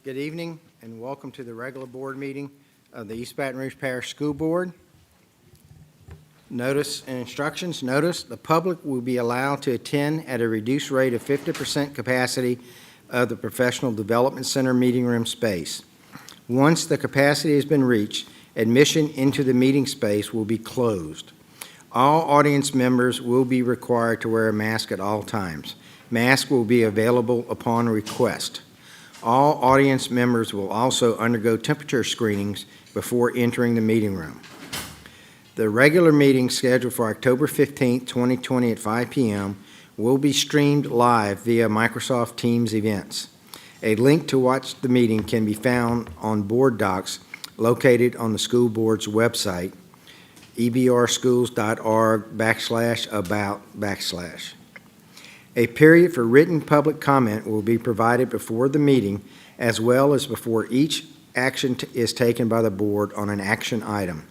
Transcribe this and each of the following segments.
Good evening and welcome to the regular board meeting of the East Baton Rouge Parish School Board. Notice and instructions. Notice the public will be allowed to attend at a reduced rate of 50% capacity of the Professional Development Center meeting room space. Once the capacity has been reached, admission into the meeting space will be closed. All audience members will be required to wear a mask at all times. Masks will be available upon request. All audience members will also undergo temperature screenings before entering the meeting room. The regular meeting scheduled for October 15, 2020 at 5 p.m. will be streamed live via Microsoft Teams events. A link to watch the meeting can be found on board docs located on the school board's website, ebrschools.org/about/. A period for written public comment will be provided before the meeting as well as before each action is taken by the board on an action item.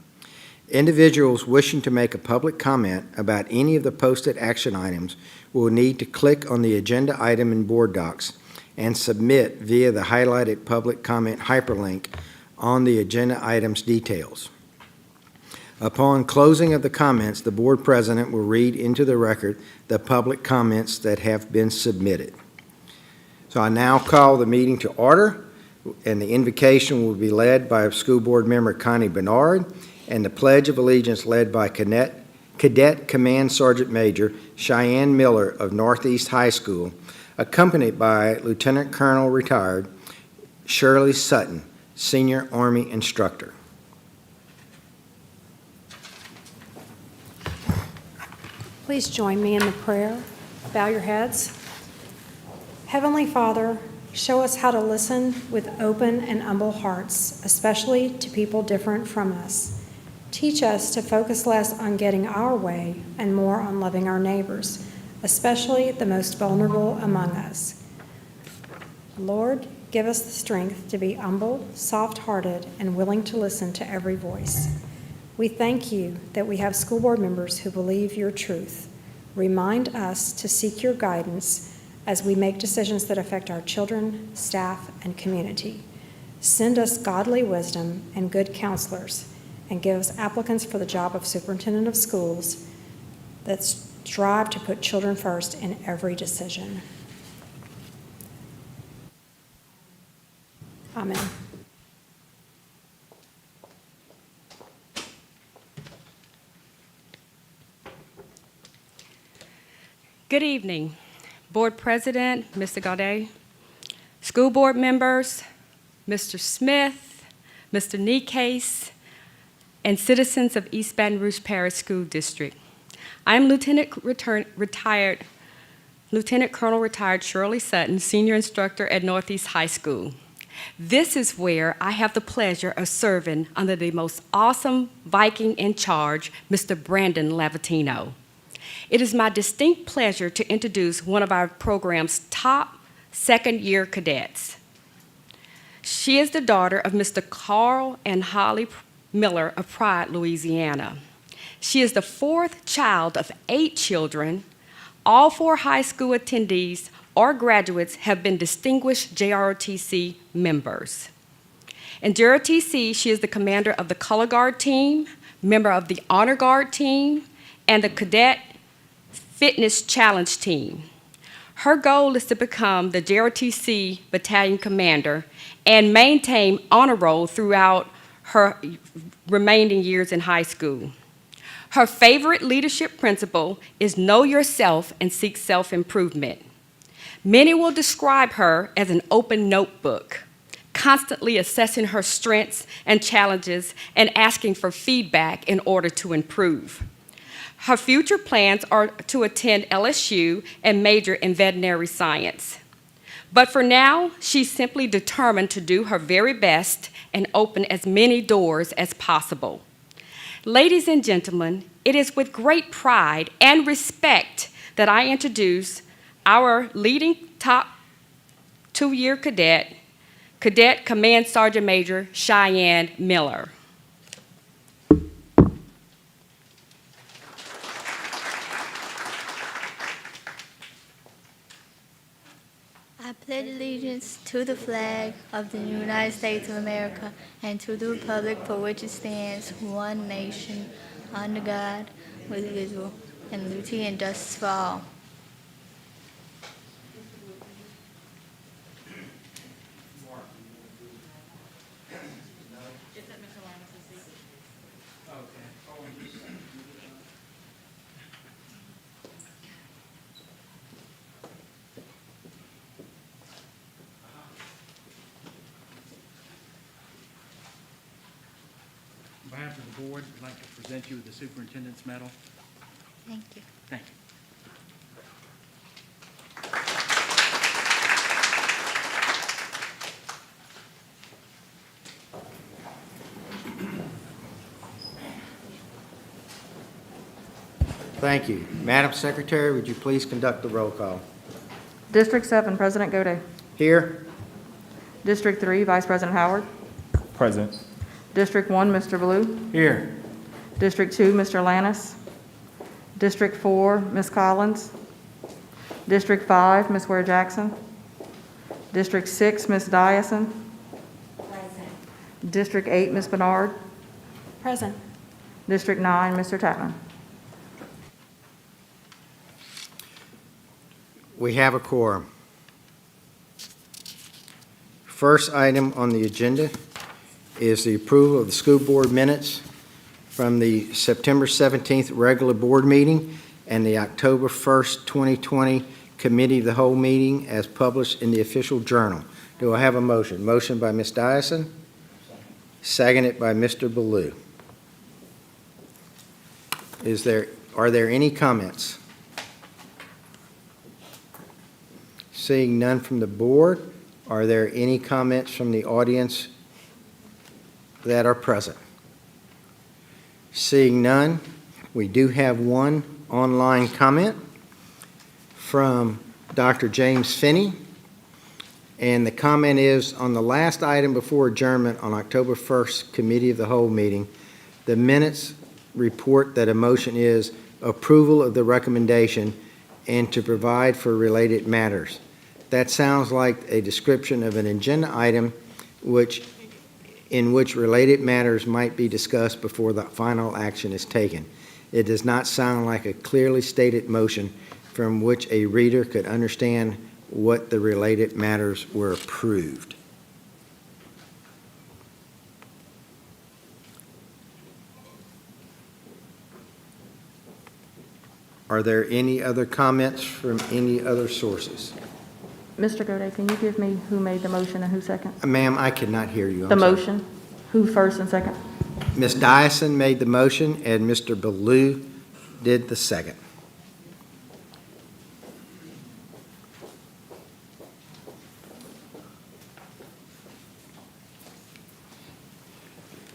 Individuals wishing to make a public comment about any of the posted action items will need to click on the agenda item in board docs and submit via the highlighted public comment hyperlink on the agenda item's details. Upon closing of the comments, the board president will read into the record the public comments that have been submitted. So I now call the meeting to order, and the invocation will be led by school board member Connie Bernard, and the Pledge of Allegiance led by Cadet Command Sergeant Major Cheyenne Miller of Northeast High School, accompanied by Lieutenant Colonel retired Shirley Sutton, Senior Army Instructor. Please join me in the prayer. Bow your heads. Heavenly Father, show us how to listen with open and humble hearts, especially to people different from us. Teach us to focus less on getting our way and more on loving our neighbors, especially the most vulnerable among us. Lord, give us the strength to be humble, soft-hearted, and willing to listen to every voice. We thank you that we have school board members who believe your truth. Remind us to seek your guidance as we make decisions that affect our children, staff, and community. Send us godly wisdom and good counselors, and give us applicants for the job of superintendent of schools that strive to put children first in every decision. Amen. Good evening, Board President, Mr. Gaudet, school board members, Mr. Smith, Mr. Necase, and citizens of East Baton Rouge Parish School District. I am Lieutenant Colonel retired Shirley Sutton, Senior Instructor at Northeast High School. This is where I have the pleasure of serving under the most awesome Viking in charge, Mr. Brandon Lavatino. It is my distinct pleasure to introduce one of our program's top second-year cadets. She is the daughter of Mr. Carl and Holly Miller of Pride, Louisiana. She is the fourth child of 8 children. All 4 high school attendees or graduates have been distinguished JROTC members. In JROTC, she is the commander of the Color Guard team, member of the Honor Guard team, and the Cadet Fitness Challenge team. Her goal is to become the JROTC battalion commander and maintain honor roll throughout her remaining years in high school. Her favorite leadership principle is know yourself and seek self-improvement. Many will describe her as an open notebook, constantly assessing her strengths and challenges and asking for feedback in order to improve. Her future plans are to attend LSU and major in veterinary science. But for now, she's simply determined to do her very best and open as many doors as possible. Ladies and gentlemen, it is with great pride and respect that I introduce our leading top 2-year cadet, Cadet Command Sergeant Major Cheyenne Miller. I pledge allegiance to the flag of the United States of America and to the republic for which it stands, one nation, under God, with indivisible, and liberty and justice for all. On behalf of the board, I'd like to present you with the Superintendent's Medal. Thank you. Thank you. Thank you. Madam Secretary, would you please conduct the roll call? District 7, President Gode. Here. District 3, Vice President Howard. Present. District 1, Mr. Blue. Here. District 2, Mr. Lannis. District 4, Ms. Collins. District 5, Ms. Ware Jackson. District 6, Ms. Dyson. District 8, Ms. Bernard. Present. District 9, Mr. Tapman. We have a quorum. First item on the agenda is the approval of the school board minutes from the September 17th regular board meeting and the October 1st, 2020 committee of the whole meeting as published in the official journal. Do I have a motion? Motion by Ms. Dyson, seconded by Mr. Ballou. Are there any comments? Seeing none from the board, are there any comments from the audience that are present? Seeing none, we do have one online comment from Dr. James Finney. And the comment is, on the last item before adjournment on October 1st Committee of the Whole meeting, the minutes report that a motion is approval of the recommendation and to provide for related matters. That sounds like a description of an agenda item in which related matters might be discussed before the final action is taken. It does not sound like a clearly stated motion from which a reader could understand what the related matters were approved. Are there any other comments from any other sources? Mr. Gode, can you give me who made the motion and who second? Ma'am, I could not hear you. I'm The sorry. motion, who first and second? Ms. Dyson made the motion and Mr. Ballou did the second.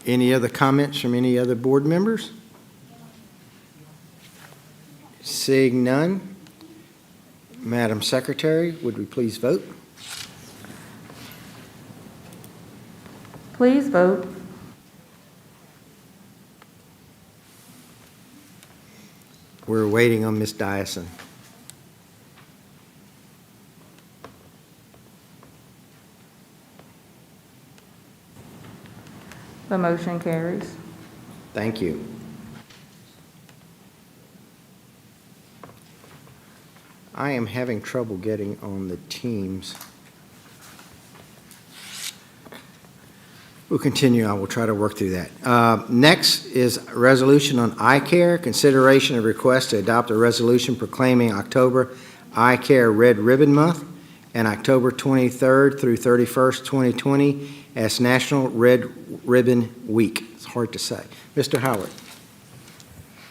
Any other comments from any other board members? Seeing none, Madam Secretary, would we please vote? Please vote. We're waiting on Ms. Dyson. The motion carries. Thank you. I am having trouble getting on the Teams. We'll continue. I will try to work through that. Next is a resolution on eye care. Consideration of request to adopt a resolution proclaiming October Eye Care Red Ribbon Month and October 23rd through 31st, 2020 as National Red Ribbon Week. It's hard to say. Mr. Howard.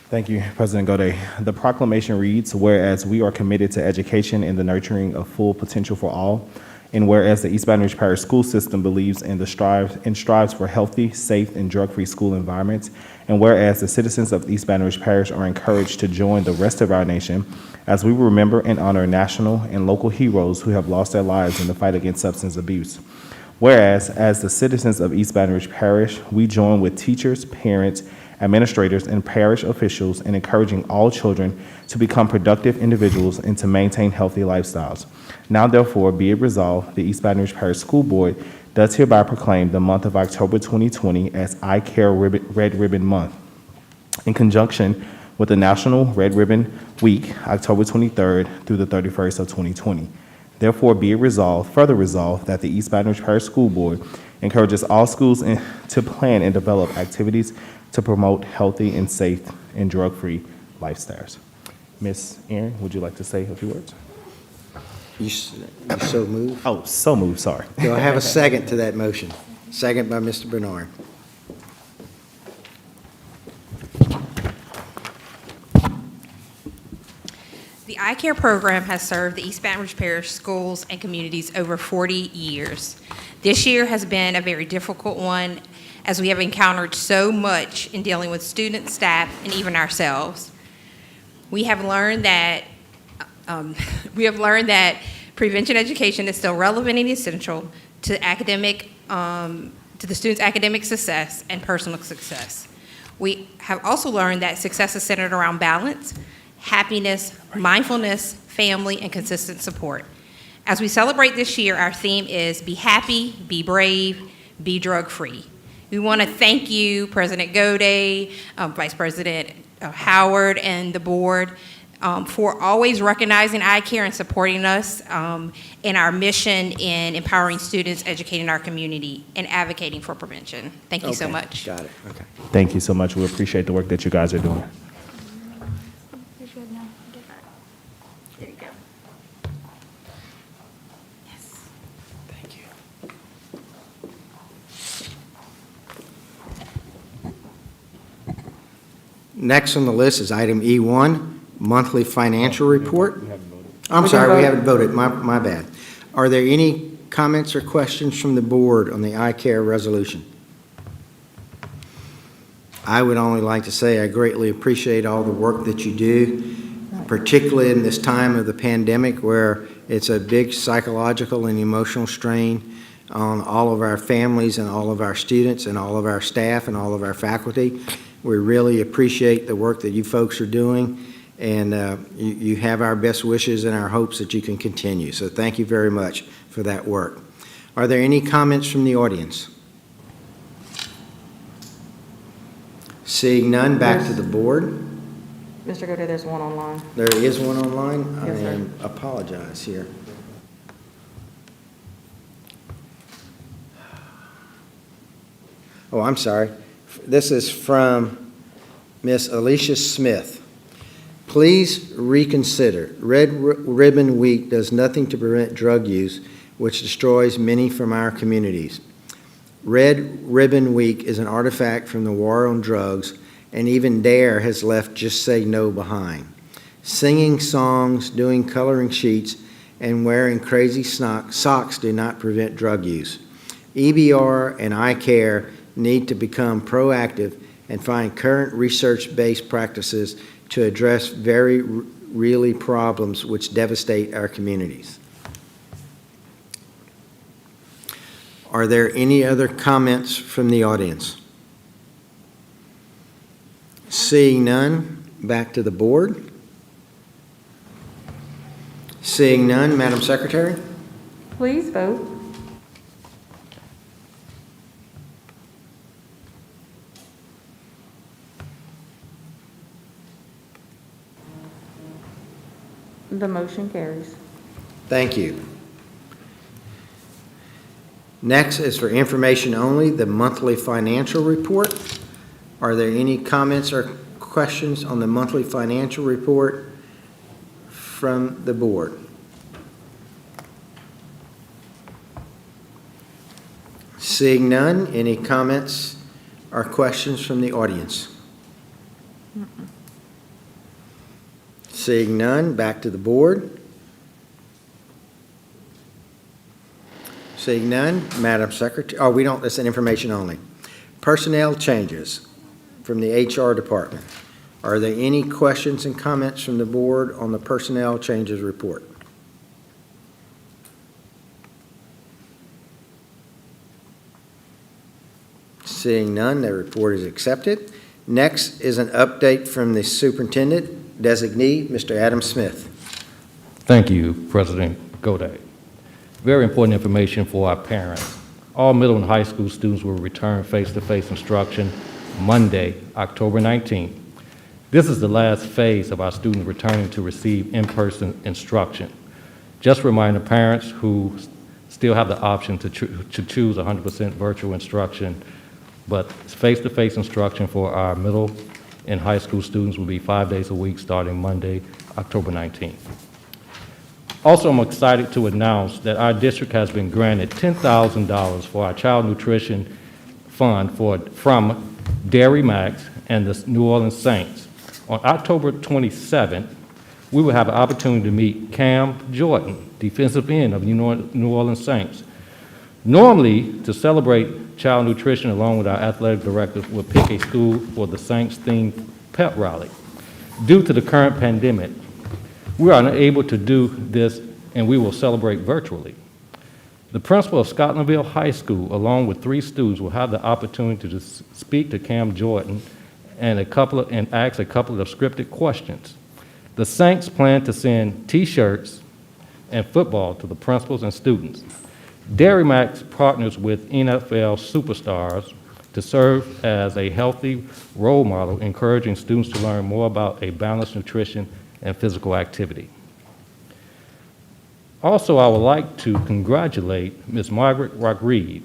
Thank you, President Gode. The proclamation reads, whereas we are committed to education and the nurturing of full potential for all, and whereas the East Baton Rouge Parish School System believes in strives for healthy, safe, and drug-free school environments, and whereas the citizens of East Baton Rouge Parish are encouraged to join the rest of our nation as we remember and honor national and local heroes who have lost their lives in the fight against substance abuse. Whereas, as the citizens of East Baton Rouge Parish, we join with teachers, parents, administrators, and parish officials in encouraging all children to become productive individuals and to maintain healthy lifestyles. Now therefore be it resolved, the East Baton Rouge Parish School Board does hereby proclaim the month of October 2020 as I Care Red Ribbon Month. In conjunction with the National Red Ribbon Week, October 23rd through the 31st of 2020. Therefore, be it resolved, further resolved, that the East Baton Rouge Parish School Board encourages all schools to plan and develop activities to promote healthy and safe and drug-free lifestyles. Ms. Aaron, would you like to say a few words? You so move? Oh, so moved, sorry. Do I have a second to that motion? Second by Mr. Bernard. The Eye Care program has served the East Baton Rouge Parish schools and communities over 40 years. This year has been a very difficult one as we have encountered so much in dealing with students, staff, and even ourselves. We have learned that prevention education is still relevant and essential to the students' academic success and personal success. We have also learned that success is centered around balance, happiness, mindfulness, family, and consistent support. As we celebrate this year, our theme is Be Happy, Be Brave, Be Drug-Free. We want to thank you, President Goday, Vice President Howard, and the board for always recognizing eye care and supporting us in our mission in empowering students, educating our community, and advocating for prevention. Thank you so Okay, much. got it, okay. Thank you so much. We appreciate the work that you guys are doing. There you go. Thank you. Next on the list is item E1, monthly financial report. I'm sorry, we haven't voted, my bad. Are there any comments or questions from the board on the eye care resolution? I would only like to say I greatly appreciate all the work that you do, particularly in this time of the pandemic where it's a big psychological and emotional strain on all of our families and all of our students and all of our staff and all of our faculty. We really appreciate the work that you folks are doing, and you have our best wishes and our hopes that you can continue. So thank you very much for that work. Are there any comments from the audience? Seeing none, back to the board. Mr. Goday, there's one online. There is one online. Yes, sir. I apologize here. Oh, I'm sorry. This is from Miss Alicia Smith. Please reconsider. Red Ribbon Week does nothing to prevent drug use, which destroys many from our communities. Red Ribbon Week is an artifact from the war on drugs, and even DARE has left Just Say No behind. Singing songs, doing coloring sheets, and wearing crazy socks do not prevent drug use. EBR and eye care need to become proactive and find current research-based practices to address very real problems which devastate our communities. Are there any other comments from the audience? Seeing none, back to the board. Seeing none, Madam Secretary? Please vote. The motion carries. Thank you. Next is for information only, the monthly financial report. Are there any comments or questions on the monthly financial report from the board? Seeing none, any comments or questions from the audience? Seeing none, back to the board. Seeing none, Madam Secretary, oh, we don't, that's an information only. Personnel changes from the HR department. Are there any questions and comments from the board on the personnel changes report? Seeing none, the report is accepted. Next is an update from the superintendent designee, Mr. Adam Smith. Thank you, President Goday. Very important information for our parents. All middle and high school students will return face-to-face instruction Monday, October 19th. This is the last phase of our students returning to receive in-person instruction. Just remind the parents who still have the option to choose 100% virtual instruction, but face-to-face instruction for our middle and high school students will be 5 days a week starting Monday, October 19th. Also, I'm excited to announce that our district has been granted $10,000 for our Child Nutrition Fund from Dairy Max and the New Orleans Saints. On October 27th, we will have an opportunity to meet Cam Jordan, defensive end of New Orleans Saints. Normally, to celebrate child nutrition along with our athletic directors, we'll pick a school for the Saints-themed pep rally. Due to the current pandemic, we are unable to do this, and we will celebrate virtually. The principal of Scotlandville High School, along with 3 students, will have the opportunity to speak to Cam Jordan and ask a couple of scripted questions. The Saints plan to send T-shirts and football to the principals and students. Dairy Max partners with NFL superstars to serve as a healthy role model, encouraging students to learn more about a balanced nutrition and physical activity. Also, I would like to congratulate Ms. Margaret Rock-Reed,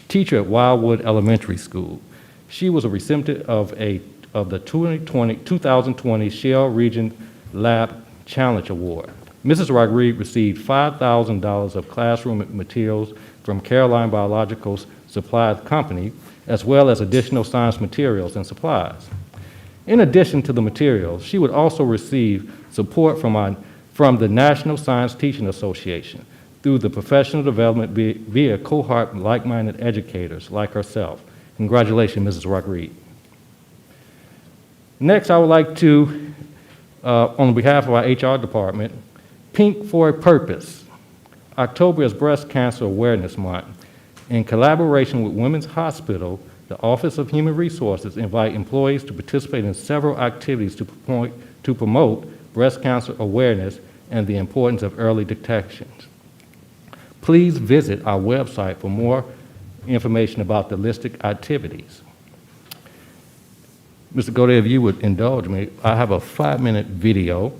teacher at Wildwood Elementary School. She was a recipient of the 2020 Shell Region Lab Challenge Award. Mrs. Rock-Reed received $5,000 of classroom materials from Caroline Biological Supply Company, as well as additional science materials and supplies. In addition to the materials, she would also receive support from the National Science Teaching Association through the professional development via a cohort of like-minded educators like herself. Congratulations, Mrs. Rock-Reed. Next, I would like to, on behalf of our HR department, Pink for a Purpose. October is Breast Cancer Awareness Month. In collaboration with Women's Hospital, the Office of Human Resources invite employees to participate in several activities to promote breast cancer awareness and the importance of early detection. Please visit our website for more information about the listed activities. Mr. Goday, if you would indulge me, I have a 5-minute video.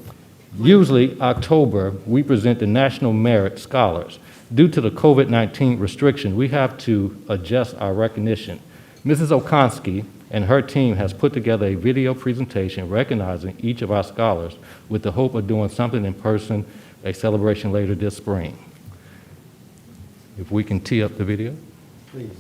Usually, October, we present the National Merit Scholars. Due to the COVID-19 restriction, we have to adjust our recognition. Mrs. Okonski and her team has put together a video presentation recognizing each of our scholars with the hope of doing something in person, a celebration later this spring. If we can tee up the video. Please.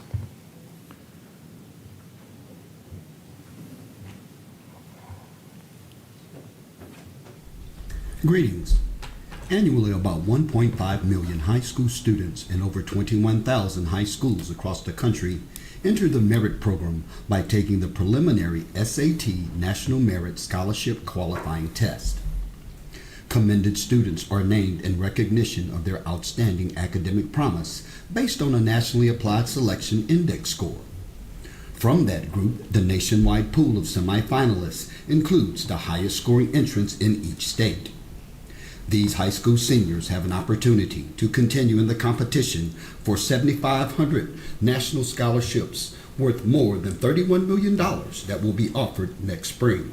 Greetings. Annually, about 1.5 million high school students in over 21,000 high schools across the country enter the merit program by taking the preliminary SAT National Merit Scholarship Qualifying Test. Commended students are named in recognition of their outstanding academic promise based on a nationally applied selection index score. From that group, the nationwide pool of semifinalists includes the highest scoring entrants in each state. These high school seniors have an opportunity to continue in the competition for 7,500 national scholarships worth more than $31 million that will be offered next spring.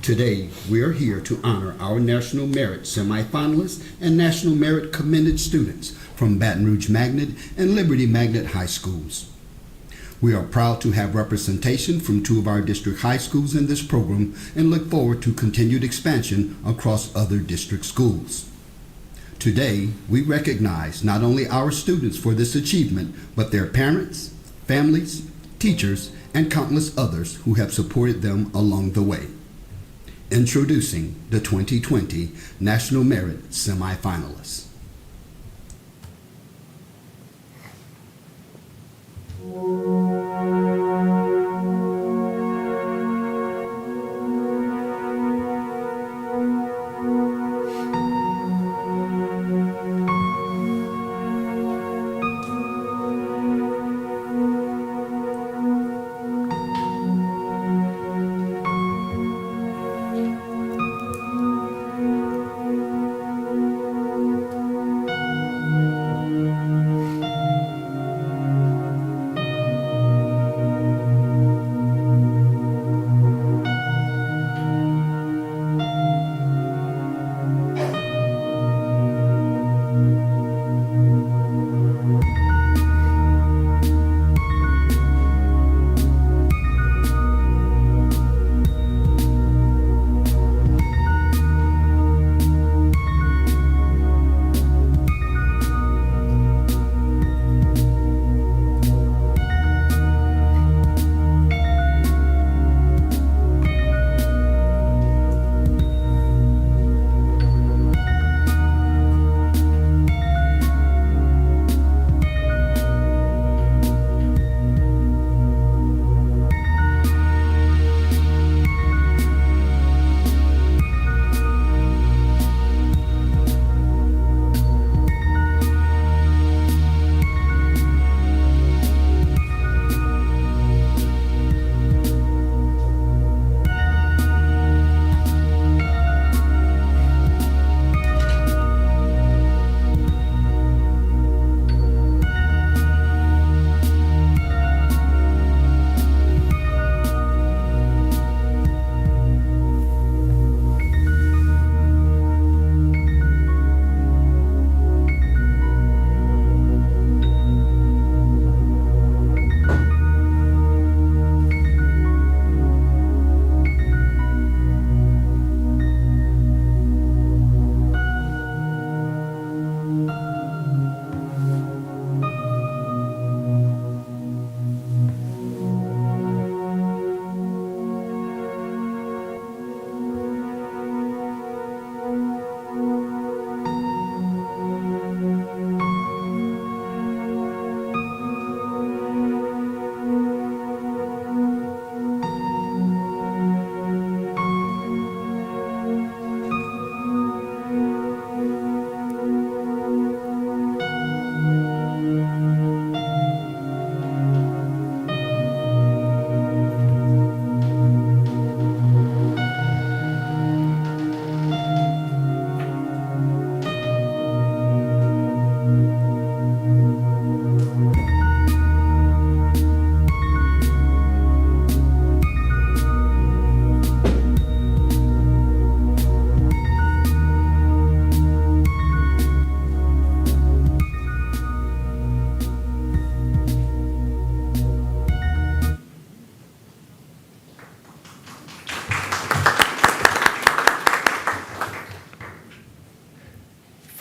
Today, we are here to honor our National Merit semifinalists and National Merit commended students from Baton Rouge Magnet and Liberty Magnet High Schools. We are proud to have representation from 2 of our district high schools in this program and look forward to continued expansion across other district schools. Today, we recognize not only our students for this achievement, but their parents, families, teachers, and countless others who have supported them along the way. Introducing the 2020 National Merit Semifinalists.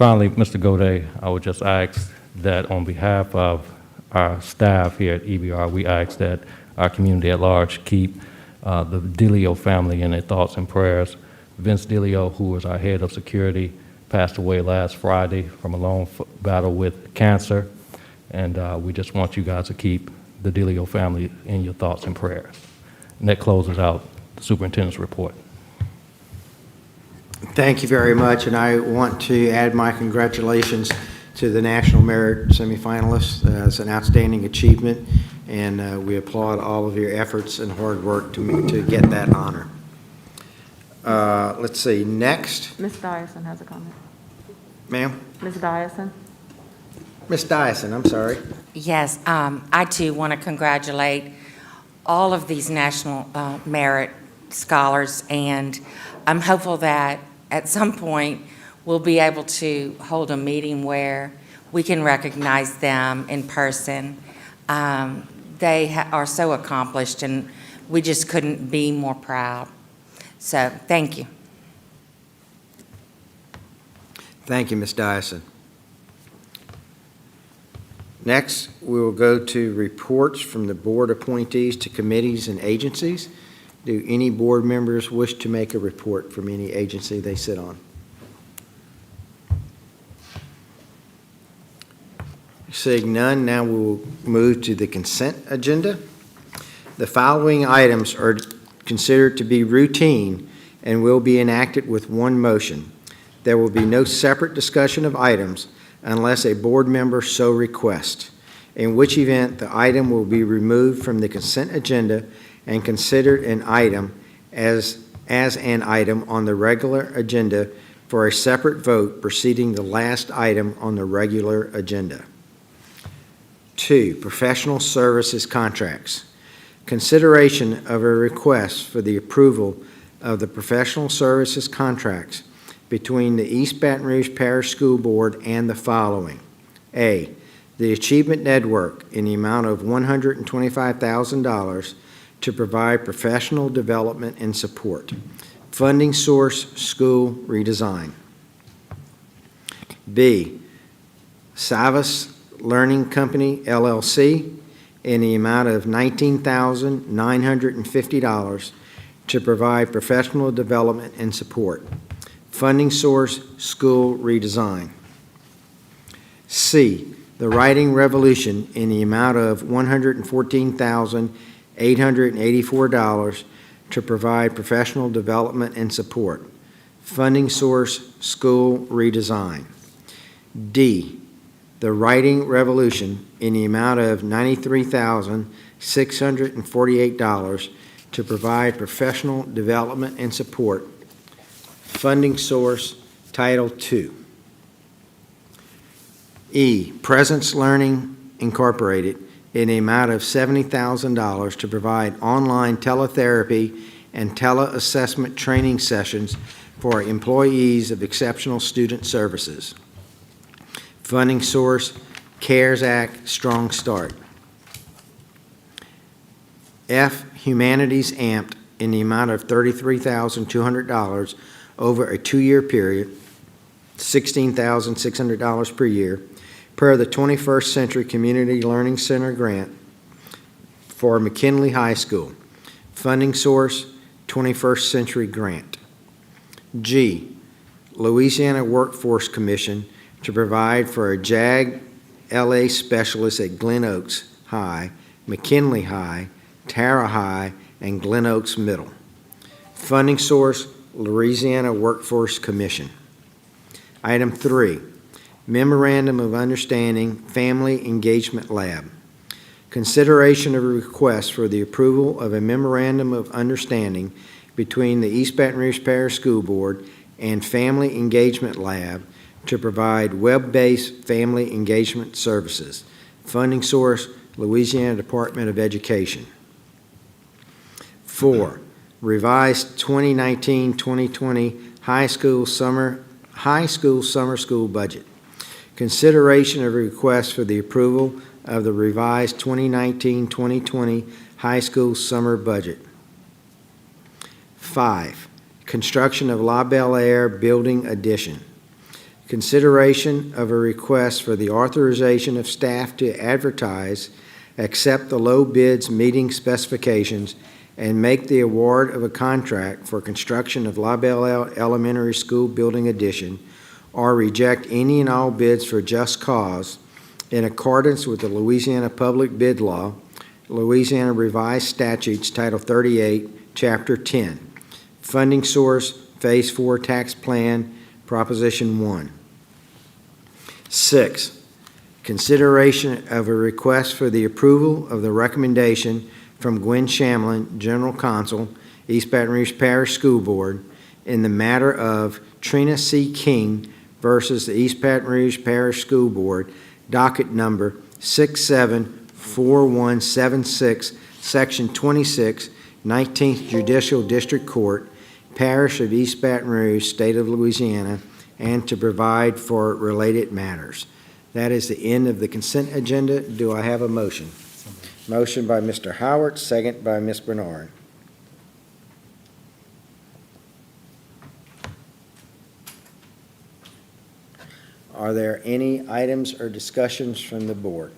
finally, Mr. Gode, I would just ask that on behalf of our staff here at EBR, we ask that our community at large keep the DeLeo family in their thoughts and prayers. Vince DeLeo, who was our head of security, passed away last Friday from a long battle with cancer, and we just want you guys to keep the DeLeo family in your thoughts and prayers. And that closes out the superintendent's report. Thank you very much, and I want to add my congratulations to the National Merit semifinalists. It's an outstanding achievement, and we applaud all of your efforts and hard work to get that honor. Let's see, next. Ms. Dyson has a comment. Ma'am? Ms. Dyson? Ms. Dyson, I'm sorry. Yes, I too want to congratulate all of these National Merit Scholars, and I'm hopeful that at some point we'll be able to hold a meeting where we can recognize them in person. They are so accomplished, and we just couldn't be more proud. So, thank you. Thank you, Ms. Dyson. Next, we will go to reports from the board appointees to committees and agencies. Do any board members wish to make a report from any agency they sit on? Seeing none, now we will move to the consent agenda. The following items are considered to be routine and will be enacted with one motion. There will be no separate discussion of items unless a board member so requests, in which event the item will be removed from the consent agenda and considered an item as an item on the regular agenda for a separate vote preceding the last item on the regular agenda. 2, professional services contracts. Consideration of a request for the approval of the professional services contracts between the East Baton Rouge Parish School Board and the following. A, the Achievement Network in the amount of $125,000 to provide professional development and support. Funding source, school redesign. B, Savas Learning Company, LLC, in the amount of $19,950 to provide professional development and support. Funding source, school redesign. C, the Writing Revolution, in the amount of $114,884 to provide professional development and support. Funding source, school redesign. D, the Writing Revolution, in the amount of $93,648 to provide professional development and support. Funding source, Title II. E, Presence Learning Incorporated, in the amount of $70,000 to provide online teletherapy and teleassessment training sessions for employees of Exceptional Student Services. Funding source, CARES Act, Strong Start. F, Humanities Amped, in the amount of $33,200 over a 2-year period, $16,600 per year, per the 21st Century Community Learning Center grant for McKinley High School. Funding source, 21st Century Grant. G, Louisiana Workforce Commission to provide for a JAG LA specialist at Glen Oaks High, McKinley High, Tara High, and Glen Oaks Middle. Funding source, Louisiana Workforce Commission. Item 3, Memorandum of Understanding, Family Engagement Lab. Consideration of a request for the approval of a Memorandum of Understanding between the East Baton Rouge Parish School Board and Family Engagement Lab to provide web-based family engagement services. Funding source, Louisiana Department of Education. 4, revised 2019-2020 high school summer school budget. Consideration of a request for the approval of the revised 2019-2020 high school summer budget. 5, construction of La Belle Aire building addition. Consideration of a request for the authorization of staff to advertise, accept the low bids meeting specifications, and make the award of a contract for construction of La Belle Elementary School Building Addition, or reject any and all bids for just cause in accordance with the Louisiana Public Bid Law, Louisiana Revised Statutes, Title 38, Chapter 10. Funding source, Phase 4 Tax Plan, Proposition 1. 6, consideration of a request for the approval of the recommendation from Gwen Shamlin, General Counsel, East Baton Rouge Parish School Board, in the matter of Trina C. King versus the East Baton Rouge Parish School Board, docket number 674176, Section 26, 19th Judicial District Court, Parish of East Baton Rouge, State of Louisiana, and to provide for related matters. That is the end of the consent agenda. Do I have a motion? Motion by Mr. Howard, second by Ms. Bernard. Are there any items or discussions from the board?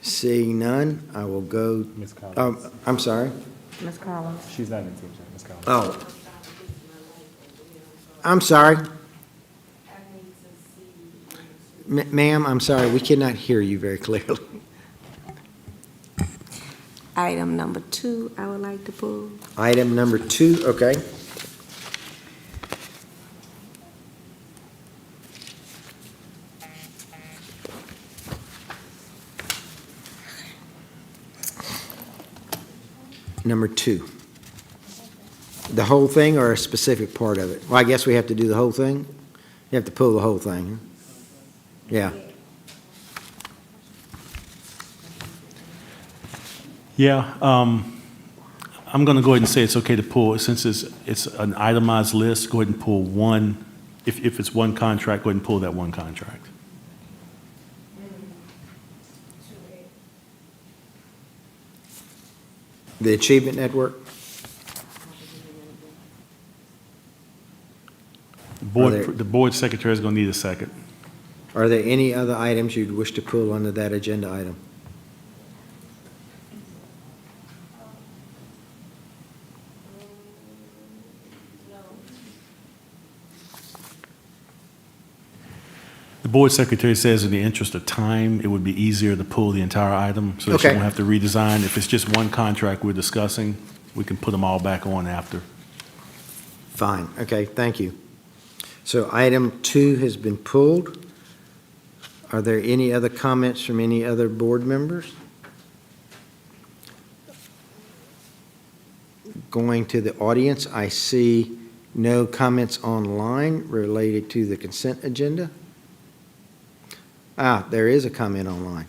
Seeing none, I will go. Ms. Collins. I'm sorry. Ms. Collins. She's not in team chat, Ms. Collins. Oh. I'm sorry. Ma'am, I'm sorry, we cannot hear you very clearly. Item number 2, I would like to pull. Item number 2, okay. Number 2. The whole thing or a specific part of it? Well, I guess we have to do the whole thing? You have to pull the whole thing, huh? Yeah. Yeah, I'm going to go ahead and say it's okay to pull, since it's an itemized list, go ahead and pull one. If it's one contract, go ahead and pull that one contract. The Achievement Network? The board secretary is going to need a second. Are there any other items you'd wish to pull under that agenda item? The board secretary says in the interest of time, it would be easier to pull the entire item so that you Okay. won't have to redesign. If it's just one contract we're discussing, we can put them all back on after. Fine, okay, thank you. So item 2 has been pulled. Are there any other comments from any other board members? Going to the audience, I see no comments online related to the consent agenda. There is a comment online.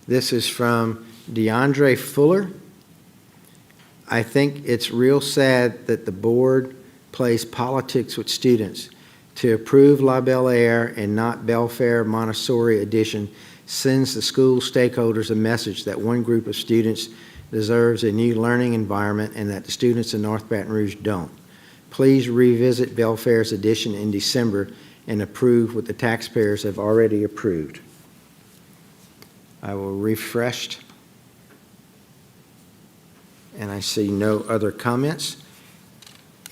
This is from DeAndre Fuller. I think it's real sad that the board plays politics with students. To approve La Belle Air and not Belfair Montessori Edition sends the school stakeholders a message that one group of students deserves a new learning environment and that the students in North Baton Rouge don't. Please revisit Belfair's edition in December and approve what the taxpayers have already approved. I will refresh, and I see no other comments.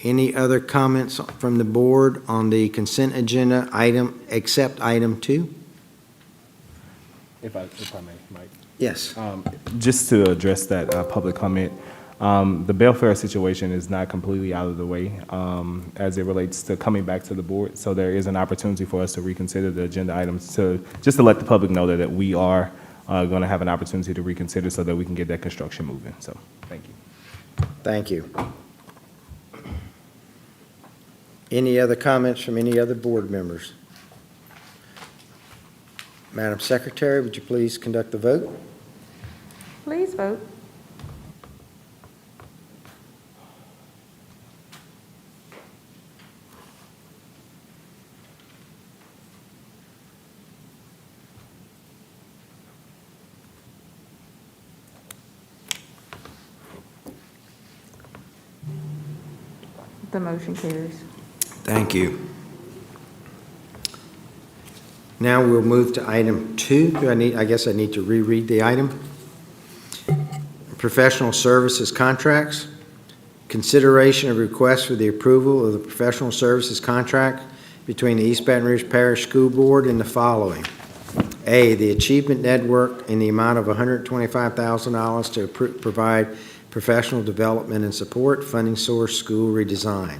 Any other comments from the board on the consent agenda item, except item 2? If I may, Mike. Yes. Just to address that public comment, the Belfair situation is not completely out of the way as it relates to coming back to the board. So there is an opportunity for us to reconsider the agenda items just to let the public know that we are going to have an opportunity to reconsider so that we can get that construction moving. So thank you. Thank you. Any other comments from any other board members? Madam Secretary, would you please conduct the vote? Please vote. The motion carries. Thank you. Now we'll move to item 2. I guess I need to reread the item. Professional services contracts. Consideration of request for the approval of the professional services contract between the East Baton Rouge Parish School Board and the following. A, the Achievement Network in the amount of $125,000 to provide professional development and support, funding source school redesign.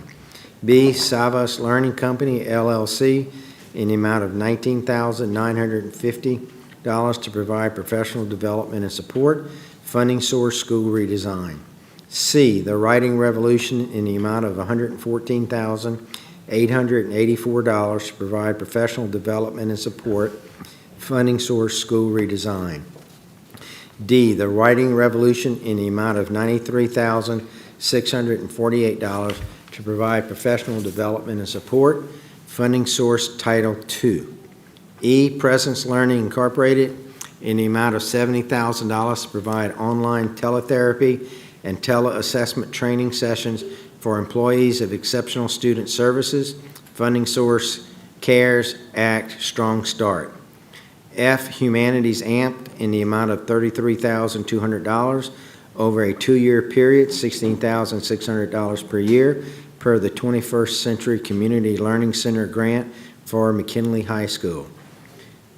B, Savas Learning Company, LLC, in the amount of $19,950 to provide professional development and support, funding source school redesign. C, The Writing Revolution, in the amount of $114,884 to provide professional development and support, funding source school redesign. D, The Writing Revolution, in the amount of $93,648 to provide professional development and support, funding source Title II. E, Presence Learning Incorporated, in the amount of $70,000 to provide online teletherapy and teleassessment training sessions for employees of Exceptional Student Services, funding source CARES Act Strong Start. F, Humanities AMP, in the amount of $33,200 over a 2-year period, $16,600 per year, per the 21st Century Community Learning Center grant for McKinley High School.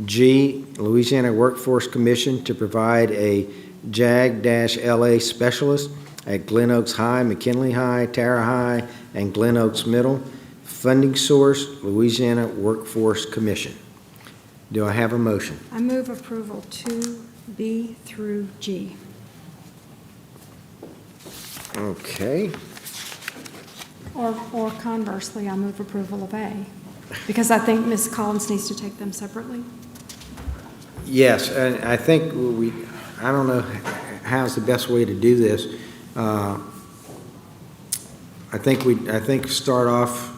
G, Louisiana Workforce Commission to provide a JAG-LA specialist at Glen Oaks High, McKinley High, Tara High, and Glen Oaks Middle. Funding source, Louisiana Workforce Commission. Do I have a motion? I move approval 2B through G. Okay. Or conversely, I move approval of A, because I think Ms. Collins needs to take them separately. Yes, and I think I don't know how's the best way to do this. I think start off,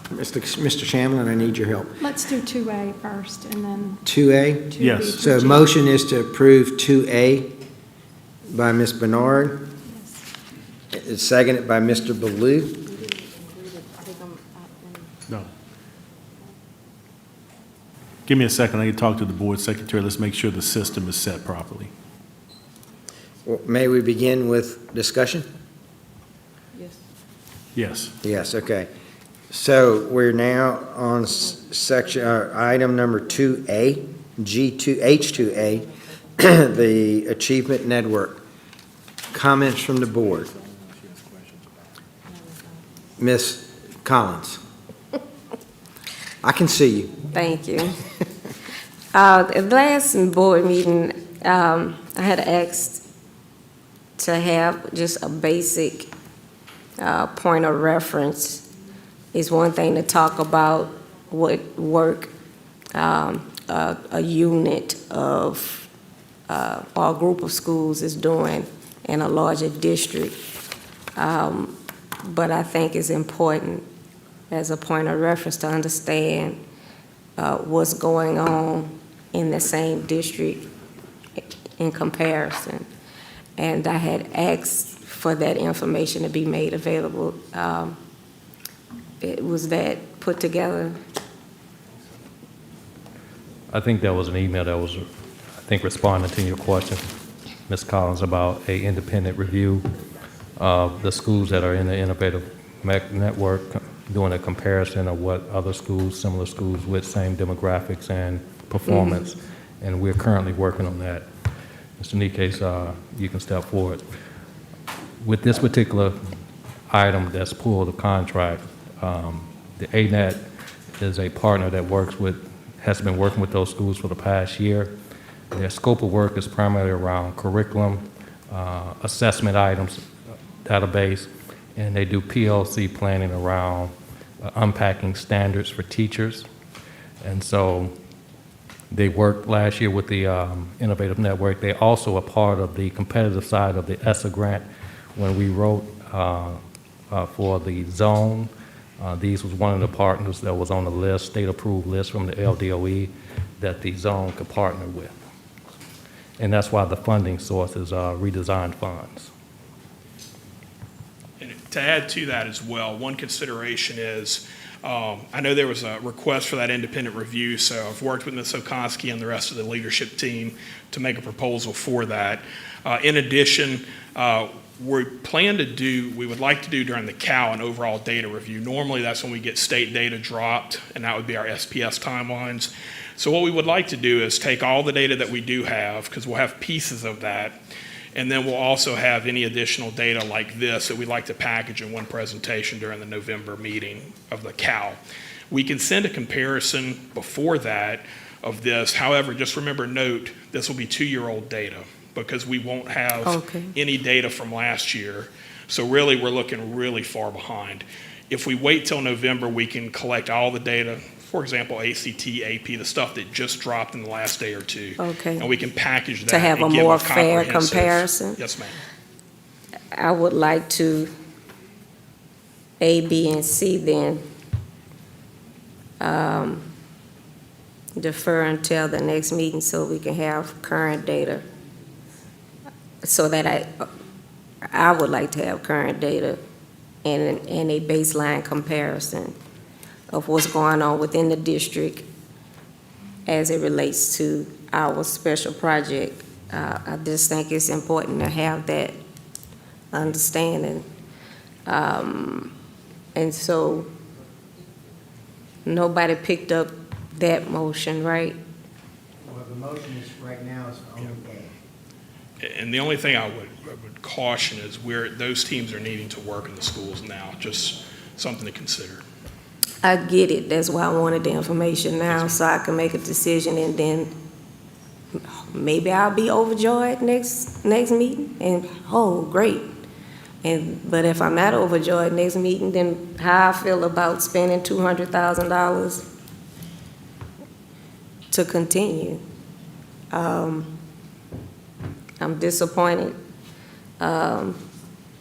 Mr. Shamlin, I need your help. Let's do 2A first, and then 2A? 2B Yes. through So G. motion is to approve 2A by Ms. Bernard. It's seconded by Mr. Ballou. No. Give me a second. I need to talk to the board secretary. Let's make sure the system is set properly. Well, may we begin with discussion? Yes. Yes, okay. So we're now on item number 2A, H2A, the Achievement Network. Comments from the board. Ms. Collins. I can see you. Thank you. At the last board meeting, I had asked to have just a basic point of reference. It's one thing to talk about what work a unit of or a group of schools is doing in a larger district. But I think it's important as a point of reference to understand what's going on in the same district in comparison. And I had asked for that information to be made available. Was that put together? I think that was an email that was, I think, responding to your question, Ms. Collins, about a independent review of the schools that are in the Innovative Network, doing a comparison of what other schools, similar schools with same demographics and performance, and we're currently working on that. Mr. Nikes, you can step forward. With this particular item that's pulled the contract, the ANET is a partner that has been working with those schools for the past year. Their scope of work is primarily around curriculum, assessment items, database, and they do PLC planning around unpacking standards for teachers. And so they worked last year with the Innovative Network. They also are part of the competitive side of the ESSA grant. When we wrote for the zone, these was one of the partners that was on the list, state-approved list from the LDOE that the zone could partner with. And that's why the funding source is redesigned funds. To add to that as well, one consideration is, I know there was a request for that independent review, so I've worked with Ms. Okonski and the rest of the leadership team to make a proposal for that. In addition, we would like to do during the CAL an overall data review. Normally, that's when we get state data dropped, and that would be our SPS timelines. So what we would like to do is take all the data that we do have, because we'll have pieces of that, and then we'll also have any additional data like this that we'd like to package in one presentation during the November meeting of the CAL. We can send a comparison before that of this. However, just remember, note, this will be 2-year-old data because we won't have any data from last year. So really, we're looking really far behind. If we wait till November, we can collect all the data, for example, ACT, AP, the stuff that just dropped in the last day or two. Okay. And we can package that To have and a give more a fair comprehensive- comparison? Yes, ma'am. I would like to A, B, and C then defer until the next meeting so we can have current data. So that I would like to have current data and a baseline comparison of what's going on within the district as it relates to our special project. I just think it's important to have that understanding. And so nobody picked up that motion, right? Well, the motion is right now is only A. And the only thing I would caution is those teams are needing to work in the schools now, just something to consider. I get it. That's why I wanted the information now so I can make a decision, and then maybe I'll be overjoyed next meeting and, oh, great. But if I'm not overjoyed next meeting, then how I feel about spending $200,000 to continue. I'm disappointed that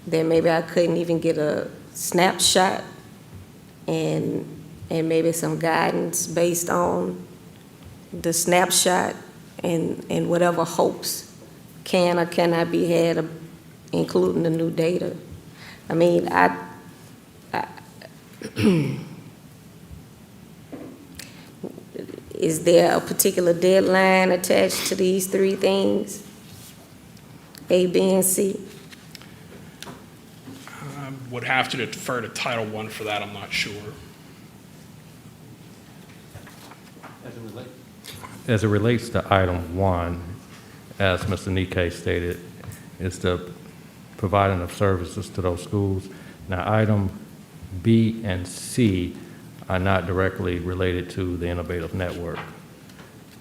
maybe I couldn't even get a snapshot and maybe some guidance based on the snapshot and whatever hopes can or cannot be had, including the new data. I mean, is there a particular deadline attached to these 3 things? A, B, and C? Would have to defer to Title I for that, I'm not sure. As it relates to item 1, as Mr. Nikkei stated, is the providing of services to those schools. Now, item B and C are not directly related to the innovative network.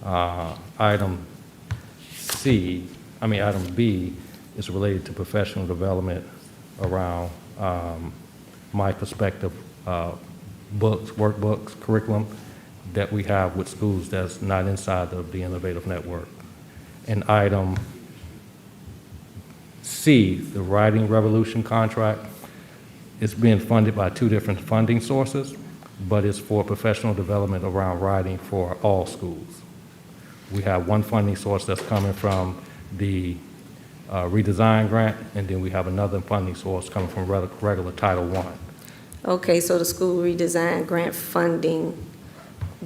Item B is related to professional development around my perspective, books, workbooks, curriculum that we have with schools that's not inside of the innovative network. And item C, the Writing Revolution contract, is being funded by 2 different funding sources, but it's for professional development around writing for all schools. We have one funding source that's coming from the redesign grant, and then we have another funding source coming from regular Title I. Okay, so the school redesign grant funding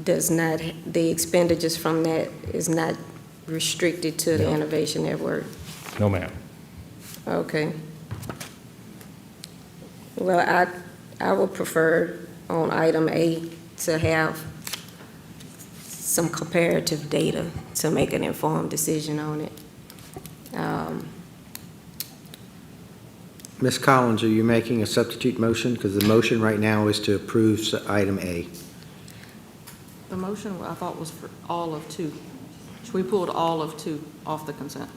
does not, the expenditures from that is not restricted to the Innovation Network? No, ma'am. Okay. Well, I would prefer on item A to have some comparative data to make an informed decision on it. Ms. Collins, are you making a substitute motion? Because the motion right now is to approve item A. The motion, I thought, was for all of 2. We pulled all of 2 off the consent.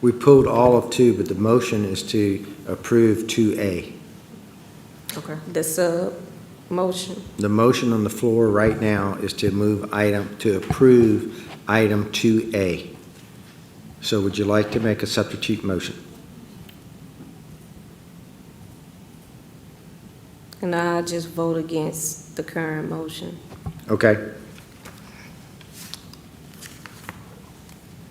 We pulled all of 2, but the motion is to approve 2A. Okay. The sub-motion. The motion on the floor right now is to approve item 2A. So would you like to make a substitute motion? And I'll just vote against the current motion. Okay.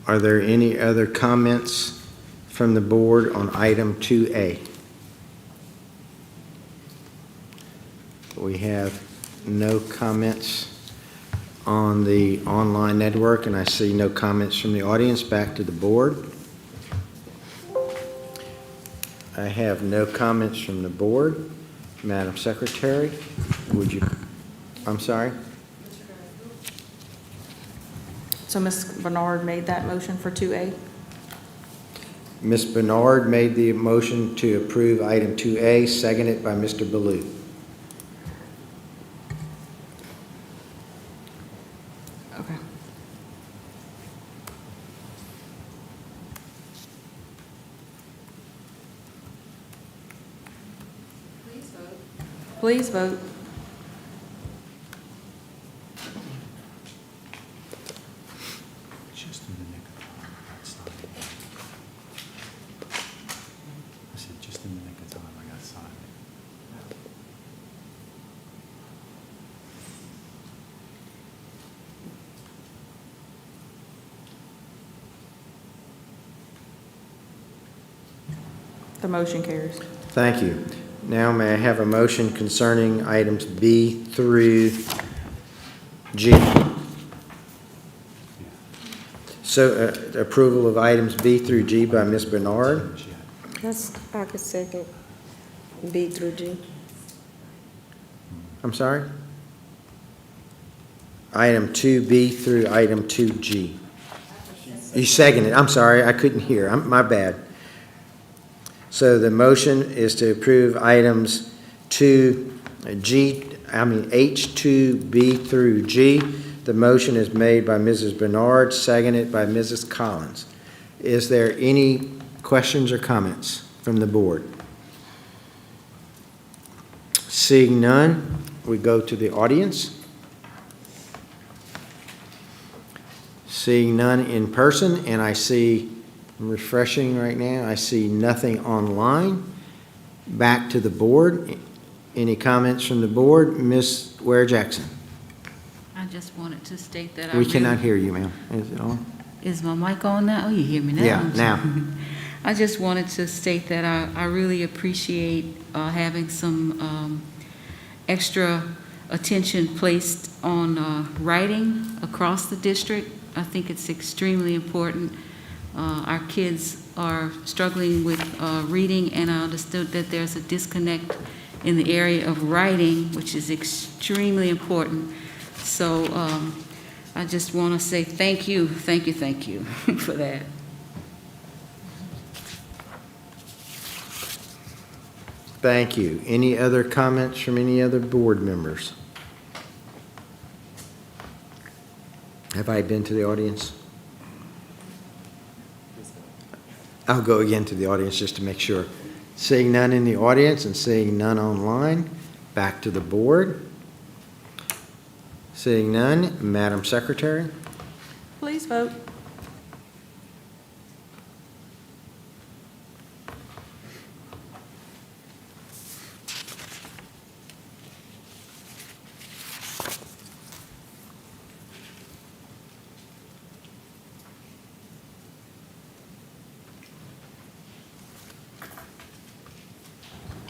Are there any other comments from the board on item 2A? We have no comments on the online network, and I see no comments from the audience. Back to the board. I have no comments from the board. Madam Secretary, would you, I'm sorry? So Ms. Bernard made that motion for 2A? Ms. Bernard made the motion to approve item 2A, seconded by Mr. Baloo. Okay. Please vote. Just in the nick of time, I got signed. I said, just in the nick of time, I got signed. The motion carries. Thank you. Now may I have a motion concerning items B through G? So approval of items B through G by Ms. Bernard. I could second B through G. I'm sorry? Item 2B through item 2G. You seconded. I'm sorry, I couldn't hear. My bad. So the motion is to approve items H2B through G. The motion is made by Mrs. Bernard, seconded by Mrs. Collins. Is there any questions or comments from the board? Seeing none, we go to the audience. Seeing none in person, and I see, I'm refreshing right now, I see nothing online. Back to the board. Any comments from the board? Ms. Ware Jackson. I just wanted to state that We cannot hear you, ma'am. Is it on? Is my mic on now? Oh, you hear me now? Yeah, now. I just wanted to state that I really appreciate having some extra attention placed on writing across the district. I think it's extremely important. Our kids are struggling with reading, and I understood that there's a disconnect in the area of writing, which is extremely important. So I just want to say thank you for that. Thank you. Any other comments from any other board members? Have I been to the audience? I'll go again to the audience just to make sure. Seeing none in the audience and seeing none online, back to the board. Seeing none, Madam Secretary. Please vote.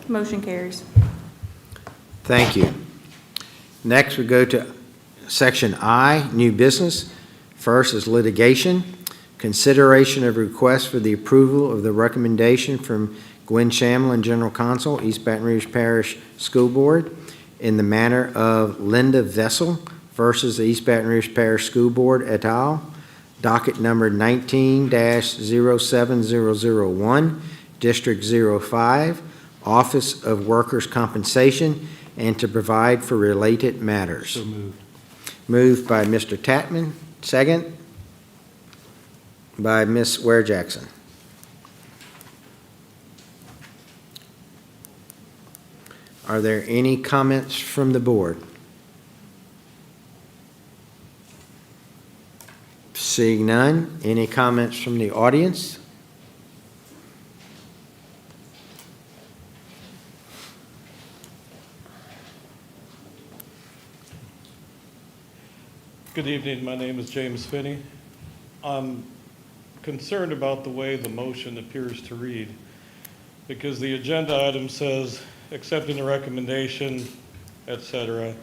Motion carries. Thank you. Next, we go to Section I, New Business. First is litigation. Consideration of request for the approval of the recommendation from Gwen Shamlin, General Counsel, East Baton Rouge Parish School Board, in the matter of Linda Vessel versus the East Baton Rouge Parish School Board et al., docket number 19-07001, District 05, Office of Workers' Compensation, and to provide for related matters. So moved. Moved by Mr. Tatman, second by Ms. Ware Jackson. Are there any comments from the board? Seeing none, any comments from the audience? Good evening. My name is James Finney. I'm concerned about the way the motion appears to read, because the agenda item says accepting the recommendation et cetera,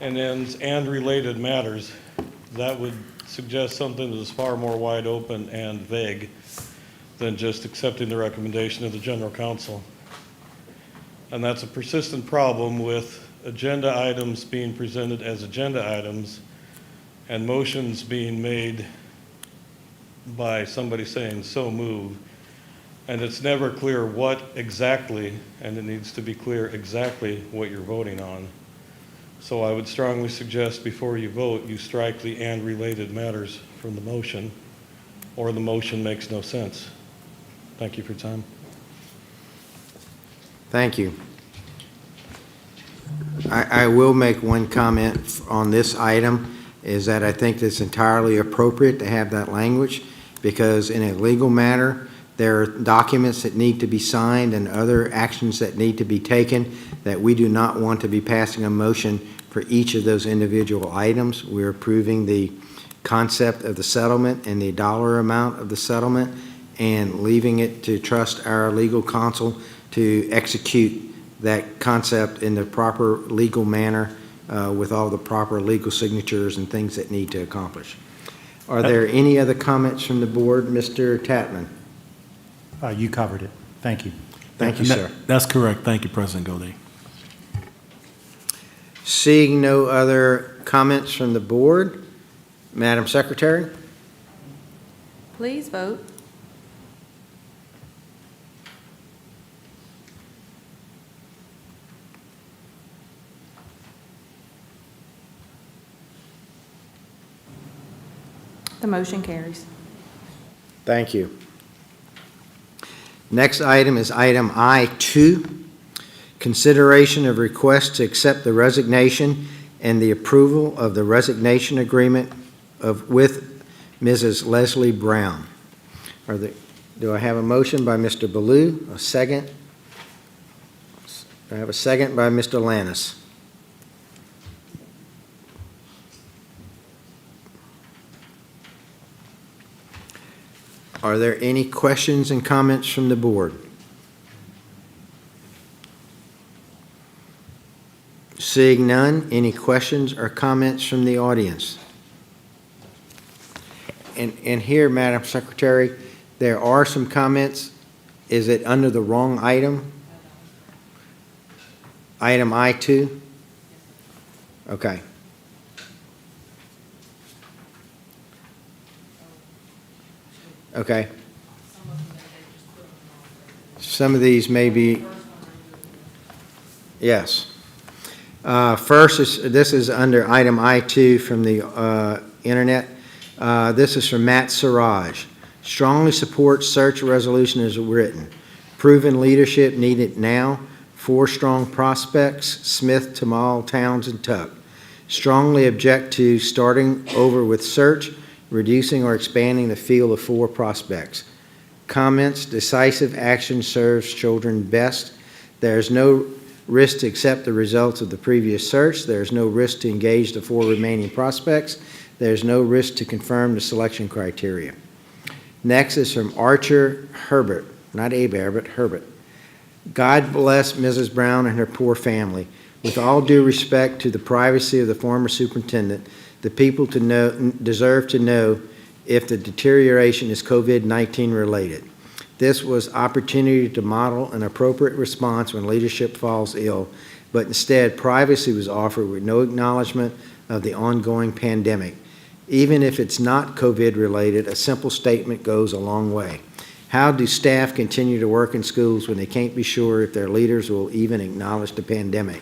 and ends "and related matters." That would suggest something that is far more wide open and vague than just accepting the recommendation of the General Counsel. And that's a persistent problem with agenda items being presented as agenda items and motions being made by somebody saying "so move," and it's never clear what exactly, and it needs to be clear exactly what you're voting on. So I would strongly suggest before you vote, you strike the "and related matters" from the motion, or the motion makes no sense. Thank you for your time. Thank you. I will make one comment on this item, is that I think it's entirely appropriate to have that language, because in a legal matter, there are documents that need to be signed and other actions that need to be taken that we do not want to be passing a motion for each of those individual items. We're approving the concept of the settlement and the dollar amount of the settlement and leaving it to trust our legal counsel to execute that concept in the proper legal manner with all the proper legal signatures and things that need to accomplish. Are there any other comments from the board? Mr. Tatman? You covered it. Thank you. Thank you, sir. That's correct. Thank you, President Gode. Seeing no other comments from the board, Madam Secretary? Please vote. The motion carries. Thank you. Next item is item I-2, consideration of request to accept the resignation and the approval of the resignation agreement with Mrs. Leslie Brown. Do I have a motion by Mr. Ballou? A second? I have a second by Mr. Lannis. Are there any questions and comments from the board? Seeing none, any questions or comments from the audience? And here, Madam Secretary, there are some comments. Is it under the wrong item? Item I-2? Okay. Okay. Some of these may be, yes. First, this is under item I-2 from the internet. This is from Matt Siraj. Strongly support search resolution as written. Proven leadership needed now. 4 strong prospects, Smith, Tamal, Towns, and Tuck. Strongly object to starting over with search, reducing or expanding the field of 4 prospects. Comments, decisive action serves children best. There is no risk to accept the results of the previous search. There is no risk to engage the 4 remaining prospects. There is no risk to confirm the selection criteria. Next is from Archer Herbert, not EBR, but Herbert. God bless Mrs. Brown and her poor family. With all due respect to the privacy of the former superintendent, the people deserve to know if the deterioration is COVID-19 related. This was opportunity to model an appropriate response when leadership falls ill, but instead privacy was offered with no acknowledgement of the ongoing pandemic. Even if it's not COVID related, a simple statement goes a long way. How do staff continue to work in schools when they can't be sure if their leaders will even acknowledge the pandemic?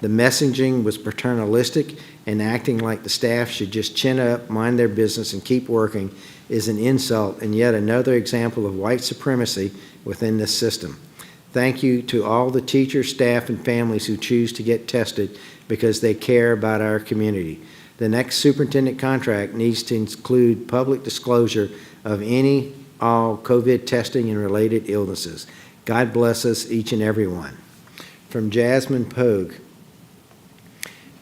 The messaging was paternalistic, and acting like the staff should just chin up, mind their business, and keep working is an insult and yet another example of white supremacy within this system. Thank you to all the teachers, staff, and families who choose to get tested because they care about our community. The next superintendent contract needs to include public disclosure of all COVID testing and related illnesses. God bless us, each and every one. From Jasmine Pogue.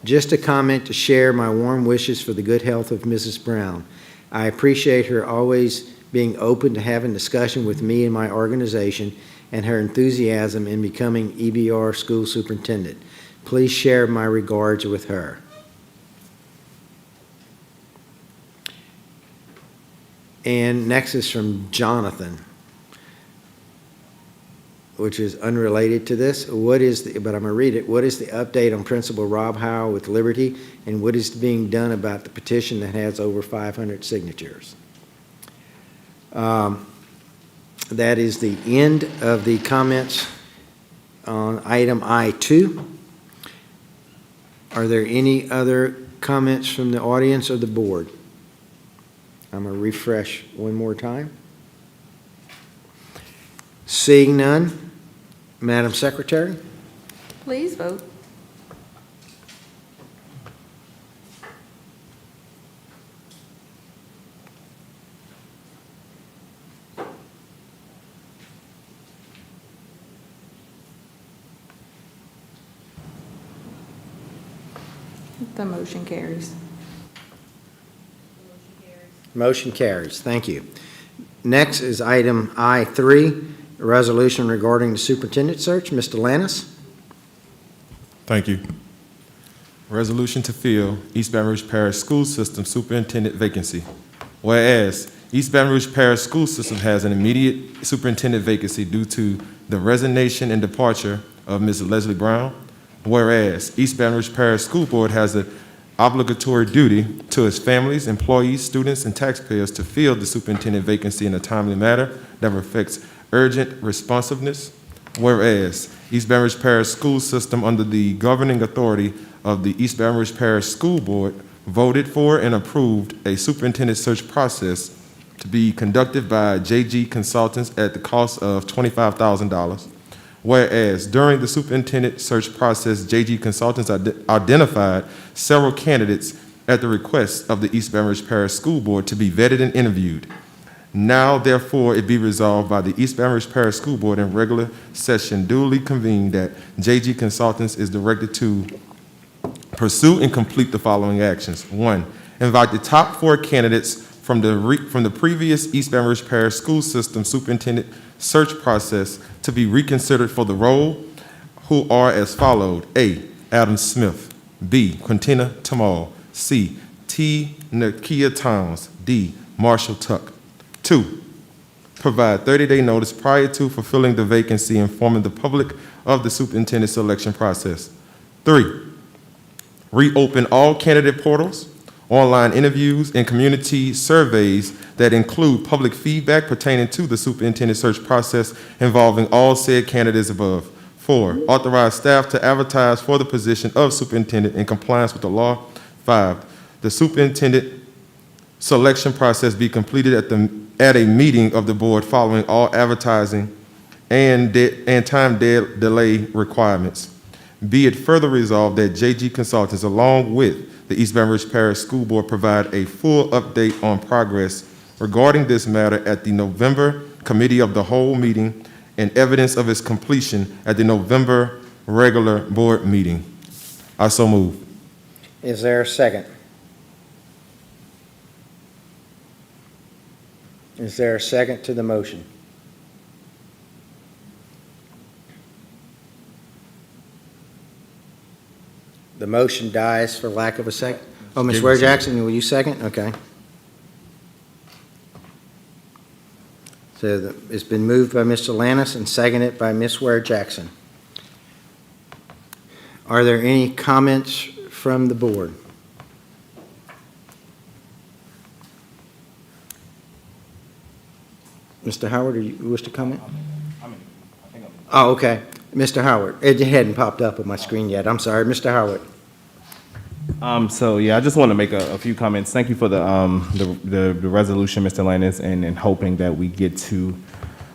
Just a comment to share my warm wishes for the good health of Mrs. Brown. I appreciate her always being open to having discussion with me and my organization and her enthusiasm in becoming EBR school superintendent. Please share my regards with her. And next is from Jonathan, which is unrelated to this. But I'm going to read it. What is the update on Principal Rob Howell with Liberty, and what is being done about the petition that has over 500 signatures? That is the end of the comments on item I2. Are there any other comments from the audience or the board? I'm going to refresh one more time. Seeing none, Madam Secretary? Please vote. The motion carries. Motion carries. Thank you. Next is item I3, a resolution regarding the superintendent search. Mr. Lannis? Thank you. Resolution to fill East Baton Rouge Parish School System Superintendent vacancy. Whereas East Baton Rouge Parish School System has an immediate superintendent vacancy due to the resignation and departure of Ms. Leslie Brown. Whereas East Baton Rouge Parish School Board has an obligatory duty to its families, employees, students, and taxpayers to fill the superintendent vacancy in a timely manner that reflects urgent responsiveness. Whereas East Baton Rouge Parish School System, under the governing authority of the East Baton Rouge Parish School Board, voted for and approved a superintendent search process to be conducted by JG Consultants at the cost of $25,000. Whereas during the superintendent search process, JG Consultants identified several candidates at the request of the East Baton Rouge Parish School Board to be vetted and interviewed. Now, therefore, it be resolved by the East Baton Rouge Parish School Board in regular session duly convened that JG Consultants is directed to pursue and complete the following actions. 1, invite the top 4 candidates from the previous East Baton Rouge Parish School System superintendent search process to be reconsidered for the role, who are as followed. A, Adam Smith. B, Quintina Tamal. C, T, Nakia Towns. D, Marshall Tuck. 2, provide 30-day notice prior to fulfilling the vacancy, informing the public of the superintendent selection process. 3, reopen all candidate portals, online interviews, and community surveys that include public feedback pertaining to the superintendent search process involving all said candidates above. 4, authorize staff to advertise for the position of superintendent in compliance with the law. 5, the superintendent selection process be completed at a meeting of the board following all advertising and time delay requirements. Be it further resolved that JG Consultants, along with the East Baton Rouge Parish School Board, provide a full update on progress regarding this matter at the November Committee of the Whole meeting and evidence of its completion at the November regular board meeting. I so move. Is there a second? Is there a second to the motion? The motion dies for lack of a second. Oh, Ms. Ware Jackson, will you second? Okay. So it's been moved by Mr. Lannis and seconded by Ms. Ware Jackson. Are there any comments from the board? Mr. Howard, do you wish to comment? Oh, okay. Mr. Howard, it hadn't popped up on my screen yet. I'm sorry. Mr. Howard. So yeah, I just want to make a few comments. Thank you for the resolution, Mr. Lannis, and hoping that we get to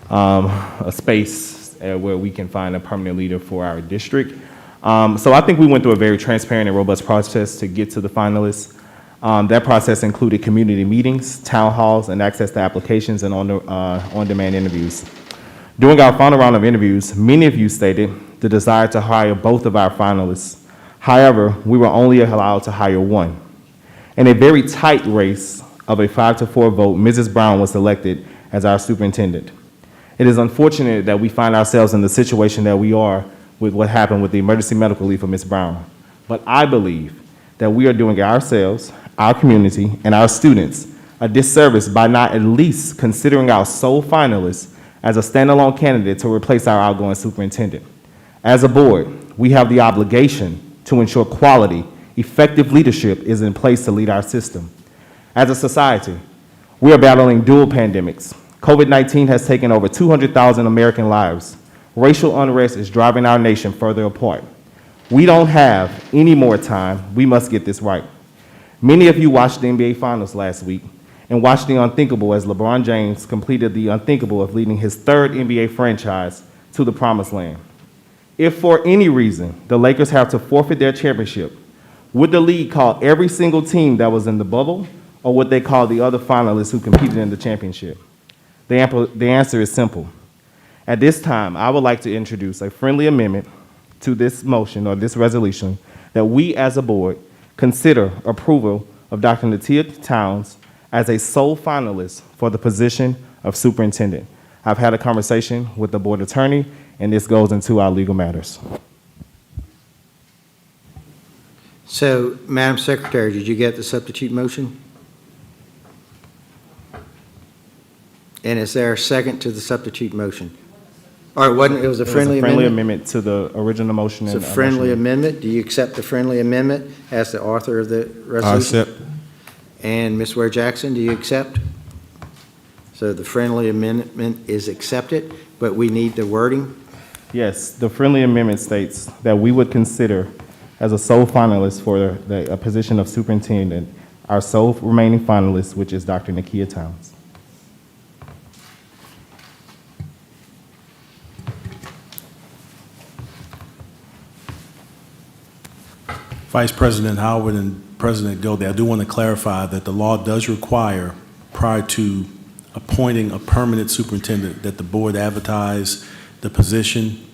a space where we can find a permanent leader for our district. So I think we went through a very transparent and robust process to get to the finalists. That process included community meetings, town halls, and access to applications and on-demand interviews. During our final round of interviews, many of you stated the desire to hire both of our finalists. However, we were only allowed to hire one. In a very tight race of a 5-4 vote, Mrs. Brown was selected as our superintendent. It is unfortunate that we find ourselves in the situation that we are with what happened with the emergency medical leave for Ms. Brown. But I believe that we are doing ourselves, our community, and our students a disservice by not at least considering our sole finalist as a standalone candidate to replace our outgoing superintendent. As a board, we have the obligation to ensure quality, effective leadership is in place to lead our system. As a society, we are battling dual pandemics. COVID-19 has taken over 200,000 American lives. Racial unrest is driving our nation further apart. We don't have any more time. We must get this right. Many of you watched the NBA Finals last week and watched the unthinkable as LeBron James completed the unthinkable of leading his third NBA franchise to the promised land. If for any reason the Lakers have to forfeit their championship, would the league call every single team that was in the bubble, or would they call the other finalists who competed in the championship? The answer is simple. At this time, I would like to introduce a friendly amendment to this motion or this resolution that we as a board consider approval of Dr. Natia Towns as a sole finalist for the position of superintendent. I've had a conversation with the board attorney, and this goes into our legal matters. So, Madam Secretary, did you get the substitute motion? And is there a second to the substitute motion? Or it wasn't, it was a friendly amendment? It was a friendly amendment to the original motion. It's a friendly amendment. Do you accept the friendly amendment as the author of the resolution? I accept. And Ms. Ware Jackson, do you accept? So the friendly amendment is accepted, but we need the wording? Yes, the friendly amendment states that we would consider as a sole finalist for the position of superintendent, our sole remaining finalist, which is Dr. Nakia Towns. Vice President Howard and President Golday, I do want to clarify that the law does require, prior to appointing a permanent superintendent, that the board advertise the position,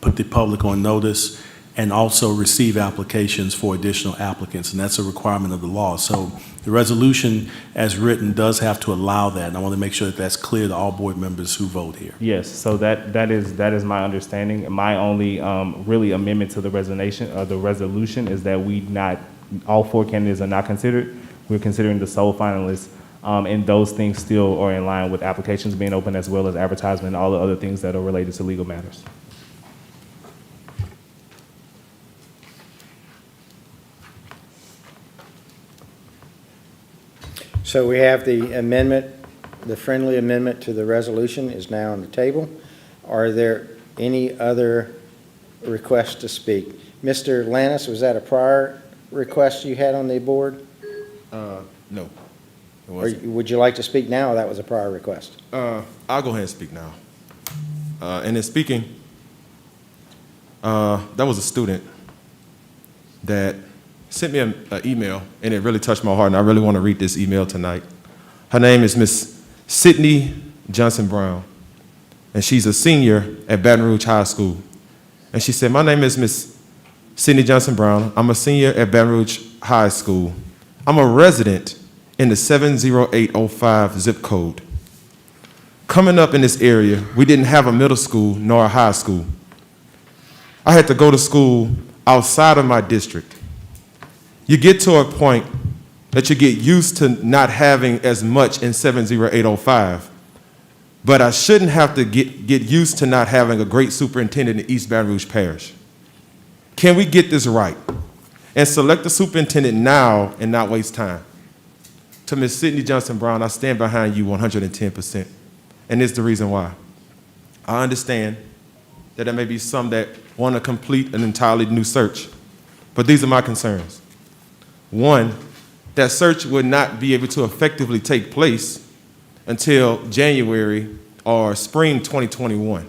put the public on notice, and also receive applications for additional applicants, and that's a requirement of the law. So the resolution as written does have to allow that, and I want to make sure that that's clear to all board members who vote here. Yes, so that is my understanding. My only really amendment to the resolution is that all four candidates are not considered. We're considering the sole finalists, and those things still are in line with applications being open as well as advertisement and all the other things that are related to legal matters. So we have the amendment, the friendly amendment to the resolution is now on the table. Are there any other requests to speak? Mr. Lannis, was that a prior request you had on the board? No. Or would you like to speak now, or that was a prior request? I'll go ahead and speak now. And in speaking, that was a student that sent me an email, and it really touched my heart, and I really want to read this email tonight. Her name is Miss Sydney Johnson Brown, and she's a senior at Baton Rouge High School. And she said, "My name is Miss Sydney Johnson Brown. I'm a senior at Baton Rouge High School. I'm a resident in the 70805 zip code. Coming up in this area, we didn't have a middle school nor a high school. I had to go to school outside of my district. You get to a point that you get used to not having as much in 70805, but I shouldn't have to get used to not having a great superintendent in East Baton Rouge Parish. Can we get this right and select the superintendent now and not waste time?" To Ms. Sydney Johnson Brown, I stand behind you 110%, and this is the reason why. I understand that there may be some that want to complete an entirely new search, but these are my concerns. One, that search would not be able to effectively take place until January or spring 2021,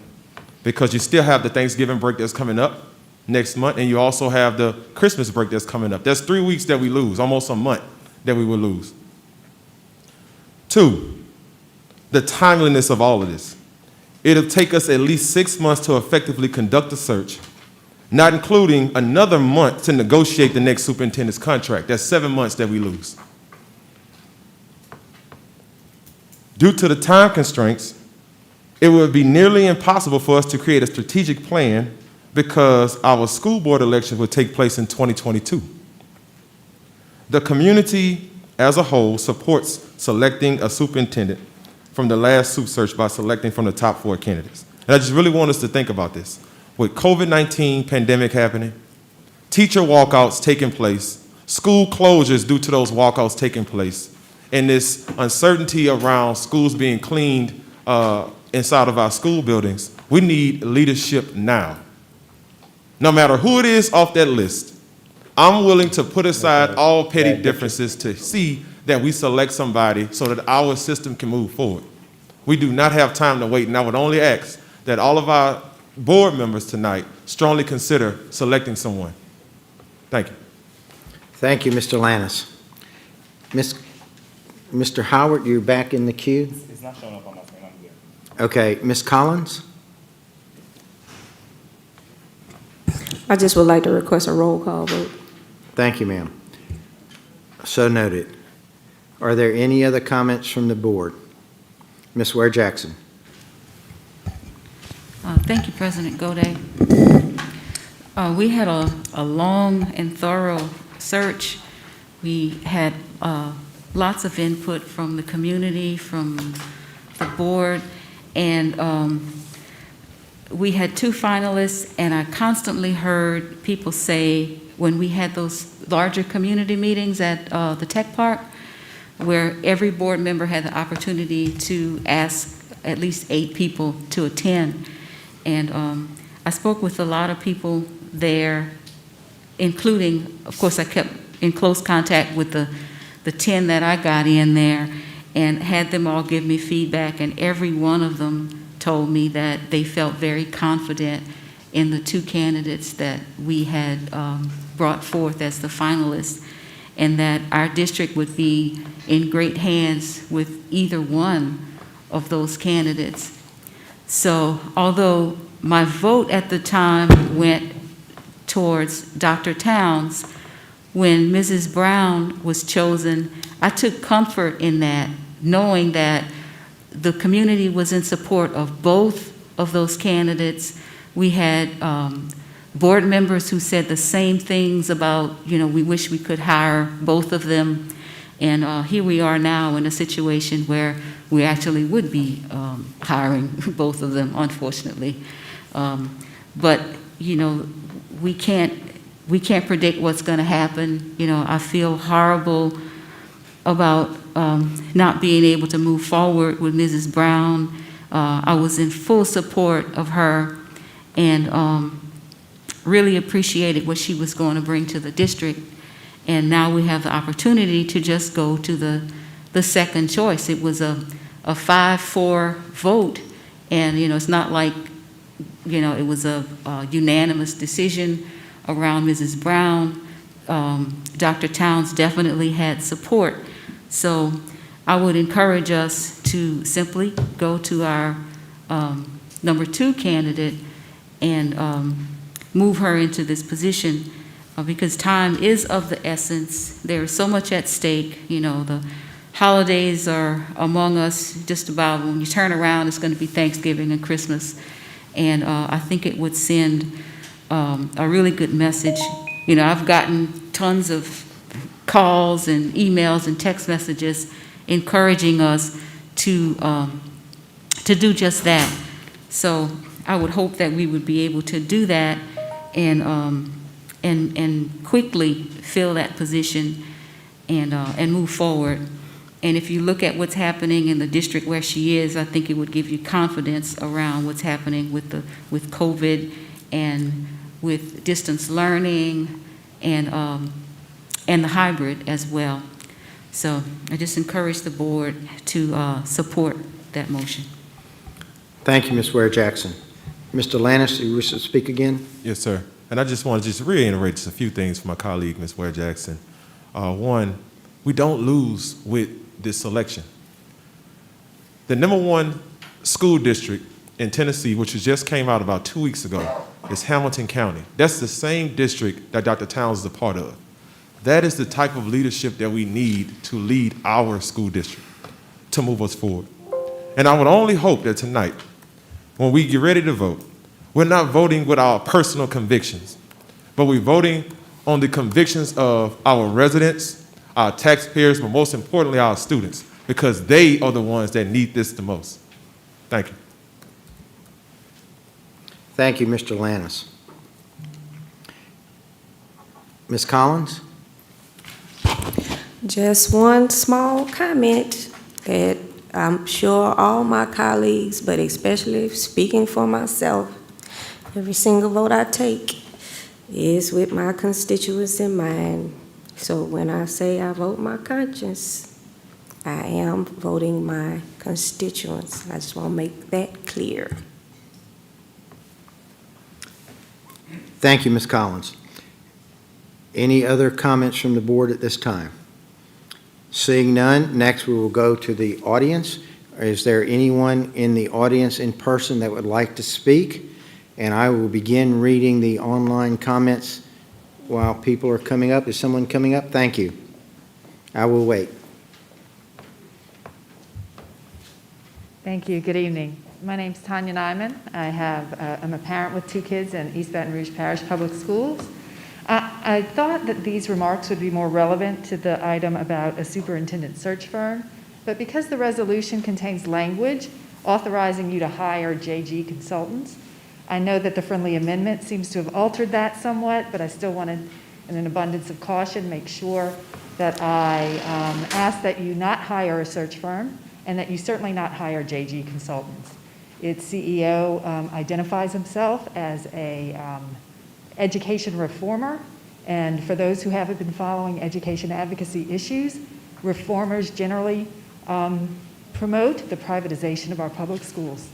because you still have the Thanksgiving break that's coming up next month, and you also have the Christmas break that's coming up. That's 3 weeks that we lose, almost a month that we will lose. Two, the timeliness of all of this. It'll take us at least 6 months to effectively conduct the search, not including another month to negotiate the next superintendent's contract. That's 7 months that we lose. Due to the time constraints, it would be nearly impossible for us to create a strategic plan because our school board elections will take place in 2022. The community as a whole supports selecting a superintendent from the last soup search by selecting from the top 4 candidates. And I just really want us to think about this. With COVID-19 pandemic happening, teacher walkouts taking place, school closures due to those walkouts taking place, and this uncertainty around schools being cleaned inside of our school buildings, we need leadership now. No matter who it is off that list, I'm willing to put aside all petty differences to see that we select somebody so that our system can move forward. We do not have time to wait, and I would only ask that all of our board members tonight strongly consider selecting someone. Thank you. Thank you, Mr. Lannis. Mr. Howard, you're back in the queue? It's not showing up on my screen. I'm good. Okay, Ms. Collins? I just would like to request a roll call vote. Thank you, ma'am. So noted. Are there any other comments from the board? Ms. Ware Jackson. Thank you, President Gode. We had a long and thorough search. We had lots of input from the community, from the board, and we had 2 finalists, and I constantly heard people say when we had those larger community meetings at the tech park, where every board member had the opportunity to ask at least 8 people to attend. And I spoke with a lot of people there, including, of course, I kept in close contact with the 10 that I got in there, and had them all give me feedback, and every one of them told me that they felt very confident in the 2 candidates that we had brought forth as the finalists, and that our district would be in great hands with either one of those candidates. So although my vote at the time went towards Dr. Towns, when Mrs. Brown was chosen, I took comfort in that, knowing that the community was in support of both of those candidates. We had board members who said the same things about, we wish we could hire both of them. And here we are now in a situation where we actually would be hiring both of them, unfortunately. But, we can't predict what's going to happen. I feel horrible about not being able to move forward with Mrs. Brown. I was in full support of her, and really appreciated what she was going to bring to the district. And now we have the opportunity to just go to the second choice. It was a 5-4 vote, and it's not like it was a unanimous decision around Mrs. Brown. Dr. Towns definitely had support. So I would encourage us to simply go to our number 2 candidate and move her into this position, because time is of the essence. There's so much at stake. The holidays are among us. Just about when you turn around, it's going to be Thanksgiving and Christmas. And I think it would send a really good message. I've gotten tons of calls and emails and text messages encouraging us to do just that. So I would hope that we would be able to do that and quickly fill that position and move forward. And if you look at what's happening in the district where she is, I think it would give you confidence around what's happening with COVID and with distance learning and the hybrid as well. So I just encourage the board to support that motion. Thank you, Ms. Ware Jackson. Mr. Lannis, do you wish to speak again? Yes, sir. And I just want to reiterate just a few things for my colleague, Ms. Ware Jackson. One, we don't lose with this selection. The number 1 school district in Tennessee, which just came out about 2 weeks ago, is Hamilton County. That's the same district that Dr. Towns is a part of. That is the type of leadership that we need to lead our school district to move us forward. And I would only hope that tonight, when we get ready to vote, We're not voting with our personal convictions, but we're voting on the convictions of our residents, our taxpayers, but most importantly, our students, because they are the ones that need this the most. Thank you. Thank you, Mr. Lannis. Ms. Collins? Just one small comment that I'm sure all my colleagues, but especially speaking for myself, every single vote I take is with my constituents in mind. So when I say I vote my conscience, I am voting my constituents. I just want to make that clear. Thank you, Ms. Collins. Any other comments from the board at this time? Seeing none, next we will go to the audience. Is there anyone in the audience in person that would like to speak? And I will begin reading the online comments while people are coming up. Is someone coming up? Thank you. I will wait. Thank you. Good evening. My name's Tanya Nyman. I'm a parent with 2 kids in East Baton Rouge Parish Public Schools. I thought that these remarks would be more relevant to the item about a superintendent search firm, but because the resolution contains language authorizing you to hire JG consultants, I know that the friendly amendment seems to have altered that somewhat, but I still wanted, in an abundance of caution, make sure that I ask that you not hire a search firm and that you certainly not hire JG consultants. Its CEO identifies himself as a education reformer, and for those who haven't been following education advocacy issues, reformers generally promote the privatization of our public schools.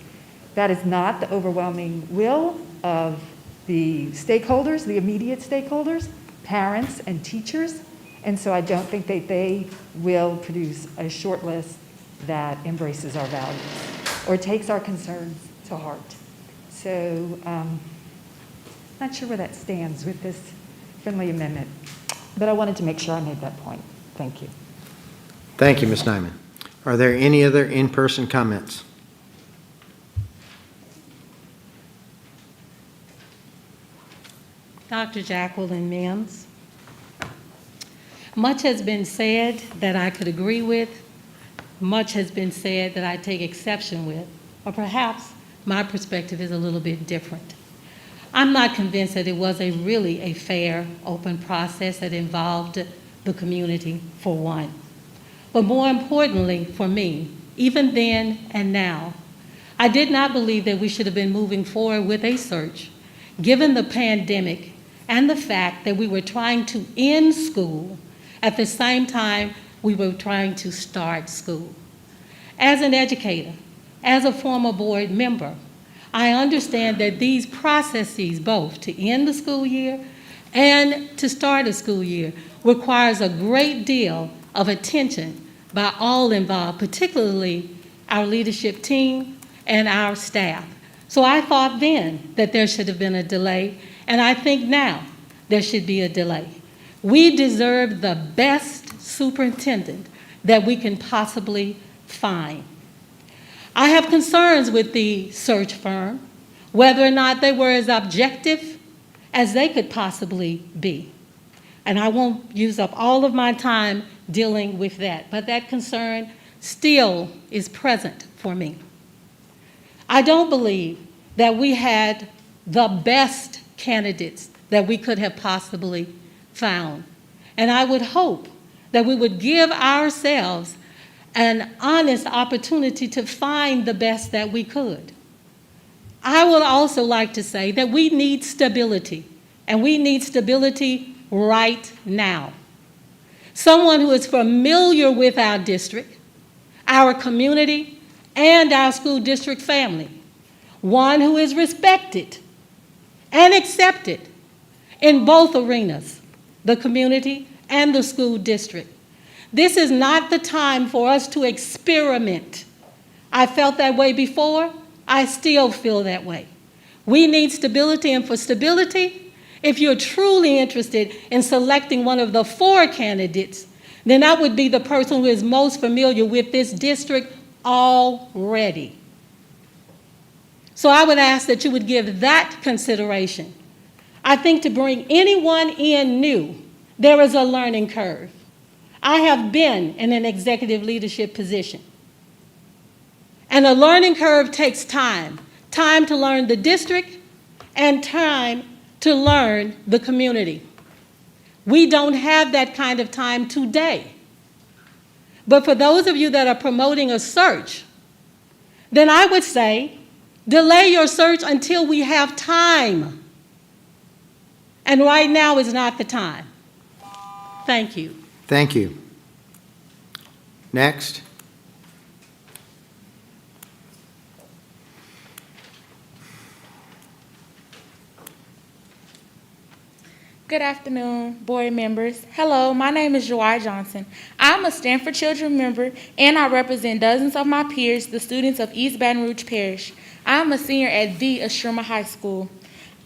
That is not the overwhelming will of the stakeholders, the immediate stakeholders, parents and teachers, and so I don't think that they will produce a short list that embraces our values or takes our concerns to heart. So, not sure where that stands with this friendly amendment, but I wanted to make sure I made that point. Thank you. Thank you, Ms. Nyman. Are there any other in-person comments? Dr. Jacqueline Mims. Much has been said that I could agree with. Much has been said that I take exception with, or perhaps my perspective is a little bit different. I'm not convinced that it was really a fair, open process that involved the community, for one. But more importantly for me, even then and now, I did not believe that we should have been moving forward with a search, given the pandemic and the fact that we were trying to end school at the same time we were trying to start school. As an educator, as a former board member, I understand that these processes, both to end the school year and to start a school year, requires a great deal of attention by all involved, particularly our leadership team and our staff. So I thought then that there should have been a delay, and I think now there should be a delay. We deserve the best superintendent that we can possibly find. I have concerns with the search firm, whether or not they were as objective as they could possibly be. And I won't use up all of my time dealing with that, but that concern still is present for me. I don't believe that we had the best candidates that we could have possibly found. And I would hope that we would give ourselves an honest opportunity to find the best that we could. I would also like to say that we need stability, and we need stability right now. Someone who is familiar with our district, our community, and our school district family. One who is respected and accepted in both arenas, the community and the school district. This is not the time for us to experiment. I felt that way before. I still feel that way. We need stability, and for stability, if you're truly interested in selecting one of the 4 candidates, then that would be the person who is most familiar with this district already. So I would ask that you would give that consideration. I think to bring anyone in new, there is a learning curve. I have been in an executive leadership position. And a learning curve takes time. Time to learn the district and time to learn the community. We don't have that kind of time today. But for those of you that are promoting a search, then I would say, delay your search until we have time. And right now is not the time. Thank you. Thank you. Next. Good afternoon, board members. Hello, my name is Joy Johnson. I'm a Stand for Children member, and I represent dozens of my peers, the students of East Baton Rouge Parish. I'm a senior at the Asherma High School.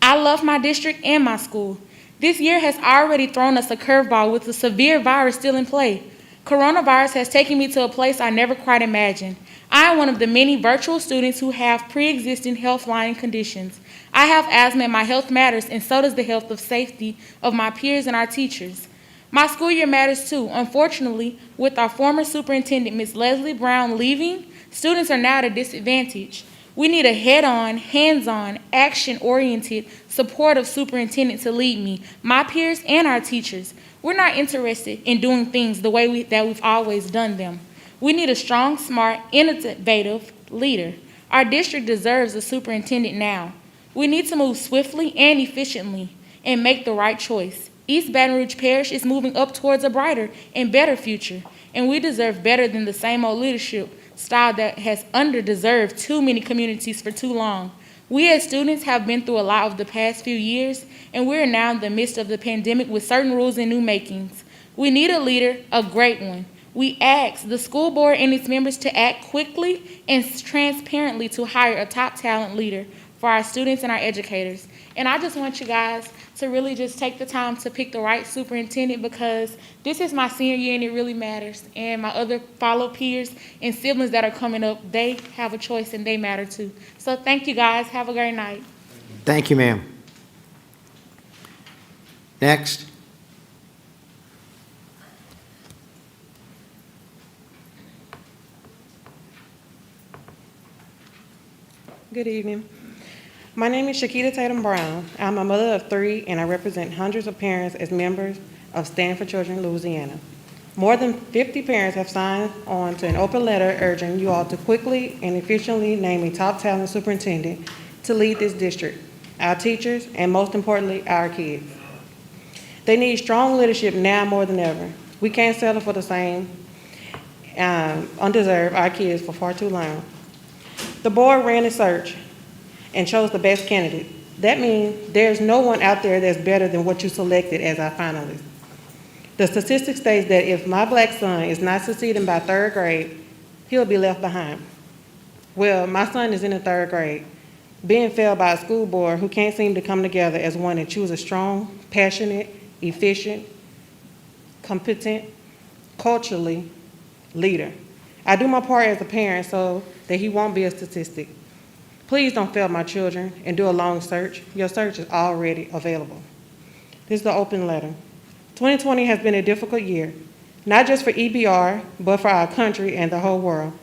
I love my district and my school. This year has already thrown us a curveball with the severe virus still in play. Coronavirus has taken me to a place I never quite imagined. I am one of the many virtual students who have pre-existing health-lining conditions. I have asthma and my health matters, and so does the health of safety of my peers and our teachers. My school year matters too. Unfortunately, with our former superintendent, Ms. Leslie Brown, leaving, students are now at a disadvantage. We need a head-on, hands-on, action-oriented, supportive superintendent to lead me, my peers, and our teachers. We're not interested in doing things the way that we've always done them. We need a strong, smart, innovative leader. Our district deserves a superintendent now. We need to move swiftly and efficiently and make the right choice. East Baton Rouge Parish is moving up towards a brighter and better future, and we deserve better than the same old leadership style that has under-deserved too many communities for too long. We as students have been through a lot of the past few years, and we're now in the midst of the pandemic with certain rules and new makings. We need a leader, a great one. We ask the school board and its members to act quickly and transparently to hire a top talent leader for our students and our educators. And I just want you guys to really just take the time to pick the right superintendent, because this is my senior year and it really matters. And my other fellow peers and siblings that are coming up, they have a choice and they matter too. So thank you guys. Have a great night. Thank you, ma'am. Next. Good evening. My name is Shakita Tatum Brown. I'm a mother of 3, and I represent hundreds of parents as members of Stand for Children Louisiana. More than 50 parents have signed on to an open letter urging you all to quickly and efficiently name a top talent superintendent to lead this district, our teachers, and most importantly, our kids. They need strong leadership now more than ever. We can't settle for the same undeserved our kids for far too long. The board ran a search and chose the best candidate. That means there's no one out there that's better than what you selected as our finalist. The statistic states that if my black son is not succeeding by 3rd grade, he'll be left behind. Well, my son is in the 3rd grade, being failed by a school board who can't seem to come together as one and choose a strong, passionate, efficient, competent, culturally leader. I do my part as a parent so that he won't be a statistic. Please don't fail my children and do a long search. Your search is already available. This is the open letter. 2020 has been a difficult year, not just for EBR, but for our country and the whole world.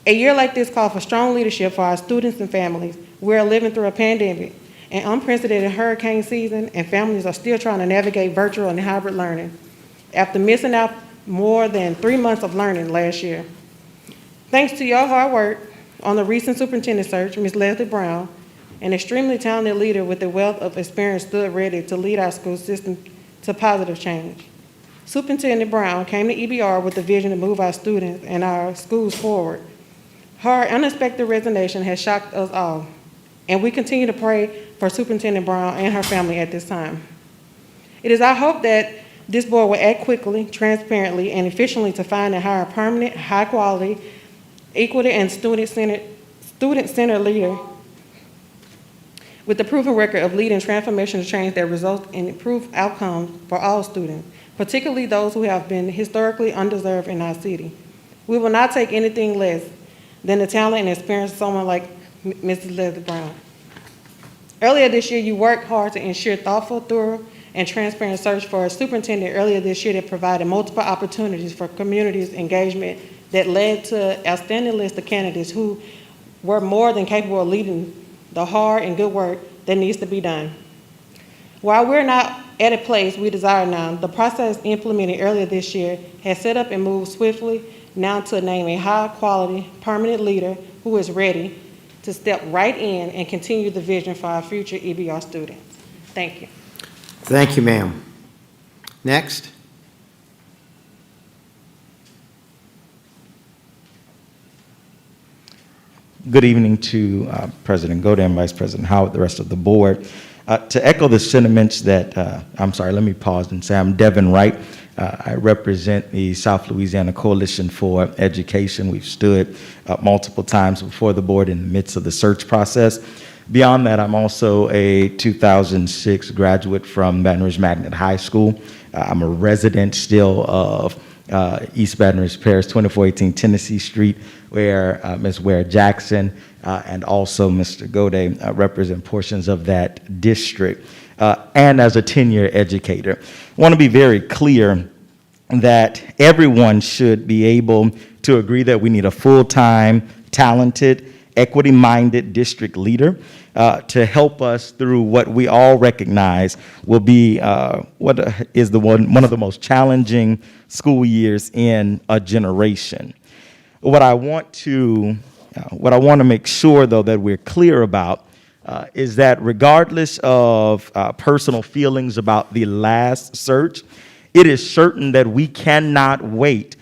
A year like this called for strong leadership for our students and families. We're living through a pandemic, an unprecedented hurricane season, and families are still trying to navigate virtual and hybrid learning after missing out more than 3 months of learning last year. Thanks to your hard work on the recent superintendent search, Ms. Leslie Brown, an extremely talented leader with a wealth of experience, stood ready to lead our school system to positive change. Superintendent Brown came to EBR with the vision to move our students and our schools forward. Her unexpected resignation has shocked us all, and we continue to pray for Superintendent Brown and her family at this time. It is our hope that this board will act quickly, transparently, and efficiently to find and hire a permanent, high-quality, equity, and student-centered leader with a proven record of leading transformational change that results in improved outcomes for all students, particularly those who have been historically undeserved in our city. We will not take anything less than the talent and experience of someone like Mrs. Leslie Brown. Earlier this year, you worked hard to ensure thoughtful, thorough, and transparent search for a superintendent earlier this year that provided multiple opportunities for community's engagement that led to an outstanding list of candidates who were more than capable of leading the hard and good work that needs to be done. While we're not at a place we desire now, the process implemented earlier this year has set up and moved swiftly now to name a high-quality, permanent leader who is ready to step right in and continue the vision for our future EBR students. Thank you. Thank you, ma'am. Next. Good evening to President Godin and Vice President Howard, the rest of the board. To echo the sentiments that, I'm sorry, let me pause and say I'm Devin Wright. I represent the South Louisiana Coalition for Education. We've stood multiple times before the board in the midst of the search process. Beyond that, I'm also a 2006 graduate from Baton Rouge Magnet High School. I'm a resident still of East Baton Rouge Parish, 2418 Tennessee Street, where Ms. Ware Jackson and also Mr. Gode represent portions of that district. And as a 10-year educator, I want to be very clear that everyone should be able to agree that we need a full-time, talented, equity-minded district leader to help us through what we all recognize will be one of the most challenging school years in a generation. What I want to make sure, though, that we're clear about is that regardless of personal feelings about the last search, it is certain that we cannot wait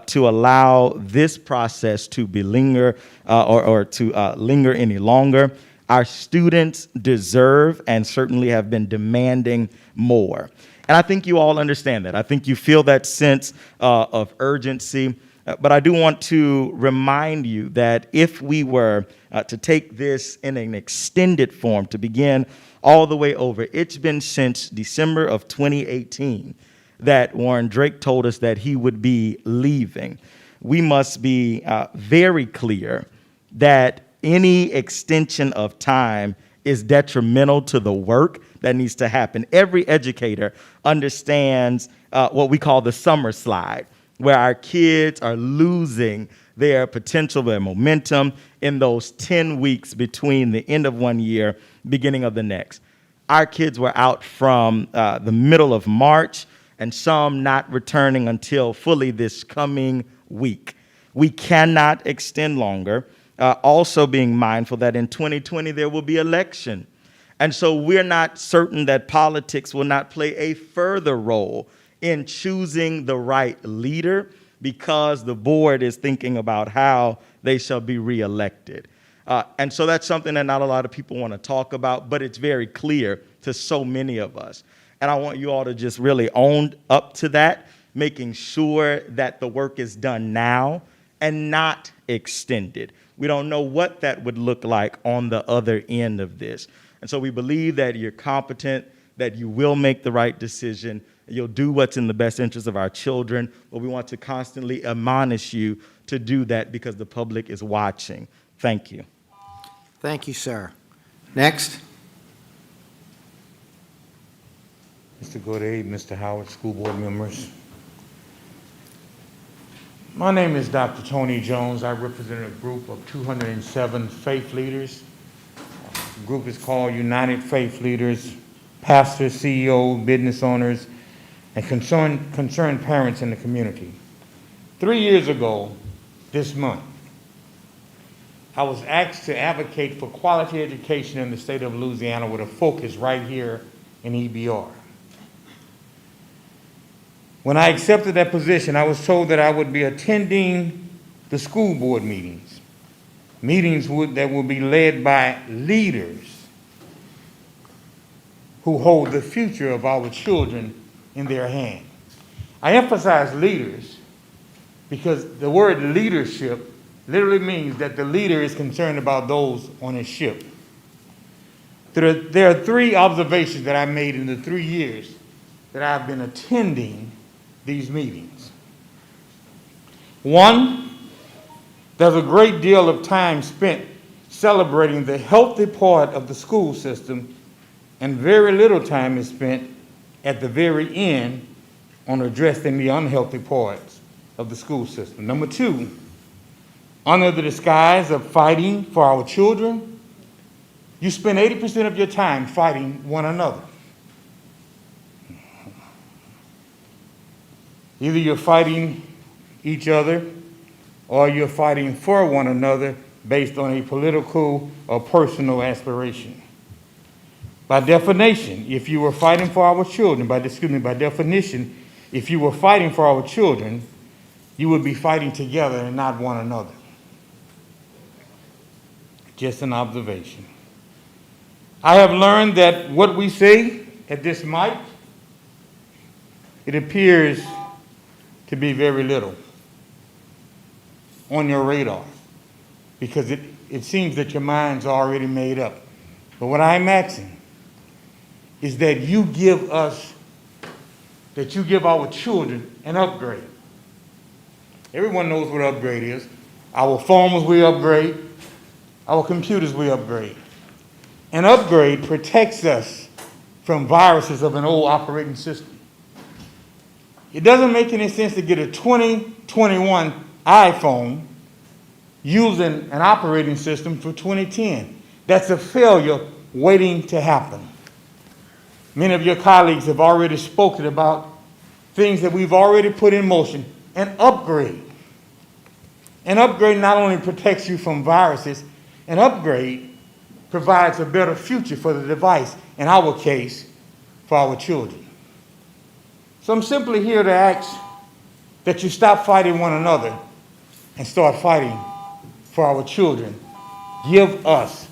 to allow this process to be linger any longer. Our students deserve and certainly have been demanding more. And I think you all understand that. I think you feel that sense of urgency. But I do want to remind you that if we were to take this in an extended form to begin all the way over, it's been since December of 2018 that Warren Drake told us that he would be leaving. We must be very clear that any extension of time is detrimental to the work that needs to happen. Every educator understands what we call the summer slide, where our kids are losing their potential, their momentum in those 10 weeks between the end of one year, beginning of the next. Our kids were out from the middle of March, and some not returning until fully this coming week. We cannot extend longer, also being mindful that in 2020 there will be election. And so we're not certain that politics will not play a further role in choosing the right leader because the board is thinking about how they shall be reelected. And so that's something that not a lot of people want to talk about, but it's very clear to so many of us. And I want you all to just really own up to that, making sure that the work is done now and not extended. We don't know what that would look like on the other end of this. And so we believe that you're competent, that you will make the right decision, you'll do what's in the best interest of our children, but we want to constantly admonish you to do that because the public is watching. Thank you. Thank you, sir. Next. Mr. Gode, Mr. Howard, school board members. My name is Dr. Tony Jones. I represent a group of 207 faith leaders. The group is called United Faith Leaders, pastors, CEOs, business owners, and concerned parents in the community. 3 years ago, this month, I was asked to advocate for quality education in the state of Louisiana with a focus right here in EBR. When I accepted that position, I was told that I would be attending the school board meetings that will be led by leaders who hold the future of our children in their hand. I emphasize leaders because the word leadership literally means that the leader is concerned about those on his ship. There are three observations that I made in the 3 years that I've been attending these meetings. One, there's a great deal of time spent celebrating the healthy part of the school system, and very little time is spent at the very end on addressing the unhealthy parts of the school system. Number two, under the disguise of fighting for our children, you spend 80% of your time fighting one another. Either you're fighting each other or you're fighting for one another based on a political or personal aspiration. By definition, if you were fighting for our children, by definition, if you were fighting for our children, you would be fighting together and not one another. Just an observation. I have learned that what we say at this mic, it appears to be very little on your radar, because it seems that your mind's already made up. But what I'm asking is that you give our children an upgrade. Everyone knows what upgrade is. Our phones we upgrade, our computers we upgrade. An upgrade protects us from viruses of an old operating system. It doesn't make any sense to get a 2021 iPhone using an operating system for 2010. That's a failure waiting to happen. Many of your colleagues have already spoken about things that we've already put in motion. An upgrade. An upgrade not only protects you from viruses, an upgrade provides a better future for the device, in our case, for our children. So I'm simply here to ask that you stop fighting one another and start fighting for our children. Give us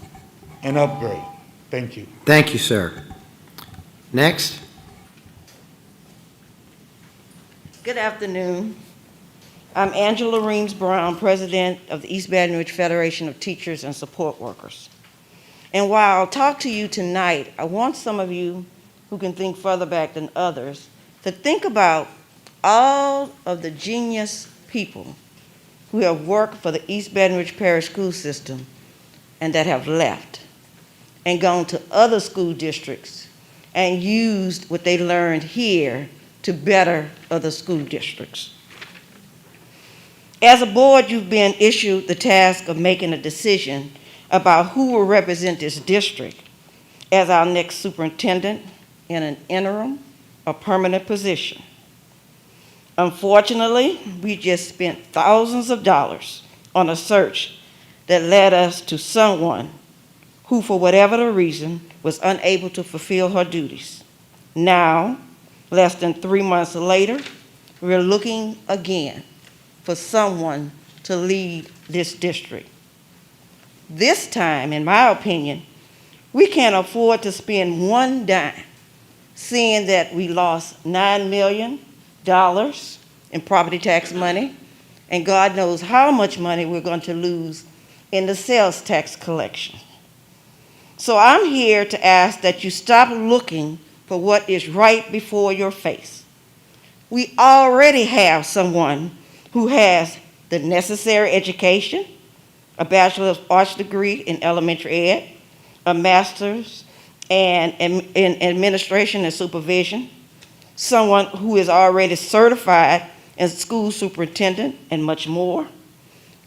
an upgrade. Thank you. Thank you, sir. Next. Good afternoon. I'm Angela Reams Brown, President of the East Baton Rouge Federation of Teachers and Support Workers. And while I'll talk to you tonight, I want some of you who can think further back than others to think about all of the genius people who have worked for the East Baton Rouge Parish School System and that have left and gone to other school districts and used what they learned here to better other school districts. As a board, you've been issued the task of making a decision about who will represent this district as our next superintendent in an interim or permanent position. Unfortunately, we just spent thousands of dollars on a search that led us to someone who, for whatever the reason, was unable to fulfill her duties. Now, less than 3 months later, we're looking again for someone to lead this district. This time, in my opinion, we can't afford to spend one dime, seeing that we lost $9 million in property tax money, and God knows how much money we're going to lose in the sales tax collection. So I'm here to ask that you stop looking for what is right before your face. We already have someone who has the necessary education, a Bachelor of Arts degree in elementary ed, a master's in administration and supervision, someone who is already certified as school superintendent, and much more.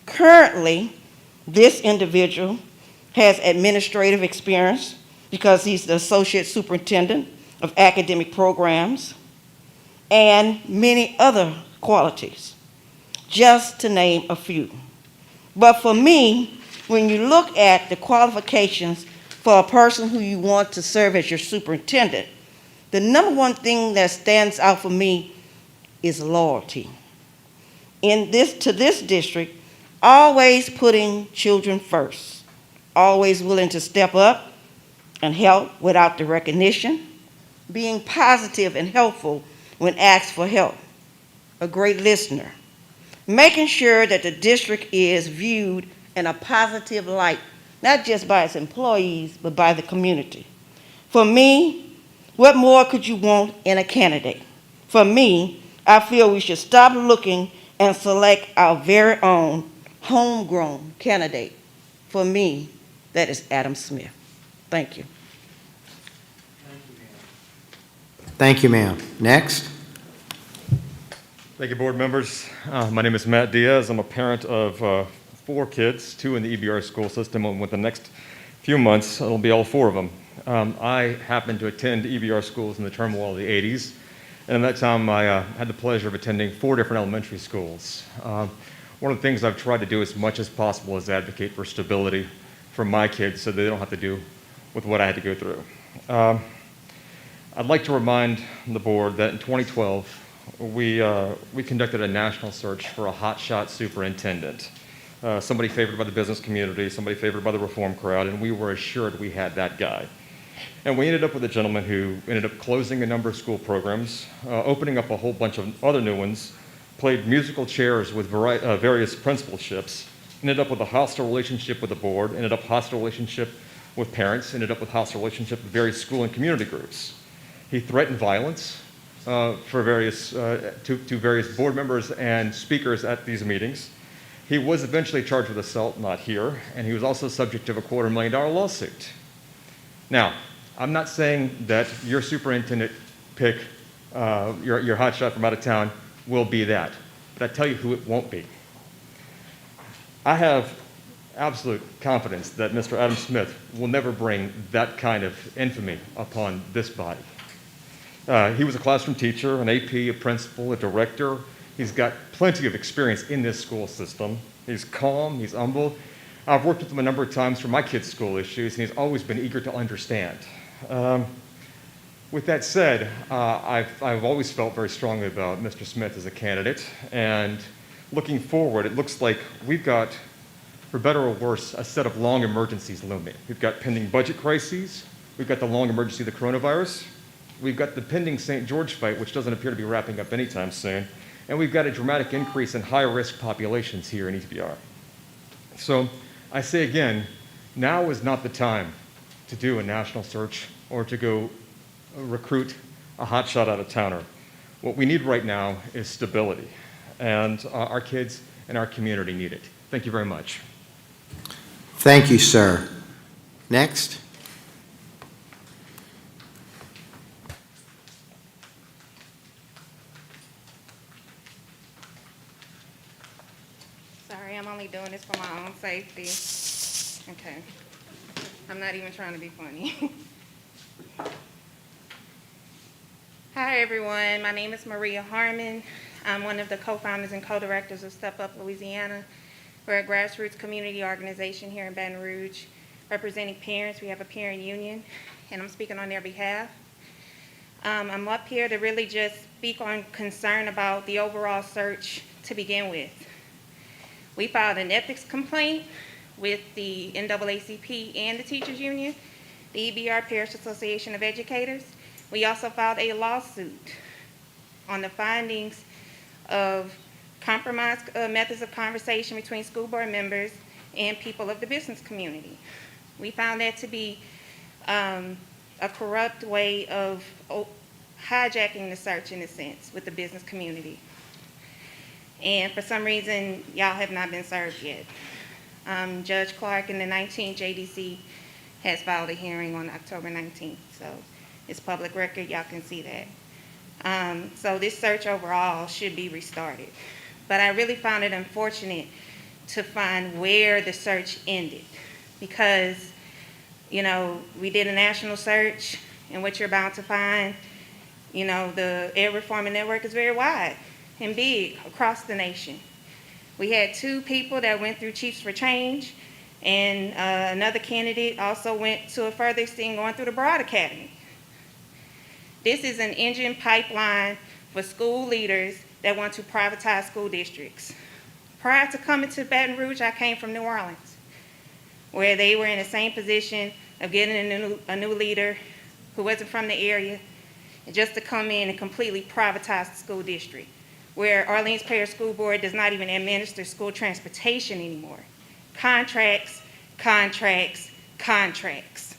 Currently, this individual has administrative experience because he's the associate superintendent of academic programs and many other qualities, just to name a few. But for me, when you look at the qualifications for a person who you want to serve as your superintendent, the number one thing that stands out for me is loyalty. To this district, always putting children first, always willing to step up and help without the recognition, being positive and helpful when asked for help, a great listener, making sure that the district is viewed in a positive light, not just by its employees, but by the community. For me, what more could you want in a candidate? For me, I feel we should stop looking and select our very own homegrown candidate. For me, That is Adam Smith. Thank you. Thank you, ma'am. Next. Thank you, board members. My name is Matt Diaz. I'm a parent of 4 kids, 2 in the EBR school system, and with the next few months, it'll be all 4 of them. I happened to attend EBR schools in the turmoil of the 80s, and at that time, I had the pleasure of attending 4 different elementary schools. One of the things I've tried to do as much as possible is advocate for stability for my kids so they don't have to do with what I had to go through. I'd like to remind the board that in 2012, we conducted a national search for a hotshot superintendent. Somebody favored by the business community, somebody favored by the reform crowd, and we were assured we had that guy. And we ended up with a gentleman who ended up closing a number of school programs, opening up a whole bunch of other new ones, played musical chairs with various principalships, ended up with a hostile relationship with the board, ended up hostile relationship with parents, ended up with hostile relationship with various school and community groups. He threatened violence to various board members and speakers at these meetings. He was eventually charged with assault, not here, and he was also subject of a $250,000 lawsuit. Now, I'm not saying that your superintendent pick, your hotshot from out of town, will be that, but I tell you who it won't be. I have absolute confidence that Mr. Adam Smith will never bring that kind of infamy upon this body. He was a classroom teacher, an AP, a principal, a director. He's got plenty of experience in this school system. He's calm, he's humble. I've worked with him a number of times for my kids' school issues, and he's always been eager to understand. With that said, I've always felt very strongly about Mr. Smith as a candidate, and looking forward, it looks like we've got, for better or worse, a set of long emergencies looming. We've got pending budget crises, we've got the long emergency of the coronavirus, we've got the pending St. George fight, which doesn't appear to be wrapping up anytime soon, and we've got a dramatic increase in high-risk populations here in EBR. So I say again, now is not the time to do a national search or to go recruit a hotshot out-of-towner. What we need right now is stability, and our kids and our community need it. Thank you very much. Thank you, sir. Next. Sorry, I'm only doing this for my own safety. Okay. I'm not even trying to be funny. Hi, everyone. My name is Maria Harmon. I'm one of the co-founders and co-directors of Step Up Louisiana. We're a grassroots community organization here in Baton Rouge. Representing parents, we have a parent union, and I'm speaking on their behalf. I'm up here to really just speak on concern about the overall search to begin with. We filed an ethics complaint with the NAACP and the Teachers Union, the EBR Parish Association of Educators. We also filed a lawsuit on the findings of compromised methods of conversation between school board members and people of the business community. We found that to be a corrupt way of hijacking the search, in a sense, with the business community. And for some reason, y'all have not been served yet. Judge Clark in the 19th JDC has filed a hearing on October 19th, so it's public record, y'all can see that. So this search overall should be restarted. But I really found it unfortunate to find where the search ended, because, you know, we did a national search, and what you're about to find, you know, the Ed Reform Network is very wide and big across the nation. We had 2 people that went through Chiefs for Change, and another candidate also went to a further extent going through the Broad Academy. This is an engine pipeline for school leaders that want to privatize school districts. Prior to coming to Baton Rouge, I came from New Orleans, where they were in the same position of getting a new leader who wasn't from the area, and just to come in and completely privatize the school district, where Orleans Parish School Board does not even administer school transportation anymore. Contracts, contracts, contracts.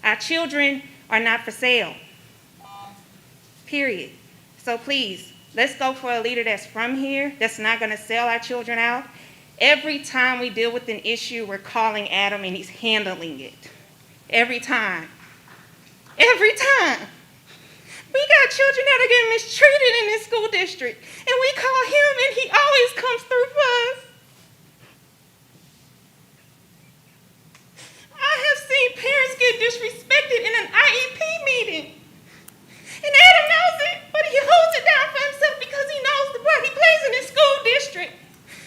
Our children are not for sale, period. So please, let's go for a leader that's from here, that's not gonna sell our children out, Every time we deal with an issue, we're calling Adam and he's handling it. Every time. Every time. We got children that are getting mistreated in this school district, and we call him and he always comes through for us. I have seen parents get disrespected in an IEP meeting. And Adam knows it, but he holds it down for himself because he knows the part he plays in his school district.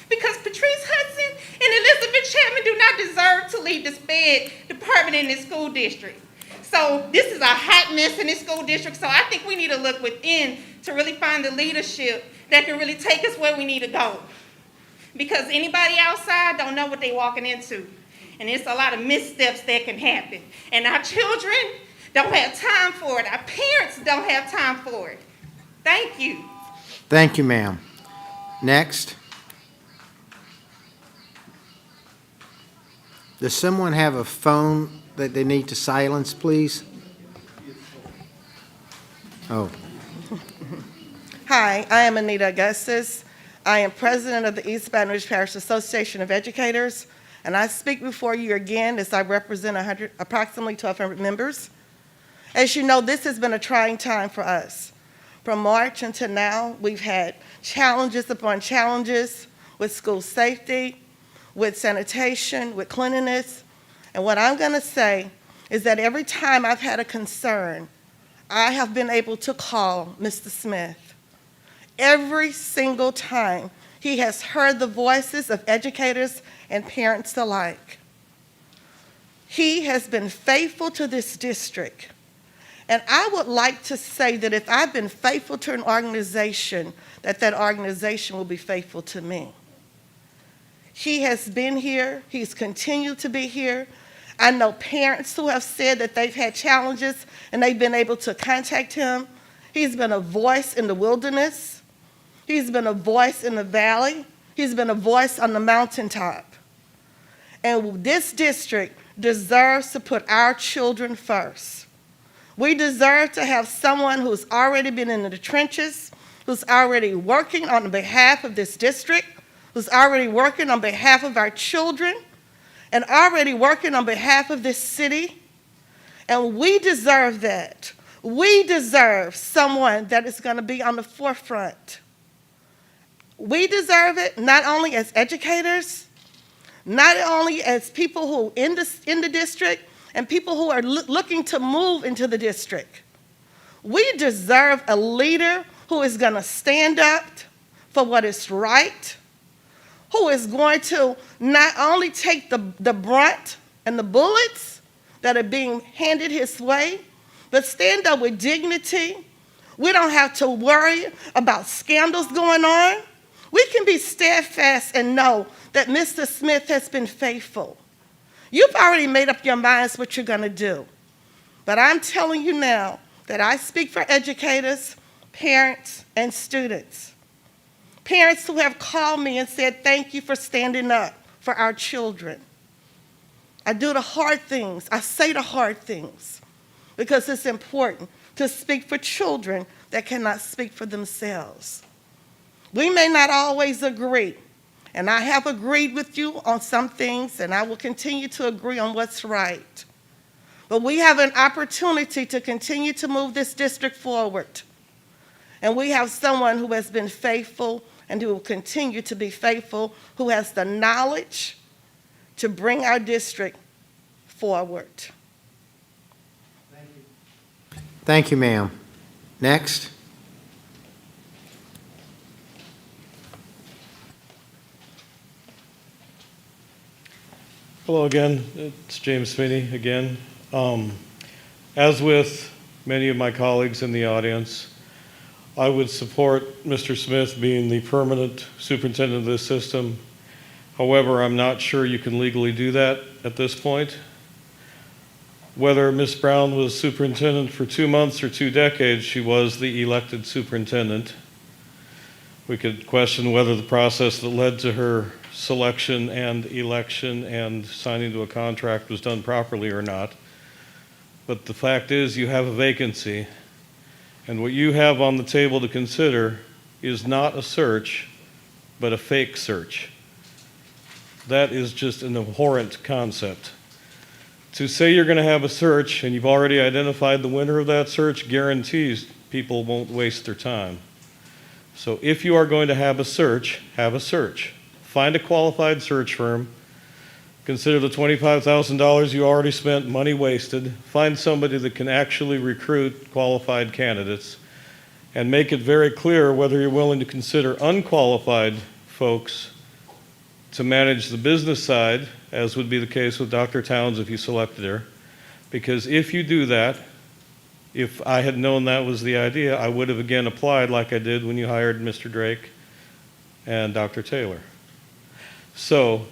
Because Patrice Hudson and Elizabeth Chapman do not deserve to lead the SPED department in this school district. So this is a hot mess in this school district, so I think we need to look within to really find the leadership that can really take us where we need to go. Because anybody outside don't know what they're walking into. And it's a lot of missteps that can happen. And our children don't have time for it. Our parents don't have time for it. Thank you. Thank you, ma'am. Next. Does someone have a phone that they need to silence, please? Oh. Hi, I am Anita Augustus. I am president of the East Baton Rouge Parish Association of Educators, and I speak before you again as I represent approximately 1,200 members. As you know, this has been a trying time for us. From March until now, we've had challenges upon challenges with school safety, with sanitation, with cleanliness. And what I'm going to say is that every time I've had a concern, I have been able to call Mr. Smith. Every single time, he has heard the voices of educators and parents alike. He has been faithful to this district. And I would like to say that if I've been faithful to an organization, that organization will be faithful to me. He has been here. He's continued to be here. I know parents who have said that they've had challenges and they've been able to contact him. He's been a voice in the wilderness. He's been a voice in the valley. He's been a voice on the mountaintop. And this district deserves to put our children first. We deserve to have someone who's already been in the trenches, who's already working on behalf of this district, who's already working on behalf of our children, and already working on behalf of this city. And we deserve that. We deserve someone that is going to be on the forefront. We deserve it not only as educators, not only as people who in the district, and people who are looking to move into the district. We deserve a leader who is going to stand up for what is right, who is going to not only take the brunt and the bullets that are being handed his way, but stand up with dignity. We don't have to worry about scandals going on. We can be steadfast and know that Mr. Smith has been faithful. You've already made up your minds what you're going to do. But I'm telling you now that I speak for educators, parents, and students. Parents who have called me and said, thank you for standing up for our children. I do the hard things. I say the hard things because it's important to speak for children that cannot speak for themselves. We may not always agree, and I have agreed with you on some things, and I will continue to agree on what's right. But we have an opportunity to continue to move this district forward. And we have someone who has been faithful and who will continue to be faithful, who has the knowledge to bring our district forward. Thank you, ma'am. Next. Hello again, it's James Sweeney again. As with many of my colleagues in the audience, I would support Mr. Smith being the permanent superintendent of this system. However, I'm not sure you can legally do that at this point. Whether Ms. Brown was superintendent for 2 months or 2 decades, she was the elected superintendent. We could question whether the process that led to her selection and election and signing to a contract was done properly or not. But the fact is you have a vacancy, and what you have on the table to consider is not a search, but a fake search. That is just an abhorrent concept. To say you're going to have a search and you've already identified the winner of that search guarantees people won't waste their time. So if you are going to have a search, have a search. Find a qualified search firm. Consider the $25,000 you already spent, money wasted. Find somebody that can actually recruit qualified candidates and make it very clear whether you're willing to consider unqualified folks to manage the business side, as would be the case with Dr. Towns if you selected her. Because if you do that, if I had known that was the idea, I would have again applied like I did when you hired Mr. Drake and Dr. Taylor. So,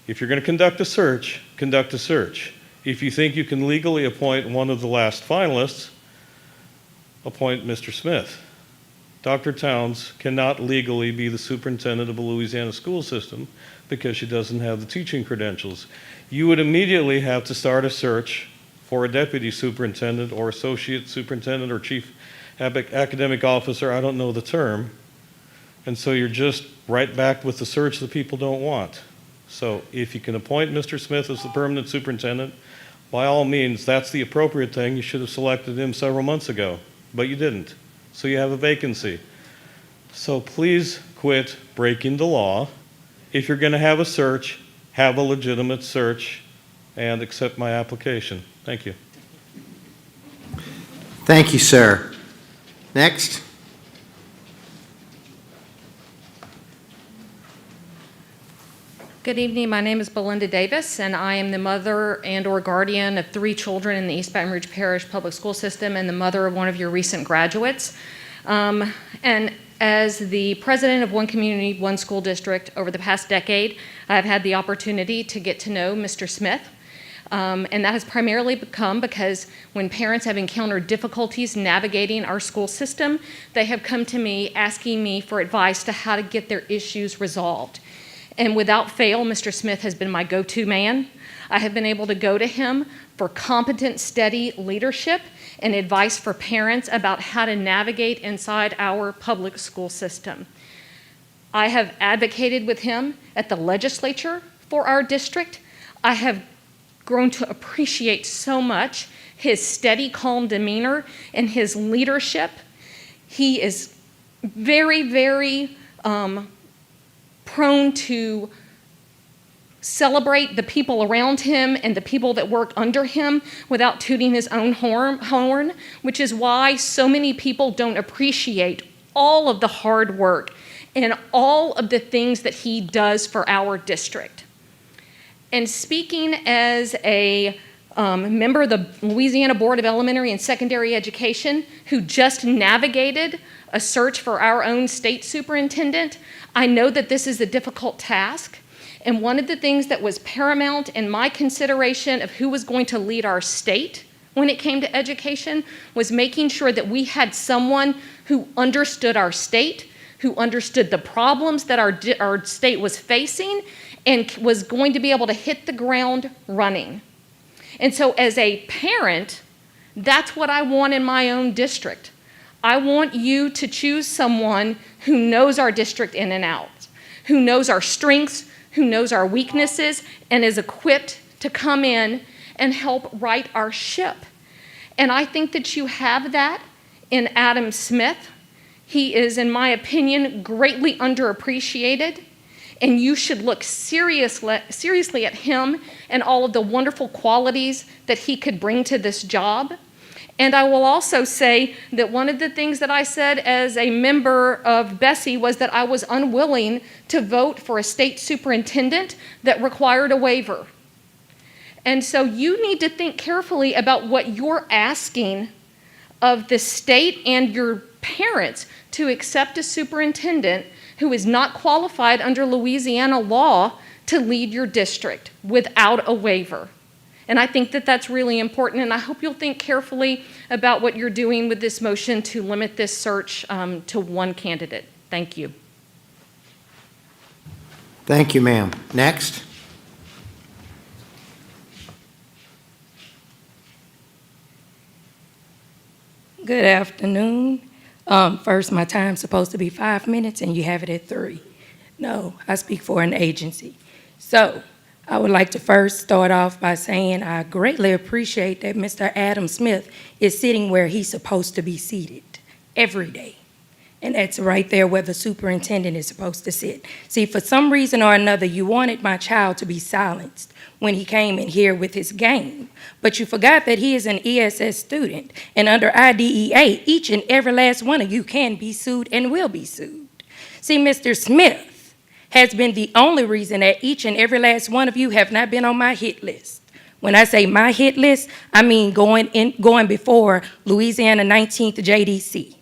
if you're going to conduct a search, conduct a search. If you think you can legally appoint one of the last finalists, appoint Mr. Smith. Dr. Towns cannot legally be the superintendent of a Louisiana school system because she doesn't have the teaching credentials. You would immediately have to start a search for a deputy superintendent or associate superintendent or chief academic officer, I don't know the term. And so you're just right back with the search that people don't want. So if you can appoint Mr. Smith as the permanent superintendent, by all means, that's the appropriate thing. You should have selected him several months ago, but you didn't. So you have a vacancy. So please quit breaking the law. If you're going to have a search, have a legitimate search and accept my application. Thank you. Thank you, sir. Next. Good evening. My name is Belinda Davis, and I am the mother and/or guardian of 3 children in the East Baton Rouge Parish Public School System and the mother of one of your recent graduates. And as the president of One Community, One School District over the past decade, I've had the opportunity to get to know Mr. Smith. And that has primarily come because when parents have encountered difficulties navigating our school system, they have come to me asking me for advice to how to get their issues resolved. And without fail, Mr. Smith has been my go-to man. I have been able to go to him for competent, steady leadership and advice for parents about how to navigate inside our public school system. I have advocated with him at the legislature for our district. I have grown to appreciate so much his steady, calm demeanor and his leadership. He is very, very prone to celebrate the people around him and the people that work under him without tooting his own horn, which is why so many people don't appreciate all of the hard work and all of the things that he does for our district. And speaking as a member of the Louisiana Board of Elementary and Secondary Education who just navigated a search for our own state superintendent, I know that this is a difficult task. And one of the things that was paramount in my consideration of who was going to lead our state when it came to education was making sure that we had someone who understood our state, who understood the problems that our state was facing, and was going to be able to hit the ground running. And so as a parent, that's what I want in my own district. I want you to choose someone who knows our district in and out, who knows our strengths, who knows our weaknesses, and is equipped to come in and help right our ship. And I think that you have that in Adam Smith. He is, in my opinion, greatly underappreciated, and you should look seriously at him and all of the wonderful qualities that he could bring to this job. And I will also say that one of the things that I said as a member of Bessie was that I was unwilling to vote for a state superintendent that required a waiver. And so you need to think carefully about what you're asking of the state and your parents to accept a superintendent who is not qualified under Louisiana law to lead your district without a waiver. And I think that that's really important, and I hope you'll think carefully about what you're doing with this motion to limit this search to one candidate. Thank you. Thank you, ma'am. Next. Good afternoon. First, my time's supposed to be 5 minutes, and you have it at 3. No, I speak for an agency. So I would like to first start off by saying I greatly appreciate that Mr. Adam Smith is sitting where he's supposed to be seated every day. And that's right there where the superintendent is supposed to sit. See, for some reason or another, you wanted my child to be silenced when he came in here with his game. But you forgot that he is an ESS student. And under IDEA, each and every last one of you can be sued and will be sued. See, Mr. Smith has been the only reason that each and every last one of you have not been on my hit list. When I say my hit list, I mean going before Louisiana 19th JDC.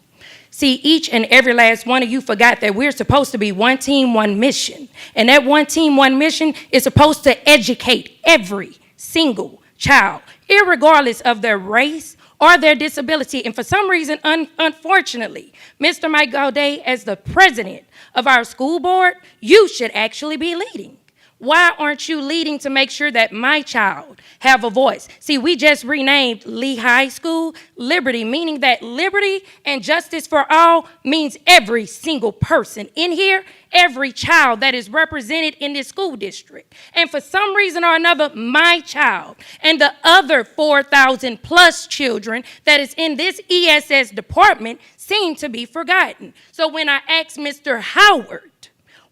See, each and every last one of you forgot that we're supposed to be one team, one mission. And that one team, one mission is supposed to educate every single child, irregardless of their race or their disability. And for some reason, unfortunately, Mr. Mike Gaudet, as the president of our school board, you should actually be leading. Why aren't you leading to make sure that my child have a voice? See, we just renamed Lee High School Liberty, meaning that liberty and justice for all means every single person in here, every child that is represented in this school district. And for some reason or another, my child and the other 4,000 plus children that is in this ESS department seem to be forgotten. So when I asked Mr. Howard,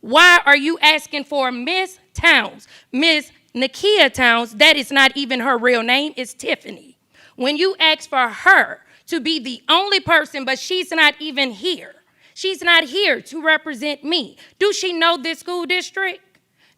why are you asking for Miss Towns, Miss Nakia Towns? That is not even her real name, it's Tiffany. When you ask for her to be the only person, but she's not even here. She's not here to represent me. Do she know this school district?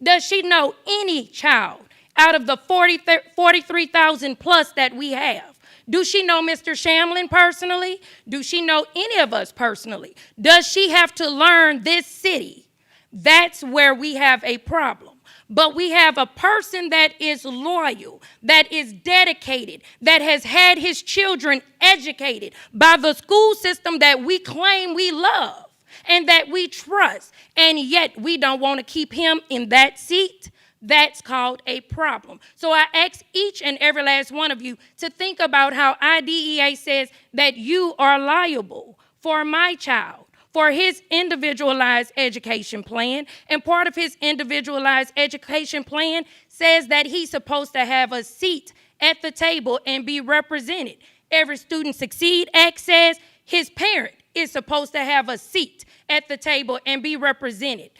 Does she know any child out of the 43,000 plus that we have? Do she know Mr. Shamlin personally? Do she know any of us personally? Does she have to learn this city? That's where we have a problem. But we have a person that is loyal, that is dedicated, that has had his children educated by the school system that we claim we love and that we trust, and yet we don't want to keep him in that seat. That's called a problem. So I ask each and every last one of you to think about how IDEA says that you are liable for my child, for his individualized education plan. And part of his individualized education plan says that he's supposed to have a seat at the table and be represented. Every Student Succeed Act says his parent is supposed to have a seat at the table and be represented.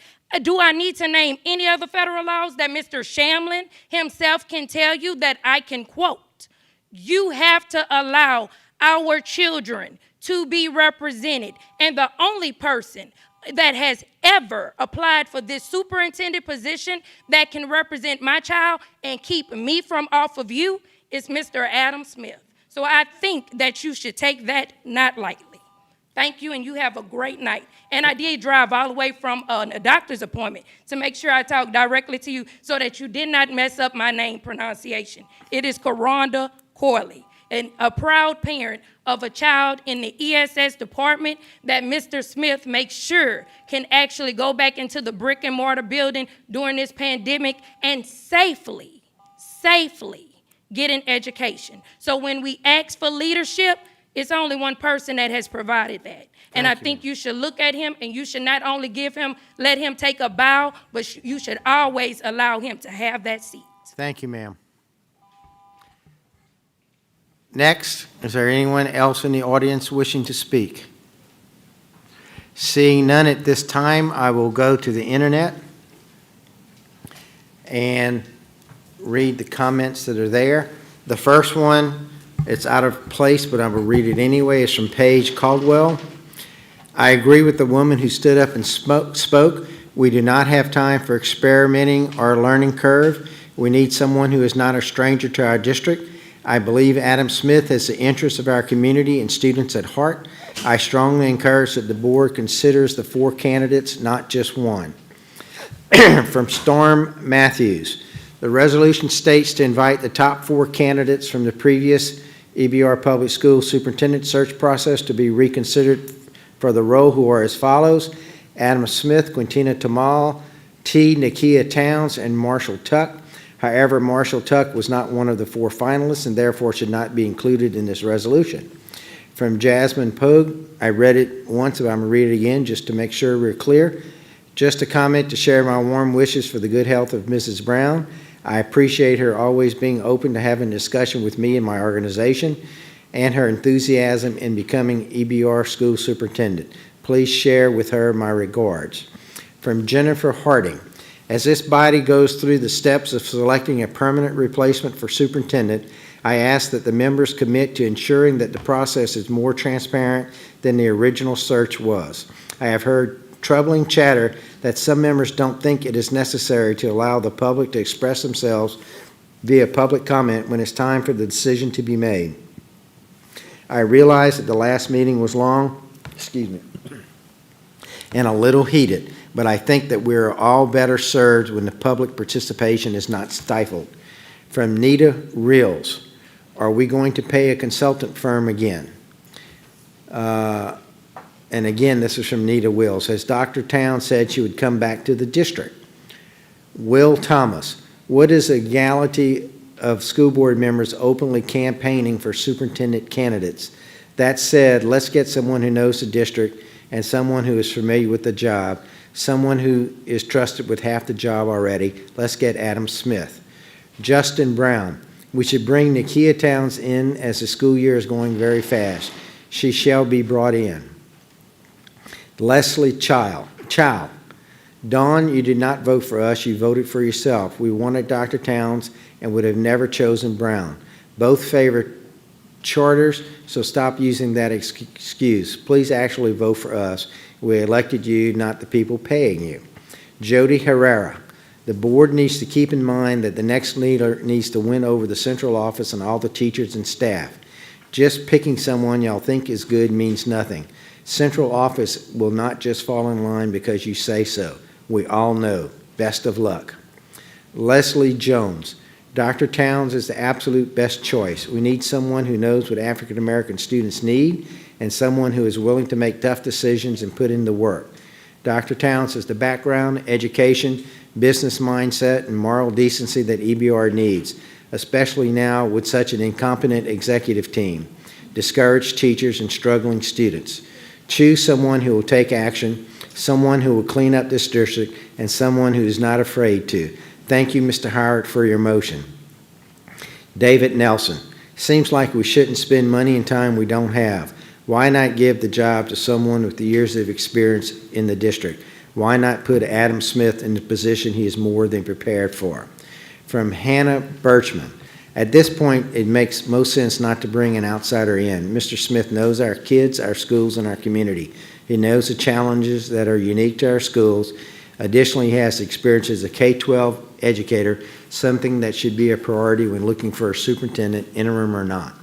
Do I need to name any other federal laws that Mr. Shamlin himself can tell you that I can quote? You have to allow our children to be represented. And the only person that has ever applied for this superintendent position that can represent my child and keep me from off of you is Mr. Adam Smith. So I think that you should take that not lightly. Thank you, and you have a great night. And I did drive all the way from a doctor's appointment to make sure I talked directly to you so that you did not mess up my name pronunciation. It is Karonda Corley, and a proud parent of a child in the ESS department that Mr. Smith makes sure can actually go back into the brick and mortar building during this pandemic and safely get an education. So when we ask for leadership, it's only one person that has provided that. And I think you should look at him, and you should not only let him take a bow, but you should always allow him to have that seat. Thank you, ma'am. Next, is there anyone else in the audience wishing to speak? Seeing none at this time, I will go to the internet and read the comments that are there. The first one, it's out of place, but I will read it anyway. It's from Paige Caldwell. I agree with the woman who stood up and spoke. We do not have time for experimenting or learning curve. We need someone who is not a stranger to our district. I believe Adam Smith has the interests of our community and students at heart. I strongly encourage that the board considers the 4 candidates, not just one. From Storm Matthews. The resolution states to invite the top 4 candidates from the previous EBR Public School Superintendent search process to be reconsidered for the role, who are as follows: Adam Smith, Quintina Tamal, T. Nakia Towns, and Marshall Tuck. However, Marshall Tuck was not one of the 4 finalists and therefore should not be included in this resolution. From Jasmine Pogue, I read it once, but I'm going to read it again just to make sure we're clear. Just a comment to share my warm wishes for the good health of Mrs. Brown. I appreciate her always being open to having a discussion with me and my organization, and her enthusiasm in becoming EBR school superintendent. Please share with her my regards. From Jennifer Harding, as this body goes through the steps of selecting a permanent replacement for superintendent, I ask that the members commit to ensuring that the process is more transparent than the original search was. I have heard troubling chatter that some members don't think it is necessary to allow the public to express themselves via public comment when it's time for the decision to be made. I realize that the last meeting was long, and a little heated, but I think that we're all better served when the public participation is not stifled. From Nita Reels, are we going to pay a consultant firm again? And again, this is from Nita Wills. As Dr. Town said, she would come back to the district. Will Thomas, what is the legality of school board members openly campaigning for superintendent candidates? That said, let's get someone who knows the district and someone who is familiar with the job, someone who is trusted with half the job already. Let's get Adam Smith. Justin Brown, we should bring Nakia Towns in as the school year is going very fast. She shall be brought in. Leslie Chow. Dawn, you did not vote for us, you voted for yourself. We wanted Dr. Towns and would have never chosen Brown. Both favor charters, so stop using that excuse. Please actually vote for us. We elected you, not the people paying you. Jody Herrera, the board needs to keep in mind that the next leader needs to win over the central office and all the teachers and staff. Just picking someone y'all think is good means nothing. Central office will not just fall in line because you say so. We all know. Best of luck. Leslie Jones. Dr. Towns is the absolute best choice. We need someone who knows what African American students need and someone who is willing to make tough decisions and put in the work. Dr. Towns has the background, education, business mindset, and moral decency that EBR needs, especially now with such an incompetent executive team, discouraged teachers, and struggling students. Choose someone who will take action, someone who will clean up this district, and someone who is not afraid to. Thank you, Mr. Howard, for your motion. David Nelson. Seems like we shouldn't spend money and time we don't have. Why not give the job to someone with the years of experience in the district? Why not put Adam Smith in the position he is more than prepared for? From Hannah Birchman. At this point, it makes most sense not to bring an outsider in. Mr. Smith knows our kids, our schools, and our community. He knows the challenges that are unique to our schools. Additionally, he has experience as a K-12 educator, something that should be a priority when looking for a superintendent, interim or not.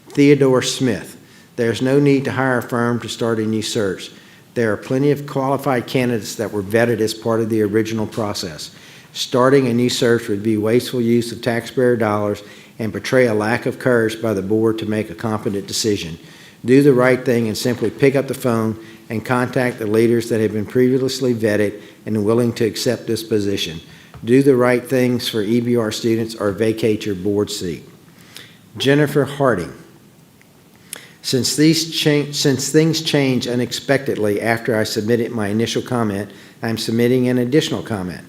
Theodore Smith. There's no need to hire a firm to start a new search. There are plenty of qualified candidates that were vetted as part of the original process. Starting a new search would be wasteful use of taxpayer dollars and portray a lack of courage by the board to make a competent decision. Do the right thing and simply pick up the phone and contact the leaders that have been previously vetted and willing to accept this position. Do the right things for EBR students or vacate your board seat. Jennifer Harding. Since things change unexpectedly after I submitted my initial comment, I'm submitting an additional comment.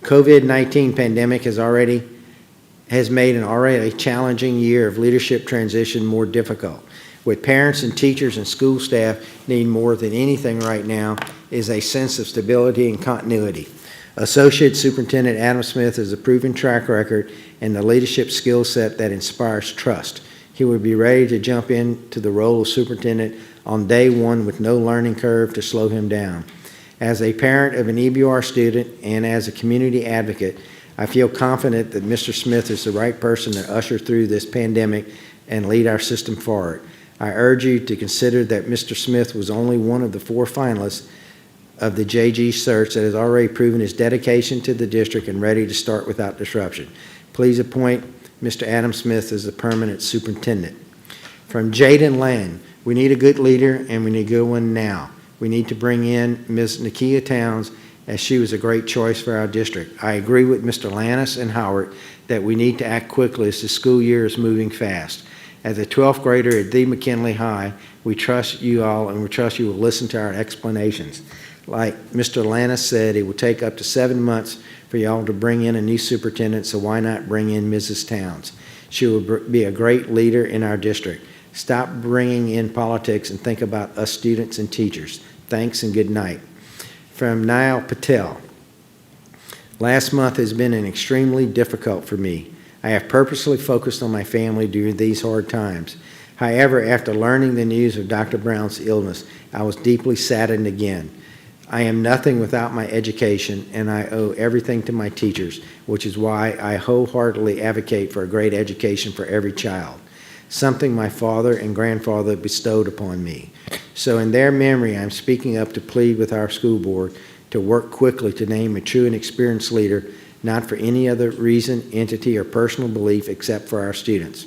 COVID-19 pandemic has made an already challenging year of leadership transition more difficult. What parents and teachers and school staff need more than anything right now is a sense of stability and continuity. Associate Superintendent Adam Smith has a proven track record and the leadership skill set that inspires trust. He would be ready to jump into the role of superintendent on day one with no learning curve to slow him down. As a parent of an EBR student and as a community advocate, I feel confident that Mr. Smith is the right person to usher through this pandemic and lead our system forward. I urge you to consider that Mr. Smith was only one of the 4 finalists of the JG search that has already proven his dedication to the district and ready to start without disruption. Please appoint Mr. Adam Smith as the permanent superintendent. From Jaden Land, we need a good leader and we need a good one now. We need to bring in Ms. Nakia Towns as she was a great choice for our district. I agree with Mr. Lannis and Howard that we need to act quickly as the school year is moving fast. As a 12th grader at the McKinley High, we trust you all and we trust you will listen to our explanations. Like Mr. Lannis said, it will take up to 7 months for y'all to bring in a new superintendent, so why not bring in Mrs. Towns? She will be a great leader in our district. Stop bringing in politics and think about us students and teachers. Thanks and good night. From Niall Patel. Last month has been extremely difficult for me. I have purposely focused on my family during these hard times. However, after learning the news of Dr. Brown's illness, I was deeply saddened again. I am nothing without my education, and I owe everything to my teachers, which is why I wholeheartedly advocate for a great education for every child, something my father and grandfather bestowed upon me. So in their memory, I'm speaking up to plead with our school board to work quickly to name a true and experienced leader, not for any other reason, entity, or personal belief except for our students.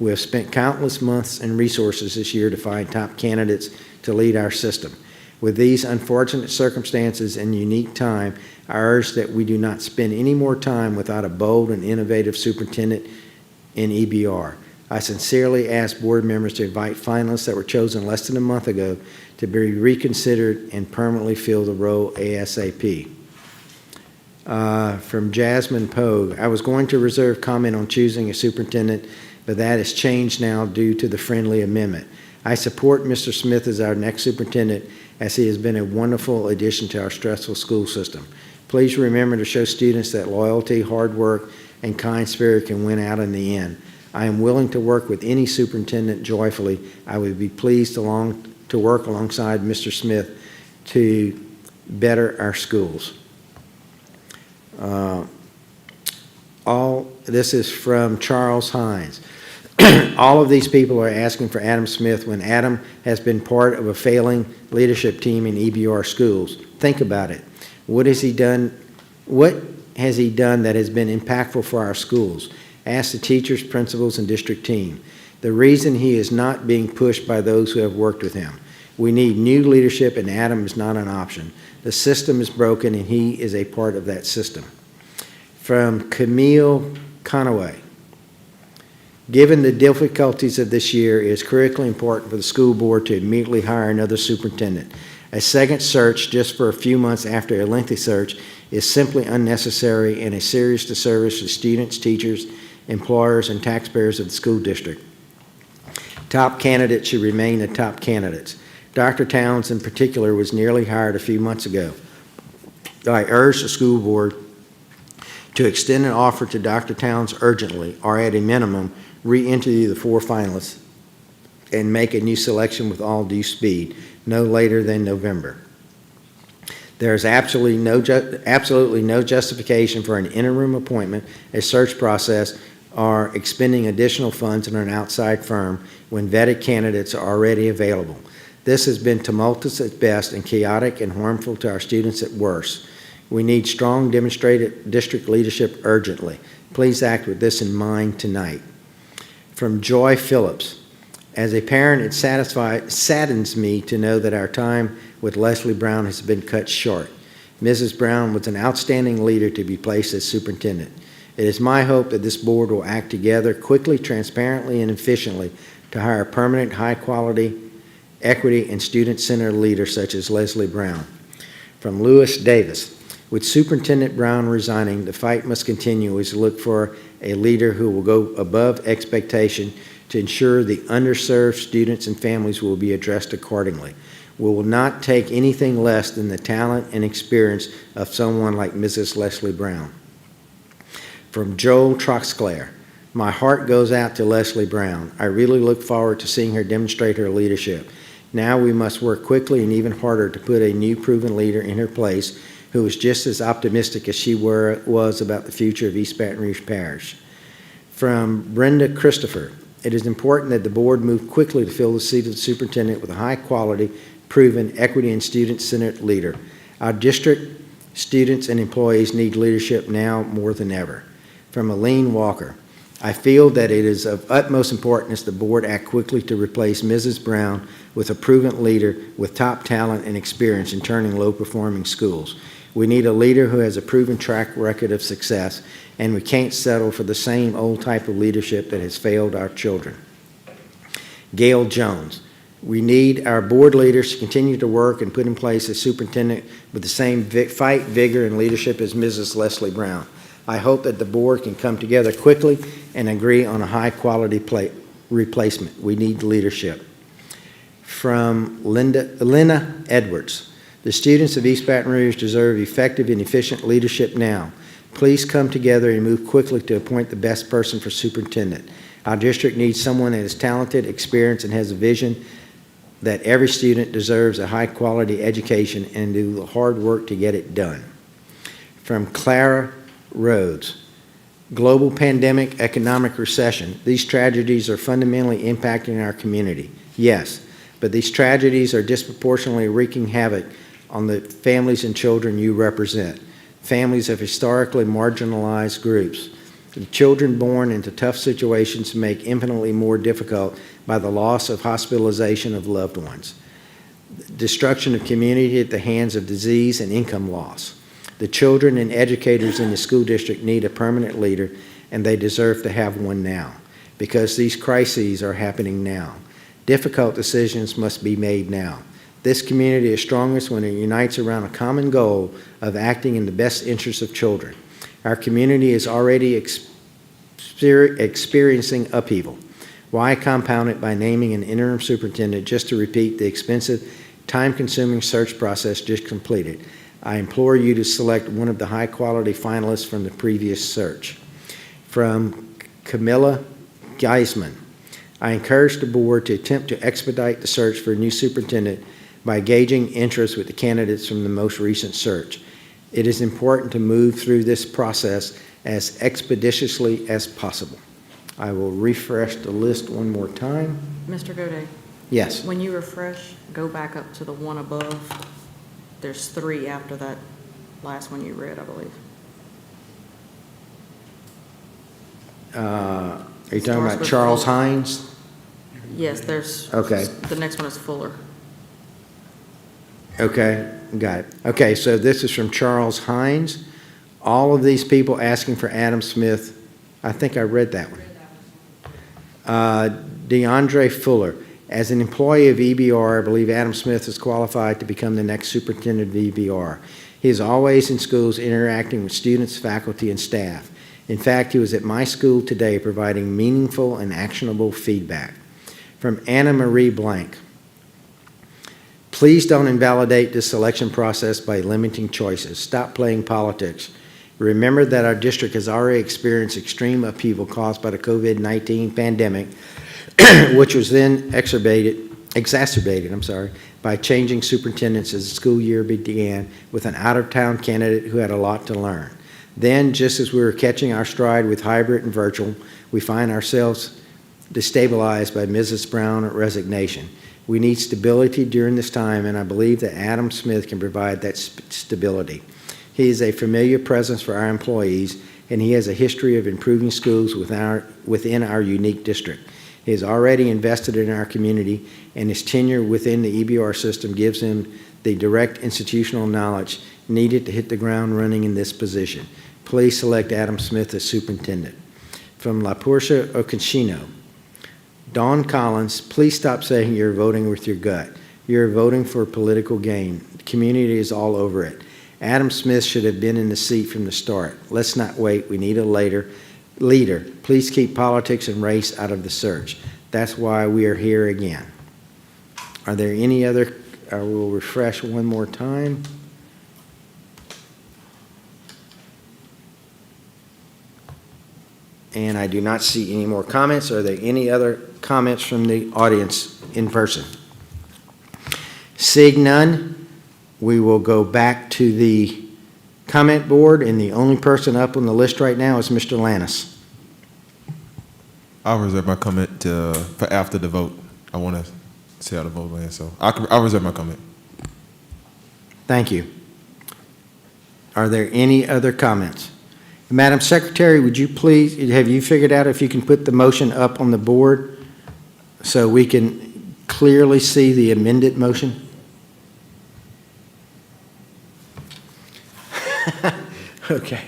We have spent countless months and resources this year to find top candidates to lead our system. With these unfortunate circumstances and unique time, I urge that we do not spend any more time without a bold and innovative superintendent in EBR. I sincerely ask board members to invite finalists that were chosen less than a month ago to be reconsidered and permanently fill the role ASAP. From Jasmine Pogue, I was going to reserve comment on choosing a superintendent, but that has changed now due to the friendly amendment. I support Mr. Smith as our next superintendent, as he has been a wonderful addition to our stressful school system. Please remember to show students that loyalty, hard work, and kind spirit can win out in the end. I am willing to work with any superintendent joyfully. I would be pleased to work alongside Mr. Smith to better our schools. This is from Charles Hines. All of these people are asking for Adam Smith when Adam has been part of a failing leadership team in EBR schools. Think about it. What has he done that has been impactful for our schools? Ask the teachers, principals, and district team. The reason he is not being pushed by those who have worked with him. We need new leadership, and Adam is not an option. The system is broken, and he is a part of that system. From Camille Conaway. Given the difficulties of this year, it is critically important for the school board to immediately hire another superintendent. A second search just for a few months after a lengthy search is simply unnecessary and a serious disservice to students, teachers, employers, and taxpayers of the school district. Top candidates should remain the top candidates. Dr. Towns, in particular, was nearly hired a few months ago. I urge the school board to extend an offer to Dr. Towns urgently, or at a minimum, re-interview the 4 finalists and make a new selection with all due speed, no later than November. There is absolutely no justification for an interim appointment, a search process, or expending additional funds on an outside firm when vetted candidates are already available. This has been tumultuous at best and chaotic and harmful to our students at worst. We need strong demonstrated district leadership urgently. Please act with this in mind tonight. From Joy Phillips. As a parent, it saddens me to know that our time with Leslie Brown has been cut short. Mrs. Brown was an outstanding leader to be placed as superintendent. It is my hope that this board will act together quickly, transparently, and efficiently to hire a permanent, high-quality, equity, and student-centered leader such as Leslie Brown. From Lewis Davis. With Superintendent Brown resigning, the fight must continue as we look for a leader who will go above expectation to ensure the underserved students and families will be addressed accordingly. We will not take anything less than the talent and experience of someone like Mrs. Leslie Brown. From Joel Troxclair. My heart goes out to Leslie Brown. I really look forward to seeing her demonstrate her leadership. Now we must work quickly and even harder to put a new proven leader in her place who is just as optimistic as she was about the future of East Baton Rouge Parish. From Brenda Christopher. It is important that the board move quickly to fill the seat of the superintendent with a high-quality, proven, equity, and student-centered leader. Our district students and employees need leadership now more than ever. From Aline Walker. I feel that it is of utmost importance the board act quickly to replace Mrs. Brown with a proven leader with top talent and experience in turning low-performing schools. We need a leader who has a proven track record of success, and we can't settle for the same old type of leadership that has failed our children. Gail Jones. We need our board leaders to continue to work and put in place a superintendent with the same fight, vigor, and leadership as Mrs. Leslie Brown. I hope that the board can come together quickly and agree on a high-quality replacement. We need leadership. From Lena Edwards. The students of East Baton Rouge deserve effective and efficient leadership now. Please come together and move quickly to appoint the best person for superintendent. Our district needs someone that is talented, experienced, and has a vision that every student deserves a high-quality education and do the hard work to get it done. From Clara Rhodes. Global pandemic, economic recession. These tragedies are fundamentally impacting our community. Yes, but these tragedies are disproportionately wreaking havoc on the families and children you represent. Families of historically marginalized groups. The children born into tough situations make infinitely more difficult by the loss of hospitalization of loved ones. Destruction of community at the hands of disease and income loss. The children and educators in the school district need a permanent leader, and they deserve to have one now, because these crises are happening now. Difficult decisions must be made now. This community is strongest when it unites around a common goal of acting in the best interests of children. Our community is already experiencing upheaval. Why compound it by naming an interim superintendent just to repeat the expensive, time-consuming search process just completed? I implore you to select one of the high-quality finalists from the previous search. From Camilla Geisman. I encourage the board to attempt to expedite the search for a new superintendent by gauging interest with the candidates from the most recent search. It is important to move through this process as expeditiously as possible. I will refresh the list one more time. Mr. Goday? Yes. When you refresh, go back up to the one above. There's 3 after that last one you read, I believe. Are you talking about Charles Hines? Yes, there's. Okay. The next one is Fuller. Okay, got it. Okay, so this is from Charles Hines. All of these people asking for Adam Smith. I think I read that one. DeAndre Fuller. As an employee of EBR, I believe Adam Smith is qualified to become the next superintendent of EBR. He is always in schools interacting with students, faculty, and staff. In fact, he was at my school today providing meaningful and actionable feedback. From Anna Marie Blank. Please don't invalidate this selection process by limiting choices. Stop playing politics. Remember that our district has already experienced extreme upheaval caused by the COVID-19 pandemic, which was then exacerbated by changing superintendents as the school year began with an out-of-town candidate who had a lot to learn. Then, just as we were catching our stride with hybrid and virtual, we find ourselves destabilized by Mrs. Brown's resignation. We need stability during this time, and I believe that Adam Smith can provide that stability. He is a familiar presence for our employees, and he has a history of improving schools within our unique district. He has already invested in our community, and his tenure within the EBR system gives him the direct institutional knowledge needed to hit the ground running in this position. Please select Adam Smith as superintendent. From La Portia Oconchino. Dawn Collins, please stop saying you're voting with your gut. You're voting for political gain. The community is all over it. Adam Smith should have been in the seat from the start. Let's not wait. We need a leader. Please keep politics and race out of the search. That's why we are here again. Are there any other? I will refresh one more time. And I do not see any more comments. Are there any other comments from the audience in person? Seeing none, we will go back to the comment board, and the only person up on the list right now is Mr. Lannis. I'll reserve my comment for after the vote. I want to see how the vote lands, so I'll reserve my comment. Thank you. Are there any other comments? Madam Secretary, would you please, have you figured out if you can put the motion up on the board so we can clearly see the amended motion? Okay.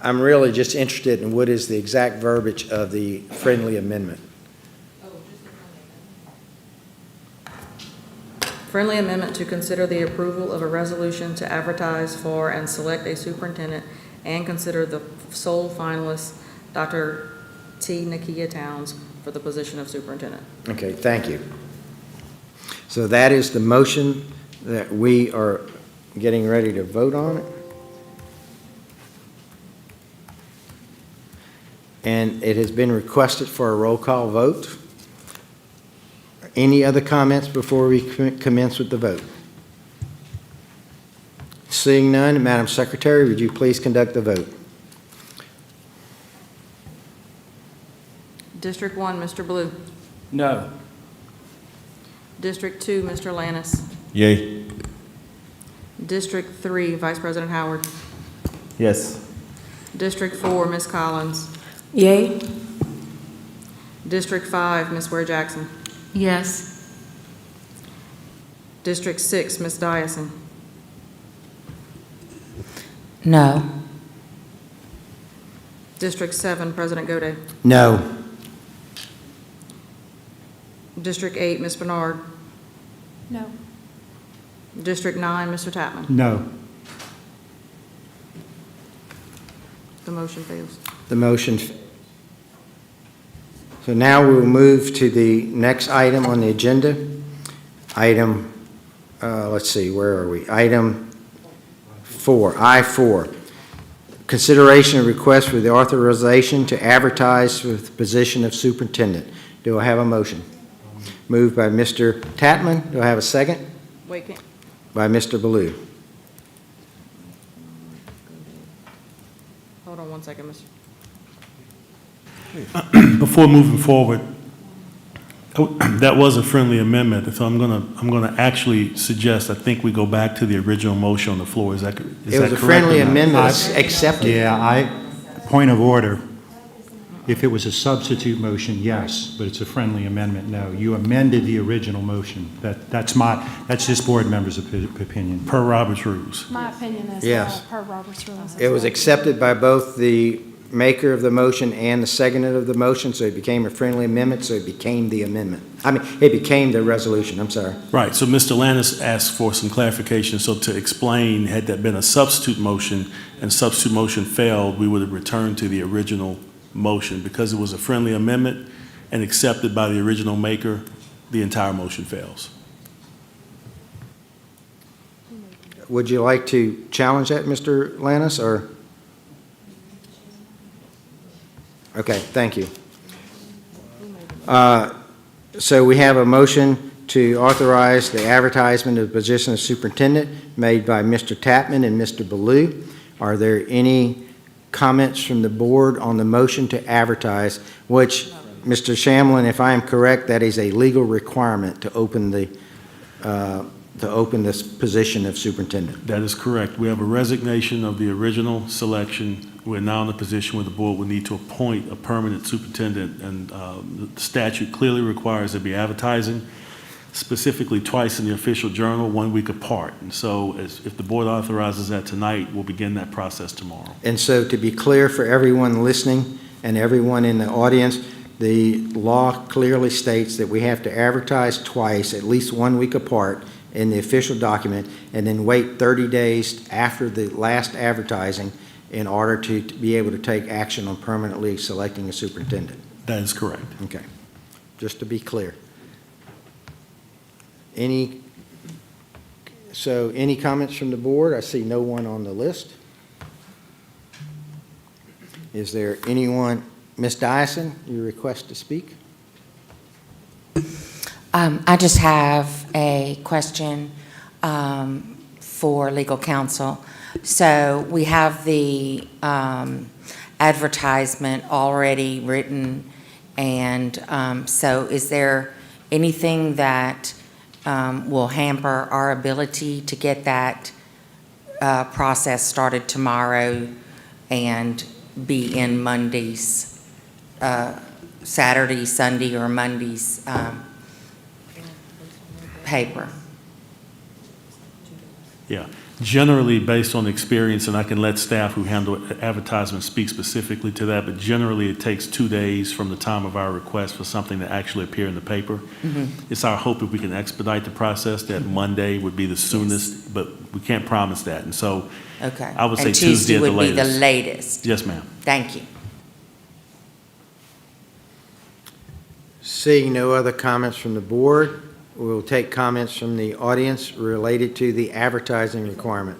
I'm really just interested in what is the exact verbiage of the friendly amendment. Friendly amendment to consider the approval of a resolution to advertise for and select a superintendent and consider the sole finalist, Dr. T. Nakia Towns, for the position of superintendent. Okay, thank you. So that is the motion that we are getting ready to vote on it. And it has been requested for a roll call vote. Any other comments before we commence with the vote? Seeing none, Madam Secretary, would you please conduct the vote? District 1, Mr. Blue. No. District 2, Mr. Lannis. Yay. District 3, Vice President Howard. Yes. District 4, Ms. Collins. Yay. District 5, Ms. Ware Jackson. Yes. District 6, Ms. Dyson. No. District 7, President Goday. No. District 8, Ms. Bernard. No. District 9, Mr. Tapman. No. The motion fails. The motion. So now we'll move to the next item on the agenda. Item, let's see, where are we? Item 4, I-4. Consideration of request for the authorization to advertise for the position of superintendent. Do I have a motion? Moved by Mr. Tatman. Do I have a second? Wait. By Mr. Ballou. Hold on one second, Mr. Before moving forward, that was a friendly amendment, so I'm gonna actually suggest, I think we go back to the original motion on the floor. Is that correct? It was a friendly amendment, it's accepted. Yeah, point of order. If it was a substitute motion, yes, but it's a friendly amendment, no. You amended the original motion. That's just board members' opinion. Per Robert's rules. My opinion is Yes. per Robert's rules. It was accepted by both the maker of the motion and the seconder of the motion, so it became a friendly amendment, so it became the amendment. I mean, it became the resolution, I'm sorry. Right, so Mr. Lannis asked for some clarification, so to explain, had that been a substitute motion and substitute motion failed, we would have returned to the original motion. Because it was a friendly amendment and accepted by the original maker, the entire motion fails. Would you like to challenge that, Mr. Lannis, or? Okay, thank you. So we have a motion to authorize the advertisement of the position of superintendent made by Mr. Tapman and Mr. Ballou. Are there any comments from the board on the motion to advertise, which, Mr. Shamlin, if I am correct, that is a legal requirement to open this position of superintendent? That is correct. We have a resignation of the original selection. We're now in a position where the board would need to appoint a permanent superintendent, and the statute clearly requires there be advertising, specifically twice in the official journal, 1 week apart. And so if the board authorizes that tonight, we'll begin that process tomorrow. And so to be clear for everyone listening and everyone in the audience, the law clearly states that we have to advertise twice, at least 1 week apart in the official document, and then wait 30 days after the last advertising in order to be able to take action on permanently selecting a superintendent. That is correct. Okay. Just to be clear. Any comments from the board? I see no one on the list. Is there anyone? Ms. Dyson, you request to speak? I just have a question for legal counsel. So we have the advertisement already written, and so is there anything that will hamper our ability to get that process started tomorrow and be in Monday's, Saturday, Sunday, or Monday's paper? Yeah. Generally, based on experience, and I can let staff who handle advertisement speak specifically to that, but generally it takes 2 days from the time of our request for something to actually appear in the paper. It's our hope if we can expedite the process that Monday would be the soonest, but we can't promise that. And so Okay. I would say And Tuesday at the would be the latest. latest. Yes, ma'am. Thank you. Seeing no other comments from the board, we will take comments from the audience related to the advertising requirement.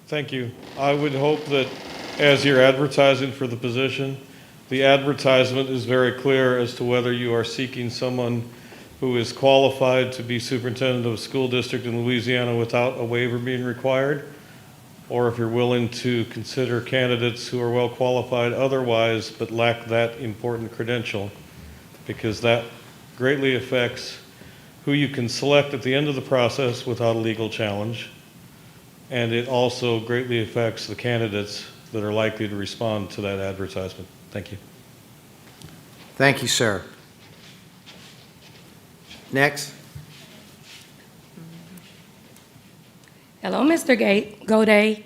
Thank you. I would hope that as you're advertising for the position, the advertisement is very clear as to whether you are seeking someone who is qualified to be superintendent of a school district in Louisiana without a waiver being required, or if you're willing to consider candidates who are well qualified otherwise but lack that important credential, because that greatly affects who you can select at the end of the process without a legal challenge. And it also greatly affects the candidates that are likely to respond to that advertisement. Thank you. Thank you, sir. Next. Hello, Mr. Goday.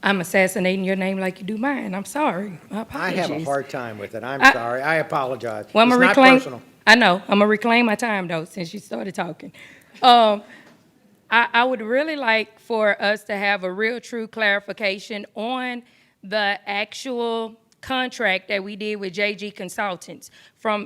I'm assassinating your name like you do mine. I'm sorry. My I apologies. have a hard time with it. I'm I- sorry. I apologize. Well, I'm It's gonna not reclaim. personal. I know. I'm gonna reclaim my time though, since you started talking. I would really like for us to have a real true clarification on the actual contract that we did with JG Consultants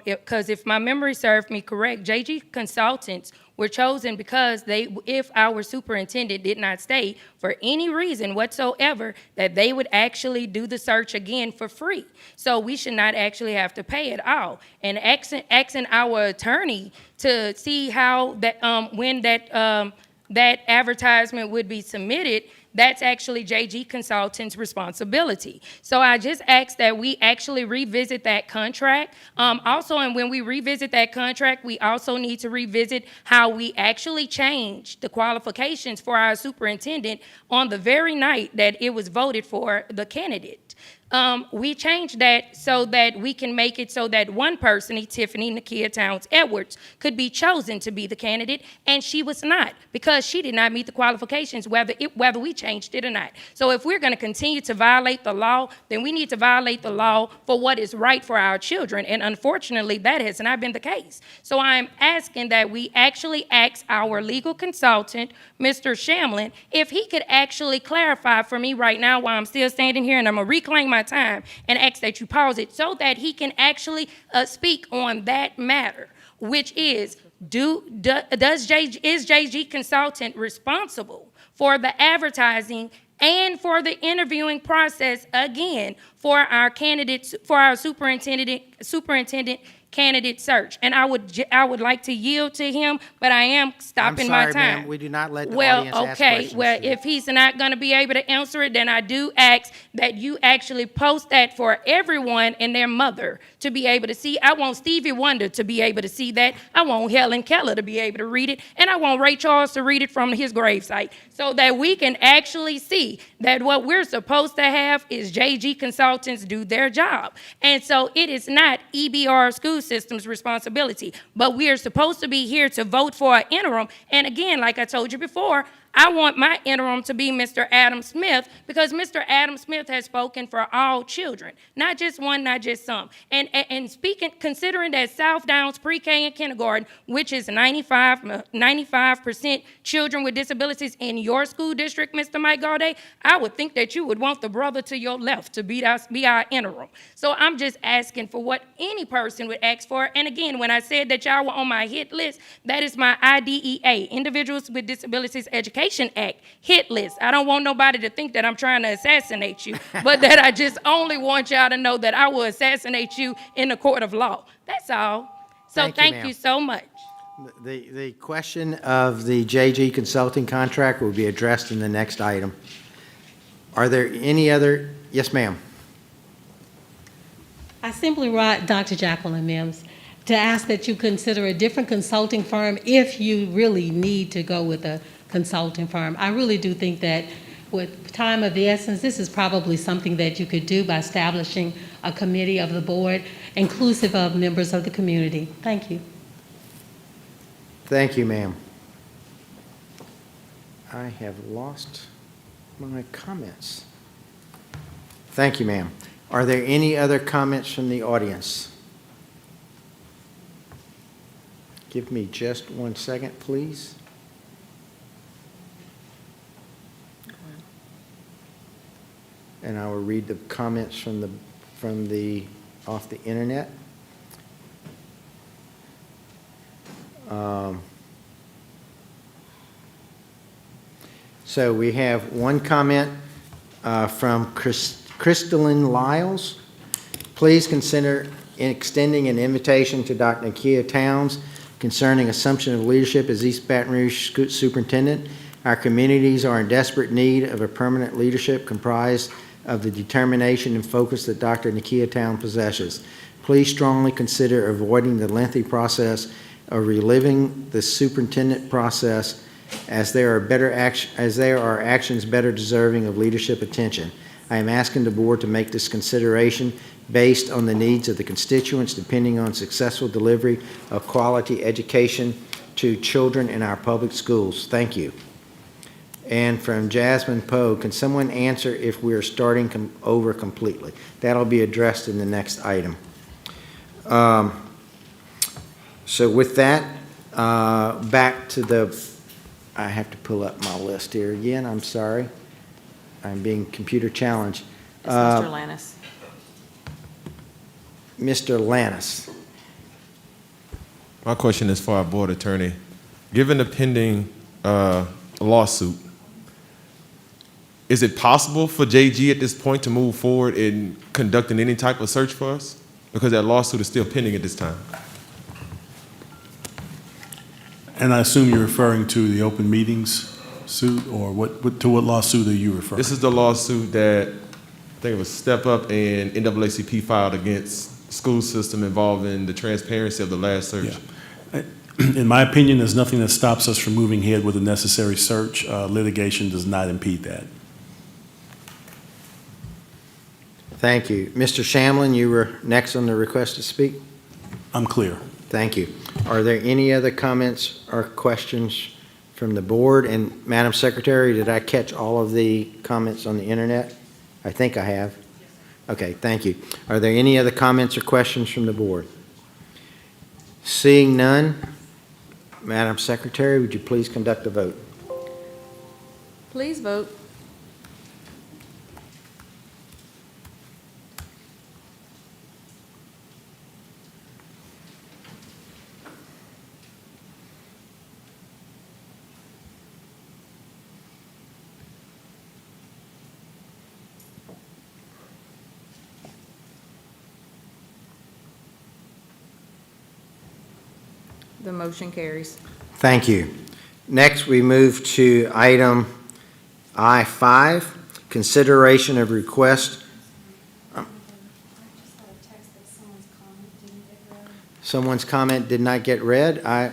because if my memory served me correct, JG Consultants were chosen because if our superintendent did not stay for any reason whatsoever, that they would actually do the search again for free. So we should not actually have to pay at all. And asking our attorney to see how that, when that advertisement would be submitted, that's actually JG Consultants' responsibility. So I just ask that we actually revisit that contract. Also, and when we revisit that contract, we also need to revisit how we actually changed the qualifications for our superintendent on the very night that it was voted for the candidate. We changed that so that we can make it so that one person, Tiffany Nakia Towns Edwards, could be chosen to be the candidate, and she was not because she did not meet the qualifications, whether we changed it or not. So if we're going to continue to violate the law, then we need to violate the law for what is right for our children, and unfortunately, that has not been the case. So I'm asking that we actually ask our legal consultant, Mr. Shamlin, if he could actually clarify for me right now while I'm still standing here, and I'm going to reclaim my time and ask that you pause it so that he can actually speak on that matter, which is, is JG Consultant responsible for the advertising and for the interviewing process again for our candidates, for our superintendent candidate search? And I would like to yield to him, but I am stopping my time. I'm sorry, ma'am, we do not let the audience ask questions. Well, if he's not going to be able to answer it, then I do ask that you actually post that for everyone and their mother to be able to see. I want Stevie Wonder to be able to see that. I want Helen Keller to be able to read it, and I want Ray Charles to read it from his gravesite so that we can actually see that what we're supposed to have is JG Consultants do their job. And so it is not EBR school system's responsibility, but we are supposed to be here to vote for an interim. And again, like I told you before, I want my interim to be Mr. Adam Smith because Mr. Adam Smith has spoken for all children, not just one, not just some. And speaking, considering that South Downs pre-K and kindergarten, which is 95% children with disabilities in your school district, Mr. Mike Gaudet, I would think that you would want the brother to your left to be our interim. So I'm just asking for what any person would ask for. And again, when I said that y'all were on my hit list, that is my IDEA, Individuals with Disabilities Education Act hit list. I don't want nobody to think that I'm trying to assassinate you, but that I just only want y'all to know that I will assassinate you in the court of law. That's all. So thank you so much. The question of the JG Consulting contract will be addressed in the next item. Are there any other? Yes, ma'am. I simply write Dr. Jacqueline Mims to ask that you consider a different consulting firm if you really need to go with a consulting firm. I really do think that with time of the essence, this is probably something that you could do by establishing a committee of the board, inclusive of members of the community. Thank you. Thank you, ma'am. I have lost my comments. Thank you, ma'am. Are there any other comments from the audience? Give me just 1 second, please. And I will read the comments from the off the internet. So we have one comment from Crystalline Lyles. Please consider extending an invitation to Dr. Nakia Towns concerning assumption of leadership as East Baton Rouge Superintendent. Our communities are in desperate need of a permanent leadership comprised of the determination and focus that Dr. Nakia Towns possesses. Please strongly consider avoiding the lengthy process of reliving the superintendent process as there are actions better deserving of leadership attention. I am asking the board to make this consideration based on the needs of the constituents, depending on successful delivery of quality education to children in our public schools. Thank you. And from Jasmine Poe, can someone answer if we are starting over completely? That'll be addressed in the next item. So with that, back to I have to pull up my list here again. I'm sorry. I'm being computer challenged. It's Mr. Lannis. Mr. Lannis. My question is for our board attorney. Given the pending lawsuit, is it possible for JG at this point to move forward in conducting any type of search for us? Because that lawsuit is still pending at this time. And I assume you're referring to the open meetings suit, or to what lawsuit are you referring? This is the lawsuit that I think it was Step Up and NAACP filed against school system involving the transparency of the last search. Yeah. In my opinion, there's nothing that stops us from moving ahead with the necessary search. Litigation does not impede that. Thank you. Mr. Shamlin, you were next on the request to speak. I'm clear. Thank you. Are there any other comments or questions from the board? And Madam Secretary, did I catch all of the comments on the internet? I think I have. Okay, thank you. Are there any other comments or questions from the board? Seeing none, Madam Secretary, would you please conduct a vote? Please vote. The motion carries. Thank you. Next, we move to item I-5, consideration of request. Someone's comment did not get read. I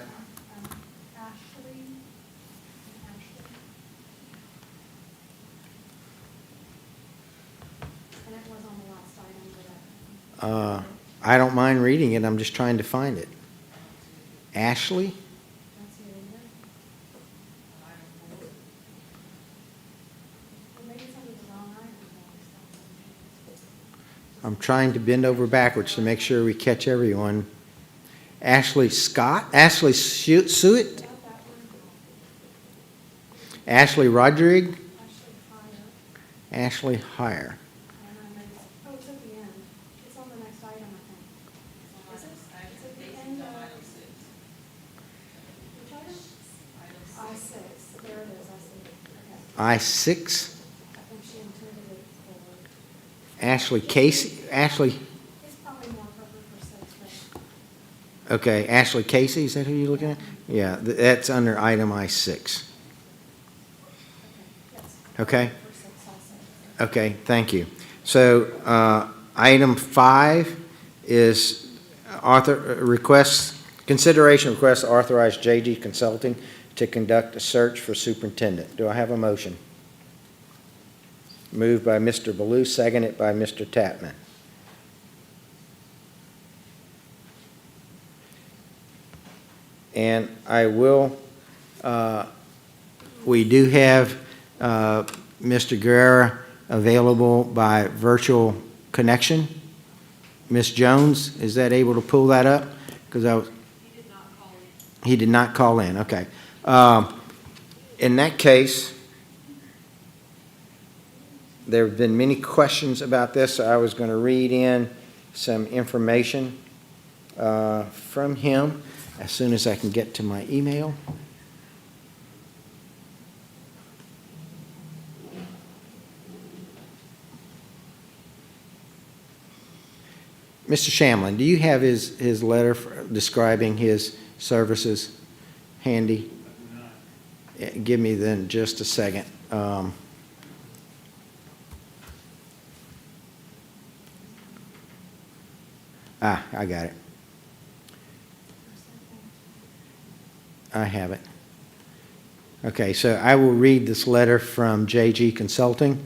don't mind reading it. I'm just trying to find it. Ashley? I'm trying to bend over backwards to make sure we catch everyone. Ashley Scott? Ashley Suet? Ashley Rodrigue? Ashley Hire. I-6. Ashley Casey. Ashley. Okay, Ashley Casey, is that who you're looking at? Yeah, that's under item I-6. Okay? Okay, thank you. So item 5 is consideration request to authorize JG Consulting to conduct a search for superintendent. Do I have a motion? Moved by Mr. Baloo, seconded by Mr. Tatman. And I will, we do have Mr. Guerra available by virtual connection. Ms. Jones, is that able to pull that up? Because I was. He did not call in, okay. In that case, there have been many questions about this, so I was going to read in some information from him as soon as I can get to my email. Mr. Shamlin, do you have his letter describing his services handy? Give me then just a second. I got it. I have it. Okay, so I will read this letter from JG Consulting.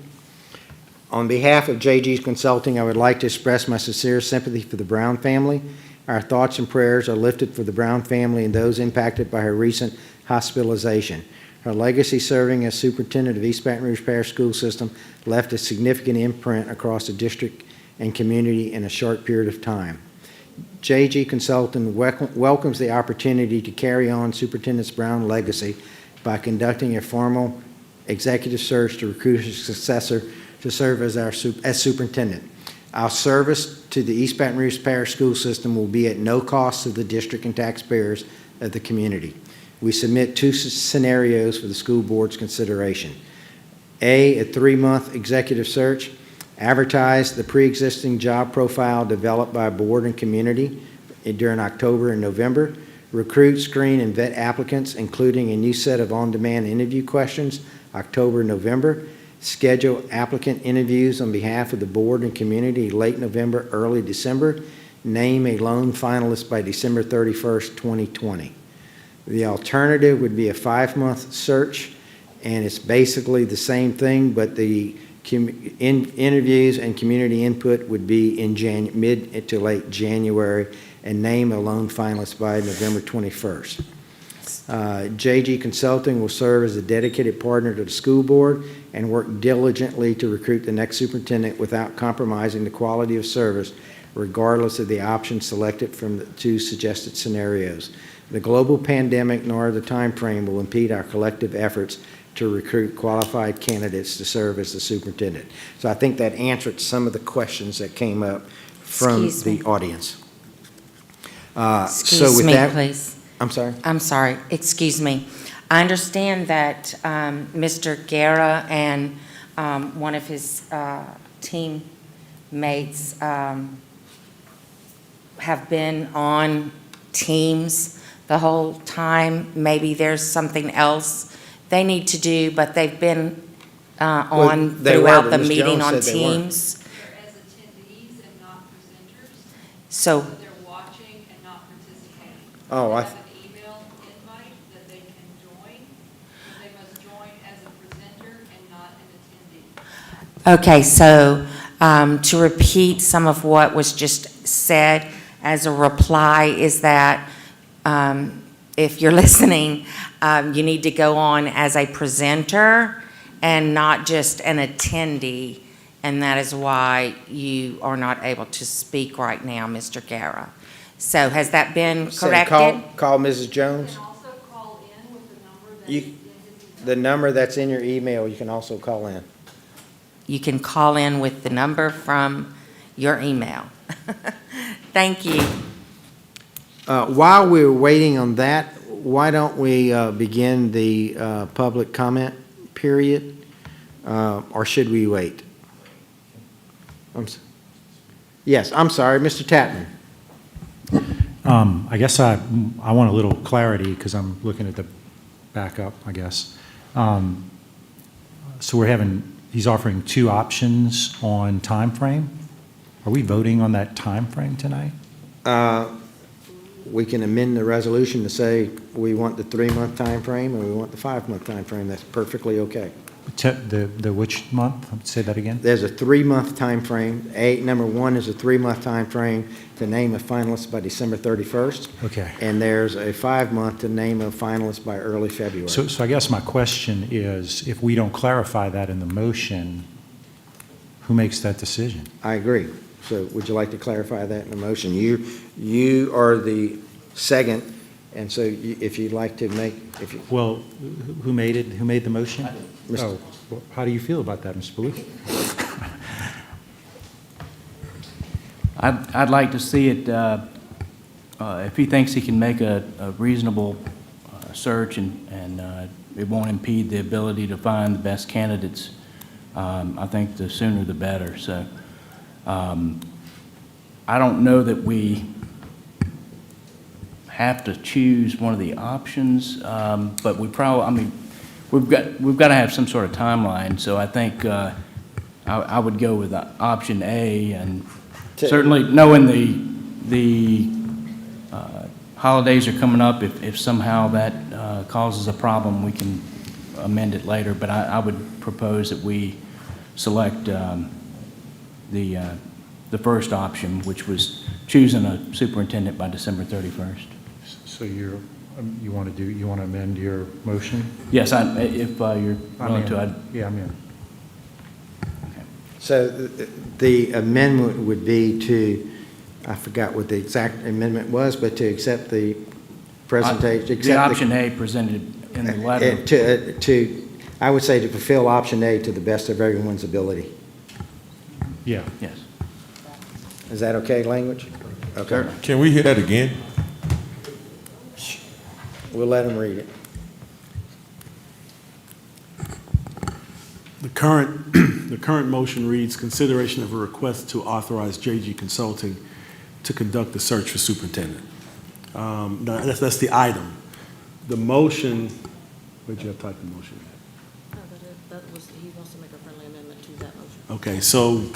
On behalf of JG Consulting, I would like to express my sincere sympathy for the Brown family. Our thoughts and prayers are lifted for the Brown family and those impacted by her recent hospitalization. Her legacy serving as superintendent of East Baton Rouge Parish School System left a significant imprint across the district and community in a short period of time. JG Consulting welcomes the opportunity to carry on Superintendent Brown's legacy by conducting a formal executive search to recruit a successor to serve as superintendent. Our service to the East Baton Rouge Parish School System will be at no cost to the district and taxpayers of the community. We submit two scenarios for the school board's consideration. A 3-month executive search. Advertise the pre-existing job profile developed by board and community during October and November. Recruit, screen, and vet applicants, including a new set of on-demand interview questions, October, November. Schedule applicant interviews on behalf of the board and community late November, early December. Name a lone finalist by December 31st, 2020. The alternative would be a 5-month search, and it's basically the same thing, but the interviews and community input would be in mid to late January, and name a lone finalist by November 21st. JG Consulting will serve as a dedicated partner to the school board and work diligently to recruit the next superintendent without compromising the quality of service, regardless of the options selected from the two suggested scenarios. The global pandemic nor the time frame will impede our collective efforts to recruit qualified candidates to serve as the superintendent. So I think that answered some of the questions that came up from the audience. Excuse me, please. I'm sorry? I'm sorry. Excuse me. I understand that Mr. Guerra and one of his teammates have been on Teams the whole time. Maybe there's something else they need to do, but they've been on throughout the meeting on Teams. They're as attendees and not presenters. So They're watching and not participating. Oh, They have an email invite that they can join, but they must join as a presenter and not an attendee. Okay, so to repeat some of what was just said as a reply is that if you're listening, you need to go on as a presenter and not just an attendee, and that is why you are not able to speak right now, Mr. Guerra. So has that been corrected? Call Mrs. Jones. You can also call in with the number that's in his The number that's in your email, you can also call in. You can call in with the number from your email. Thank you. While we're waiting on that, why don't we begin the public comment period, or should we wait? Yes, I'm sorry, Mr. Tatman. I guess I want a little clarity because I'm looking at the backup, I guess. So he's offering two options on time frame. Are we voting on that time frame tonight? We can amend the resolution to say we want the 3-month time frame and we want the 5-month time frame. That's perfectly okay. The which month? Say that again? There's a 3-month time frame. Number one is a 3-month time frame to name a finalist by December 31st. Okay. And there's a 5-month to name a finalist by early February. So I guess my question is, if we don't clarify that in the motion, who makes that decision? I agree. So would you like to clarify that in the motion? You are the second, and so if you'd like to make, Well, who made it? Who made the motion? Mr. Oh, well, how do you feel about that, Mr. Booth? I'd like to see it, if he thinks he can make a reasonable search and it won't impede the ability to find the best candidates, I think the sooner the better. So I don't know that we have to choose one of the options, but we probably, I mean, we've got to have some sort of timeline. So I think I would go with option A, and certainly knowing the holidays are coming up, if somehow that causes a problem, we can amend it later. But I would propose that we select the first option, which was choosing a superintendent by December 31st. So you want to amend your motion? Yes, if you're willing to. Yeah, I'm in. So the amendment would be to, I forgot what the exact amendment was, but to accept the presentation. The option A presented in the letter. I would say to fulfill option A to the best of everyone's ability. Yeah. Yes. Is that okay, language? Okay. Can we hear that again? We'll let him read it. The current motion reads, consideration of a request to authorize JG Consulting to conduct the search for superintendent. That's the item. The motion, where'd you have typed the motion? He wants to make a friendly amendment to that motion. Okay, so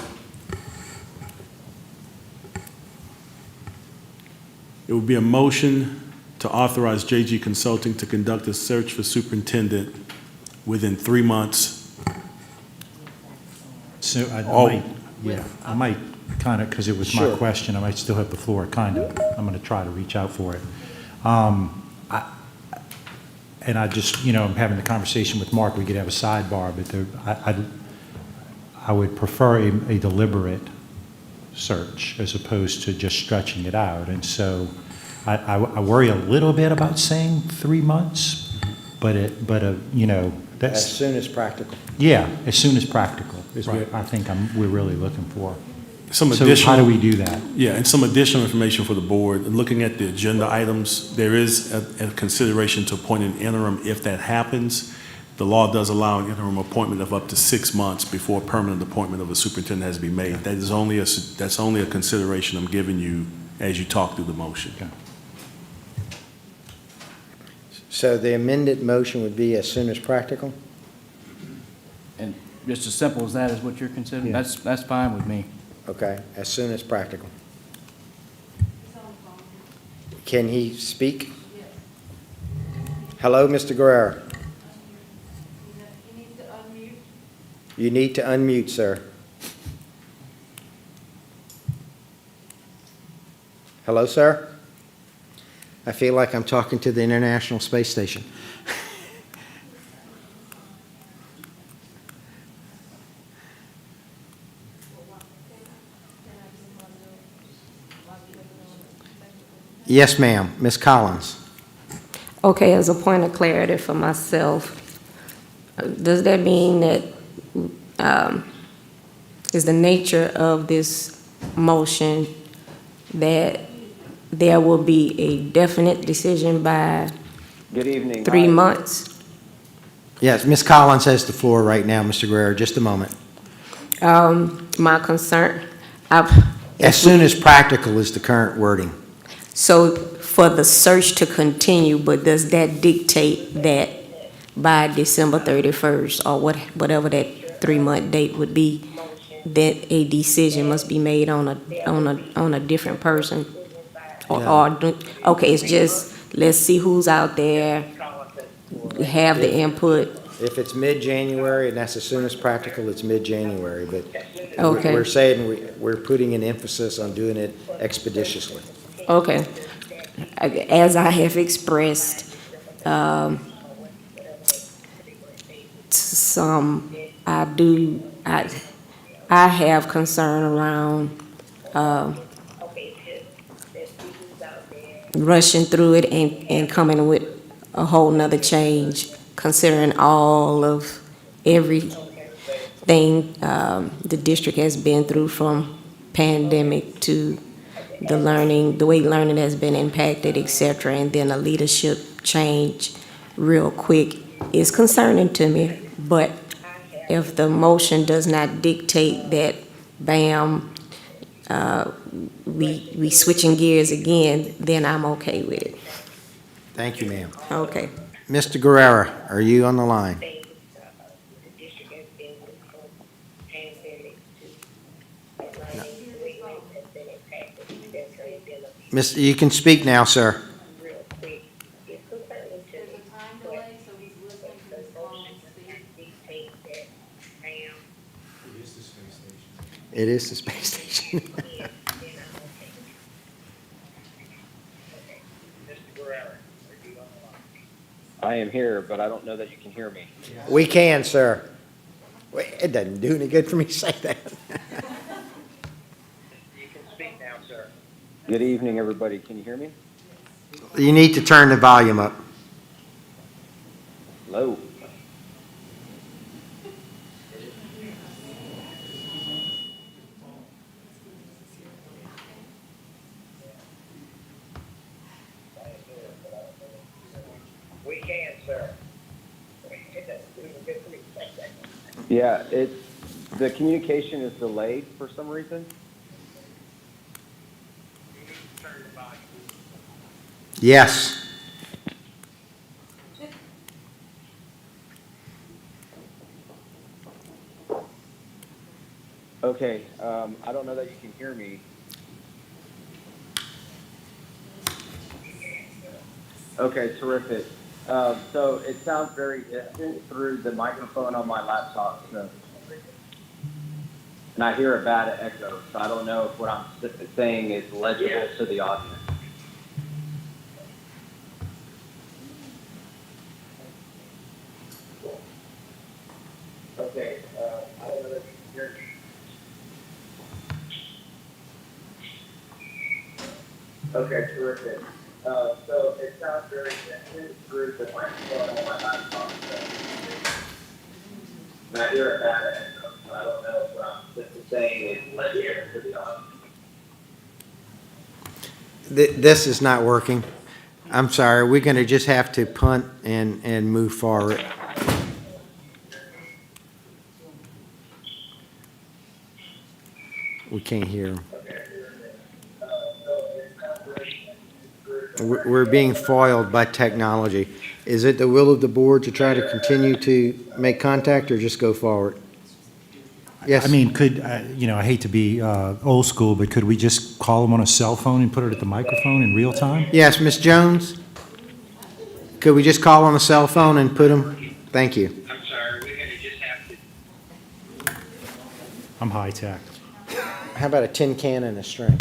it would be a motion to authorize JG Consulting to conduct a search for superintendent within 3 months. So I might kind of, because it was my question, I might still have the floor, kind of. I'm going to try to reach out for it. And I just, I'm having the conversation with Mark, we could have a sidebar, but I would prefer a deliberate search as opposed to just stretching it out. And so I worry a little bit about saying 3 months, but that's As soon as practical. Yeah, as soon as practical is what I think we're really looking for. So how do we do that? Yeah, and some additional information for the board. Looking at the agenda items, there is a consideration to appoint an interim if that happens. The law does allow an interim appointment of up to 6 months before permanent appointment of a superintendent has to be made. That's only a consideration I'm giving you as you talk through the motion. Okay. So the amended motion would be as soon as practical? And just as simple as that is what you're considering? Yeah. That's fine with me. Okay, as soon as practical. Can he speak? Hello, Mr. Guerrero. You need to unmute, sir. Hello, sir? I feel like I'm talking to the International Space Station. Yes, ma'am. Ms. Collins. Okay, as a point of clarity for myself, does that mean that is the nature of this motion that there will be a definite decision by Good evening. 3 months? Yes, Ms. Collins has the floor right now, Mr. Guerrero. Just a moment. My concern, As soon as practical is the current wording. so for the search to continue, but does that dictate that by December 31st or whatever that 3-month date would be, that a decision must be made on a different person? Okay, it's just, let's see who's out there, have the input, If it's mid-January, and that's as soon as practical, it's mid-January, but Okay. we're saying we're putting an emphasis on doing it expeditiously. Okay. As I have expressed, some, I have concern around, rushing through it and coming with a whole nother change, considering all of everything, the district has been through, from pandemic to the way learning has been impacted, et cetera, and then a leadership change real quick is concerning to me. But if the motion does not dictate that, bam, we switching gears again, then I'm okay with it. Thank you, ma'am. Okay. Mr. Guerrera, are you on the line? Mr., you can speak now, sir. It is the space station. I am here, but I don't know that you can hear me. We can, sir. Wait, it doesn't do any good for me to say that. You can speak now, sir. Good evening, everybody. Can you hear me? You need to turn the volume up. Hello. We can, sir. Yeah, the communication is delayed for some reason. Yes. Okay, I don't know that you can hear me. Okay, terrific. So it sounds very distant through the microphone on my laptop, so, and I hear a bad echo, so I don't know if what I'm saying is legible to the audience. Okay, I don't know that you can hear me. Okay, terrific. So it sounds very distant through the microphone on my laptop. And I hear a bad echo, so I don't know if what I'm saying is legible to the audience. This is not working. I'm sorry. We're going to just have to punt and move forward. We can't hear him. We're being foiled by technology. Is it the will of the board to try to continue to make contact or just go forward? Yes. I mean, I hate to be old school, but could we just call them on a cell phone and put it at the microphone in real time? Yes, Ms. Jones? Could we just call on the cell phone and put them? Thank you. I'm sorry, we're going to just have to. I'm high tech. How about a tin can and a string?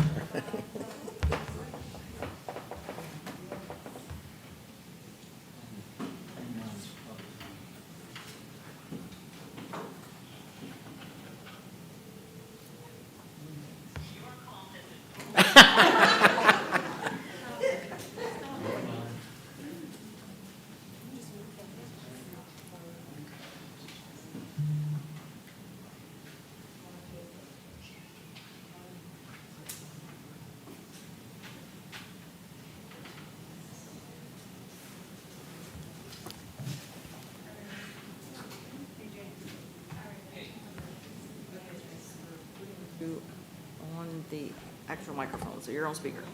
On the actual microphone, so you're on speaker.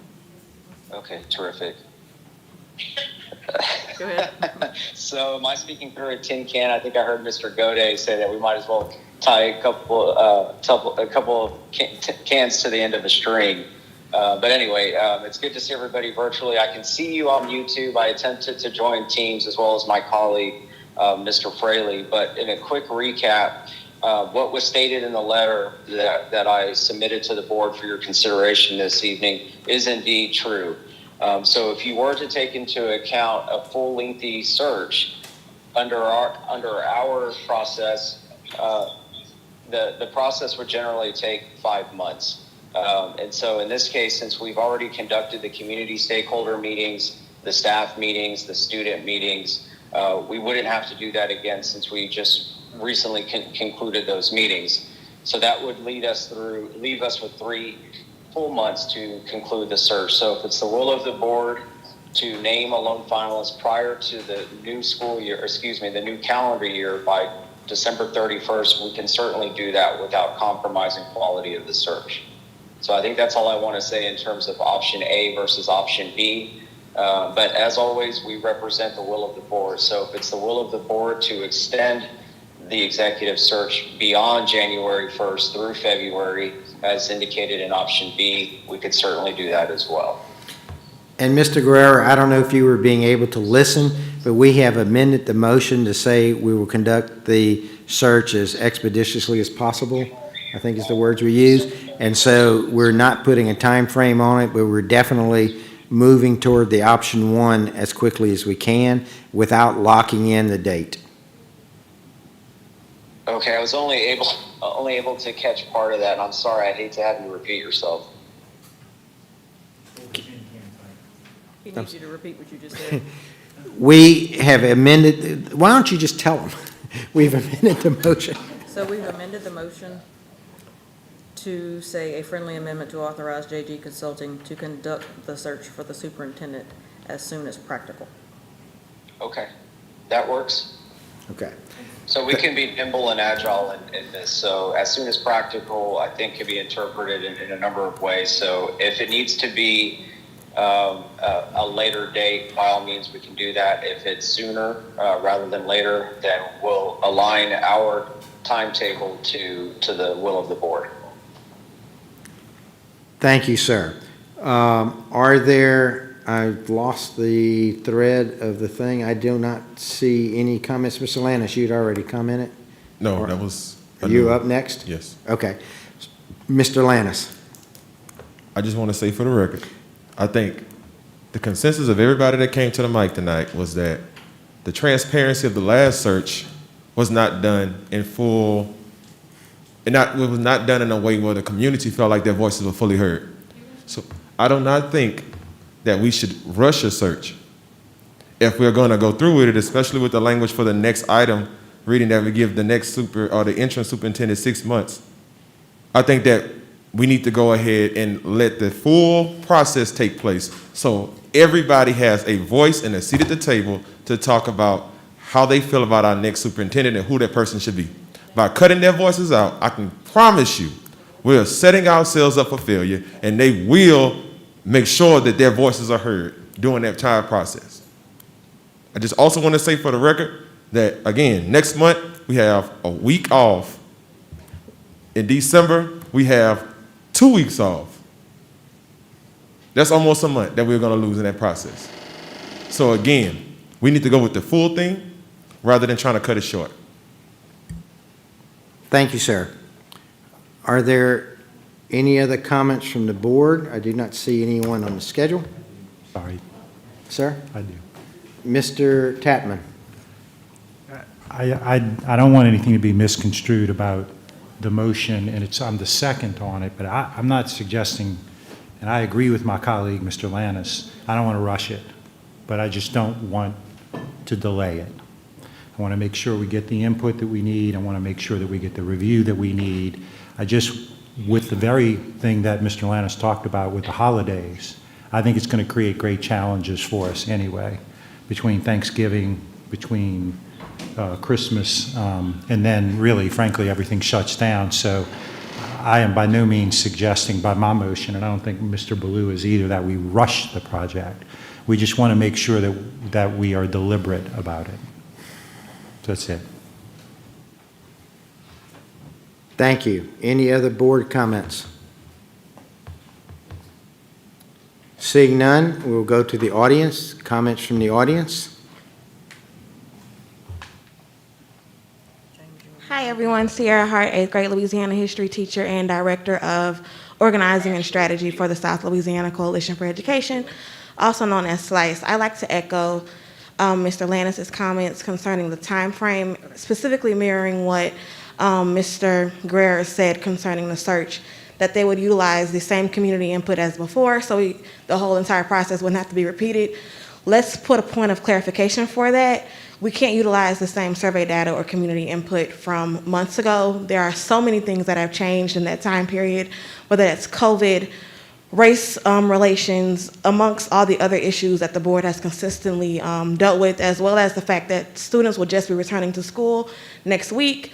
Okay, terrific. Go ahead. So am I speaking through a tin can? I think I heard Mr. Gode say that we might as well tie a couple of cans to the end of a string. But anyway, it's good to see everybody virtually. I can see you on YouTube. I attempted to join Teams as well as my colleague. Mr. Fraley. But in a quick recap, what was stated in the letter that I submitted to the board for your consideration this evening is indeed true. So if you were to take into account a full lengthy search under our process, the process would generally take 5 months. And so in this case, since we've already conducted the community stakeholder meetings, the staff meetings, the student meetings, we wouldn't have to do that again since we just recently concluded those meetings. So that would leave us with 3 full months to conclude the search. So if it's the will of the board to name a lone finalist prior to the new school year, the new calendar year by December 31st, we can certainly do that without compromising quality of the search. So I think that's all I want to say in terms of option A versus option B. But as always, we represent the will of the board. So if it's the will of the board to extend the executive search beyond January 1st through February, as indicated in option B, we could certainly do that as well. And Mr. Guerrero, I don't know if you were being able to listen, but we have amended the motion to say we will conduct the search as expeditiously as possible, I think is the words we use. And so we're not putting a time frame on it, but we're definitely moving toward the option 1 as quickly as we can without locking in the date. Okay, I was only able to catch part of that, and I'm sorry. I hate to have you repeat yourself. He needs you to repeat what you just said. We have amended, why don't you just tell them? We've amended the motion. So we've amended the motion to say a friendly amendment to authorize JG Consulting to conduct the search for the superintendent as soon as practical. Okay, that works. Okay. So we can be nimble and agile in this. So as soon as practical, I think can be interpreted in a number of ways. So if it needs to be a later date, by all means, we can do that. If it's sooner rather than later, then we'll align our timetable to the will of the board. Thank you, sir. Are there, I've lost the thread of the thing. I do not see any comments. Mr. Lannis, you'd already commented? No, that was. Are you up next? Yes. Okay. Mr. Lannis. I just want to say for the record, I think the consensus of everybody that came to the mic tonight was that the transparency of the last search was not done in full, it was not done in a way where the community felt like their voices were fully heard. So I do not think that we should rush a search. If we're going to go through with it, especially with the language for the next item, reading that we give the next the interim superintendent 6 months, I think that we need to go ahead and let the full process take place so everybody has a voice and a seat at the table to talk about how they feel about our next superintendent and who that person should be. By cutting their voices out, I can promise you we're setting ourselves up for failure, and they will make sure that their voices are heard during that entire process. I just also want to say for the record that, again, next month we have a week off. In December, we have 2 weeks off. That's almost a month that we're going to lose in that process. So again, we need to go with the full thing rather than trying to cut it short. Thank you, sir. Are there any other comments from the board? I do not see anyone on the schedule. Sorry. Sir? I do. Mr. Tatman. I don't want anything to be misconstrued about the motion, and I'm the second on it, but I'm not suggesting, and I agree with my colleague, Mr. Lannis, I don't want to rush it, but I just don't want to delay it. I want to make sure we get the input that we need. I want to make sure that we get the review that we need. With the very thing that Mr. Lannis talked about with the holidays, I think it's going to create great challenges for us anyway, between Thanksgiving, between Christmas, and then really, frankly, everything shuts down. So I am by no means suggesting by my motion, and I don't think Mr. Ballou is either, that we rush the project. We just want to make sure that we are deliberate about it. So that's it. Thank you. Any other board comments? Seeing none, we'll go to the audience. Comments from the audience? Hi, everyone. Sierra Hart, 8th grade Louisiana history teacher and director of organizing and strategy for the South Louisiana Coalition for Education, also known as SLICE. I'd like to echo Mr. Lannis's comments concerning the time frame, specifically mirroring what Mr. Greer said concerning the search, that they would utilize the same community input as before, so the whole entire process wouldn't have to be repeated. Let's put a point of clarification for that. We can't utilize the same survey data or community input from months ago. There are so many things that have changed in that time period, whether that's COVID, race relations, amongst all the other issues that the board has consistently dealt with, as well as the fact that students will just be returning to school next week,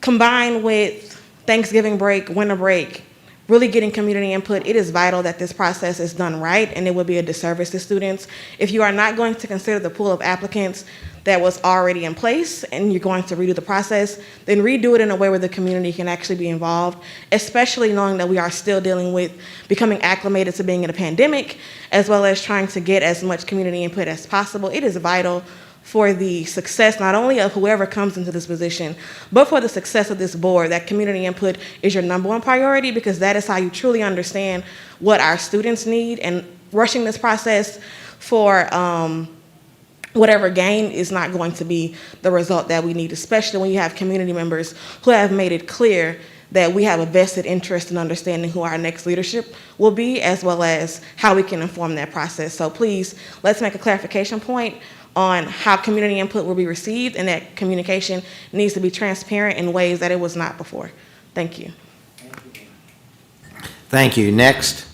combined with Thanksgiving break, winter break, really getting community input. It is vital that this process is done right, and it would be a disservice to students. If you are not going to consider the pool of applicants that was already in place and you're going to redo the process, then redo it in a way where the community can actually be involved, especially knowing that we are still dealing with becoming acclimated to being in a pandemic, as well as trying to get as much community input as possible. It is vital for the success not only of whoever comes into this position, but for the success of this board, that community input is your #1 priority, because that is how you truly understand what our students need, and rushing this process for whatever gain is not going to be the result that we need, especially when you have community members who have made it clear that we have a vested interest in understanding who our next leadership will be, as well as how we can inform that process. So please, let's make a clarification point on how community input will be received, and that communication needs to be transparent in ways that it was not before. Thank you. Thank you. Next.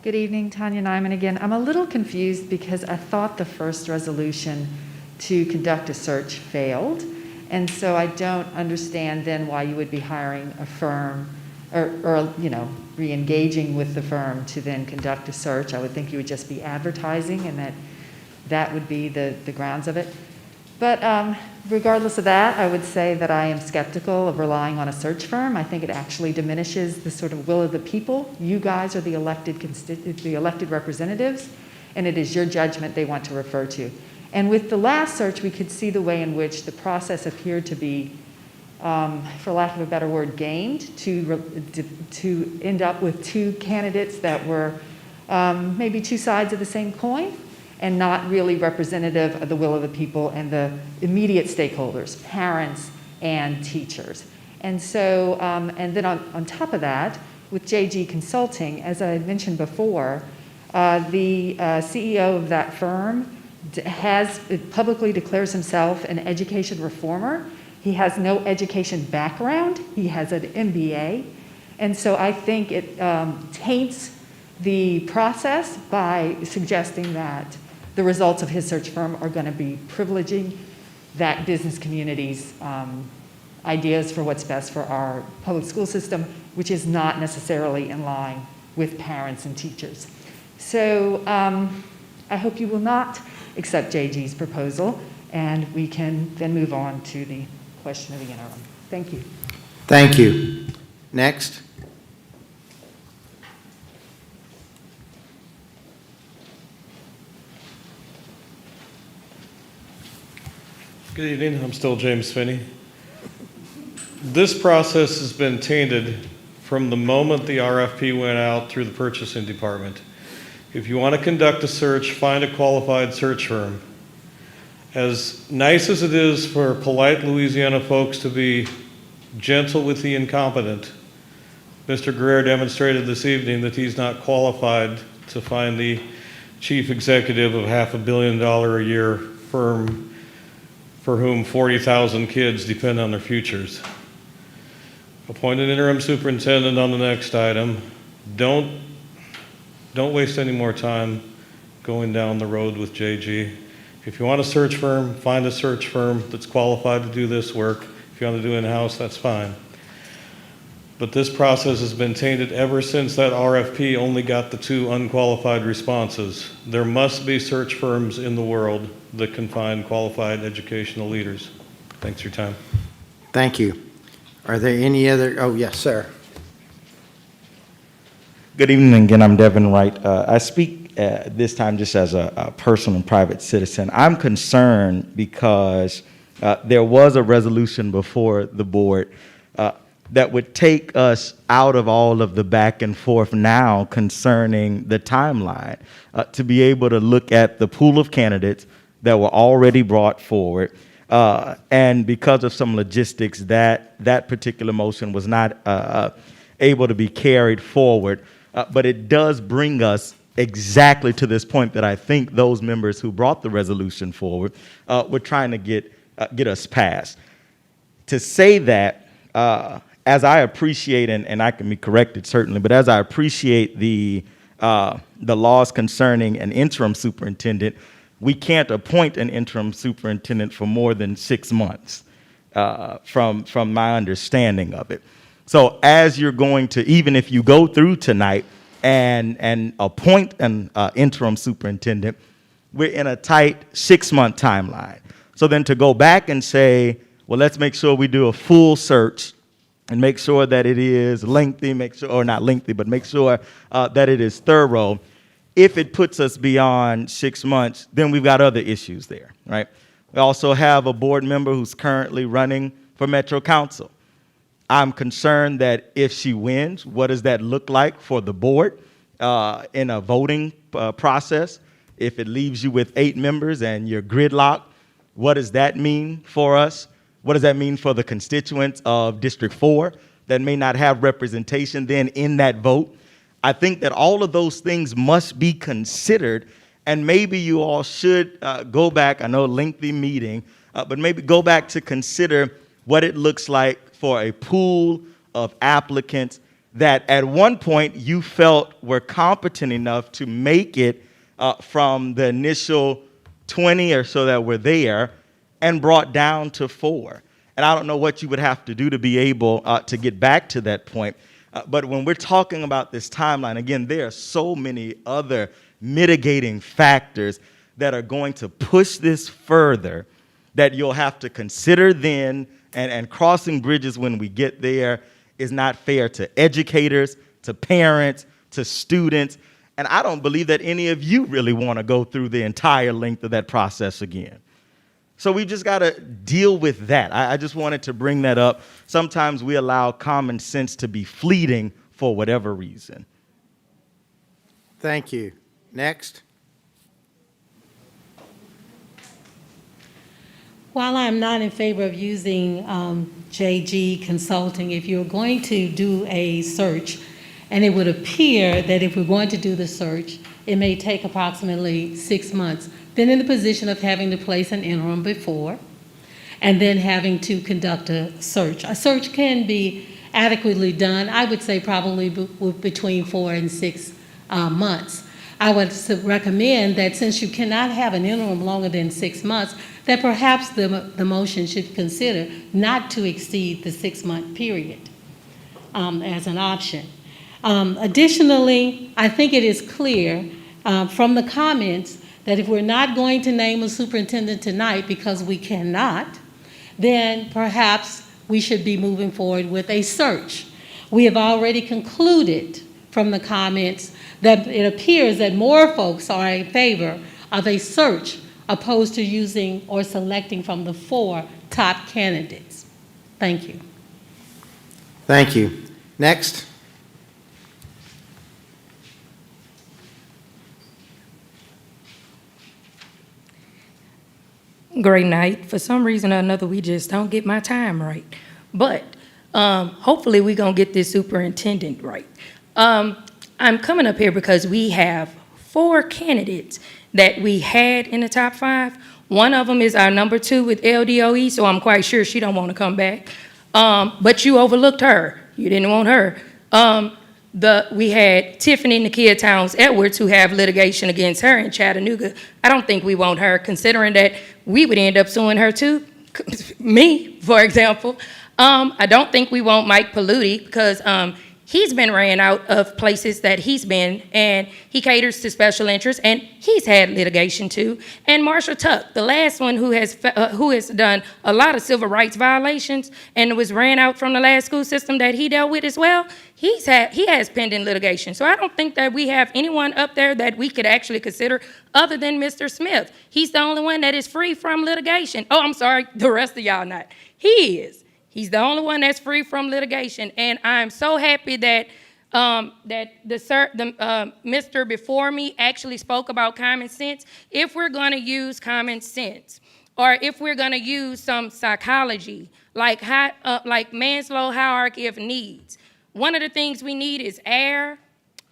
Good evening, Tanya Nyman again. I'm a little confused because I thought the first resolution to conduct a search failed. And so I don't understand then why you would be hiring a firm or re-engaging with the firm to then conduct a search. I would think you would just be advertising, and that would be the grounds of it. But regardless of that, I would say that I am skeptical of relying on a search firm. I think it actually diminishes the sort of will of the people. You guys are the elected representatives, and it is your judgment they want to refer to. And with the last search, we could see the way in which the process appeared to be, for lack of a better word, gamed to end up with two candidates that were maybe two sides of the same coin, and not really representative of the will of the people and the immediate stakeholders, parents and teachers. And so, and then on top of that, with JG Consulting, as I mentioned before, the CEO of that firm publicly declares himself an education reformer. He has no education background. He has an MBA. And so I think it taints the process by suggesting that the results of his search firm are going to be privileging that business community's ideas for what's best for our public school system, which is not necessarily in line with parents and teachers. So I hope you will not accept JG's proposal, and we can then move on to the question of the interim. Thank you. Thank you. Next. Good evening. I'm still James Finney. This process has been tainted from the moment the RFP went out through the purchasing department. If you want to conduct a search, find a qualified search firm. As nice as it is for polite Louisiana folks to be gentle with the incompetent, Mr. Greer demonstrated this evening that he's not qualified to find the chief executive of $500 million a year firm for whom 40,000 kids depend on their futures. Appoint an interim superintendent on the next item. Don't waste any more time going down the road with JG. If you want a search firm, find a search firm that's qualified to do this work. If you want to do in-house, that's fine. But this process has been tainted ever since that RFP only got the 2 unqualified responses. There must be search firms in the world that can find qualified educational leaders. Thanks for your time. Thank you. Are there any other? Oh, yes, sir. Good evening again. I'm Devin Wright. I speak this time just as a personal and private citizen. I'm concerned because there was a resolution before the board that would take us out of all of the back and forth now concerning the timeline, to be able to look at the pool of candidates that were already brought forward. And because of some logistics, that particular motion was not able to be carried forward. But it does bring us exactly to this point that I think those members who brought the resolution forward were trying to get us passed. To say that, as I appreciate, and I can be corrected certainly, but as I appreciate the laws concerning an interim superintendent, we can't appoint an interim superintendent for more than 6 months, from my understanding of it. So as you're going to, even if you go through tonight and appoint an interim superintendent, we're in a tight 6-month timeline. So then to go back and say, well, let's make sure we do a full search and make sure that it is lengthy, make sure, or not lengthy, but make sure that it is thorough. If it puts us beyond 6 months, then we've got other issues there, right? We also have a board member who's currently running for Metro Council. I'm concerned that if she wins, what does that look like for the board in a voting process? If it leaves you with 8 members and you're gridlocked, what does that mean for us? What does that mean for the constituents of District 4 that may not have representation then in that vote? I think that all of those things must be considered, and maybe you all should go back, I know lengthy meeting, but maybe go back to consider what it looks like for a pool of applicants that at one point you felt were competent enough to make it from the initial 20 or so that were there and brought down to 4. And I don't know what you would have to do to be able to get back to that point. But when we're talking about this timeline, again, there are so many other mitigating factors that are going to push this further that you'll have to consider then, and crossing bridges when we get there is not fair to educators, to parents, to students. And I don't believe that any of you really want to go through the entire length of that process again. So we just got to deal with that. I just wanted to bring that up. Sometimes we allow common sense to be fleeting for whatever reason. Thank you. Next. While I'm not in favor of using JG Consulting, if you're going to do a search, and it would appear that if we're going to do the search, it may take approximately 6 months, then in the position of having to place an interim before, and then having to conduct a search. A search can be adequately done, I would say probably between 4 and 6 months. I would recommend that since you cannot have an interim longer than 6 months, that perhaps the motion should consider not to exceed the 6-month period as an option. Additionally, I think it is clear from the comments that if we're not going to name a superintendent tonight because we cannot, then perhaps we should be moving forward with a search. We have already concluded from the comments that it appears that more folks are in favor of a search opposed to using or selecting from the 4 top candidates. Thank you. Thank you. Next. Great night. For some reason or another, we just don't get my time right. But hopefully we're going to get this superintendent right. I'm coming up here because we have 4 candidates that we had in the top 5. One of them is our number 2 with LDOE, so I'm quite sure she don't want to come back. But you overlooked her. You didn't want her. We had Tiffany Nakia Towns Edwards, who have litigation against her in Chattanooga. I don't think we want her, considering that we would end up suing her too. Me, for example. I don't think we want Mike Paludi because he's been ran out of places that he's been, and he caters to special interests, and he's had litigation too. And Marshall Tuck, the last one who has done a lot of civil rights violations and was ran out from the last school system that he dealt with as well, he has pending litigation. So I don't think that we have anyone up there that we could actually consider other than Mr. Smith. He's the only one that is free from litigation. Oh, I'm sorry, the rest of y'all not. He is. He's the only one that's free from litigation, and I'm so happy that Mr. before me actually spoke about common sense. If we're going to use common sense, or if we're going to use some psychology, like Maslow's hierarchy of needs, one of the things we need is air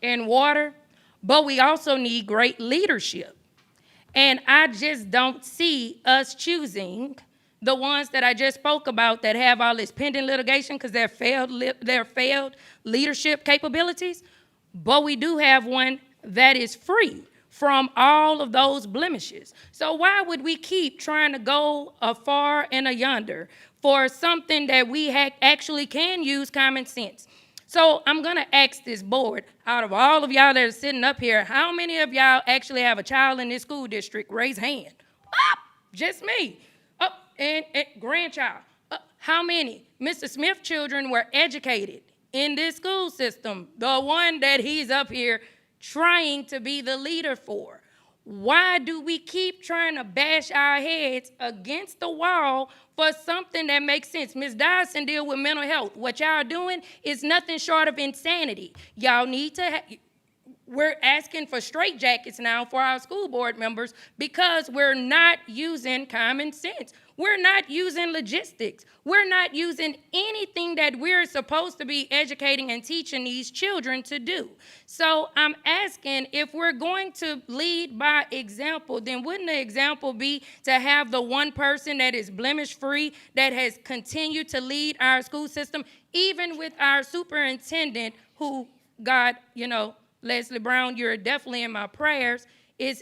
and water, but we also need great leadership. And I just don't see us choosing the ones that I just spoke about that have all this pending litigation because they're failed leadership capabilities, but we do have one that is free from all of those blemishes. So why would we keep trying to go afar and a yonder for something that we actually can use common sense? So I'm gonna ask this board, out of all of y'all that are sitting up here, how many of y'all actually have a child in this school district? Raise hand. Just me. And grandchild. How many? Mr. Smith children were educated in this school system, the one that he's up here trying to be the leader for. Why do we keep trying to bash our heads against the wall for something that makes sense? Ms. Dyson deal with mental health. What y'all doing is nothing short of insanity. Y'all need to we're asking for straitjackets now for our school board members because we're not using common sense. We're not using logistics. We're not using anything that we're supposed to be educating and teaching these children to do. So I'm asking, if we're going to lead by example, then wouldn't the example be to have the one person that is blemish-free, that has continued to lead our school system, even with our superintendent who, God, Leslie Brown, you're definitely in my prayers, is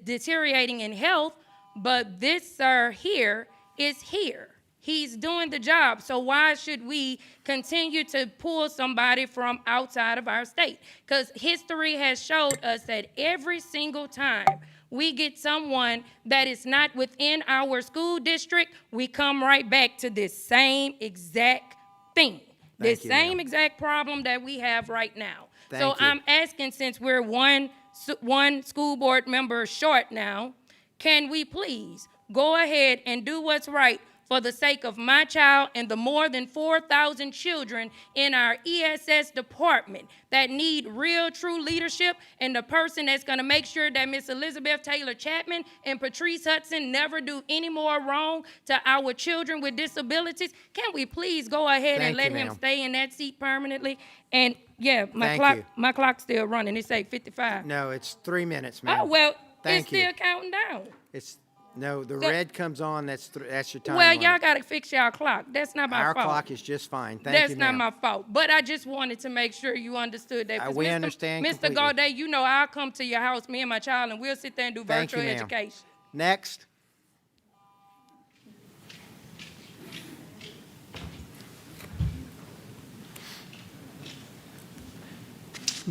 deteriorating in health, but this sir here is here. He's doing the job, so why should we continue to pull somebody from outside of our state? Because history has showed us that every single time we get someone that is not within our school district, we come right back to this same exact thing, this same exact problem that we have right now. So I'm asking, since we're one school board member short now, can we please go ahead and do what's right for the sake of my child and the more than 4,000 children in our ESS department that need real, true leadership, and the person that's going to make sure that Miss Elizabeth Taylor Chapman and Patrice Hudson never do any more wrong to our children with disabilities? Can we please go ahead and let him stay in that seat permanently? And yeah, my clock's still running. It say 55. No, it's 3 minutes, ma'am. Oh, well, Thank it's still counting down. No, the red comes on, that's your time Well, limit. y'all got to fix y'all clock. That's not my fault. Our clock is just fine. Thank you, That's not my fault. But I just wanted to make sure you understood that. 'Cause we understand Mr. completely. Gaudet, I'll come to your house, me and my child, and we'll sit there and do Thank you, virtual ma'am. education. Next.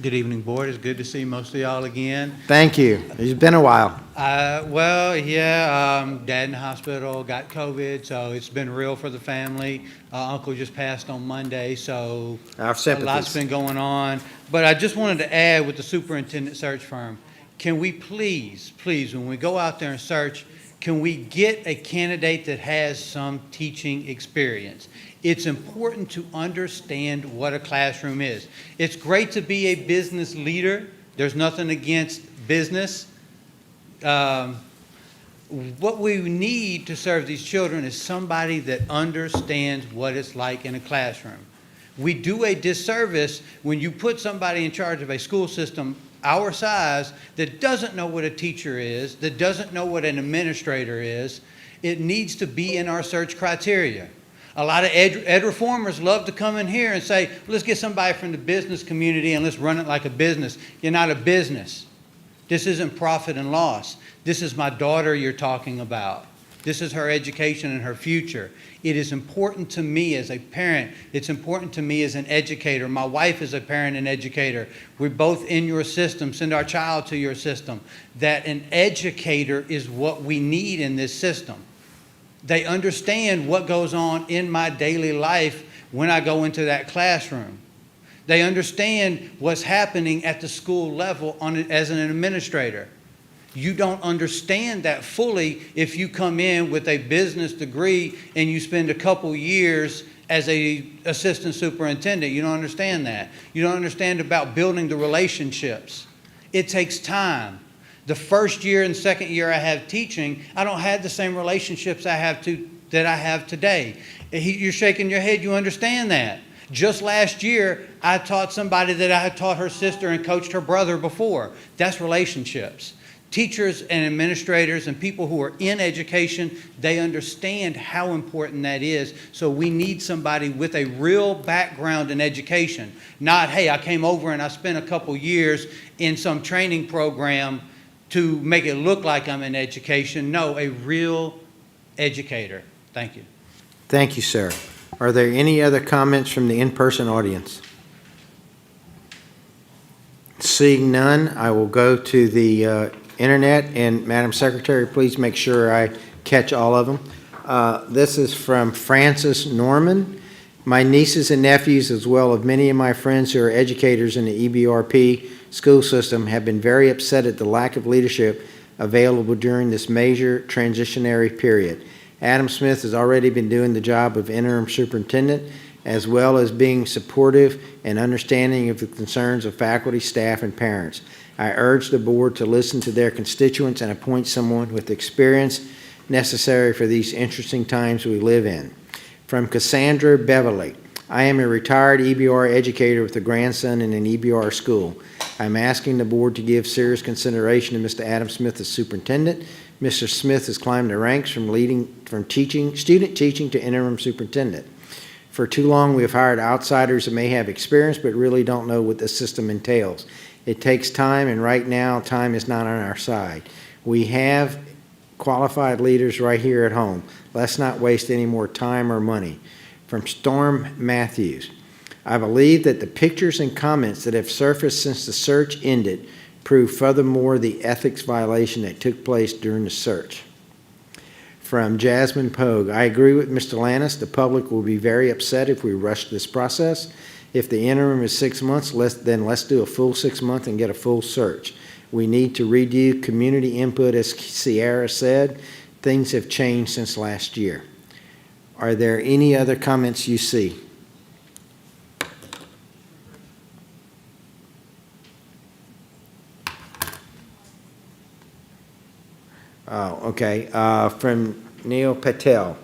Good evening, Board. It's good to see most of y'all again. Thank you. It's been a while. Well, yeah, Dad in the hospital, got COVID, so it's been real for the family. Uncle just passed on Monday, so Our a sympathies. lot's been going on. But I just wanted to add with the superintendent search firm, can we please, when we go out there and search, can we get a candidate that has some teaching experience? It's important to understand what a classroom is. It's great to be a business leader. There's nothing against business. What we need to serve these children is somebody that understands what it's like in a classroom. We do a disservice when you put somebody in charge of a school system our size that doesn't know what a teacher is, that doesn't know what an administrator is. It needs to be in our search criteria. A lot of ed reformers love to come in here and say, let's get somebody from the business community and let's run it like a business. You're not a business. This isn't profit and loss. This is my daughter you're talking about. This is her education and her future. It is important to me as a parent. It's important to me as an educator. My wife is a parent and educator. We're both in your system. Send our child to your system. That an educator is what we need in this system. They understand what goes on in my daily life when I go into that classroom. They understand what's happening at the school level as an administrator. You don't understand that fully if you come in with a business degree and you spend a couple years as a assistant superintendent. You don't understand that. You don't understand about building the relationships. It takes time. The first year and second year I have teaching, I don't have the same relationships that I have today. You're shaking your head, you understand that. Just last year, I taught somebody that I had taught her sister and coached her brother before. That's relationships. Teachers and administrators and people who are in education, they understand how important that is. So we need somebody with a real background in education. Not, hey, I came over and I spent a couple years in some training program to make it look like I'm in education. No, a real educator. Thank you. Thank you, sir. Are there any other comments from the in-person audience? Seeing none, I will go to the internet, and Madam Secretary, please make sure I catch all of them. This is from Francis Norman. My nieces and nephews, as well as many of my friends who are educators in the EBRP school system, have been very upset at the lack of leadership available during this major transitionary period. Adam Smith has already been doing the job of interim superintendent, as well as being supportive and understanding of the concerns of faculty, staff, and parents. I urge the board to listen to their constituents and appoint someone with the experience necessary for these interesting times we live in. From Cassandra Beverly, I am a retired EBR educator with a grandson in an EBR school. I'm asking the board to give serious consideration to Mr. Adam Smith as superintendent. Mr. Smith has climbed the ranks from student teaching to interim superintendent. For too long, we have hired outsiders that may have experience but really don't know what the system entails. It takes time, and right now, time is not on our side. We have qualified leaders right here at home. Let's not waste any more time or money. From Storm Matthews, I believe that the pictures and comments that have surfaced since the search ended prove furthermore the ethics violation that took place during the search. From Jasmine Pogue, I agree with Mr. Lannis. The public will be very upset if we rush this process. If the interim is 6 months, then let's do a full 6 months and get a full search. We need to redo community input, as Sierra said. Things have changed since last year. Are there any other comments you see? Oh, okay. From Neil Patel.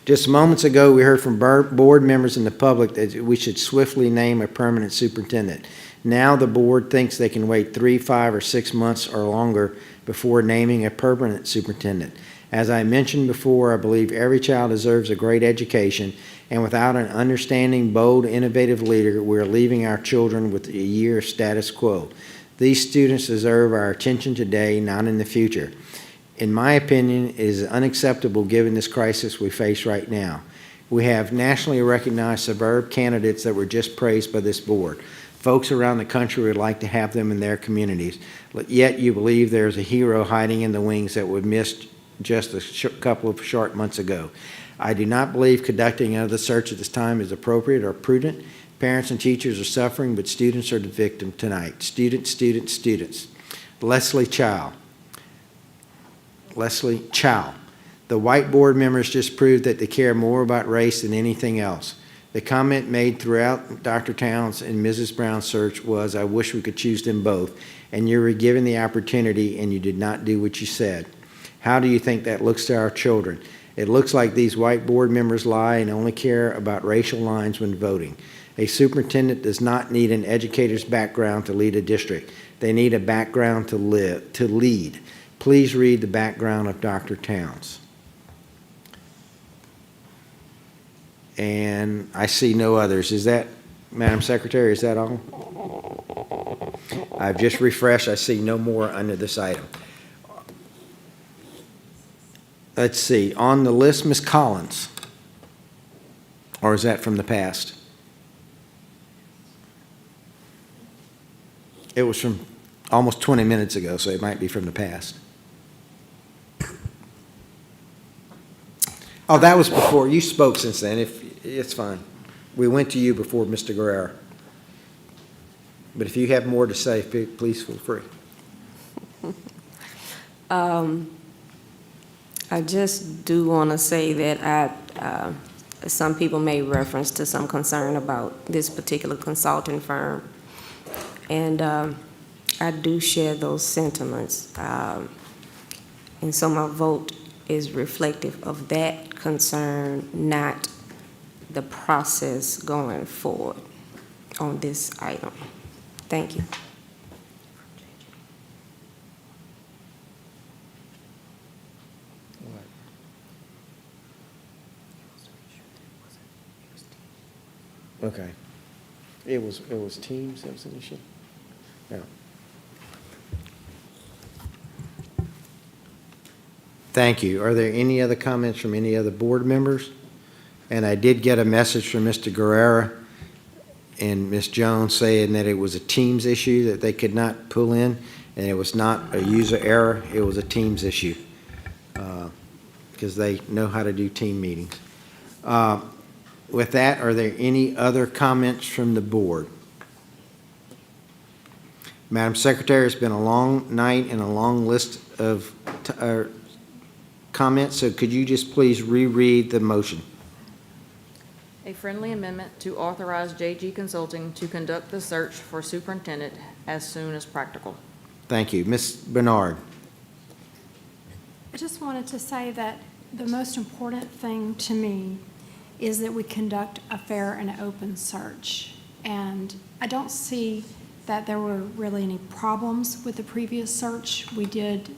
Just moments ago, we heard from board members and the public that we should swiftly name a permanent superintendent. Now the board thinks they can wait 3, 5, or 6 months or longer before naming a permanent superintendent. As I mentioned before, I believe every child deserves a great education, and without an understanding, bold, innovative leader, we're leaving our children with a year of status quo. These students deserve our attention today, not in the future. In my opinion, it is unacceptable given this crisis we face right now. We have nationally recognized suburb candidates that were just praised by this board. Folks around the country would like to have them in their communities, yet you believe there's a hero hiding in the wings that was missed just a couple of short months ago. I do not believe conducting another search at this time is appropriate or prudent. Parents and teachers are suffering, but students are the victim tonight. Students, students, students. Leslie Chow. The white board members just proved that they care more about race than anything else. The comment made throughout Dr. Towns and Mrs. Brown's search was, I wish we could choose them both, and you were given the opportunity and you did not do what you said. How do you think that looks to our children? It looks like these white board members lie and only care about racial lines when voting. A superintendent does not need an educator's background to lead a district. They need a background to lead. Please read the background of Dr. Towns. And I see no others. Is that, Madam Secretary, is that all? I've just refreshed. I see no more under this item. let's see, on the list, Ms. Collins. Or is that from the past? It was from almost 20 minutes ago, so it might be from the past. Oh, that was before. You spoke since then. It's fine. We went to you before Mr. Guerrero. But if you have more to say, please feel free. I just do want to say that some people made reference to some concern about this particular consulting firm. And I do share those sentiments. And so my vote is reflective of that concern, not the process going forward on this item. Thank you. Okay. It was Teams that was an issue? No. Thank you. Are there any other comments from any other board members? And I did get a message from Mr. Guerrero and Ms. Jones saying that it was a Teams issue that they could not pull in, and it was not a user error, it was a Teams issue, because they know how to do team meetings. With that, are there any other comments from the board? Madam Secretary, it's been a long night and a long list of comments, so could you just please reread the motion? A friendly amendment to authorize JG Consulting to conduct the search for superintendent as soon as practical. Thank you. Ms. Bernard. I just wanted to say that the most important thing to me is that we conduct a fair and open search. And I don't see that there were really any problems with the previous search. We did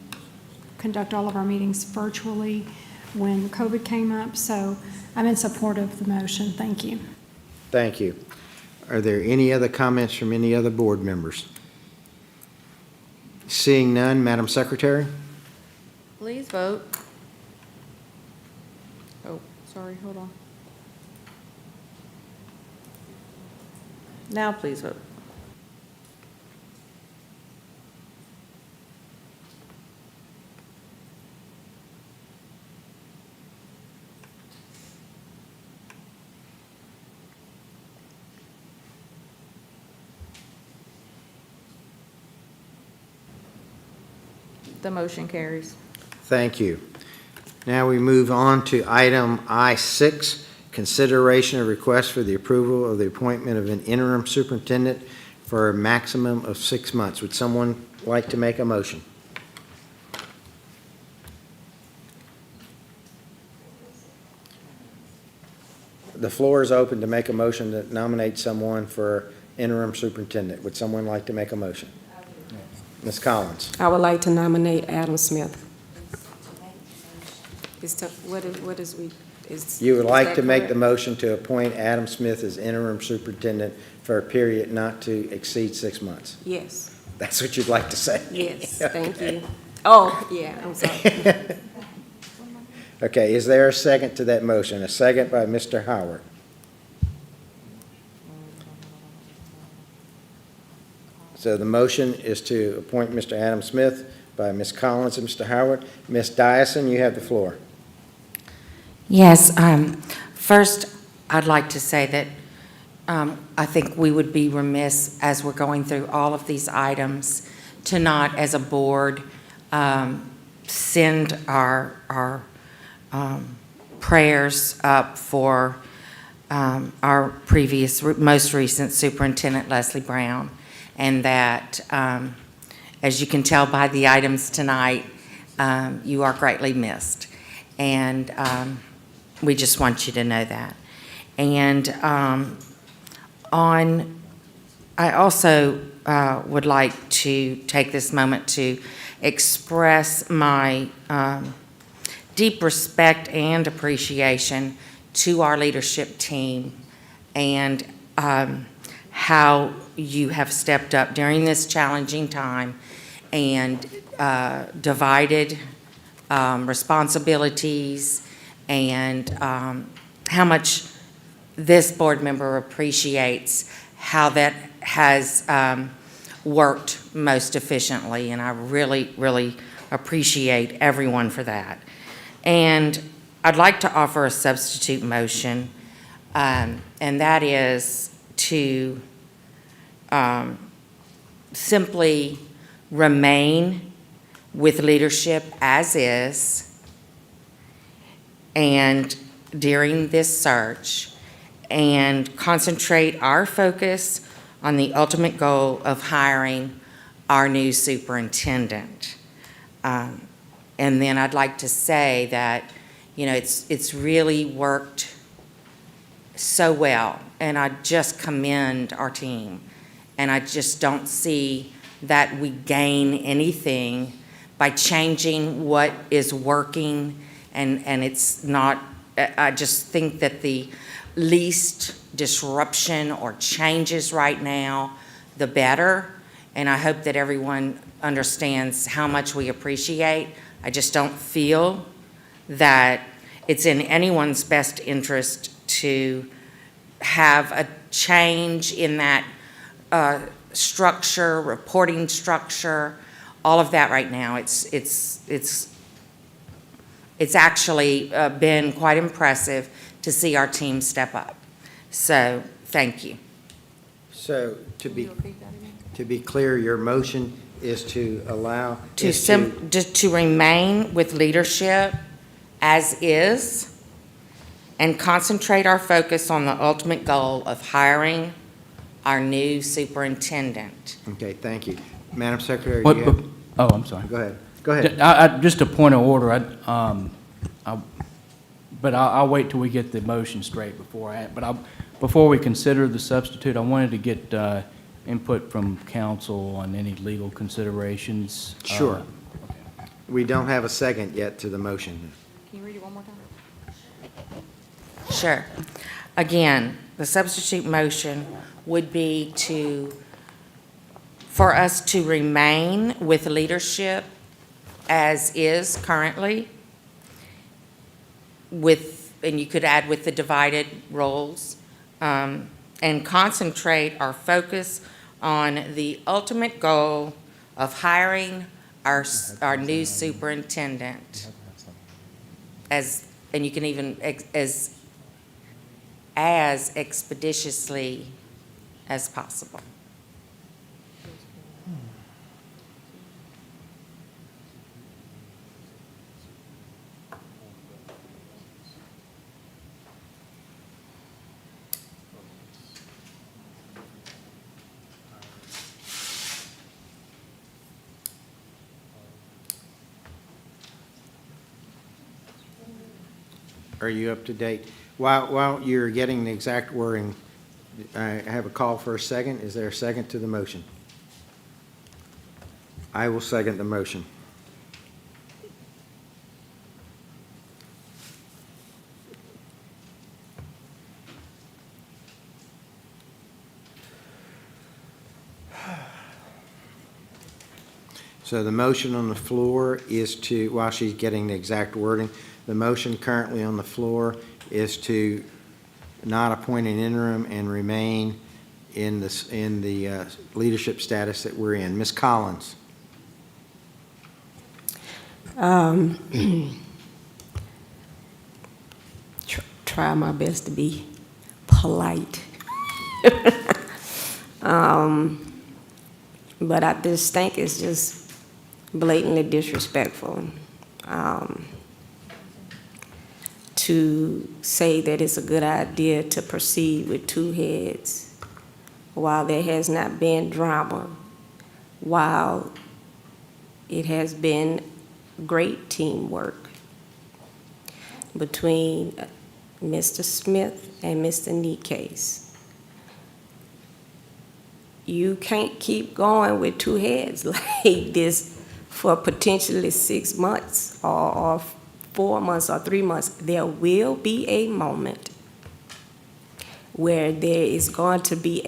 conduct all of our meetings virtually when COVID came up, so I'm in support of the motion. Thank you. Thank you. Are there any other comments from any other board members? Seeing none, Madam Secretary? Please vote. Oh, sorry, hold on. Now please vote. The motion carries. Thank you. Now we move on to item I-6, consideration of request for the approval of the appointment of an interim superintendent for a maximum of 6 months. Would someone like to make a motion? The floor is open to make a motion to nominate someone for interim superintendent. Would someone like to make a motion? Ms. Collins. I would like to nominate Adam Smith. You would like to make the motion to appoint Adam Smith as interim superintendent for a period not to exceed 6 months? Yes. That's what you'd like to say? Yes, thank you. Oh, yeah, I'm sorry. Okay, is there a second to that motion? A second by Mr. Howard. So the motion is to appoint Mr. Adam Smith by Ms. Collins and Mr. Howard. Ms. Dyson, you have the floor. Yes, first, I'd like to say that I think we would be remiss as we're going through all of these items to not, as a board, send our prayers up for our previous, most recent superintendent, Leslie Brown, and that, as you can tell by the items tonight, you are greatly missed. And we just want you to know that. And I also would like to take this moment to express my deep respect and appreciation to our leadership team and how you have stepped up during this challenging time and divided responsibilities, and how much this board member appreciates how that has worked most efficiently, and I really, really appreciate everyone for that. And I'd like to offer a substitute motion, and that is to simply remain with leadership as is and during this search, and concentrate our focus on the ultimate goal of hiring our new superintendent. And then I'd like to say that, you know, it's really worked so well, and I just commend our team. And I just don't see that we gain anything by changing what is working, and it's not, I just think that the least disruption or changes right now, the better. And I hope that everyone understands how much we appreciate. I just don't feel that it's in anyone's best interest to have a change in that structure, reporting structure, all of that right now. It's actually been quite impressive to see our team step up. So, thank you. So, to be clear, your motion is to allow... To remain with leadership as is and concentrate our focus on the ultimate goal of hiring our new superintendent. Okay, thank you. Madam Secretary, What- do you have... Oh, I'm sorry. Go ahead. Go ahead. Just a point of order, but I'll wait till we get the motion straight before we consider the substitute, I wanted to get input from council on any legal considerations. Sure. We don't have a second yet to the motion. Can you read it one more time? Sure. Again, the substitute motion would be for us to remain with leadership as is currently, and you could add with the divided roles, and concentrate our focus on the ultimate goal of hiring our new superintendent, and you can even as expeditiously as possible. Are you up to date? While you're getting the exact wording, I have a call for a second. Is there a second to the motion? I will second the motion. So the motion on the floor is to, while she's getting the exact wording, the motion currently on the floor is to not appoint an interim and remain in the leadership status that we're in. Ms. Collins. Try my best to be polite. But I just think it's just blatantly disrespectful. To say that it's a good idea to proceed with two heads while there has not been drama, while it has been great teamwork between Mr. Smith and Mr. Nikes. You can't keep going with two heads like this for potentially 6 months or 4 months or 3 months. There will be a moment where there is going to be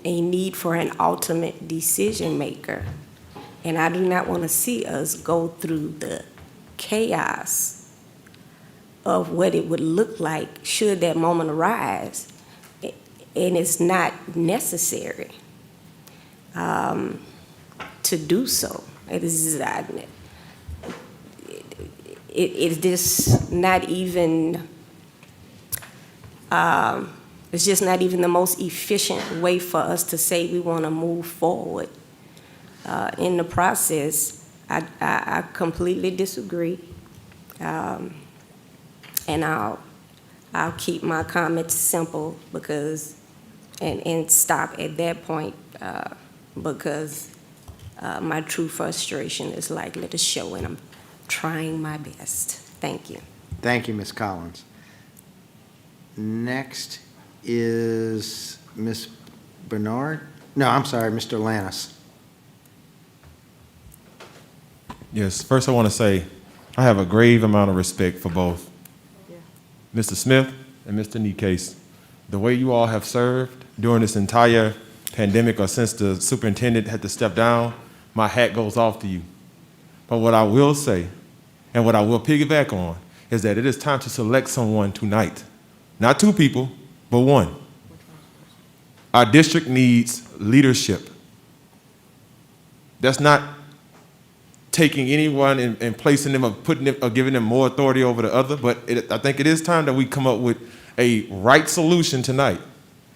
a need for an ultimate decision maker. And I do not want to see us go through the chaos of what it would look like should that moment arise, and it's not necessary to do so. It's just not even, it's just not even the most efficient way for us to say we want to move forward in the process. I completely disagree. And I'll keep my comments simple because, and stop at that point because my true frustration is likely to show, and I'm trying my best. Thank you. Thank you, Ms. Collins. Next is Ms. Bernard? No, I'm sorry, Mr. Lannis. Yes, first I want to say I have a grave amount of respect for both Mr. Smith and Mr. Nikase. The way you all have served during this entire pandemic or since the superintendent had to step down, my hat goes off to you. But what I will say, and what I will piggyback on, is that it is time to select someone tonight. Not two people, but one. Our district needs leadership. That's not taking anyone and placing them or putting them or giving them more authority over the other, but I think it is time that we come up with a right solution tonight.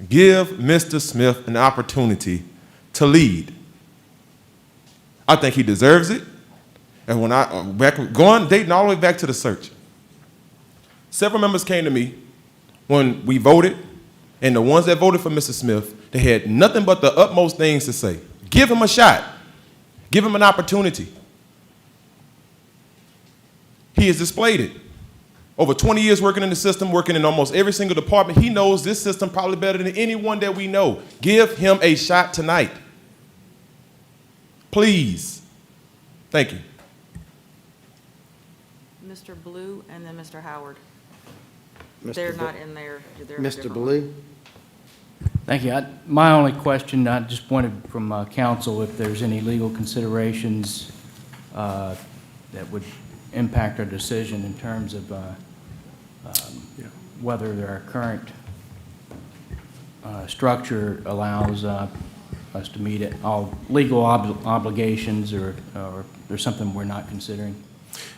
Give Mr. Smith an opportunity to lead. I think he deserves it. And when dating all the way back to the search, several members came to me when we voted, and the ones that voted for Mr. Smith, they had nothing but the utmost things to say. Give him a shot. Give him an opportunity. He has displayed it. Over 20 years working in the system, working in almost every single department, he knows this system probably better than anyone that we know. Give him a shot tonight. Please. Thank you. Mr. Blue and then Mr. Howard. Mr. They're Blue. not in there. They're Mr. Blue? Thank you. My only question, I just wanted from council if there's any legal considerations that would impact our decision in terms of whether our current structure allows us to meet all legal obligations, or there's something we're not considering.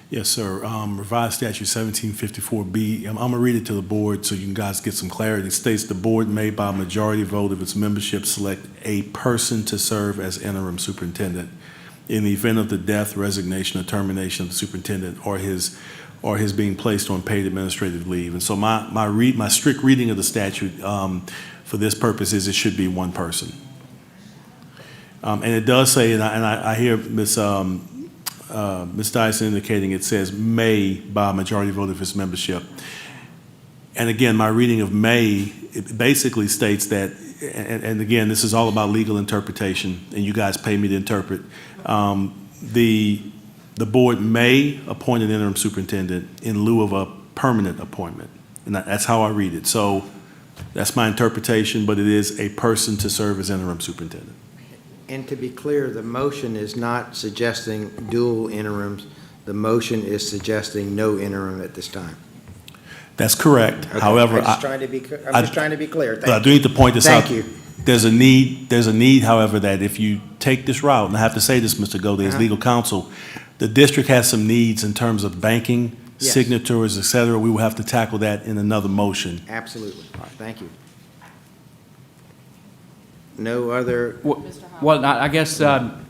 Yes, sir. Revised statute 1754B. I'm going to read it to the board so you guys get some clarity. It states the board may, by a majority vote of its membership, select a person to serve as interim superintendent in the event of the death, resignation, or termination of the superintendent or his being placed on paid administrative leave. And so my strict reading of the statute for this purpose is it should be one person. And it does say, and I hear Ms. Dyson indicating it says may by a majority vote of its membership. And again, my reading of may, it basically states that, and again, this is all about legal interpretation, and you guys pay me to interpret. The board may appoint an interim superintendent in lieu of a permanent appointment. And that's how I read it. So that's my interpretation, but it is a person to serve as interim superintendent. And to be clear, the motion is not suggesting dual interims. The motion is suggesting no interim at this time. That's correct. Okay. However, I'm just trying to be clear. But I do need to point this out. Thank you. There's a need, however, that if you take this route, and I have to say this, Mr. Gode, as legal counsel, the district has some needs in terms of banking, Yes. signatures, et cetera. We will have to tackle that in another motion. Absolutely. All right, thank you. No other, Well, I guess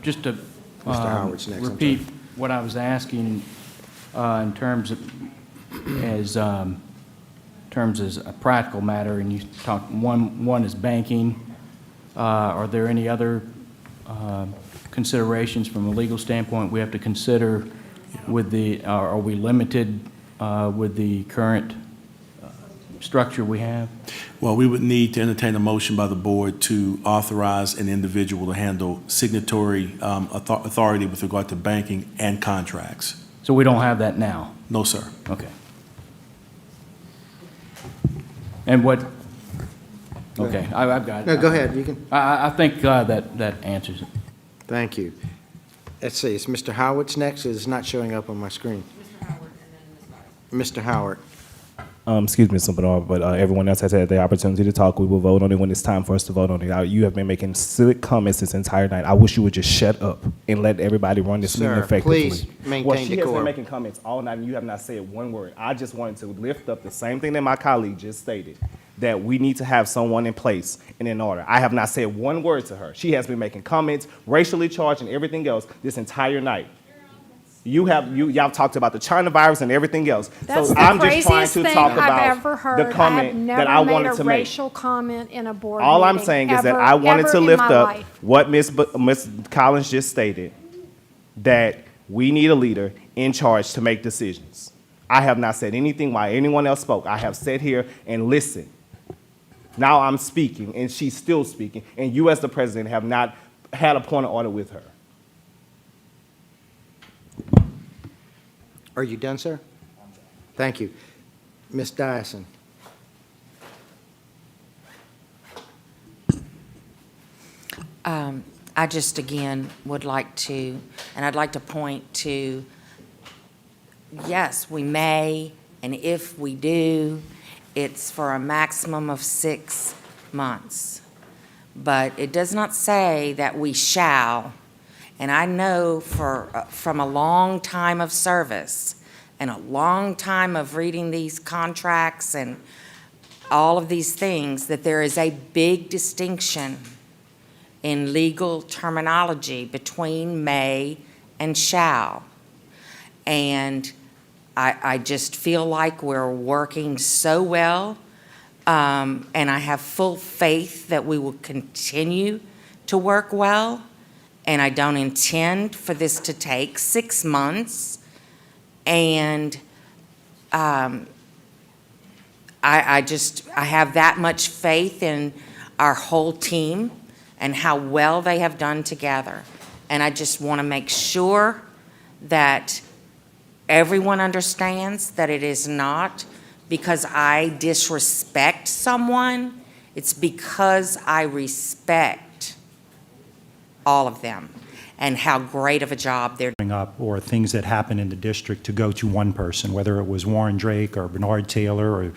just to Mr. Howard's next, I'm repeat what I was asking in terms of as a practical matter, and you talked, one is banking. Are there any other considerations from a legal standpoint we have to consider with are we limited with the current structure we have? Well, we would need to entertain a motion by the board to authorize an individual to handle signatory authority with regard to banking and contracts. So we don't have that now? No, sir. Okay. And what? Okay, I've got it. No, go ahead. You can. I think that answers it. Thank you. Let's see, it's Mr. Howard's next. It's not showing up on my screen. Mr. Howard. Mr. Howard. Excuse me, Mr. Bernard, but everyone else has had the opportunity to talk. We will vote on it when it's time for us to vote on it. You have been making slick comments this entire night. I wish you would just shut up and let everybody run this meeting Sir, effectively. please maintain Well, she has decorum. been making comments all night, and you have not said one word. I just wanted to lift up the same thing that my colleague just stated, that we need to have someone in place and in order. I have not said one word to her. She has been making comments, racially charged and everything else this entire night. Y'all talked about the China virus and everything else. That's so the I'm just trying craziest to thing talk I've about ever heard. the comment that I wanted to I've never made a make. racial comment in a board All I'm meeting, saying is that ever, I wanted ever to in lift my up life. what Ms. Collins just stated, that we need a leader in charge to make decisions. I have not said anything while anyone else spoke. I have sat here and listened. Now I'm speaking, and she's still speaking, and you as the president have not had a point of order with her. Are you done, sir? Thank you. Ms. Dyson. I just, again, would like to, and I'd like to point to, yes, we may, and if we do, it's for a maximum of 6 months. But it does not say that we shall. And I know from a long time of service and a long time of reading these contracts and all of these things, that there is a big distinction in legal terminology between may and shall. And I just feel like we're working so well, and I have full faith that we will continue to work well, and I don't intend for this to take 6 months. And I have that much faith in our whole team and how well they have done together. And I just want to make sure that everyone understands that it is not because I disrespect someone. It's because I respect all of them and how great of a job they're doing. Up or things that happen in the district to go to one person, whether it was Warren Drake or Bernard Taylor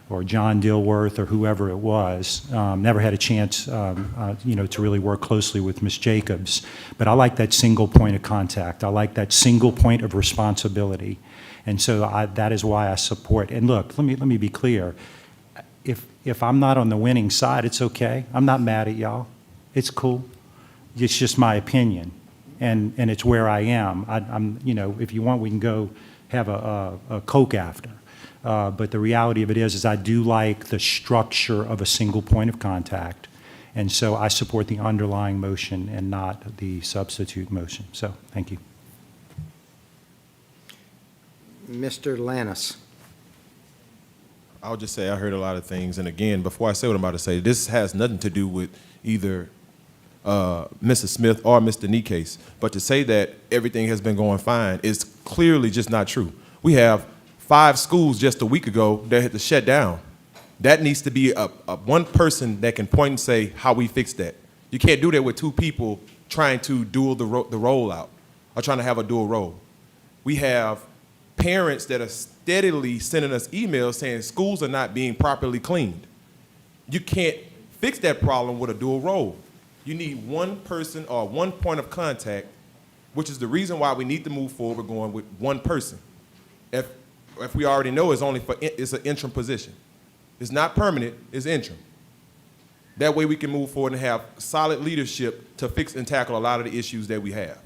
or John Dilworth or whoever it was. Never had a chance, to really work closely with Ms. Jacobs. But I like that single point of contact. I like that single point of responsibility. And so that is why I support. And look, let me be clear. If I'm not on the winning side, it's okay. I'm not mad at y'all. It's cool. It's just my opinion. And it's where I am. I'm, if you want, we can go have a Coke after. But the reality of it is I do like the structure of a single point of contact. And so I support the underlying motion and not the substitute motion. So, thank you. Mr. Lannis. I'll just say I heard a lot of things. And again, before I say what I'm about to say, this has nothing to do with either Mrs. Smith or Mr. Nikes. But to say that everything has been going fine is clearly just not true. We have 5 schools just a week ago that had to shut down. That needs to be a one person that can point and say how we fix that. You can't do that with 2 people trying to dual the role out or trying to have a dual role. We have parents that are steadily sending us emails saying schools are not being properly cleaned. You can't fix that problem with a dual role. You need one person or one point of contact, which is the reason why we need to move forward going with one person. If we already know it's an interim position. It's not permanent, it's interim. That way we can move forward and have solid leadership to fix and tackle a lot of the issues that we have.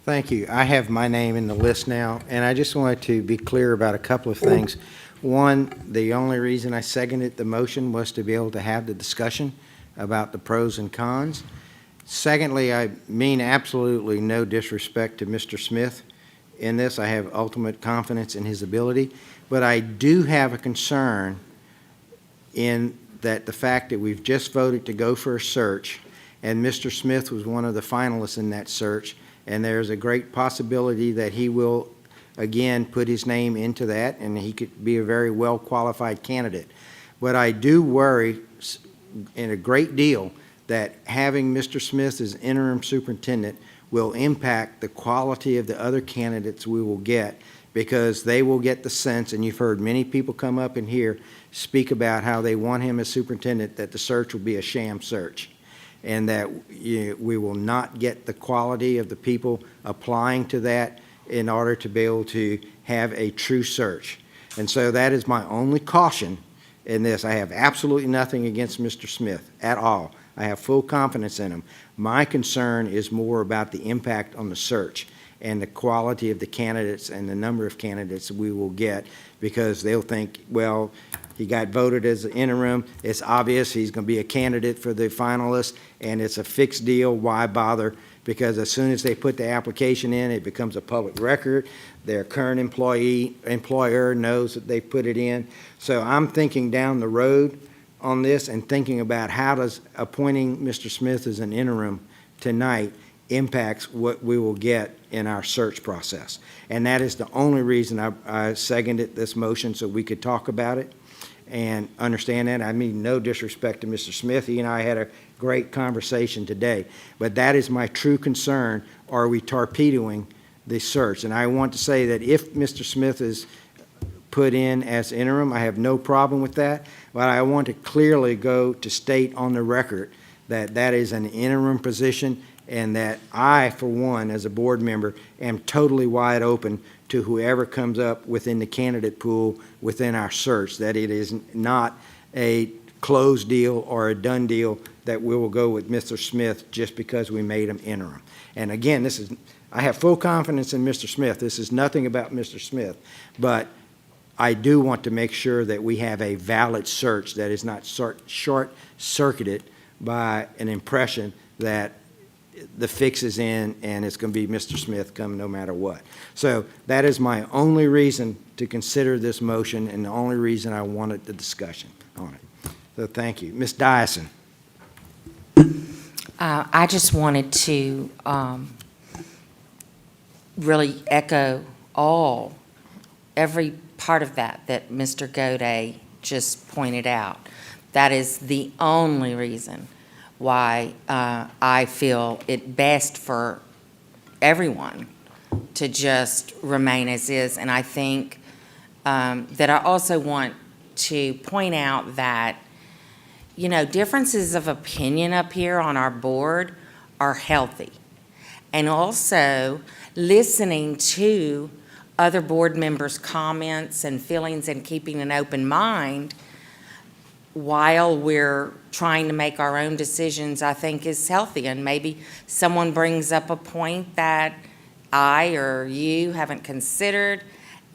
Thank you. I have my name in the list now, and I just wanted to be clear about a couple of things. One, the only reason I seconded the motion was to be able to have the discussion about the pros and cons. Secondly, I mean absolutely no disrespect to Mr. Smith in this. I have ultimate confidence in his ability, but I do have a concern in that the fact that we've just voted to go for a search, and Mr. Smith was one of the finalists in that search, and there's a great possibility that he will, again, put his name into that, and he could be a very well-qualified candidate. But I do worry in a great deal that having Mr. Smith as interim superintendent will impact the quality of the other candidates we will get, because they will get the sense, and you've heard many people come up in here speak about how they want him as superintendent, that the search will be a sham search, and that we will not get the quality of the people applying to that in order to be able to have a true search. And so that is my only caution in this. I have absolutely nothing against Mr. Smith at all. I have full confidence in him. My concern is more about the impact on the search and the quality of the candidates and the number of candidates we will get, because they'll think, well, he got voted as an interim. It's obvious he's going to be a candidate for the finalists, and it's a fixed deal. Why bother? Because as soon as they put the application in, it becomes a public record. Their current employer knows that they put it in. So I'm thinking down the road on this and thinking about how does appointing Mr. Smith as an interim tonight impacts what we will get in our search process. And that is the only reason I seconded this motion, so we could talk about it and understand that. I mean, no disrespect to Mr. Smith. He and I had a great conversation today. But that is my true concern. Are we torpedoing the search? And I want to say that if Mr. Smith is put in as interim, I have no problem with that. But I want to clearly go to state on the record that that is an interim position, and that I, for one, as a board member, am totally wide open to whoever comes up within the candidate pool within our search, that it is not a closed deal or a done deal that we will go with Mr. Smith just because we made him interim. And again, I have full confidence in Mr. Smith. This is nothing about Mr. Smith, but I do want to make sure that we have a valid search that is not short-circuited by an impression that the fix is in and it's going to be Mr. Smith come no matter what. So that is my only reason to consider this motion, and the only reason I wanted the discussion on it. So thank you. Ms. Dyson. I just wanted to really echo every part of that Mr. Goday just pointed out. That is the only reason why I feel it best for everyone to just remain as is. And I think that I also want to point out that, you know, differences of opinion up here on our board are healthy. And also listening to other board members' comments and feelings and keeping an open mind while we're trying to make our own decisions, I think is healthy. And maybe someone brings up a point that I or you haven't considered,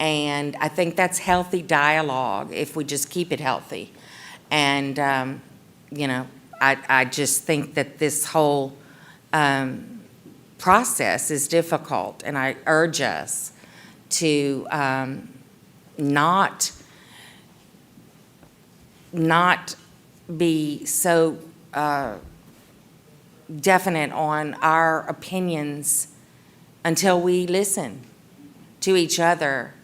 and I think that's healthy dialogue if we just keep it healthy. And, you know, I just think that this whole process is difficult, and I urge us to not be so definite on our opinions until we listen to each other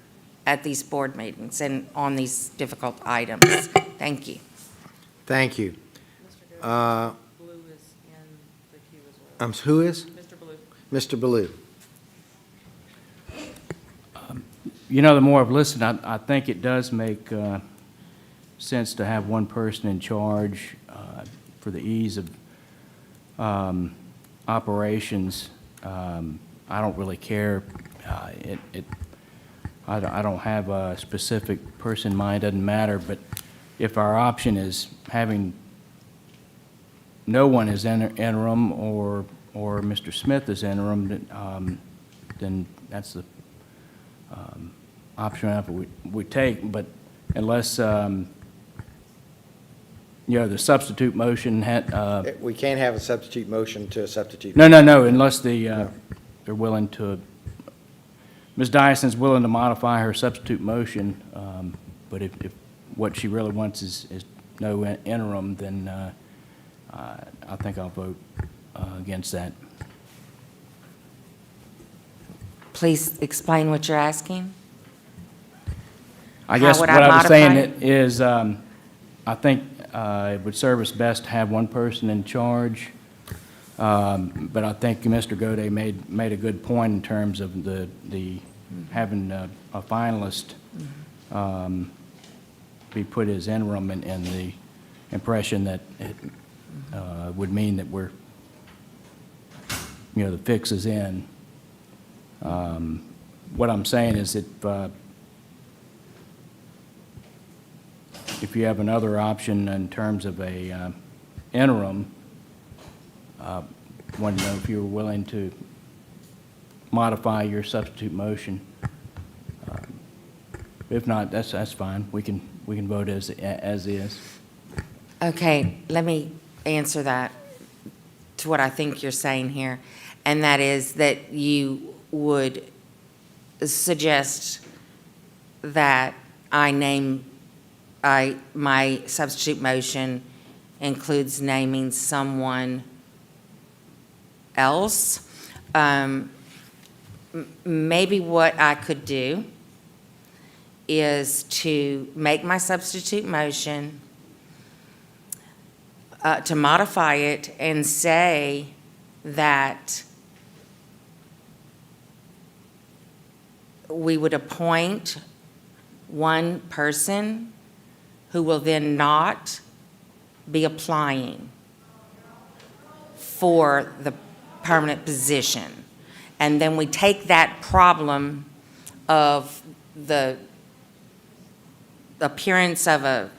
at these board meetings and on these difficult items. Thank you. Thank you. Blue is in the queue as well. Who is? Mr. Blue. Mr. Ballou. You know, the more I've listened, I think it does make sense to have one person in charge for the ease of operations. I don't really care. I don't have a specific person in mind, doesn't matter, but if our option is having no one as interim or Mr. Smith as interim, then that's the option we take. But unless you know, the substitute motion had. We can't have a substitute motion to a substitute. No, unless they're willing to. Ms. Dyson's willing to modify her substitute motion, but if what she really wants is no interim, then I think I'll vote against that. Please explain what you're asking. I guess How would what I was modify saying it? is, I think it would serve us best to have one person in charge But I think Mr. Gode made a good point in terms of the having a finalist be put as interim and the impression that it would mean that we're, the fix is in. What I'm saying is if you have another option in terms of a interim, wanted to know if you were willing to modify your substitute motion. If not, that's fine. We can vote as is. Okay, let me answer that to what I think you're saying here, and that is that you would suggest that my substitute motion includes naming someone else. Maybe what I could do is to make my substitute motion, to modify it and say that we would appoint one person who will then not be applying for the permanent position. And then we take that problem of the appearance of a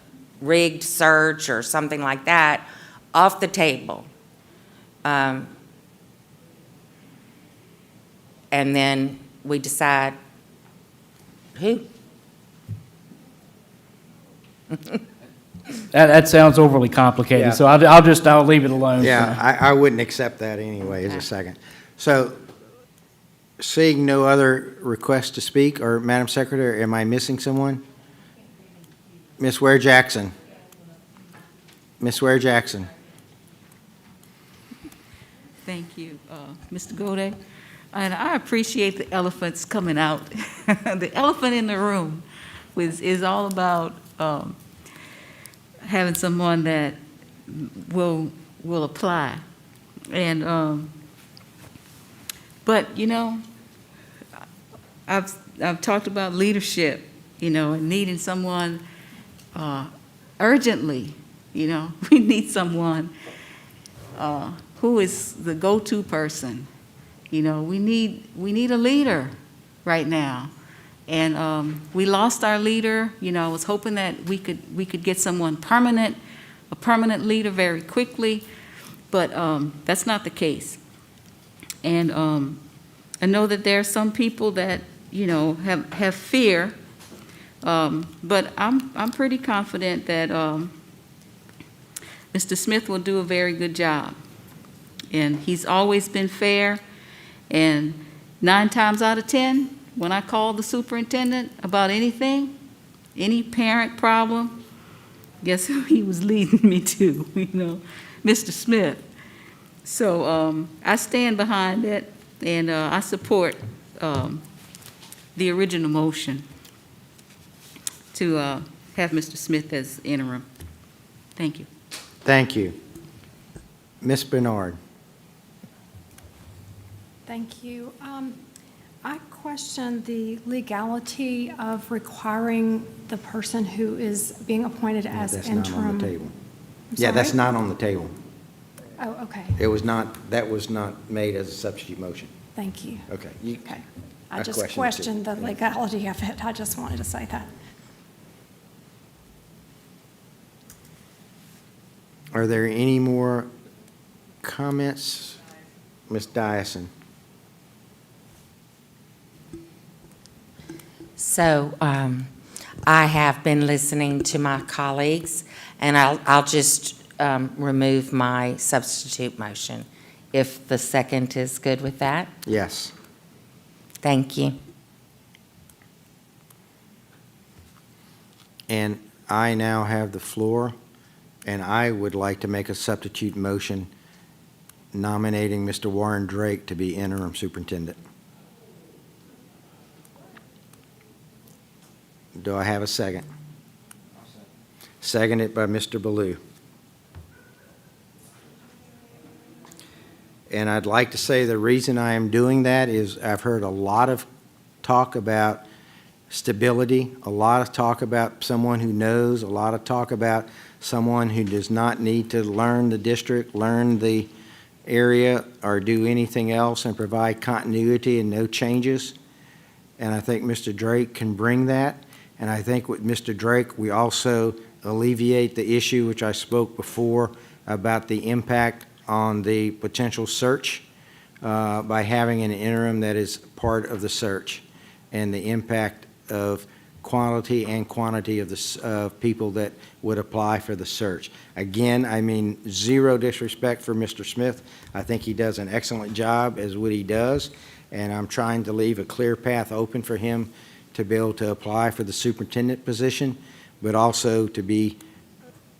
rigged search or something like that off the table. And then we decide who. That sounds overly complicated, Yeah. so I'll leave it alone. Yeah, I wouldn't accept that anyway as a second. So, seeing no other requests to speak, or Madam Secretary, am I missing someone? Ms. Ware Jackson. Ms. Ware Jackson. Thank you, Mr. Gode. And I appreciate the elephants coming out. The elephant in the room is all about having someone that will apply. And but I've talked about leadership, and needing someone urgently. We need someone who is the go-to person. We need a leader right now. And we lost our leader. I was hoping that we could get someone permanent, a permanent leader very quickly, but that's not the case. And I know that there are some people that have fear, but I'm pretty confident that Mr. Smith will do a very good job. And he's always been fair. And 9 times out of 10, when I call the superintendent about anything, any parent problem, guess who he was leading me to, Mr. Smith. So I stand behind it, and I support the original motion to have Mr. Smith as interim. Thank you. Thank you. Ms. Bernard. Thank you. I question the legality of requiring the person who is being appointed as interim. That's not on the table. I'm Yeah, that's sorry? not on the table. Oh, okay. That was not made as a substitute motion. Thank you. Okay. Okay. I I just questioned it too. questioned the legality of it. I just wanted to say that. Are there any more comments? Ms. Dyson? So I have been listening to my colleagues, and I'll just remove my substitute motion, if the second is good with that. Yes. Thank you. And I now have the floor, and I would like to make a substitute motion nominating Mr. Warren Drake to be interim superintendent. Do I have a second? Seconded by Mr. Ballou. And I'd like to say the reason I am doing that is I've heard a lot of talk about stability, a lot of talk about someone who knows, a lot of talk about someone who does not need to learn the district, learn the area, or do anything else and provide continuity and no changes. And I think Mr. Drake can bring that. And I think with Mr. Drake, we also alleviate the issue, which I spoke before, about the impact on the potential search by having an interim that is part of the search, and the impact of quality and quantity of the people that would apply for the search. Again, I mean zero disrespect for Mr. Smith. I think he does an excellent job as what he does, and I'm trying to leave a clear path open for him to be able to apply for the superintendent position, but also to be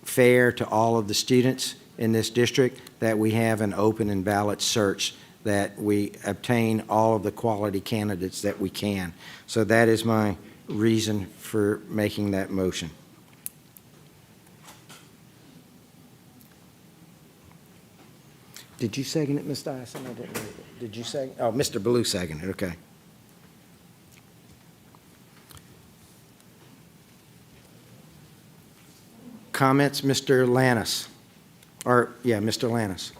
fair to all of the students in this district, that we have an open and ballot search, that we obtain all of the quality candidates that we can. So that is my reason for making that motion. Did you second it, Ms. Dyson? I didn't read it. Did you second? Oh, Mr. Blue seconded it, okay. Comments, Mr. Lannis? Mr. Lannis.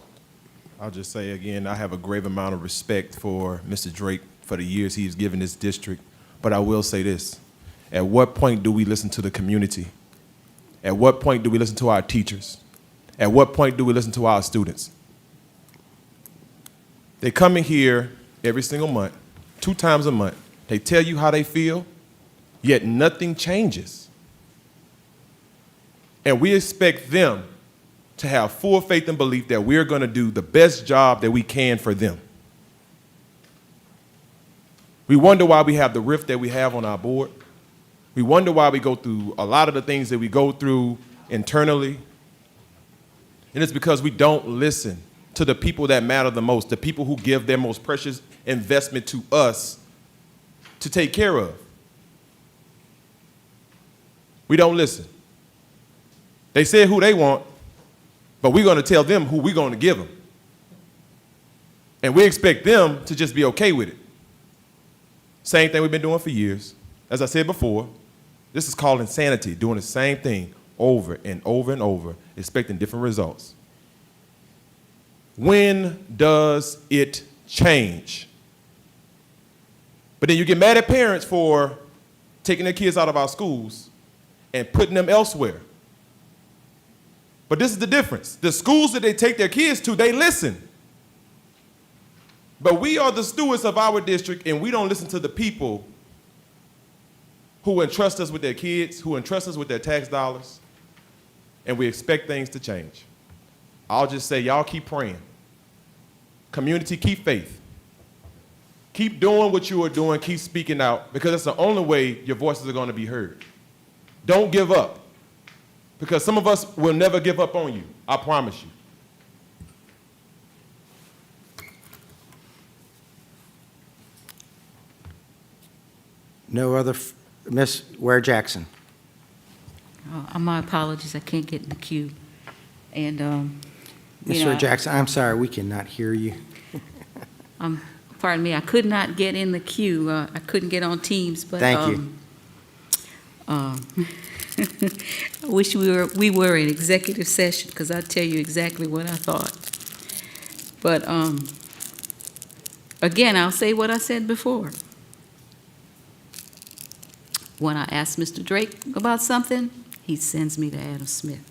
I'll just say again, I have a grave amount of respect for Mr. Drake for the years he's given this district, but I will say this. At what point do we listen to the community? At what point do we listen to our teachers? At what point do we listen to our students? They come in here every single month, 2 times a month. They tell you how they feel, yet nothing changes. And we expect them to have full faith and belief that we're going to do the best job that we can for them. We wonder why we have the rift that we have on our board. We wonder why we go through a lot of the things that we go through internally. And it's because we don't listen to the people that matter the most, the people who give their most precious investment to us to take care of. We don't listen. They say who they want, but we're going to tell them who we're going to give them. And we expect them to just be okay with it. Same thing we've been doing for years. As I said before, this is called insanity, doing the same thing over and over and over, expecting different results. When does it change? But then you get mad at parents for taking their kids out of our schools and putting them elsewhere. But this is the difference. The schools that they take their kids to, they listen. But we are the stewards of our district, and we don't listen to the people who entrust us with their kids, who entrust us with their tax dollars, and we expect things to change. I'll just say, y'all keep praying. Community, keep faith. Keep doing what you are doing, keep speaking out, because that's the only way your voices are going to be heard. Don't give up, because some of us will never give up on you, I promise you. No other, Ms. Ware-Jackson. My apologies, I can't get in the queue. And, Ms. Ware-Jackson, I'm sorry, we cannot hear you. Pardon me, I could not get in the queue. I couldn't get on Teams, but. Thank you. I wish we were in executive session, because I'd tell you exactly what I thought. But again, I'll say what I said before. When I ask Mr. Drake about something, he sends me to Adam Smith.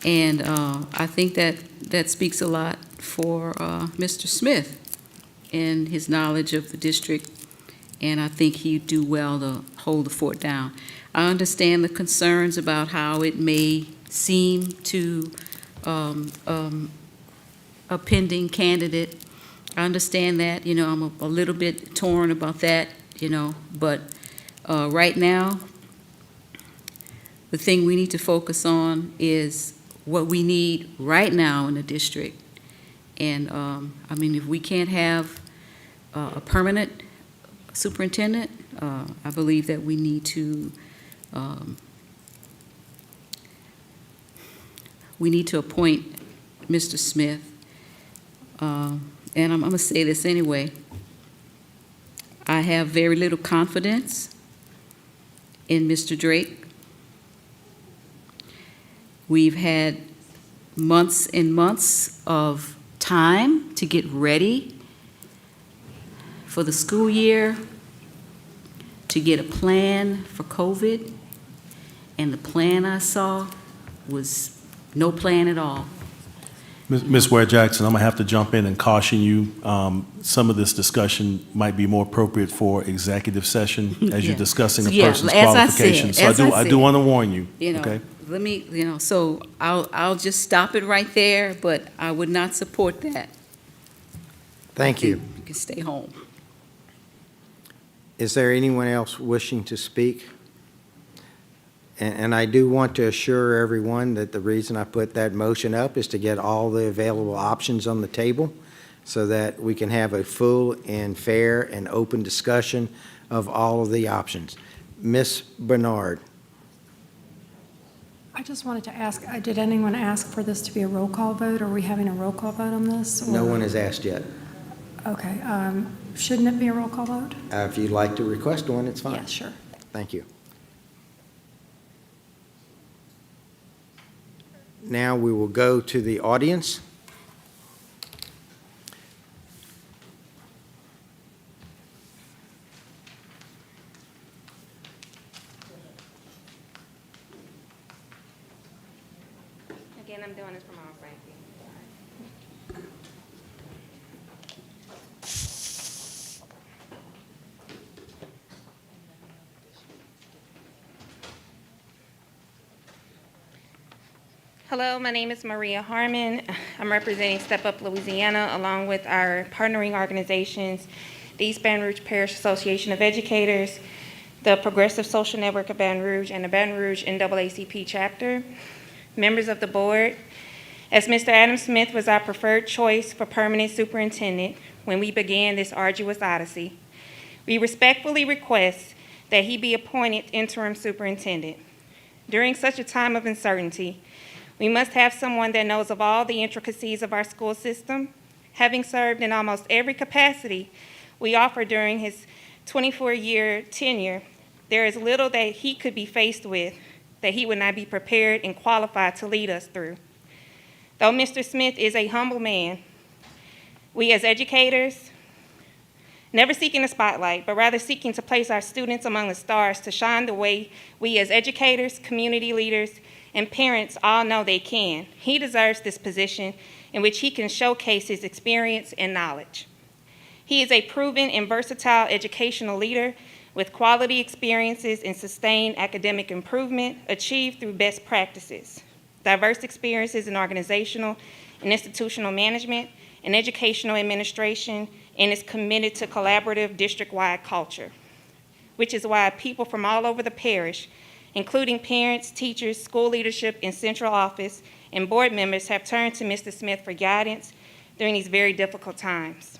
And I think that speaks a lot for Mr. Smith and his knowledge of the district, and I think he'd do well to hold the fort down. I understand the concerns about how it may seem to a pending candidate. I understand that, I'm a little bit torn about that, but right now, the thing we need to focus on is what we need right now in the district. And, if we can't have a permanent superintendent, I believe that we need to appoint Mr. Smith, and I'm going to say this anyway. I have very little confidence in Mr. Drake. We've had months and months of time to get ready for the school year, to get a plan for COVID, and the plan I saw was no plan at all. Ms. Ware Jackson, I'm going to have to jump in and caution you. Some of this discussion might be more appropriate for executive session as you're discussing a person's qualifications. So I do want to warn you. Okay? Let me, so I'll just stop it right there, but I would not support that. Thank you. You can stay home. Is there anyone else wishing to speak? And I do want to assure everyone that the reason I put that motion up is to get all the available options on the table so that we can have a full and fair and open discussion of all of the options. Ms. Bernard. I just wanted to ask, did anyone ask for this to be a roll call vote? Are we having a roll call vote on this? No one has asked yet. Okay. Shouldn't it be a roll call vote? If you'd like to request one, it's fine. Yeah, sure. Thank you. Now we will go to the audience. Again, I'm doing this from all Frankie. Hello, my name is Maria Harmon. I'm representing Step Up Louisiana along with our partnering organizations, the East Baton Rouge Parish Association of Educators, the Progressive Social Network of Baton Rouge, and the Baton Rouge NAACP chapter. Members of the board, as Mr. Adam Smith was our preferred choice for permanent superintendent when we began this arduous odyssey, we respectfully request that he be appointed interim superintendent. During such a time of uncertainty, we must have someone that knows of all the intricacies of our school system. Having served in almost every capacity we offer during his 24-year tenure, there is little that he could be faced with that he would not be prepared and qualified to lead us through. Though Mr. Smith is a humble man, we as educators, never seeking the spotlight, but rather seeking to place our students among the stars to shine the way we as educators, community leaders, and parents all know they can. He deserves this position in which he can showcase his experience and knowledge. He is a proven and versatile educational leader with quality experiences in sustained academic improvement achieved through best practices, diverse experiences in organizational and institutional management and educational administration, and is committed to collaborative district-wide culture, which is why people from all over the parish, including parents, teachers, school leadership, and central office, and board members have turned to Mr. Smith for guidance during these very difficult times.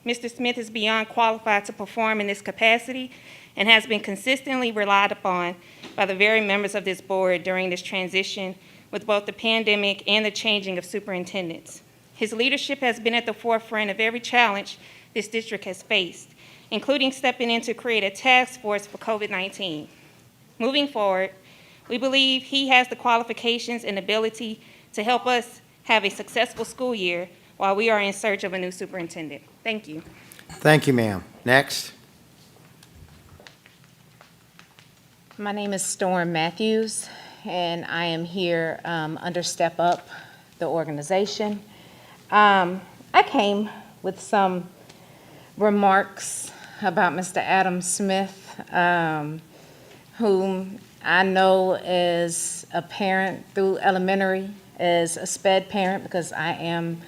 Mr. Smith is beyond qualified to perform in this capacity and has been consistently relied upon by the very members of this board during this transition with both the pandemic and the changing of superintendents. His leadership has been at the forefront of every challenge this district has faced, including stepping in to create a task force for COVID-19. Moving forward, we believe he has the qualifications and ability to help us have a successful school year while we are in search of a new superintendent. Thank you. Thank you, ma'am. Next. My name is Storm Matthews, and I am here under Step Up, the organization. I came with some remarks about Mr. Adam Smith, whom I know as a parent through elementary, as a SPED parent, because I am,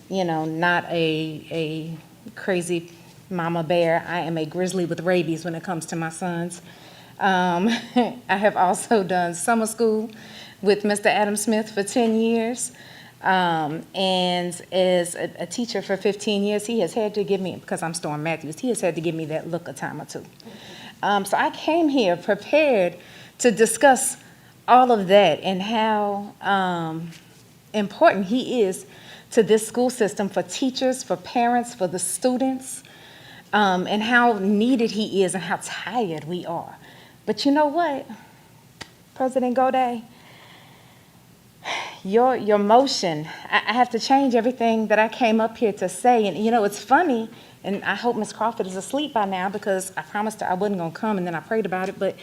not a crazy mama bear. I am a grizzly with rabies when it comes to my sons. I have also done summer school with Mr. Adam Smith for 10 years. And as a teacher for 15 years, he has had to give me, because I'm Storm Matthews, he has had to give me that look a time or two. So I came here prepared to discuss all of that and how important he is to this school system, for teachers, for parents, for the students, and how needed he is and how tired we are. But you know what, President Gaudet? Your motion, I have to change everything that I came up here to say. And you know, it's funny, and I hope Ms. Crawford is asleep by now because I promised her I wasn't gonna come and then I prayed about it. But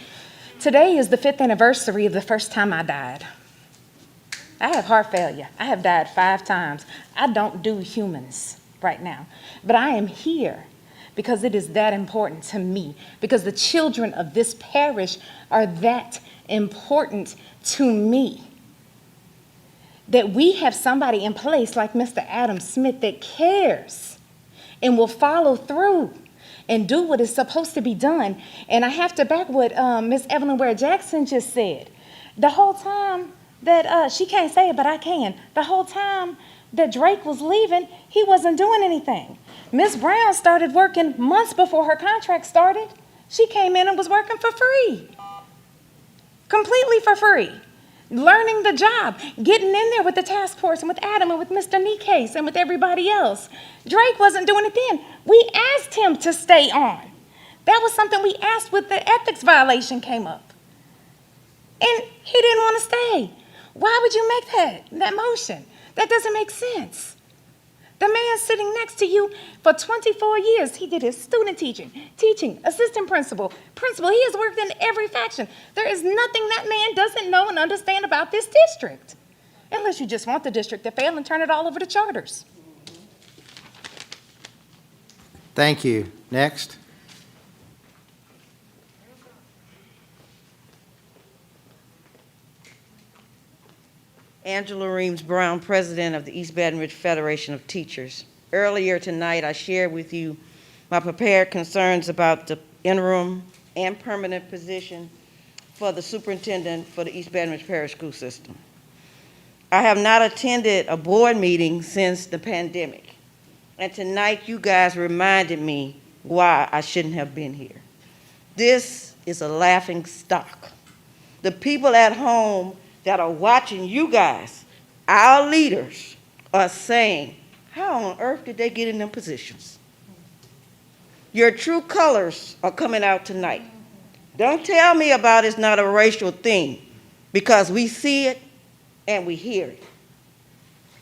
today is the 5th anniversary of the first time I died. I have heart failure. I have died 5 times. I don't do humans right now, but I am here because it is that important to me, because the children of this parish are that important to me. That we have somebody in place like Mr. Adam Smith that cares and will follow through and do what is supposed to be done. And I have to back what Ms. Evelyn Ware Jackson just said. The whole time that, she can't say it, but I can. The whole time that Drake was leaving, he wasn't doing anything. Ms. Brown started working months before her contract started. She came in and was working for free, completely for free. Learning the job, getting in there with the task force and with Adam and with Mr. Nikes and with everybody else. Drake wasn't doing it then. We asked him to stay on. That was something we asked when the ethics violation came up. And he didn't want to stay. Why would you make that motion? That doesn't make sense. The man sitting next to you for 24 years, he did his student teaching, assistant principal. He has worked in every faction. There is nothing that man doesn't know and understand about this district, unless you just want the district to fail and turn it all over to charters. Thank you. Next. Angela Reams Brown, President of the East Baton Rouge Federation of Teachers. Earlier tonight, I shared with you my prepared concerns about the interim and permanent position for the superintendent for the East Baton Rouge Parish School System. I have not attended a board meeting since the pandemic, and tonight you guys reminded me why I shouldn't have been here. This is a laughing stock. The people at home that are watching you guys, our leaders, are saying, how on earth did they get in them positions? Your true colors are coming out tonight. Don't tell me about it's not a racial thing, because we see it and we hear it.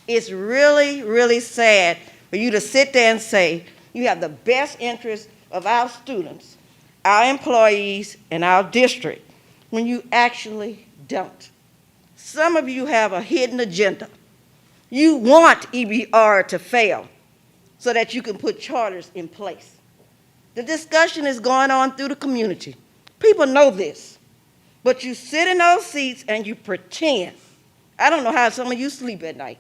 It's really, really sad for you to sit there and say you have the best interest of our students, our employees, and our district, when you actually don't. Some of you have a hidden agenda. You want EBR to fail so that you can put charters in place. The discussion is going on through the community. People know this, but you sit in those seats and you pretend. I don't know how some of you sleep at night.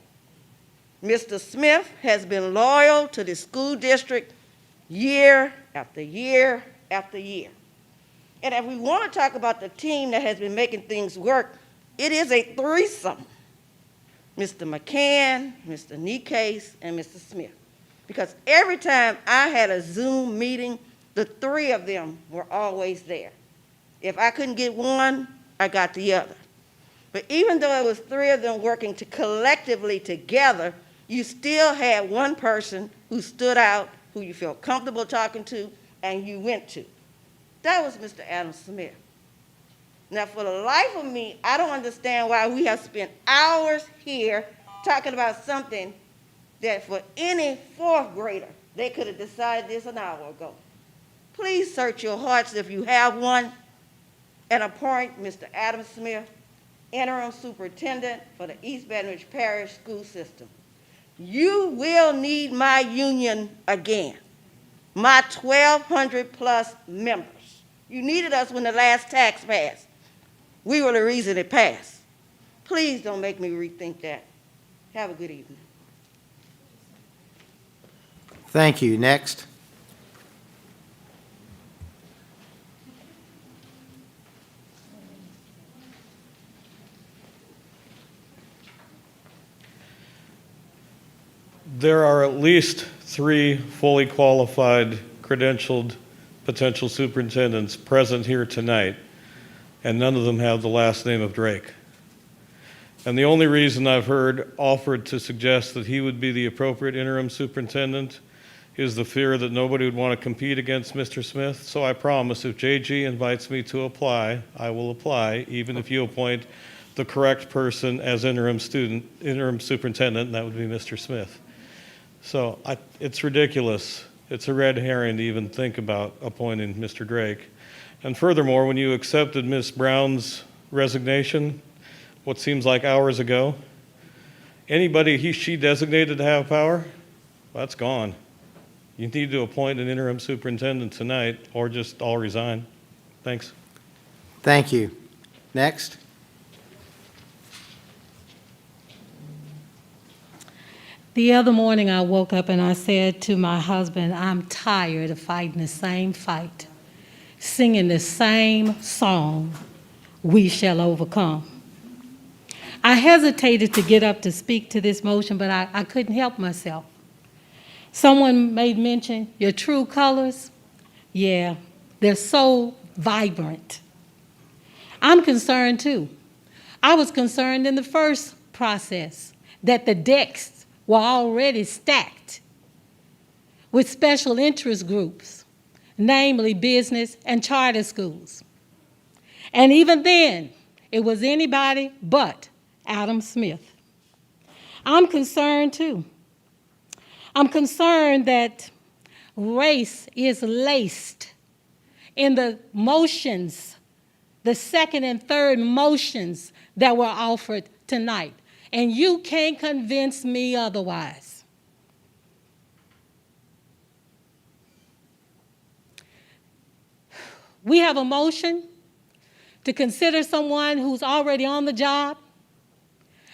Mr. Smith has been loyal to the school district year after year after year. And if we want to talk about the team that has been making things work, it is a threesome. Mr. McCann, Mr. Nikes, and Mr. Smith. Because every time I had a Zoom meeting, the 3 of them were always there. If I couldn't get one, I got the other. But even though it was 3 of them working collectively together, you still had one person who stood out, who you felt comfortable talking to, and you went to. That was Mr. Adam Smith. Now, for the life of me, I don't understand why we have spent hours here talking about something that for any 4th grader, they could have decided this an hour ago. Please search your hearts if you have one and appoint Mr. Adam Smith, interim superintendent for the East Baton Rouge Parish School System. You will need my union again, my 1,200 plus members. You needed us when the last tax passed. We were the reason it passed. Please don't make me rethink that. Have a good evening. Thank you. Next. There are at least 3 fully qualified, credentialed potential superintendents present here tonight, and none of them have the last name of Drake. And the only reason I've heard offered to suggest that he would be the appropriate interim superintendent is the fear that nobody would want to compete against Mr. Smith. So I promise if JG invites me to apply, I will apply, even if you appoint the correct person as interim superintendent, and that would be Mr. Smith. So it's ridiculous. It's a red herring to even think about appointing Mr. Drake. And furthermore, when you accepted Ms. Brown's resignation, what seems like hours ago, anybody she designated to have power, well, that's gone. You need to appoint an interim superintendent tonight, or just all resign. Thanks. Thank you. Next. The other morning, I woke up and I said to my husband, I'm tired of fighting the same fight, singing the same song, We Shall Overcome. I hesitated to get up to speak to this motion, but I couldn't help myself. Someone made mention, your true colors, yeah, they're so vibrant. I'm concerned too. I was concerned in the first process that the decks were already stacked with special interest groups, namely business and charter schools. And even then, it was anybody but Adam Smith. I'm concerned too. I'm concerned that race is laced in the motions, the second and third motions that were offered tonight. And you can't convince me otherwise. We have a motion to consider someone who's already on the job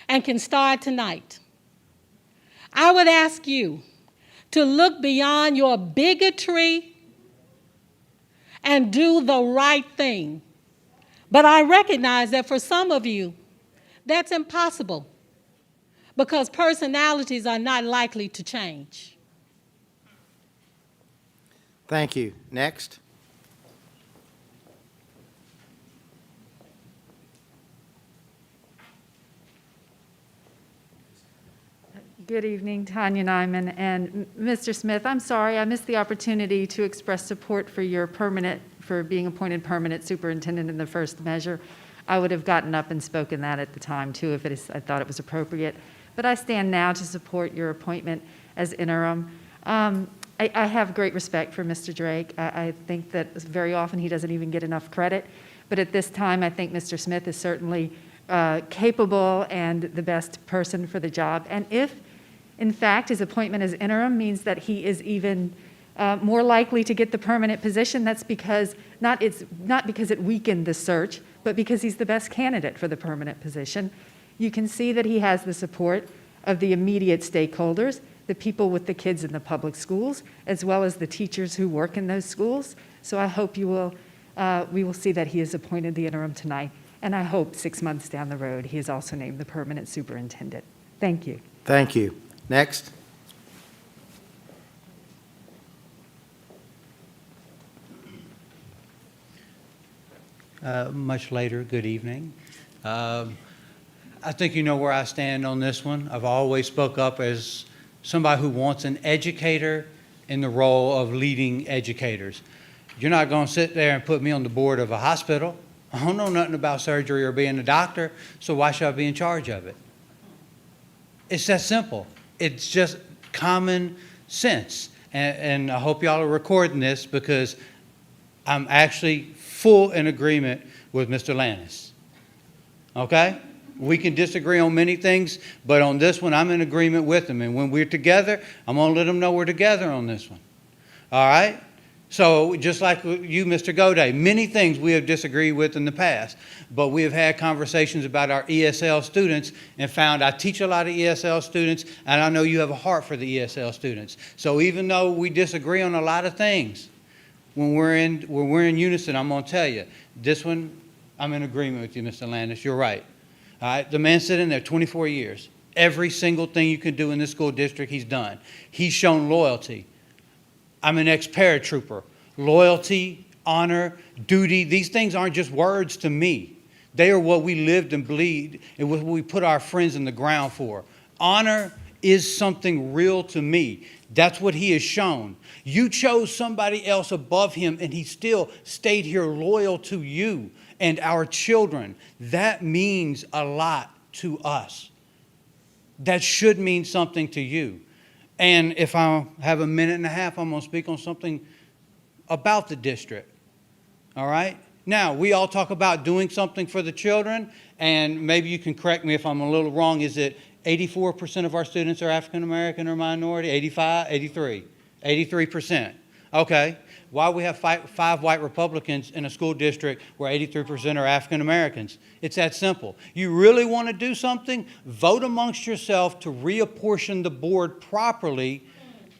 and can start tonight. I would ask you to look beyond your bigotry and do the right thing. But I recognize that for some of you, that's impossible because personalities are not likely to change. Thank you. Next. Good evening, Tanya Nyman and Mr. Smith. I'm sorry I missed the opportunity to express support for for being appointed permanent superintendent in the first measure. I would have gotten up and spoken that at the time too if I thought it was appropriate. But I stand now to support your appointment as interim. I have great respect for Mr. Drake. I think that very often he doesn't even get enough credit. But at this time, I think Mr. Smith is certainly capable and the best person for the job. And if in fact, his appointment as interim means that he is even more likely to get the permanent position. That's because not because it weakened the search, but because he's the best candidate for the permanent position. You can see that he has the support of the immediate stakeholders, the people with the kids in the public schools, as well as the teachers who work in those schools. So I hope we will see that he is appointed the interim tonight. And I hope 6 months down the road, he is also named the permanent superintendent. Thank you. Thank you. Next. Much later, good evening. I think you know where I stand on this one. I've always spoke up as somebody who wants an educator in the role of leading educators. You're not going to sit there and put me on the board of a hospital. I don't know nothing about surgery or being a doctor, so why should I be in charge of it? It's that simple. It's just common sense. And I hope y'all are recording this because I'm actually full in agreement with Mr. Lannis. Okay? We can disagree on many things, but on this one, I'm in agreement with him. And when we're together, I'm going to let them know we're together on this one. All right? So just like you, Mr. Goday, many things we have disagreed with in the past, but we have had conversations about our ESL students and found I teach a lot of ESL students, and I know you have a heart for the ESL students. So even though we disagree on a lot of things, when we're in unison, I'm going to tell you, this one, I'm in agreement with you, Mr. Landis. You're right. All right? The man sitting there 24 years. Every single thing you can do in this school district, he's done. He's shown loyalty. I'm an ex-paratrooper. Loyalty, honor, duty, these things aren't just words to me. They are what we lived and bleed and what we put our friends in the ground for. Honor is something real to me. That's what he has shown. You chose somebody else above him, and he still stayed here loyal to you and our children. That means a lot to us. That should mean something to you. And if I have a minute and a half, I'm going to speak on something about the district. All right? Now, we all talk about doing something for the children, and maybe you can correct me if I'm a little wrong. Is it 84% of our students are African American or minority? 85, 83, 83%. Okay. Why we have five white Republicans in a school district where 83% are African Americans? It's that simple. You really want to do something? Vote amongst yourself to reapportion the board properly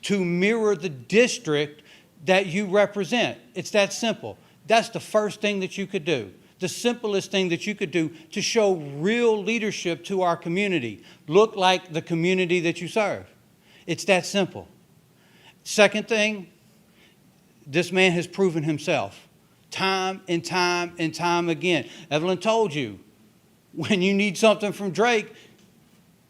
to mirror the district that you represent. It's that simple. That's the first thing that you could do. The simplest thing that you could do to show real leadership to our community. Look like the community that you serve. It's that simple. Second thing, this man has proven himself time and time and time again. Evelyn told you, when you need something from Drake,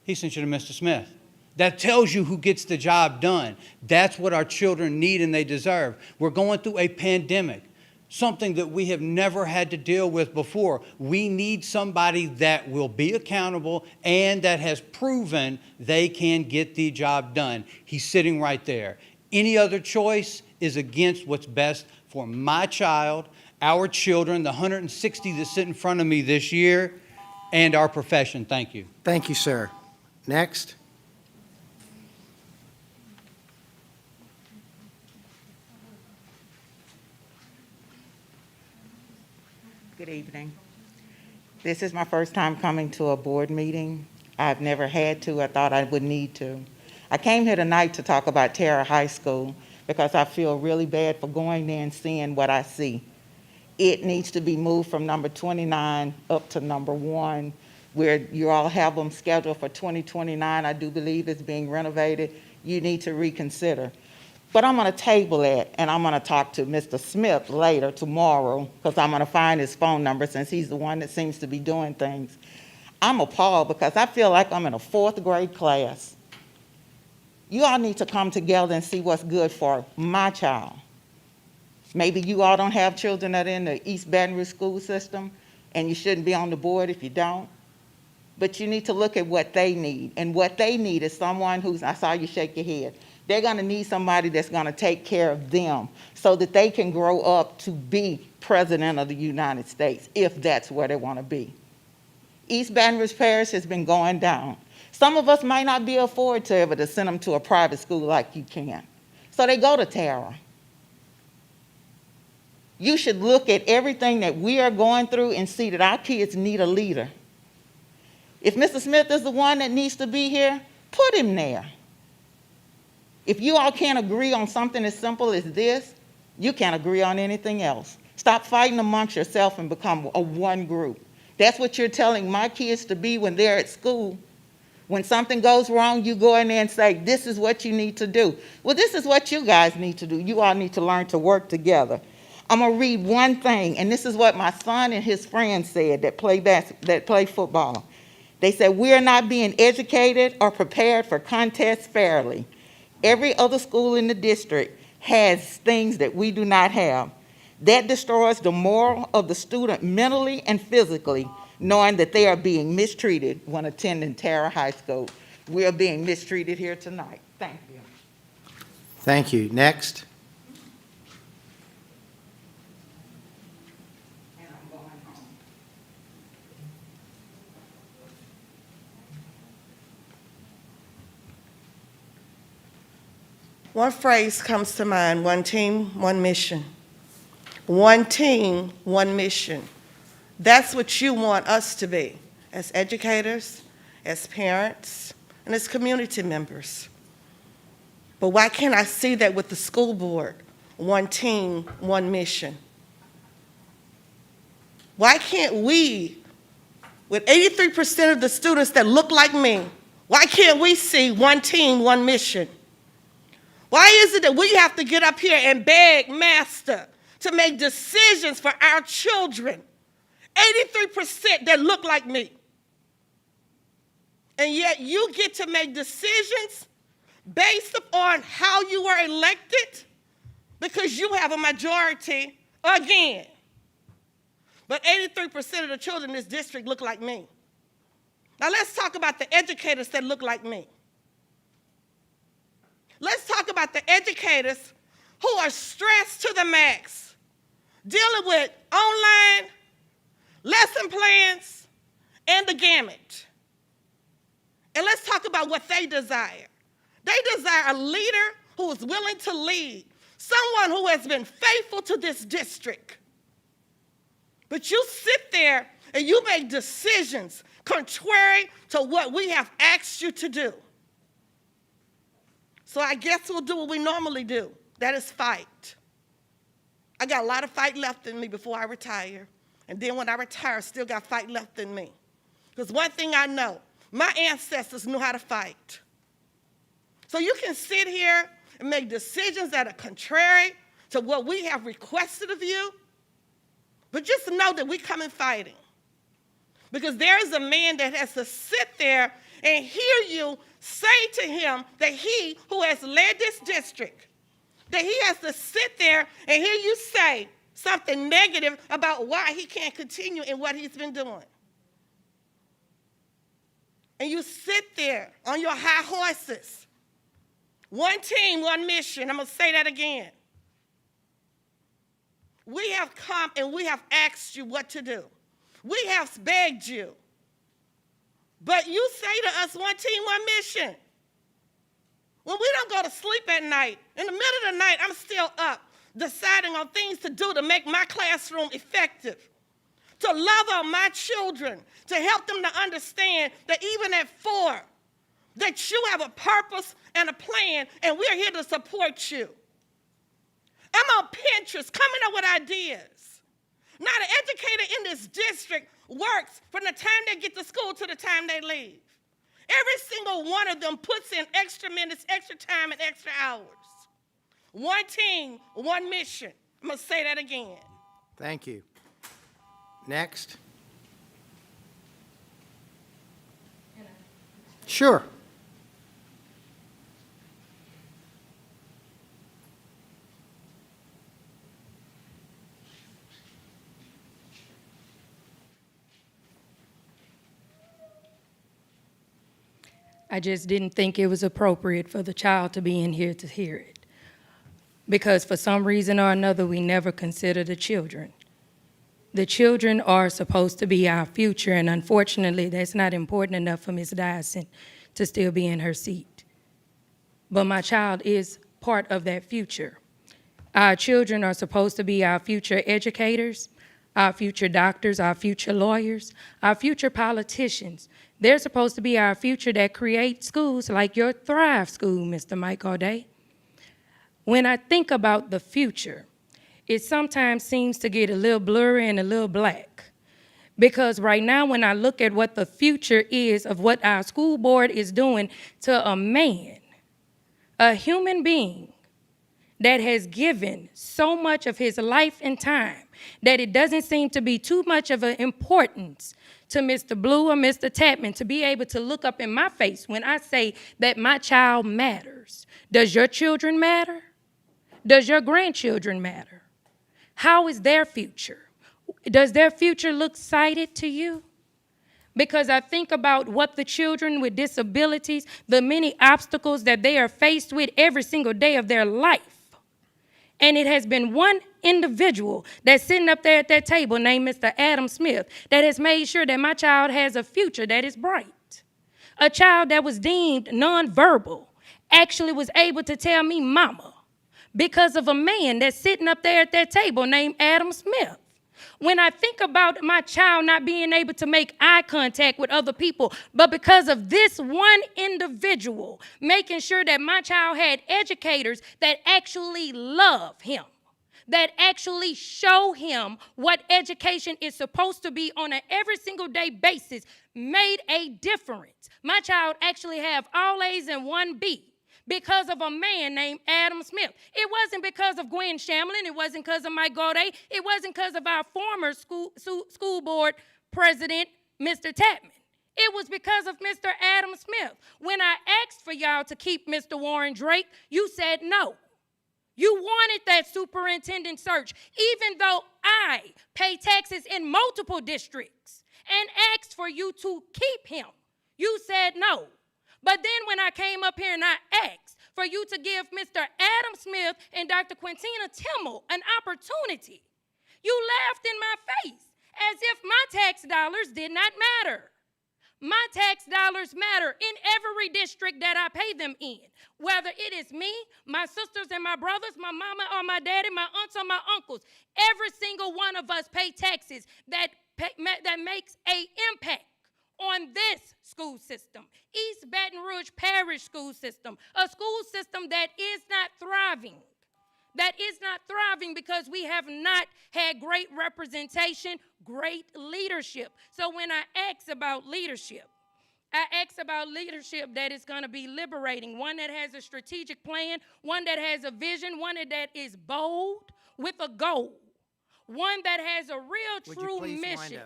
he sent you to Mr. Smith. That tells you who gets the job done. That's what our children need and they deserve. We're going through a pandemic, something that we have never had to deal with before. We need somebody that will be accountable and that has proven they can get the job done. He's sitting right there. Any other choice is against what's best for my child, our children, the 160 that sit in front of me this year, and our profession. Thank you. Thank you, sir. Next. Good evening. This is my first time coming to a board meeting. I've never had to. I thought I would need to. I came here tonight to talk about Terra High School because I feel really bad for going there and seeing what I see. It needs to be moved from number 29 up to number 1, where you all have them scheduled for 2029. I do believe it's being renovated. You need to reconsider. But I'm going to table it, and I'm going to talk to Mr. Smith later tomorrow because I'm going to find his phone number since he's the one that seems to be doing things. I'm appalled because I feel like I'm in a 4th grade class. You all need to come together and see what's good for my child. Maybe you all don't have children that are in the East Baton Rouge school system, and you shouldn't be on the board if you don't. But you need to look at what they need, and what they need is someone who's, I saw you shake your head, they're going to need somebody that's going to take care of them so that they can grow up to be president of the United States, if that's where they want to be. East Baton Rouge Parish has been going down. Some of us might not be afford to ever to send them to a private school like you can. So they go to Terra. You should look at everything that we are going through and see that our kids need a leader. If Mr. Smith is the one that needs to be here, put him there. If you all can't agree on something as simple as this, you can't agree on anything else. Stop fighting amongst yourself and become a one group. That's what you're telling my kids to be when they're at school. When something goes wrong, you go in there and say, this is what you need to do. Well, this is what you guys need to do. You all need to learn to work together. I'm going to read one thing, and this is what my son and his friends said that play football. They said, we are not being educated or prepared for contests fairly. Every other school in the district has things that we do not have. That destroys the moral of the student mentally and physically, knowing that they are being mistreated when attending Terra High School. We are being mistreated here tonight. Thank you. Thank you. Next. One phrase comes to mind: one team, one mission. One team, one mission. That's what you want us to be as educators, as parents, and as community members. But why can't I see that with the school board? One team, one mission. Why can't we, with 83% of the students that look like me, why can't we see one team, one mission? Why is it that we have to get up here and beg Master to make decisions for our children? 83% that look like me. And yet you get to make decisions based upon how you were elected because you have a majority again. But 83% of the children in this district look like me. Now let's talk about the educators that look like me. Let's talk about the educators who are stressed to the max, dealing with online lesson plans and the gamut. And let's talk about what they desire. They desire a leader who is willing to lead, someone who has been faithful to this district. But you sit there and you make decisions contrary to what we have asked you to do. So I guess we'll do what we normally do. That is fight. I got a lot of fight left in me before I retire. And then when I retire, I still got fight left in me. Because one thing I know, my ancestors knew how to fight. So you can sit here and make decisions that are contrary to what we have requested of you, but just know that we come in fighting. Because there is a man that has to sit there and hear you say to him that he who has led this district, that he has to sit there and hear you say something negative about why he can't continue in what he's been doing. And you sit there on your high horses. One team, one mission. I'm going to say that again. We have come and we have asked you what to do. We have begged you. But you say to us, one team, one mission. When we don't go to sleep at night, in the middle of the night, I'm still up deciding on things to do to make my classroom effective, to love on my children, to help them to understand that even at 4, that you have a purpose and a plan, and we're here to support you. I'm on Pinterest coming up with ideas. Now, the educator in this district works from the time they get to school to the time they leave. Every single one of them puts in extra minutes, extra time, and extra hours. One team, one mission. I'm going to say that again. Thank you. Next. Sure. I just didn't think it was appropriate for the child to be in here to hear it. Because for some reason or another, we never consider the children. The children are supposed to be our future, and unfortunately, that's not important enough for Ms. Dyson to still be in her seat. But my child is part of that future. Our children are supposed to be our future educators, our future doctors, our future lawyers, our future politicians. They're supposed to be our future that create schools like your Thrive School, Mr. Mike O'Day. When I think about the future, it sometimes seems to get a little blurry and a little black. Because right now, when I look at what the future is of what our school board is doing to a man, a human being that has given so much of his life and time that it doesn't seem to be too much of an importance to Mr. Blue or Mr. Tapman to be able to look up in my face when I say that my child matters. Does your children matter? Does your grandchildren matter? How is their future? Does their future look sighted to you? Because I think about what the children with disabilities, the many obstacles that they are faced with every single day of their life. And it has been one individual that's sitting up there at that table named Mr. Adam Smith that has made sure that my child has a future that is bright. A child that was deemed nonverbal actually was able to tell me mama because of a man that's sitting up there at that table named Adam Smith. When I think about my child not being able to make eye contact with other people, but because of this one individual, making sure that my child had educators that actually love him, that actually show him what education is supposed to be on an every single day basis, made a difference. My child actually have all A's and 1 B. because of a man named Adam Smith. It wasn't because of Gwen Shamlin. It wasn't because of Mike Gaudet. It wasn't because of our former school board president, Mr. Tapman. It was because of Mr. Adam Smith. When I asked for y'all to keep Mr. Warren Drake, you said no. You wanted that superintendent search, even though I pay taxes in multiple districts and asked for you to keep him. You said no. But then when I came up here and I asked for you to give Mr. Adam Smith and Dr. Quintina Timmel an opportunity, you laughed in my face as if my tax dollars did not matter. My tax dollars matter in every district that I pay them in, whether it is me, my sisters and my brothers, my mama or my daddy, my aunts or my uncles. Every single one of us pay taxes that makes an impact on this school system, East Baton Rouge Parish school system, a school system that is not thriving. That is not thriving because we have not had great representation, great leadership. So when I ask about leadership, I ask about leadership that is going to be liberating, one that has a strategic plan, one that has a vision, one that is bold with a goal, one that has a real, true mission,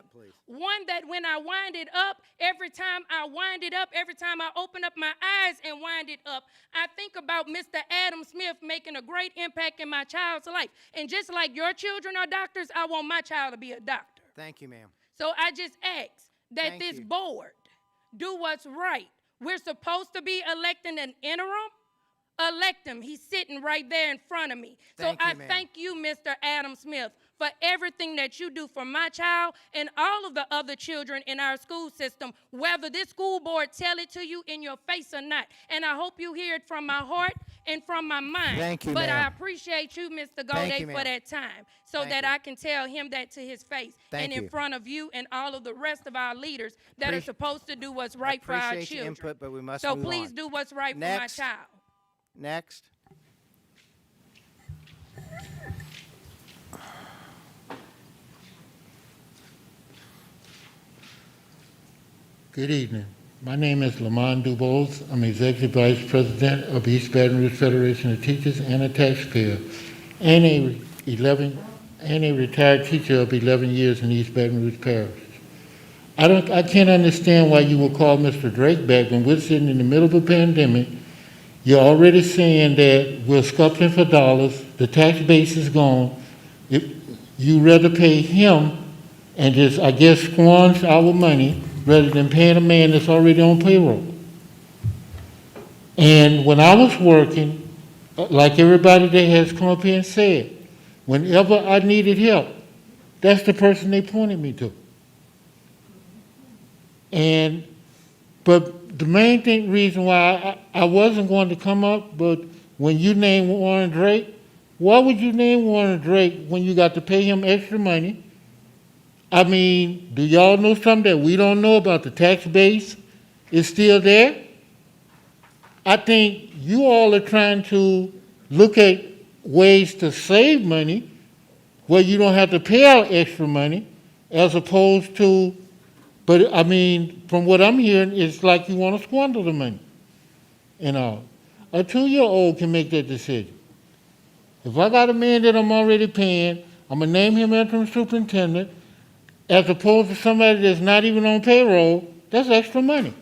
one that when I wind it up, every time I wind it up, every time I open up my eyes and wind it up, I think about Mr. Adam Smith making a great impact in my child's life. And just like your children are doctors, I want my child to be a doctor. Thank you, ma'am. So I just ask that this board do what's right. We're supposed to be electing an interim. Elect him. He's sitting right there in front of me. So I thank you, Mr. Adam Smith, for everything that you do for my child and all of the other children in our school system, whether this school board tell it to you in your face or not. And I hope you hear it from my heart and from my mind. Thank you, But ma'am. I appreciate you, Mr. Gaudet, for that time so that I can tell him that to his face and in front of you and all of the rest of our leaders that are supposed to do what's right for our Appreciate your children. input, but we must So move please on. do what's right Next. for my child. Next. Good evening. My name is Lamont Dubois. I'm Executive Vice President of East Baton Rouge Federation of Teachers and a taxpayer, and a retired teacher of 11 years in East Baton Rouge Parish. I can't understand why you would call Mr. Drake back when we're sitting in the middle of a pandemic. You're already saying that we're sculpting for dollars, the tax base is gone. You rather pay him and just, I guess, squander our money rather than paying a man that's already on payroll. And when I was working, like everybody that has come up here and said, whenever I needed help, that's the person they pointed me to. But the main reason why I wasn't going to come up, but when you named Warren Drake, why would you name Warren Drake when you got to pay him extra money? I mean, do y'all know something that we don't know about the tax base is still there? I think you all are trying to look at ways to save money where you don't have to pay out extra money as opposed to, but I mean, from what I'm hearing, it's like you want to squander the money and all. A 2-year-old can make that decision. If I got a man that I'm already paying, I'm going to name him interim superintendent, as opposed to somebody that's not even on payroll, that's extra money.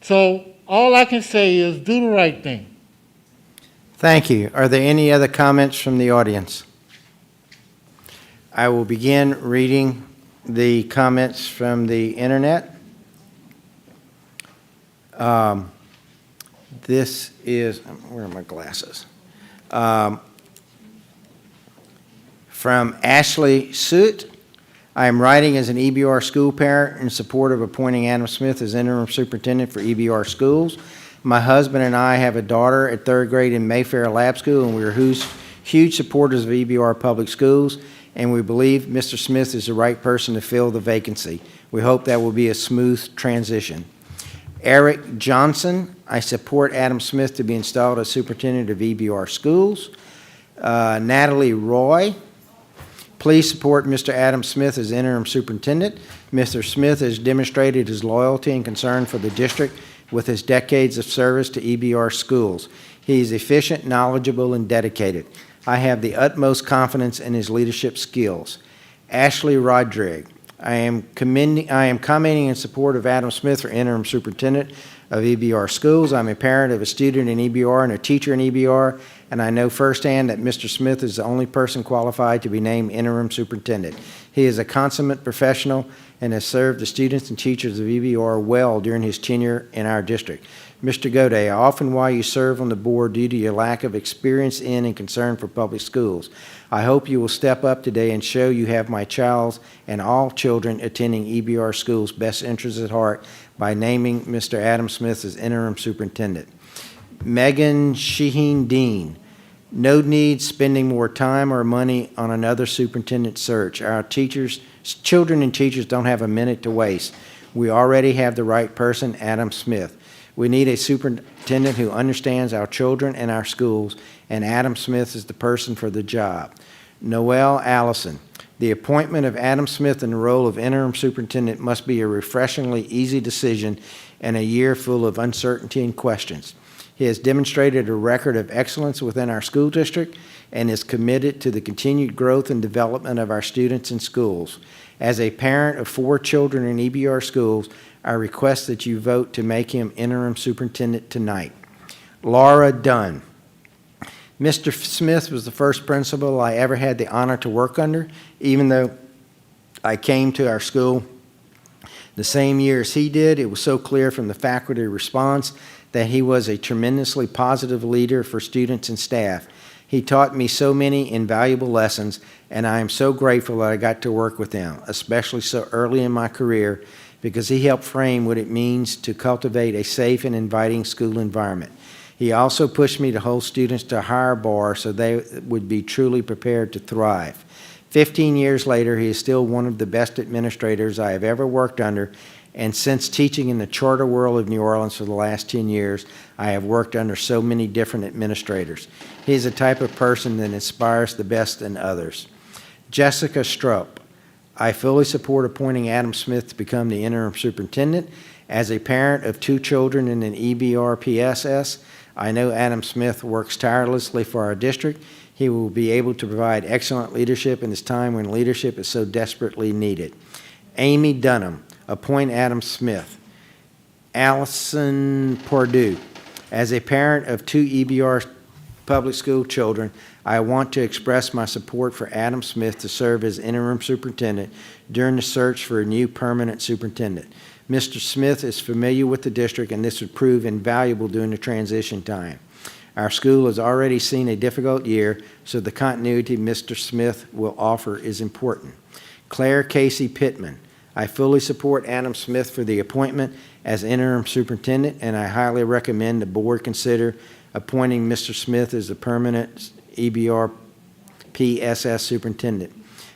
So all I can say is do the right thing. Thank you. Are there any other comments from the audience? I will begin reading the comments from the internet. This is, where are my glasses? From Ashley Soot. I am writing as an EBR school parent in support of appointing Adam Smith as interim superintendent for EBR schools. My husband and I have a daughter at 3rd grade in Mayfair Lab School, and we are huge supporters of EBR public schools, and we believe Mr. Smith is the right person to fill the vacancy. We hope that will be a smooth transition. Eric Johnson, I support Adam Smith to be installed as superintendent of EBR schools. Natalie Roy, please support Mr. Adam Smith as interim superintendent. Mr. Smith has demonstrated his loyalty and concern for the district with his decades of service to EBR schools. He is efficient, knowledgeable, and dedicated. I have the utmost confidence in his leadership skills. Ashley Rodrigue. I am commenting in support of Adam Smith for interim superintendent of EBR schools. I'm a parent of a student in EBR and a teacher in EBR, and I know firsthand that Mr. Smith is the only person qualified to be named interim superintendent. He is a consummate professional and has served the students and teachers of EBR well during his tenure in our district. Mr. Goday, I often why you serve on the board due to your lack of experience in and concern for public schools. I hope you will step up today and show you have my child's and all children attending EBR schools' best interests at heart by naming Mr. Adam Smith as interim superintendent. Megan Sheheen Dean. No need spending more time or money on another superintendent search. Our children and teachers don't have a minute to waste. We already have the right person, Adam Smith. We need a superintendent who understands our children and our schools, and Adam Smith is the person for the job. Noelle Allison. The appointment of Adam Smith in the role of interim superintendent must be a refreshingly easy decision in a year full of uncertainty and questions. He has demonstrated a record of excellence within our school district and is committed to the continued growth and development of our students and schools. As a parent of 4 children in EBR schools, I request that you vote to make him interim superintendent tonight. Laura Dunn. Mr. Smith was the first principal I ever had the honor to work under, even though I came to our school the same year as he did. It was so clear from the faculty response that he was a tremendously positive leader for students and staff. He taught me so many invaluable lessons, and I am so grateful that I got to work with him, especially so early in my career, because he helped frame what it means to cultivate a safe and inviting school environment. He also pushed me to hold students to a higher bar so they would be truly prepared to thrive. 15 years later, he is still one of the best administrators I have ever worked under, and since teaching in the charter world of New Orleans for the last 10 years, I have worked under so many different administrators. He is the type of person that inspires the best in others. Jessica Strupp. I fully support appointing Adam Smith to become the interim superintendent. As a parent of 2 children in an EBR PSS, I know Adam Smith works tirelessly for our district. He will be able to provide excellent leadership in this time when leadership is so desperately needed. Amy Dunham. Appoint Adam Smith. Allison Purdue. As a parent of 2 EBR public school children, I want to express my support for Adam Smith to serve as interim superintendent during the search for a new permanent superintendent. Mr. Smith is familiar with the district, and this would prove invaluable during the transition time. Our school has already seen a difficult year, so the continuity Mr. Smith will offer is important. Claire Casey Pittman. I fully support Adam Smith for the appointment as interim superintendent, and I highly recommend the board consider appointing Mr. Smith as the permanent EBR PSS superintendent.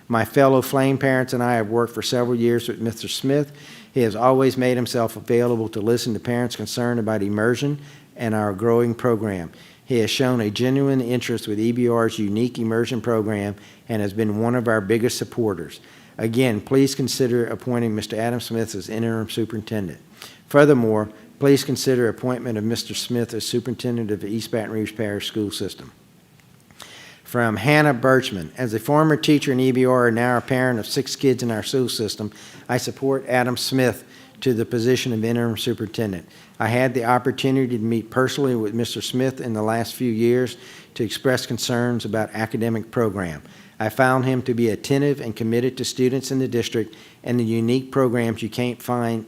My fellow Flame parents and I have worked for several years with Mr. Smith. He has always made himself available to listen to parents concerned about immersion and our growing program. He has shown a genuine interest with EBR's unique immersion program and has been one of our biggest supporters. Again, please consider appointing Mr. Adam Smith as interim superintendent. Furthermore, please consider appointment of Mr. Smith as superintendent of the East Baton Rouge Parish School System. From Hannah Birchman. As a former teacher in EBR and now a parent of 6 kids in our school system, I support Adam Smith to the position of interim superintendent. I had the opportunity to meet personally with Mr. Smith in the last few years to express concerns about academic program. I found him to be attentive and committed to students in the district and the unique programs you can't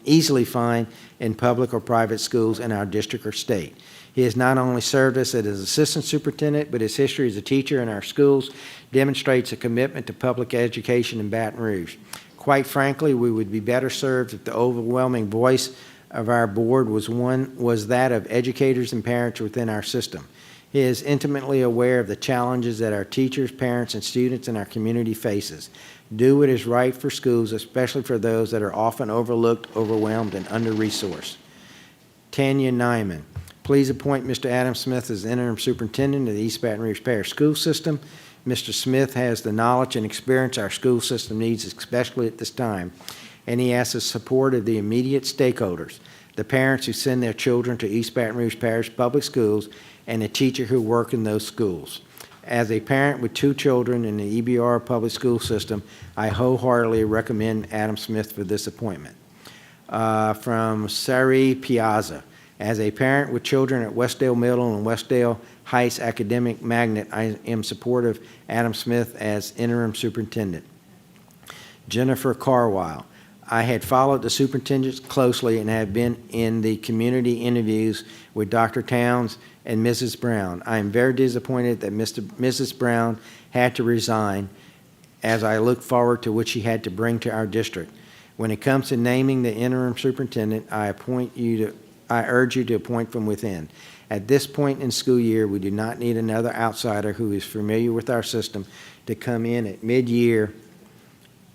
easily find in public or private schools in our district or state. He has not only served us as assistant superintendent, but his history as a teacher in our schools demonstrates a commitment to public education in Baton Rouge. Quite frankly, we would be better served if the overwhelming voice of our board was that of educators and parents within our system. He is intimately aware of the challenges that our teachers, parents, and students in our community faces. Do what is right for schools, especially for those that are often overlooked, overwhelmed, and under-resourced. Tanya Nyman. Please appoint Mr. Adam Smith as interim superintendent of the East Baton Rouge Parish School System. Mr. Smith has the knowledge and experience our school system needs, especially at this time, and he has the support of the immediate stakeholders. the parents who send their children to East Baton Rouge Parish Public Schools, and the teacher who work in those schools. As a parent with 2 children in the EBR public school system, I wholeheartedly recommend Adam Smith for this appointment. From Sari Piazza, as a parent with children at Westdale Middle and Westdale Heights Academic Magnet, I am supportive of Adam Smith as interim superintendent. Jennifer Carwile, I had followed the superintendent closely and have been in the community interviews with Dr. Towns and Mrs. Brown. I am very disappointed that Mrs. Brown had to resign, as I look forward to what she had to bring to our district. When it comes to naming the interim superintendent, I urge you to appoint from within. At this point in school year, we do not need another outsider who is familiar with our system to come in at mid-year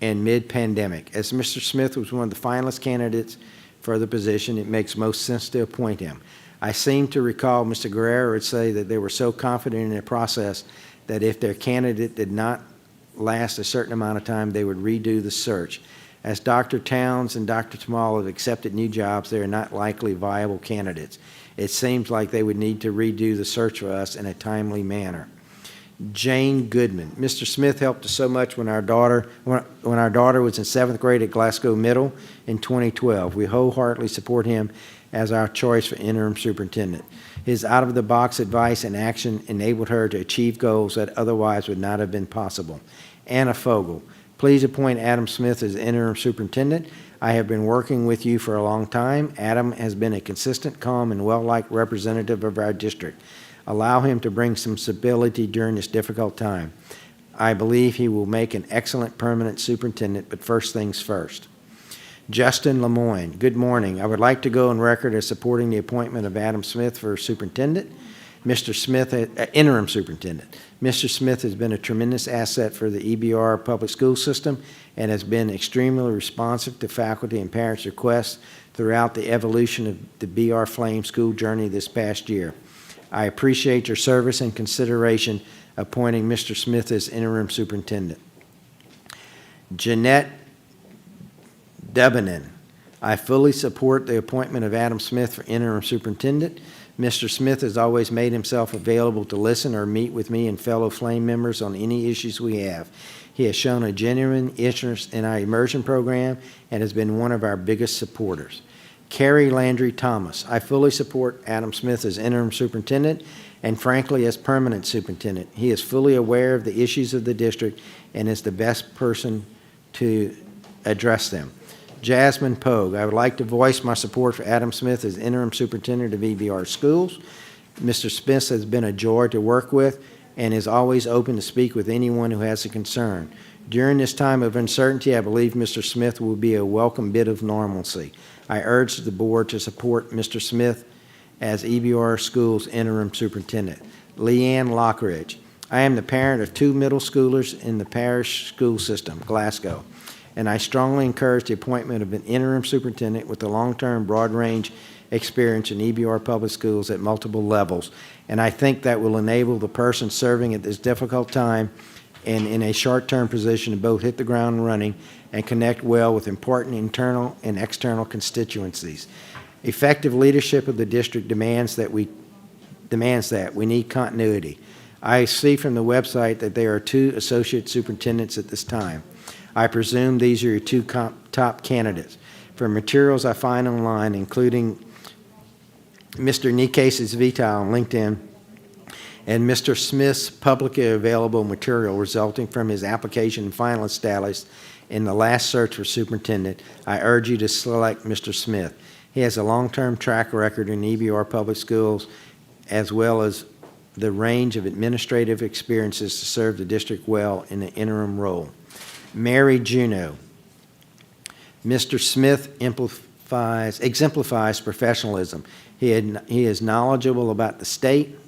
and mid-pandemic. As Mr. Smith was one of the finalist candidates for the position, it makes most sense to appoint him. I seem to recall Mr. Guerrero would say that they were so confident in their process that if their candidate did not last a certain amount of time, they would redo the search. As Dr. Towns and Dr. Tamal have accepted new jobs, they are not likely viable candidates. It seems like they would need to redo the search for us in a timely manner. Jane Goodman. Mr. Smith helped us so much when our daughter was in 7th grade at Glasgow Middle in 2012. We wholeheartedly support him as our choice for interim superintendent. His out-of-the-box advice and action enabled her to achieve goals that otherwise would not have been possible. Anna Fogel. Please appoint Adam Smith as interim superintendent. I have been working with you for a long time. Adam has been a consistent, calm, and well-liked representative of our district. Allow him to bring some stability during this difficult time. I believe he will make an excellent permanent superintendent, but first things first. Justin Lemoyne, good morning. I would like to go on record as supporting the appointment of Adam Smith for superintendent. Mr. Smith, interim superintendent. Mr. Smith has been a tremendous asset for the EBR public school system and has been extremely responsive to faculty and parents' requests throughout the evolution of the BR Flame school journey this past year. I appreciate your service and consideration appointing Mr. Smith as interim superintendent. Jeanette Debenin, I fully support the appointment of Adam Smith for interim superintendent. Mr. Smith has always made himself available to listen or meet with me and fellow Flame members on any issues we have. He has shown a genuine interest in our immersion program and has been one of our biggest supporters. Carrie Landry Thomas, I fully support Adam Smith as interim superintendent and frankly as permanent superintendent. He is fully aware of the issues of the district and is the best person to address them. Jasmine Pogue, I would like to voice my support for Adam Smith as interim superintendent of EBR schools. Mr. Smith has been a joy to work with and is always open to speak with anyone who has a concern. During this time of uncertainty, I believe Mr. Smith will be a welcome bit of normalcy. I urge the board to support Mr. Smith as EBR schools interim superintendent. Leanne Lockridge, I am the parent of 2 middle schoolers in the parish school system, Glasgow, and I strongly encourage the appointment of an interim superintendent with a long-term, broad-range experience in EBR public schools at multiple levels. And I think that will enable the person serving at this difficult time and in a short-term position to both hit the ground running and connect well with important internal and external constituencies. Effective leadership of the district demands that we need continuity. I see from the website that there are 2 associate superintendents at this time. I presume these are your 2 top candidates. For materials I find online, including Mr. Nikase's Vital on LinkedIn and Mr. Smith's publicly available material resulting from his application and finalist status in the last search for superintendent, I urge you to select Mr. Smith. He has a long-term track record in EBR public schools as well as the range of administrative experiences to serve the district well in the interim role. Mary Juneau. Mr. Smith exemplifies professionalism. He is knowledgeable about the state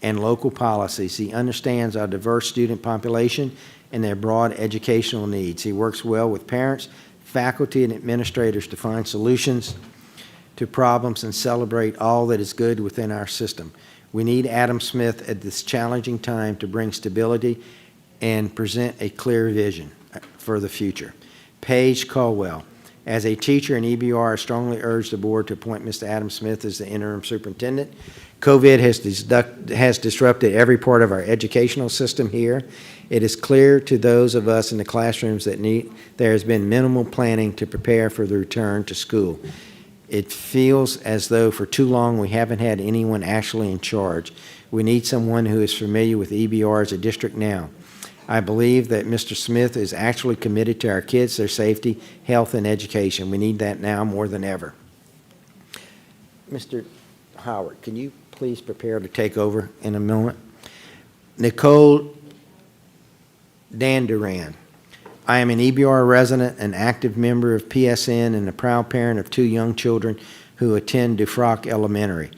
and local policies. He understands our diverse student population and their broad educational needs. He works well with parents, faculty, and administrators to find solutions to problems and celebrate all that is good within our system. We need Adam Smith at this challenging time to bring stability and present a clear vision for the future. Paige Caldwell. As a teacher in EBR, I strongly urge the board to appoint Mr. Adam Smith as the interim superintendent. COVID has disrupted every part of our educational system here. It is clear to those of us in the classrooms that there has been minimal planning to prepare for the return to school. It feels as though for too long we haven't had anyone actually in charge. We need someone who is familiar with EBR as a district now. I believe that Mr. Smith is actually committed to our kids, their safety, health, and education. We need that now more than ever. Mr. Howard, can you please prepare to take over in a moment? Nicole Danduran. I am an EBR resident, an active member of PSN, and a proud parent of 2 young children who attend Dufrock Elementary.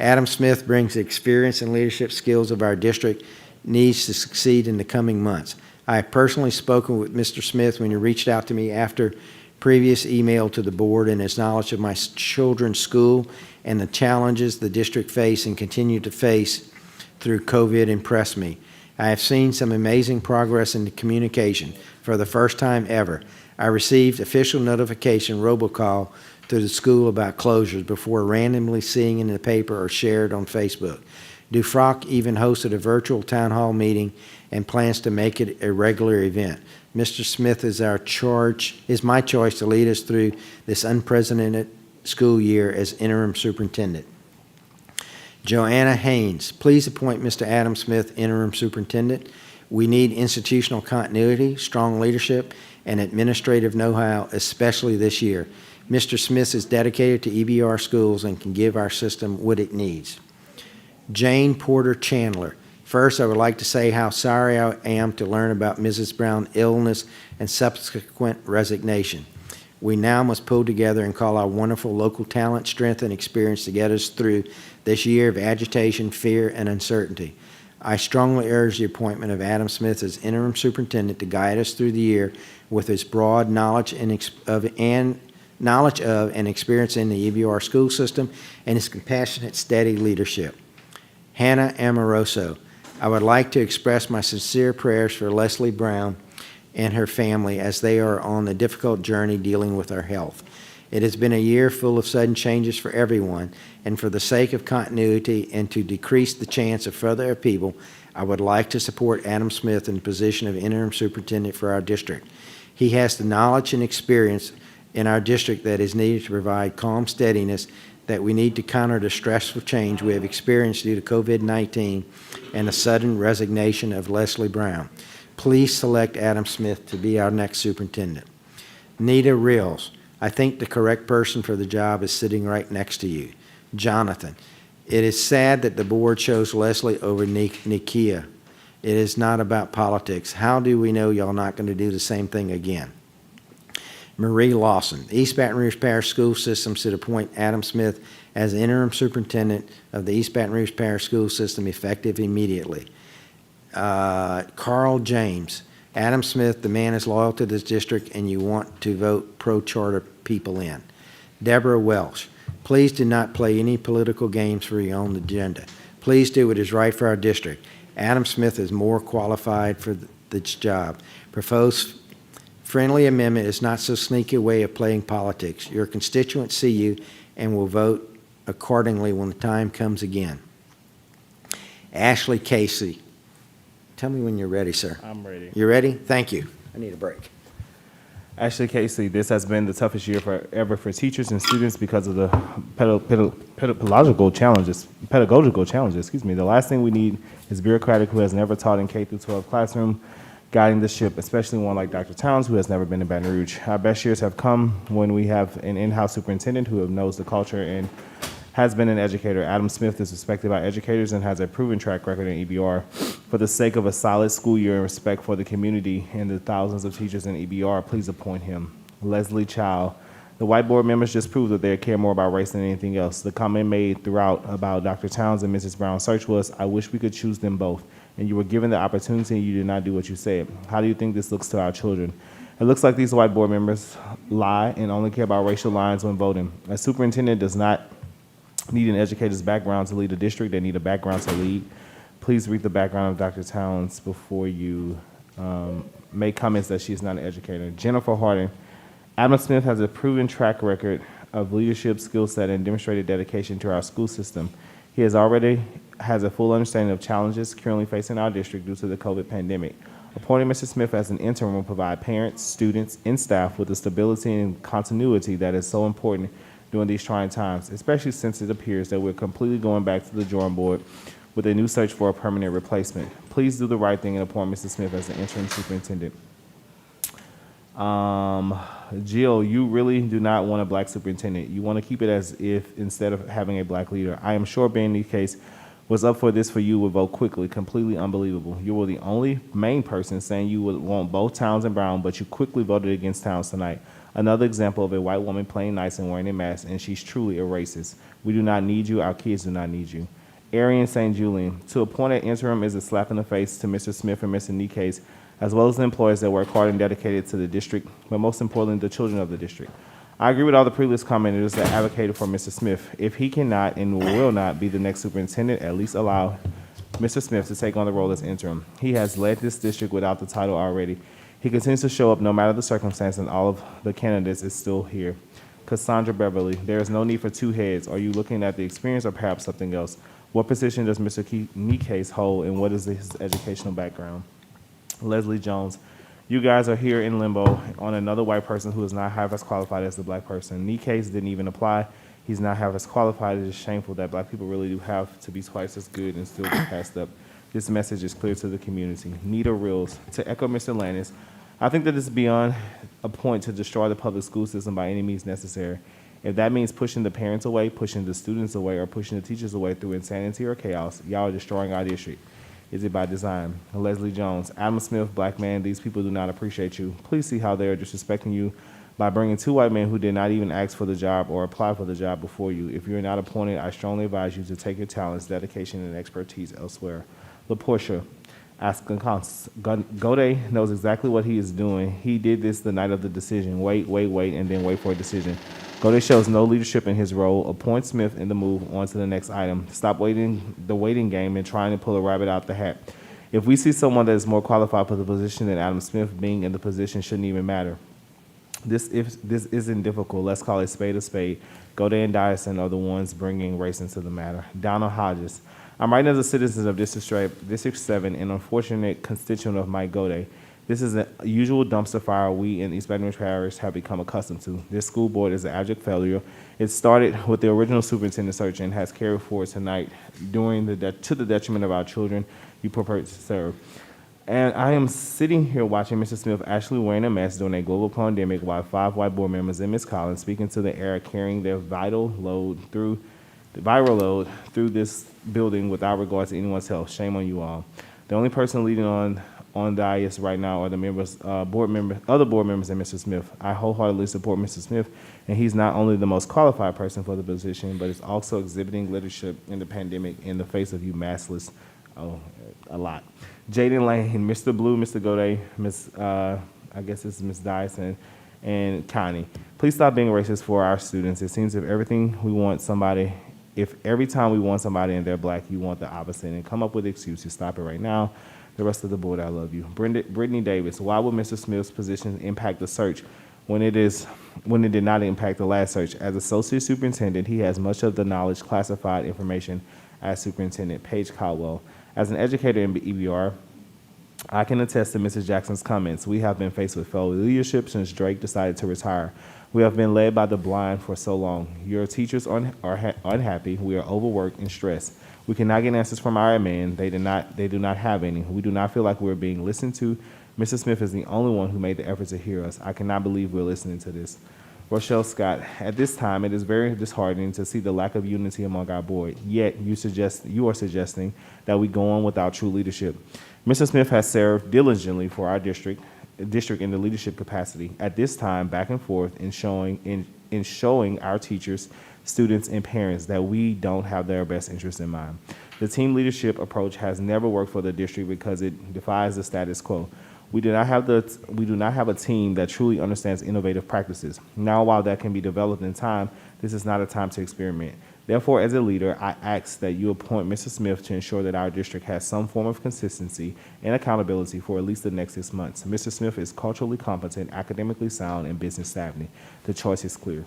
Adam Smith brings the experience and leadership skills of our district needs to succeed in the coming months. I have personally spoken with Mr. Smith when he reached out to me after previous email to the board, and his knowledge of my children's school and the challenges the district face and continue to face through COVID impressed me. I have seen some amazing progress in the communication. For the first time ever, I received official notification robocall through the school about closures before randomly seeing it in the paper or shared on Facebook. Dufrock even hosted a virtual town hall meeting and plans to make it a regular event. Mr. Smith is my choice to lead us through this unprecedented school year as interim superintendent. Joanna Haynes, please appoint Mr. Adam Smith interim superintendent. We need institutional continuity, strong leadership, and administrative know-how, especially this year. Mr. Smith is dedicated to EBR schools and can give our system what it needs. Jane Porter Chandler. First, I would like to say how sorry I am to learn about Mrs. Brown's illness and subsequent resignation. We now must pull together and call our wonderful local talent, strength, and experience to get us through this year of agitation, fear, and uncertainty. I strongly urge the appointment of Adam Smith as interim superintendent to guide us through the year with his broad knowledge and experience in the EBR school system and his compassionate, steady leadership. Hannah Amoroso. I would like to express my sincere prayers for Leslie Brown and her family as they are on a difficult journey dealing with her health. It has been a year full of sudden changes for everyone, and for the sake of continuity and to decrease the chance of further upheaval, I would like to support Adam Smith in the position of interim superintendent for our district. He has the knowledge and experience in our district that is needed to provide calm steadiness that we need to counter the stressful change we have experienced due to COVID-19 and the sudden resignation of Leslie Brown. Please select Adam Smith to be our next superintendent. Nita Reels. I think the correct person for the job is sitting right next to you. Jonathan. It is sad that the board chose Leslie over Nikia. It is not about politics. How do we know y'all not going to do the same thing again? Marie Lawson. East Baton Rouge Parish School System should appoint Adam Smith as interim superintendent of the East Baton Rouge Parish School System effective immediately. Carl James. Adam Smith, the man is loyal to this district and you want to vote pro-charter people in. Deborah Welsh. Please do not play any political games for your own agenda. Please do what is right for our district. Adam Smith is more qualified for this job. Proposed friendly amendment is not so sneaky a way of playing politics. Your constituents see you and will vote accordingly when the time comes again. Ashley Casey. Tell me when you're ready, sir. I'm ready. You ready? Thank you. I need a break. Ashley Casey, this has been the toughest year ever for teachers and students because of the pedagogical challenges. The last thing we need is bureaucratic who has never taught in K-12 classroom, guiding the ship, especially one like Dr. Towns, who has never been to Baton Rouge. Our best years have come when we have an in-house superintendent who knows the culture and has been an educator. Adam Smith is respected by educators and has a proven track record in EBR. For the sake of a solid school year and respect for the community and the thousands of teachers in EBR, please appoint him. Leslie Chow. The white board members just proved that they care more about race than anything else. The comment made throughout about Dr. Towns and Mrs. Brown's search was, I wish we could choose them both. And you were given the opportunity and you did not do what you said. How do you think this looks to our children? It looks like these white board members lie and only care about racial lines when voting. A superintendent does not need an educator's background to lead a district. They need a background to lead. Please read the background of Dr. Towns before you make comments that she is not an educator. Jennifer Harding. Adam Smith has a proven track record of leadership, skill set, and demonstrated dedication to our school system. He already has a full understanding of challenges currently facing our district due to the COVID pandemic. Appointing Mr. Smith as an interim will provide parents, students, and staff with the stability and continuity that is so important during these trying times, especially since it appears that we're completely going back to the drawing board with a new search for a permanent replacement. Please do the right thing and appoint Mr. Smith as the interim superintendent. Jill, you really do not want a black superintendent. You want to keep it as if instead of having a black leader. I am sure Benny Case was up for this for you would vote quickly. Completely unbelievable. You were the only main person saying you would want both Towns and Brown, but you quickly voted against Towns tonight. Another example of a white woman playing nice and wearing a mask, and she's truly a racist. We do not need you. Our kids do not need you. Arian St. Julian, to appoint an interim is a slap in the face to Mr. Smith and Mr. Nikes, as well as the employees that work hard and dedicated to the district, but most importantly, the children of the district. I agree with all the previous commenters that advocated for Mr. Smith. If he cannot and will not be the next superintendent, at least allow Mr. Smith to take on the role as interim. He has led this district without the title already. He continues to show up no matter the circumstance, and all of the candidates is still here. Cassandra Beverly, there is no need for two heads. Are you looking at the experience or perhaps something else? What position does Mr. Nikes hold, and what is his educational background? Leslie Jones, you guys are here in limbo on another white person who is not half as qualified as the black person. Nikes didn't even apply. He's not half as qualified. It is shameful that black people really do have to be twice as good and still get passed up. This message is clear to the community. Nita Reels, to echo Mr. Landis, I think that it's beyond a point to destroy the public school system by any means necessary. If that means pushing the parents away, pushing the students away, or pushing the teachers away through insanity or chaos, y'all are destroying our district. Is it by design? Leslie Jones, Adam Smith, black man, these people do not appreciate you. Please see how they are disrespecting you by bringing two white men who did not even ask for the job or apply for the job before you. If you're not appointed, I strongly advise you to take your talents, dedication, and expertise elsewhere. LaPortia, Gode knows exactly what he is doing. He did this the night of the decision. Wait, and then wait for a decision. Gode shows no leadership in his role. Appoint Smith and the move on to the next item. Stop waiting the waiting game and trying to pull a rabbit out the hat. If we see someone that is more qualified for the position than Adam Smith, being in the position shouldn't even matter. This isn't difficult. Let's call it spade a spade. Gode and Dyson are the ones bringing race into the matter. Donald Hodges, I'm writing as a citizen of District 7 and unfortunate constituent of Mike Gode. This is a usual dumpster fire we in East Baton Rouge Parish have become accustomed to. This school board is an abject failure. It started with the original superintendent search and has carried forward tonight to the detriment of our children you purport to serve. And I am sitting here watching Mr. Smith actually wearing a mask during a global pandemic while 5 white board members and Ms. Collins speaking to the air, carrying their viral load through this building without regard to anyone's health. Shame on you all. The only person leading on dais right now are the other board members and Mr. Smith. I wholeheartedly support Mr. Smith, and he's not only the most qualified person for the position, but is also exhibiting leadership in the pandemic in the face of you maskless, a lot. Jaden Lane, Mr. Blue, Mr. Gode, I guess this is Ms. Dyson, and Connie. Please stop being racist for our students. It seems if every time we want somebody and they're black, you want the opposite, and come up with excuses. Stop it right now. The rest of the board, I love you. Brittany Davis, why would Mr. Smith's position impact the search when it did not impact the last search? As associate superintendent, he has much of the knowledge, classified information as superintendent. Paige Caldwell, as an educator in EBR, I can attest to Mrs. Jackson's comments. We have been faced with failed leadership since Drake decided to retire. We have been led by the blind for so long. Your teachers are unhappy. We are overworked and stressed. We cannot get answers from our men. They do not have any. We do not feel like we're being listened to. Mr. Smith is the only one who made the effort to hear us. I cannot believe we're listening to this. Rochelle Scott, at this time, it is very disheartening to see the lack of unity among our board, yet you are suggesting that we go on without true leadership. Mr. Smith has served diligently for our district in the leadership capacity. At this time, back and forth in showing our teachers, students, and parents that we don't have their best interests in mind. The team leadership approach has never worked for the district because it defies the status quo. We do not have a team that truly understands innovative practices. Now, while that can be developed in time, this is not a time to experiment. Therefore, as a leader, I ask that you appoint Mr. Smith to ensure that our district has some form of consistency and accountability for at least the next 6 months. Mr. Smith is culturally competent, academically sound, and business savvy. The choice is clear.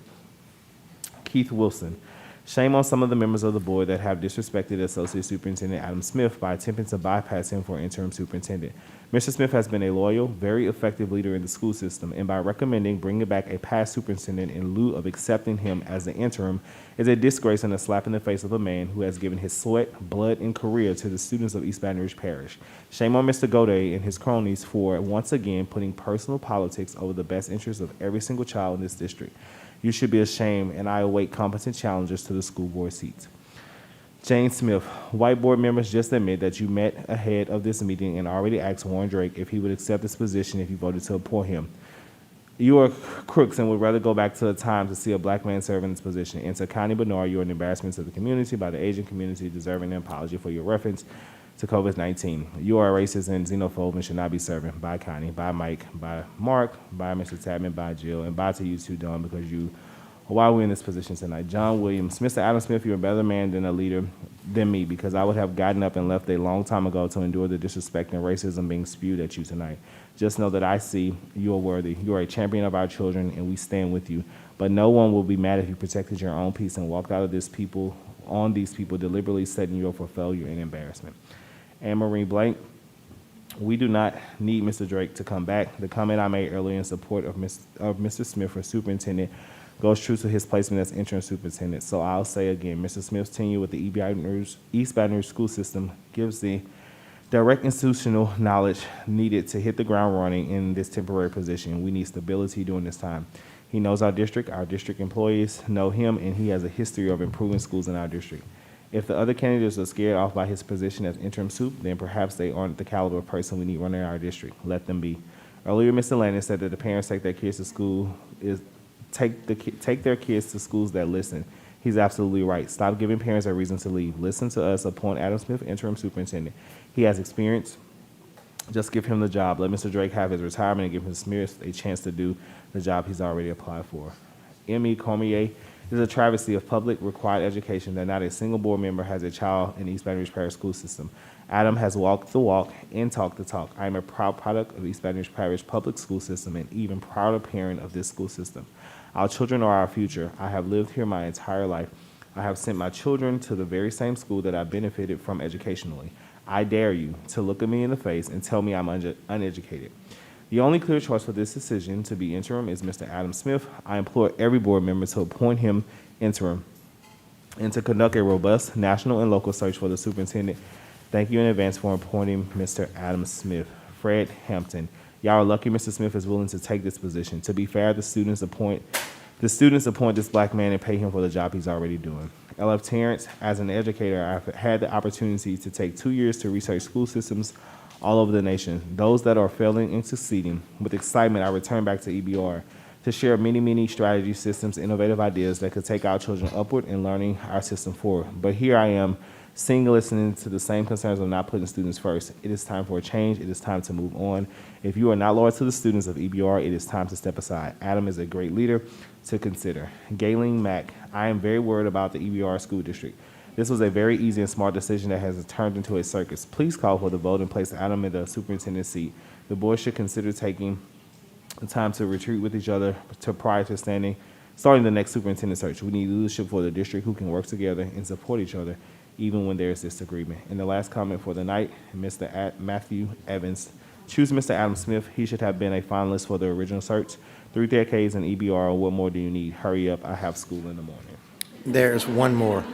Keith Wilson. Shame on some of the members of the board that have disrespected Associate Superintendent Adam Smith by attempting to bypass him for interim superintendent. Mr. Smith has been a loyal, very effective leader in the school system, and by recommending bringing back a past superintendent in lieu of accepting him as the interim is a disgrace and a slap in the face of a man who has given his sweat, blood, and career to the students of East Baton Rouge Parish. Shame on Mr. Godet and his cronies for, once again, putting personal politics over the best interests of every single child in this district. You should be ashamed, and I await competent challengers to the school board seats. Jane Smith, white board members just admit that you met ahead of this meeting and already asked Warren Drake if he would accept this position if you voted to appoint him. You are crooks and would rather go back to a time to see a black man serve in this position. And to Connie Bernard, you are an embarrassment to the community by the Asian community, deserving an apology for your reference to COVID-19. You are a racist and xenophobe and should not be serving. Bye, Connie. Bye, Mike. Bye, Mark. Bye, Mr. Tapman. Bye, Jill. And bye to you too, Dawn, because you are why we're in this position tonight. John Williams. Mr. Adam Smith, you're a better man than a leader than me, because I would have gotten up and left a long time ago to endure the disrespect and racism being spewed at you tonight. Just know that I see you are worthy. You are a champion of our children, and we stand with you. But no one will be mad if you protected your own peace and walked out of these people, deliberately setting you up for failure and embarrassment. Anne Marie Blank, we do not need Mr. Drake to come back. The comment I made earlier in support of Mr. Smith for superintendent goes true to his placement as interim superintendent. So I'll say again, Mr. Smith's tenure with the East Baton Rouge school system gives the direct institutional knowledge needed to hit the ground running in this temporary position. We need stability during this time. He knows our district employees know him, and he has a history of improving schools in our district. If the other candidates are scared off by his position as interim soup, then perhaps they aren't the caliber of person we need running our district. Let them be. Earlier, Mr. Landis said that the parents take their kids to school take their kids to schools that listen. He's absolutely right. Stop giving parents a reason to leave. Listen to us. Appoint Adam Smith interim superintendent. He has experience. Just give him the job. Let Mr. Drake have his retirement and give Mr. Smith a chance to do the job he's already applied for. M.E. Cormier, it is a travesty of public required education that not a single board member has a child in the East Baton Rouge Parish school system. Adam has walked the walk and talked the talk. I am a proud product of East Baton Rouge Parish public school system and even prouder parent of this school system. Our children are our future. I have lived here my entire life. I have sent my children to the very same school that I benefited from educationally. I dare you to look at me in the face and tell me I'm uneducated. The only clear choice for this decision to be interim is Mr. Adam Smith. I implore every board member to appoint him interim and to conduct a robust national and local search for the superintendent. Thank you in advance for appointing Mr. Adam Smith. Fred Hampton. Y'all are lucky Mr. Smith is willing to take this position. To be fair, the students appoint this black man and pay him for the job he's already doing. L.F. Terrence, as an educator, I've had the opportunity to take 2 years to research school systems all over the nation, those that are failing and succeeding. With excitement, I return back to EBR to share many strategies, systems, innovative ideas that could take our children upward and learning our system forward. But here I am, listening to the same concerns of not putting students first. It is time for a change. It is time to move on. If you are not loyal to the students of EBR, it is time to step aside. Adam is a great leader to consider. Gayleen Mack, I am very worried about the EBR school district. This was a very easy and smart decision that has turned into a circus. Please call for the vote and place Adam in the superintendent's seat. The board should consider taking the time to retreat with each other prior to starting the next superintendent search. We need leadership for the district who can work together and support each other, even when there is disagreement. And the last comment for the night, Mr. Matthew Evans. Choose Mr. Adam Smith. He should have been a finalist for the original search. 3 decades in EBR, what more do you need? Hurry up, I have school in the morning. There's one more.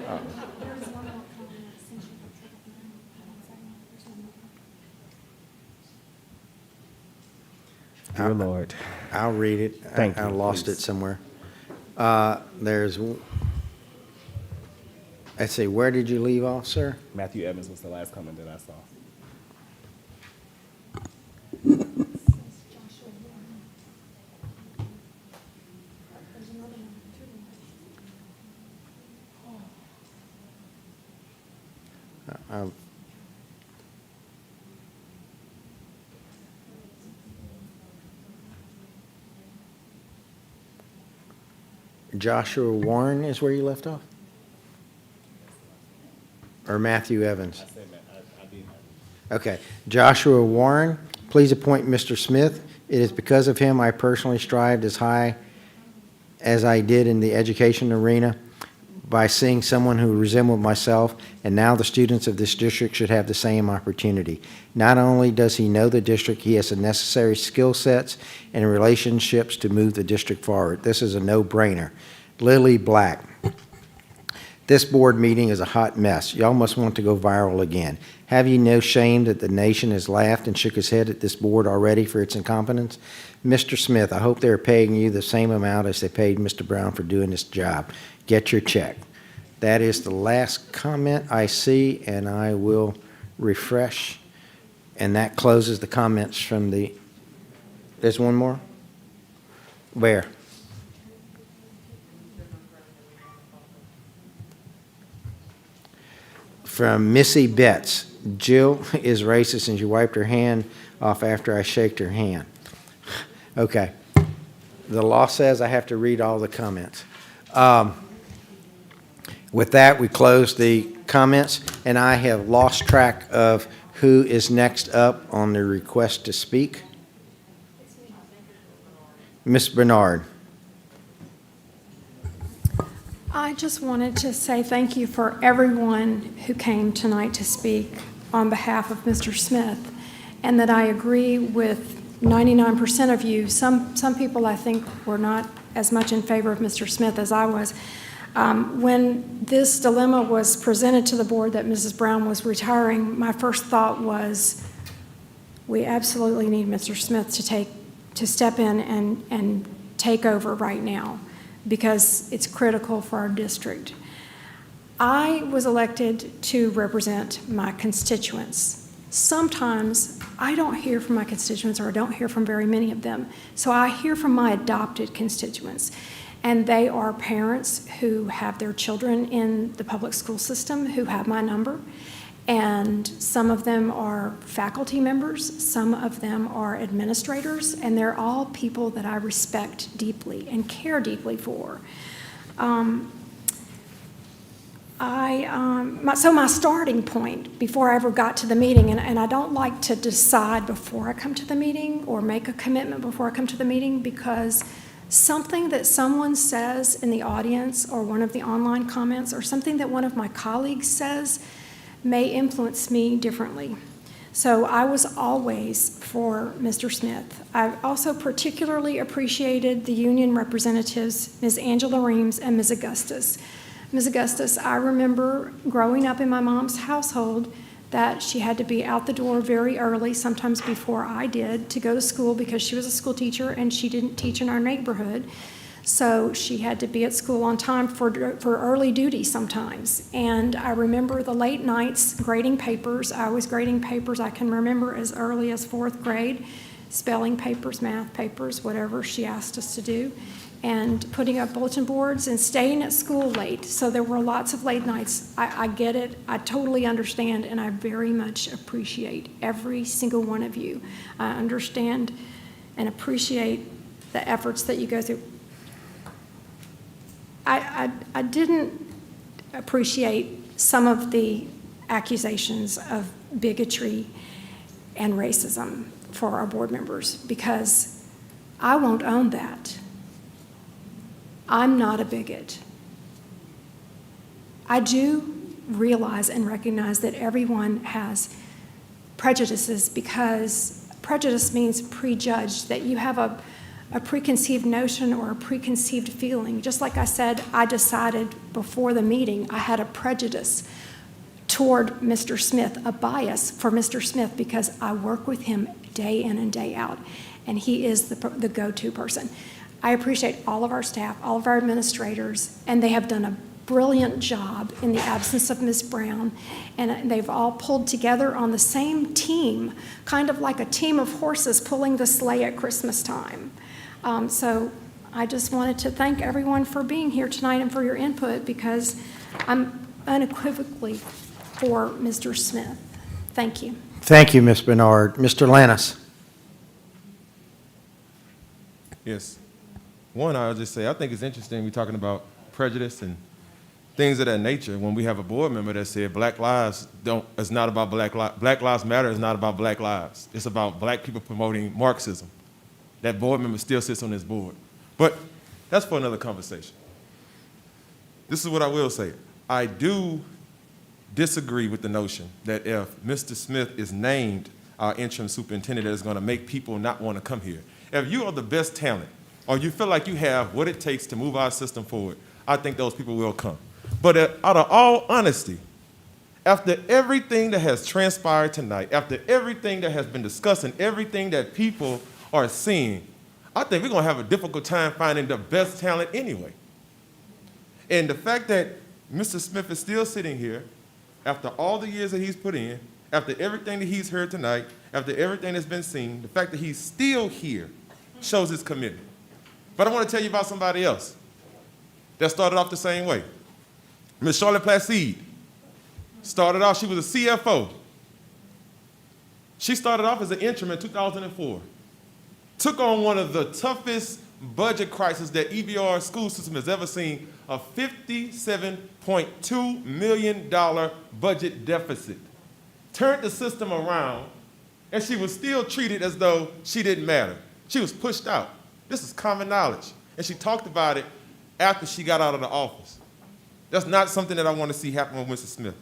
Dear Lord. I'll read it. Thank you, I lost please. it somewhere. Let's see, where did you leave off, sir? Matthew Evans was the last comment that I saw. Joshua Warren is where you left off? Or Matthew Evans? Okay. Joshua Warren, please appoint Mr. Smith. It is because of him I personally strived as high as I did in the education arena by seeing someone who resembled myself, and now the students of this district should have the same opportunity. Not only does he know the district, he has the necessary skill sets and relationships to move the district forward. This is a no-brainer. Lily Black. This board meeting is a hot mess. Y'all must want to go viral again. Have you no shame that the nation has laughed and shook its head at this board already for its incompetence? Mr. Smith, I hope they're paying you the same amount as they paid Mr. Brown for doing this job. Get your check. That is the last comment I see, and I will refresh. And that closes the comments from the, there's one more? Where? From Missy Betts. Jill is racist and she wiped her hand off after I shaked her hand. Okay. The law says I have to read all the comments. With that, we close the comments, and I have lost track of who is next up on the request to speak. Ms. Bernard. I just wanted to say thank you for everyone who came tonight to speak on behalf of Mr. Smith, and that I agree with 99% of you. Some people, I think, were not as much in favor of Mr. Smith as I was. When this dilemma was presented to the board that Mrs. Brown was retiring, my first thought was, we absolutely need Mr. Smith to step in and take over right now, because it's critical for our district. I was elected to represent my constituents. Sometimes I don't hear from my constituents, or I don't hear from very many of them. So I hear from my adopted constituents. And they are parents who have their children in the public school system who have my number. And some of them are faculty members, some of them are administrators, and they're all people that I respect deeply and care deeply for. So my starting point before I ever got to the meeting, and I don't like to decide before I come to the meeting or make a commitment before I come to the meeting, because something that someone says in the audience or one of the online comments or something that one of my colleagues says may influence me differently. So I was always for Mr. Smith. I also particularly appreciated the union representatives, Ms. Angela Reams and Ms. Augustus. Ms. Augustus, I remember growing up in my mom's household that she had to be out the door very early, sometimes before I did, to go to school because she was a school teacher and she didn't teach in our neighborhood. So she had to be at school on time for early duty sometimes. And I remember the late nights grading papers. I was grading papers I can remember as early as 4th grade, spelling papers, math papers, whatever she asked us to do, and putting up bulletin boards and staying at school late. So there were lots of late nights. I get it. I totally understand, and I very much appreciate every single one of you. I understand and appreciate the efforts that you go through. I didn't appreciate some of the accusations of bigotry and racism for our board members, because I won't own that. I'm not a bigot. I do realize and recognize that everyone has prejudices, because prejudice means prejudged, that you have a preconceived notion or a preconceived feeling. Just like I said, I decided before the meeting I had a prejudice toward Mr. Smith, a bias for Mr. Smith, because I work with him day in and day out, and he is the go-to person. I appreciate all of our staff, all of our administrators, and they have done a brilliant job in the absence of Ms. Brown, and they've all pulled together on the same team, kind of like a team of horses pulling the sleigh at Christmas time. So I just wanted to thank everyone for being here tonight and for your input, because I'm unequivocally for Mr. Smith. Thank you. Thank you, Ms. Bernard. Mr. Lannis. Yes. One, I'll just say, I think it's interesting we're talking about prejudice and things of that nature when we have a board member that said Black Lives it's not about Black Lives Matter is not about Black lives. It's about Black people promoting Marxism. That board member still sits on this board. But that's for another conversation. This is what I will say. I do disagree with the notion that if Mr. Smith is named our interim superintendent, that is going to make people not want to come here. If you are the best talent, or you feel like you have what it takes to move our system forward, I think those people will come. But out of all honesty, after everything that has transpired tonight, after everything that has been discussed and everything that people are seeing, I think we're going to have a difficult time finding the best talent anyway. And the fact that Mr. Smith is still sitting here after all the years that he's put in, after everything that he's heard tonight, after everything that's been seen, the fact that he's still here shows his commitment. But I want to tell you about somebody else that started off the same way. Ms. Charlotte Placide started off, she was a CFO. She started off as an interim in 2004. Took on one of the toughest budget crises that EBR school system has ever seen, a $57.2 million budget deficit. Turned the system around, and she was still treated as though she didn't matter. She was pushed out. This is common knowledge. And she talked about it after she got out of the office. That's not something that I want to see happen with Mr. Smith.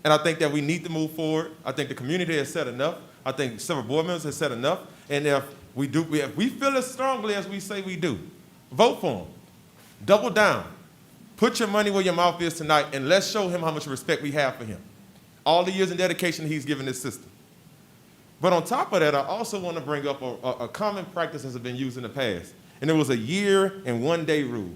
And I think that we need to move forward. I think the community has said enough. I think several board members have said enough. And if we feel as strongly as we say we do, vote for him. Double down. Put your money where your mouth is tonight, and let's show him how much respect we have for him. All the years and dedication he's given this system. But on top of that, I also want to bring up a common practice that has been used in the past. And it was a year and 1 day rule.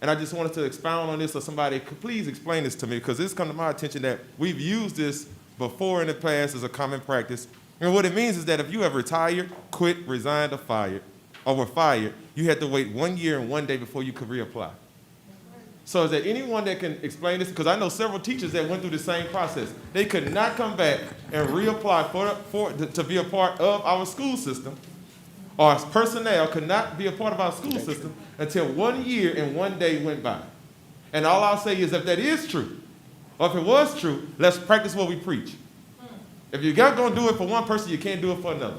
And I just wanted to expound on this so somebody could please explain this to me, because it's come to my attention that we've used this before in the past as a common practice. And what it means is that if you have retired, quit, resigned, or were fired, you had to wait 1 year and 1 day before you could reapply. So is there anyone that can explain this? Because I know several teachers that went through the same process. They could not come back and reapply to be a part of our school system, or personnel could not be a part of our school system until 1 year and 1 day went by. And all I'll say is if that is true, or if it was true, let's practice what we preach. If you're not going to do it for one person, you can't do it for another.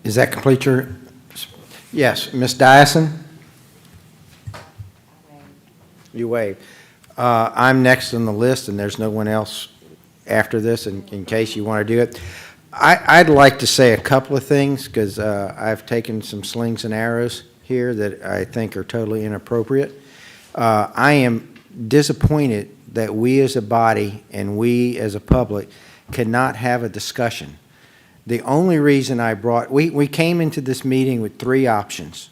Is that complete your? Yes, Ms. Dyson? You wave. I'm next on the list, and there's no one else after this in case you want to do it. I'd like to say a couple of things, because I've taken some slings and arrows here that I think are totally inappropriate. I am disappointed that we as a body and we as a public cannot have a discussion. The only reason we came into this meeting with 3 options.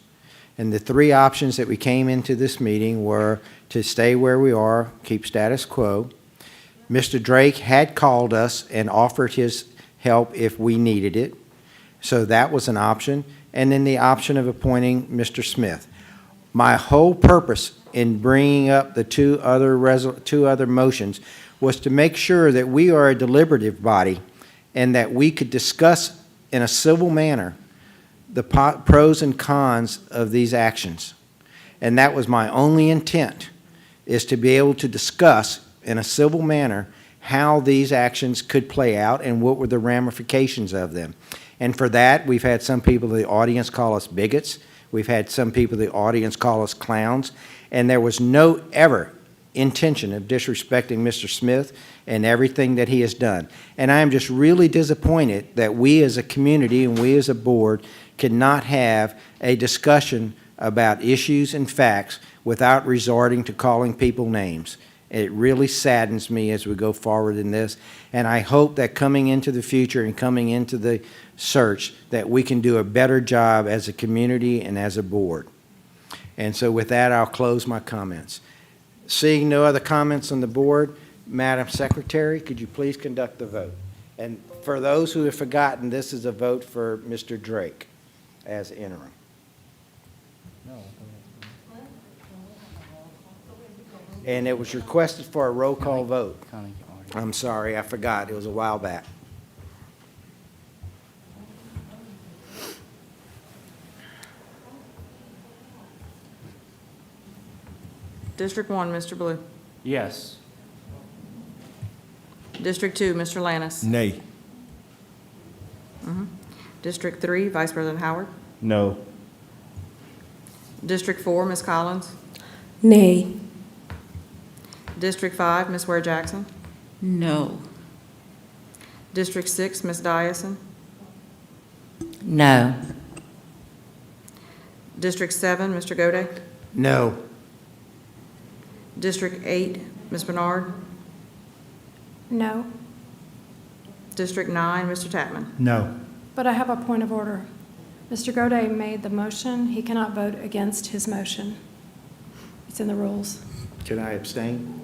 And the 3 options that we came into this meeting were to stay where we are, keep status quo. Mr. Drake had called us and offered his help if we needed it. So that was an option. And then the option of appointing Mr. Smith. My whole purpose in bringing up the two other motions was to make sure that we are a deliberative body and that we could discuss in a civil manner the pros and cons of these actions. And that was my only intent, is to be able to discuss in a civil manner how these actions could play out and what were the ramifications of them. And for that, we've had some people in the audience call us bigots. We've had some people in the audience call us clowns. And there was no ever intention of disrespecting Mr. Smith and everything that he has done. And I am just really disappointed that we as a community and we as a board cannot have a discussion about issues and facts without resorting to calling people names. It really saddens me as we go forward in this, and I hope that coming into the future and coming into the search that we can do a better job as a community and as a board. And so with that, I'll close my comments. Seeing no other comments on the board, Madam Secretary, could you please conduct the vote? And for those who have forgotten, this is a vote for Mr. Drake as interim. And it was requested for a roll call vote. I'm sorry, I forgot. It was a while back. District 1, Mr. Blue. Yes. District 2, Mr. Lannis. Nay. District 3, Vice President Howard. No. District 4, Ms. Collins. Nay. District 5, Ms. Ware Jackson. No. District 6, Ms. Dyson. No. District 7, Mr. Gode. No. District 8, Ms. Bernard. No, District 9, Mr. Tatman. No. but I have a point of order. Mr. Gode made the motion. He cannot vote against his motion. It's in the rules. Can I abstain?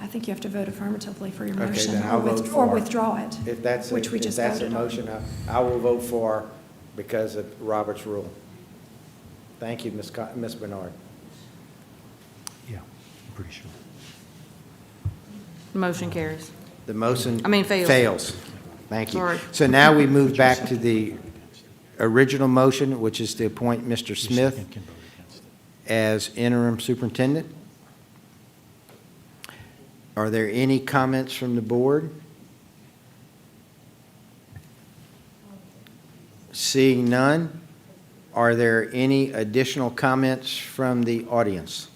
I think you have to vote affirmatively for your Okay, motion. then I'll or vote Or for it. withdraw it, If that's, which we if just that's a voted on. motion, I will vote for because of Robert's rule. Thank you, Ms. Bernard. Yeah, I'm pretty sure. Motion carries. The motion fails. fails. Thank you. Sorry. So now we move back to the original motion, which is to appoint Mr. Smith as interim superintendent. Are there any comments from the board? Seeing none, are there any additional comments from the audience?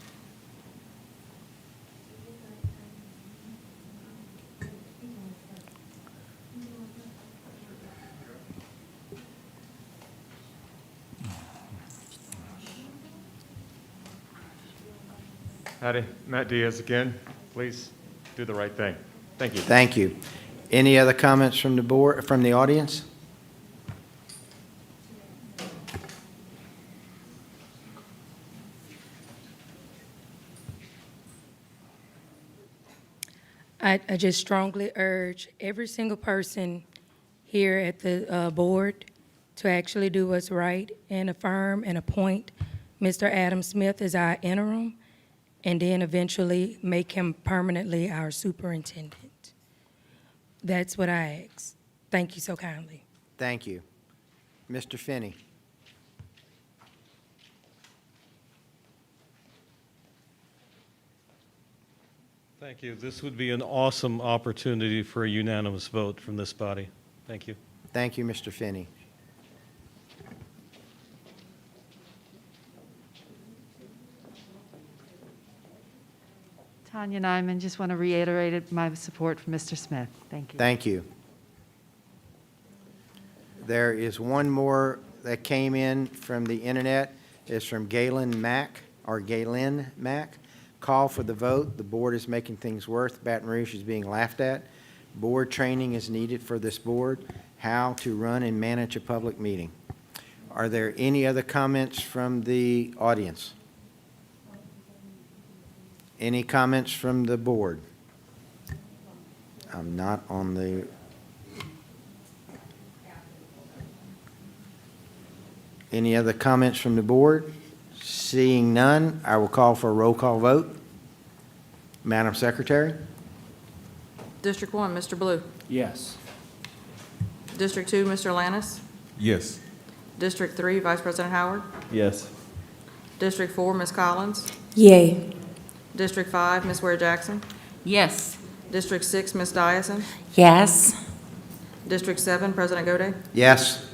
Howdy, Matt Diaz again. Please do the right thing. Thank you. Thank you. Any other comments from the board, from the audience? I just strongly urge every single person here at the board to actually do what's right and affirm and appoint Mr. Adam Smith as our interim, and then eventually make him permanently our superintendent. That's what I ask. Thank you so kindly. Thank you. Mr. Finney? Thank you. This would be an awesome opportunity for a unanimous vote from this body. Thank you. Thank you, Mr. Finney. Tanya Nyman, just want to reiterate my support for Mr. Smith. Thank you. Thank you. There is one more that came in from the internet. It's from Galen Mack. Call for the vote. The board is making things worse. Baton Rouge is being laughed at. Board training is needed for this board. How to run and manage a public meeting. Are there any other comments from the audience? Any comments from the board? I'm not on the... Any other comments from the board? Seeing none, I will call for a roll call vote. Madam Secretary? District 1, Mr. Blue. Yes. District 2, Mr. Lannis. Yes. District 3, Vice President Howard. Yes. District 4, Ms. Collins. Yay. District 5, Ms. Ware Jackson. Yes. District 6, Ms. Dyson. Yes. District 7, President Gode. Yes.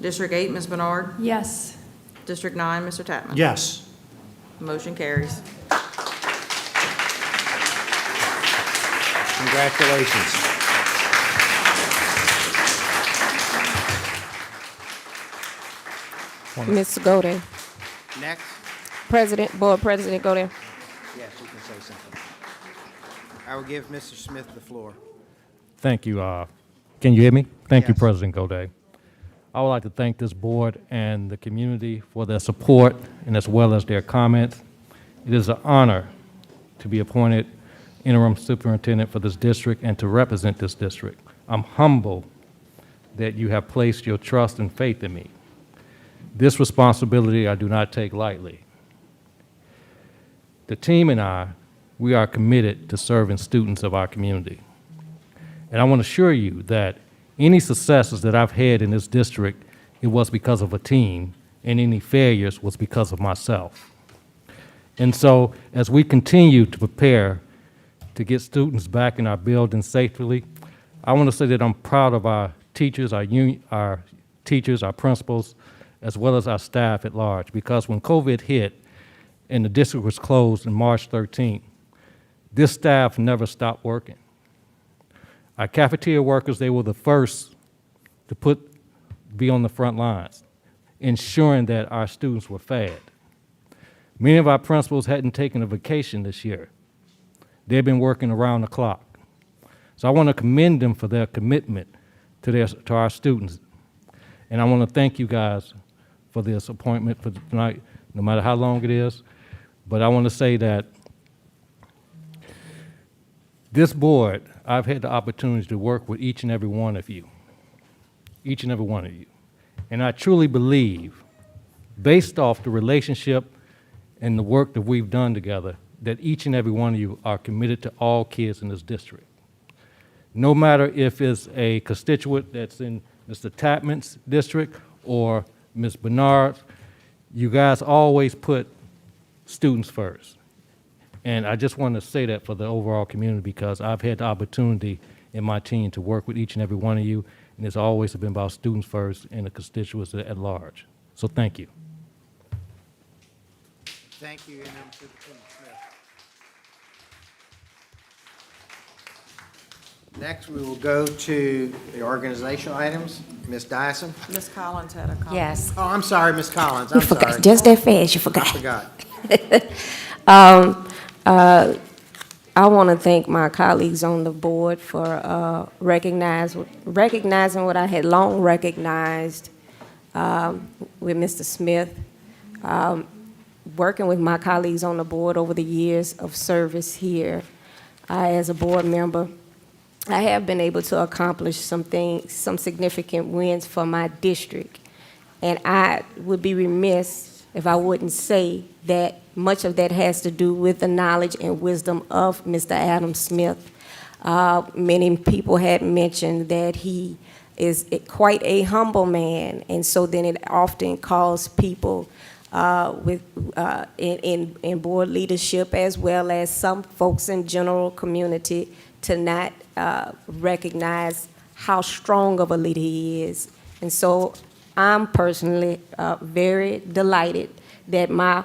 District 8, Ms. Bernard. Yes. District 9, Mr. Tatman. Yes. Motion carries. Congratulations. Mr. Gode, Next? Board President Gode. Yes, you can say something. I will give Mr. Smith the floor. Thank you. Can you hear me? Thank you, Yes. President Gode. I would like to thank this board and the community for their support and as well as their comments. It is an honor to be appointed interim superintendent for this district and to represent this district. I'm humbled that you have placed your trust and faith in me. This responsibility I do not take lightly. The team and I, we are committed to serving students of our community. And I want to assure you that any successes that I've had in this district, it was because of a team, and any failures was because of myself. And so, as we continue to prepare to get students back in our buildings safely, I want to say that I'm proud of our teachers, our teachers, our principals, as well as our staff at large, because when COVID hit and the district was closed on March 13th, this staff never stopped working. Our cafeteria workers, they were the first to be on the front lines, ensuring that our students were fed. Many of our principals hadn't taken a vacation this year. They've been working around the clock. So I want to commend them for their commitment to our students. And I want to thank you guys for this appointment for tonight, no matter how long it is. But I want to say that this board, I've had the opportunity to work with each and every one of you. Each and every one of you. And I truly believe, based off the relationship and the work that we've done together, that each and every one of you are committed to all kids in this district. No matter if it's a constituent that's in Mr. Tapman's district or Ms. Bernard's, you guys always put students first. And I just want to say that for the overall community, because I've had the opportunity in my team to work with each and every one of you, and it's always been about students first and the constituents at large. So thank you. Thank you, Interim Superintendent Smith. Next, we will go to the organizational items. Ms. Dyson? Ms. Collins had a comment. Yes. Oh, I'm sorry, Ms. Collins, I'm sorry. Forgot, just that fast, you forgot. I forgot. I want to thank my colleagues on the board for recognizing what I had long recognized with Mr. Smith. Working with my colleagues on the board over the years of service here, as a board member, I have been able to accomplish some significant wins for my district. And I would be remiss if I wouldn't say that much of that has to do with the knowledge and wisdom of Mr. Adam Smith. Many people had mentioned that he is quite a humble man, and so then it often calls people in board leadership, as well as some folks in general community, to not recognize how strong of a leader he is. And so I'm personally very delighted that my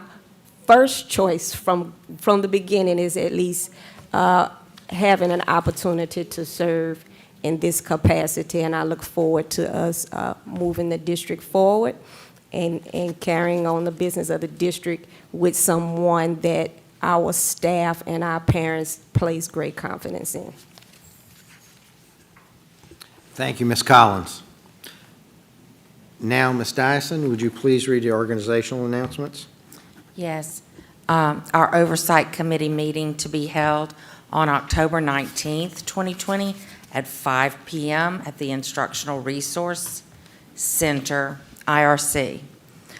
first choice from the beginning is at least having an opportunity to serve in this capacity, and I look forward to us moving the district forward and carrying on the business of the district with someone that our staff and our parents place great confidence in. Thank you, Ms. Collins. Now, Ms. Dyson, would you please read the organizational announcements? Yes. Our Oversight Committee meeting to be held on October 19th, 2020 at 5 p.m. at the Instructional Resource Center, IRC.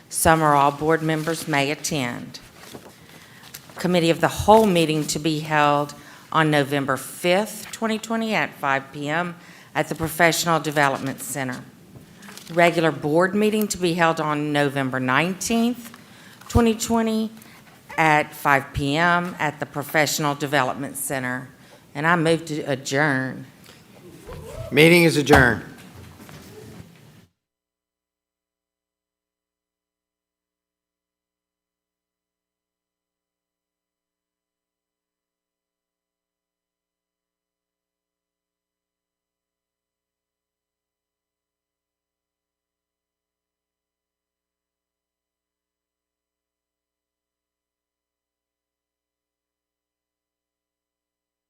Some or all board members may attend. Committee of the Whole meeting to be held on November 5th, 2020 at 5 p.m. at the Professional Development Center. Regular board meeting to be held on November 19th, 2020 at 5 p.m. at the Professional Development Center. And I move to adjourn. Meeting is adjourned.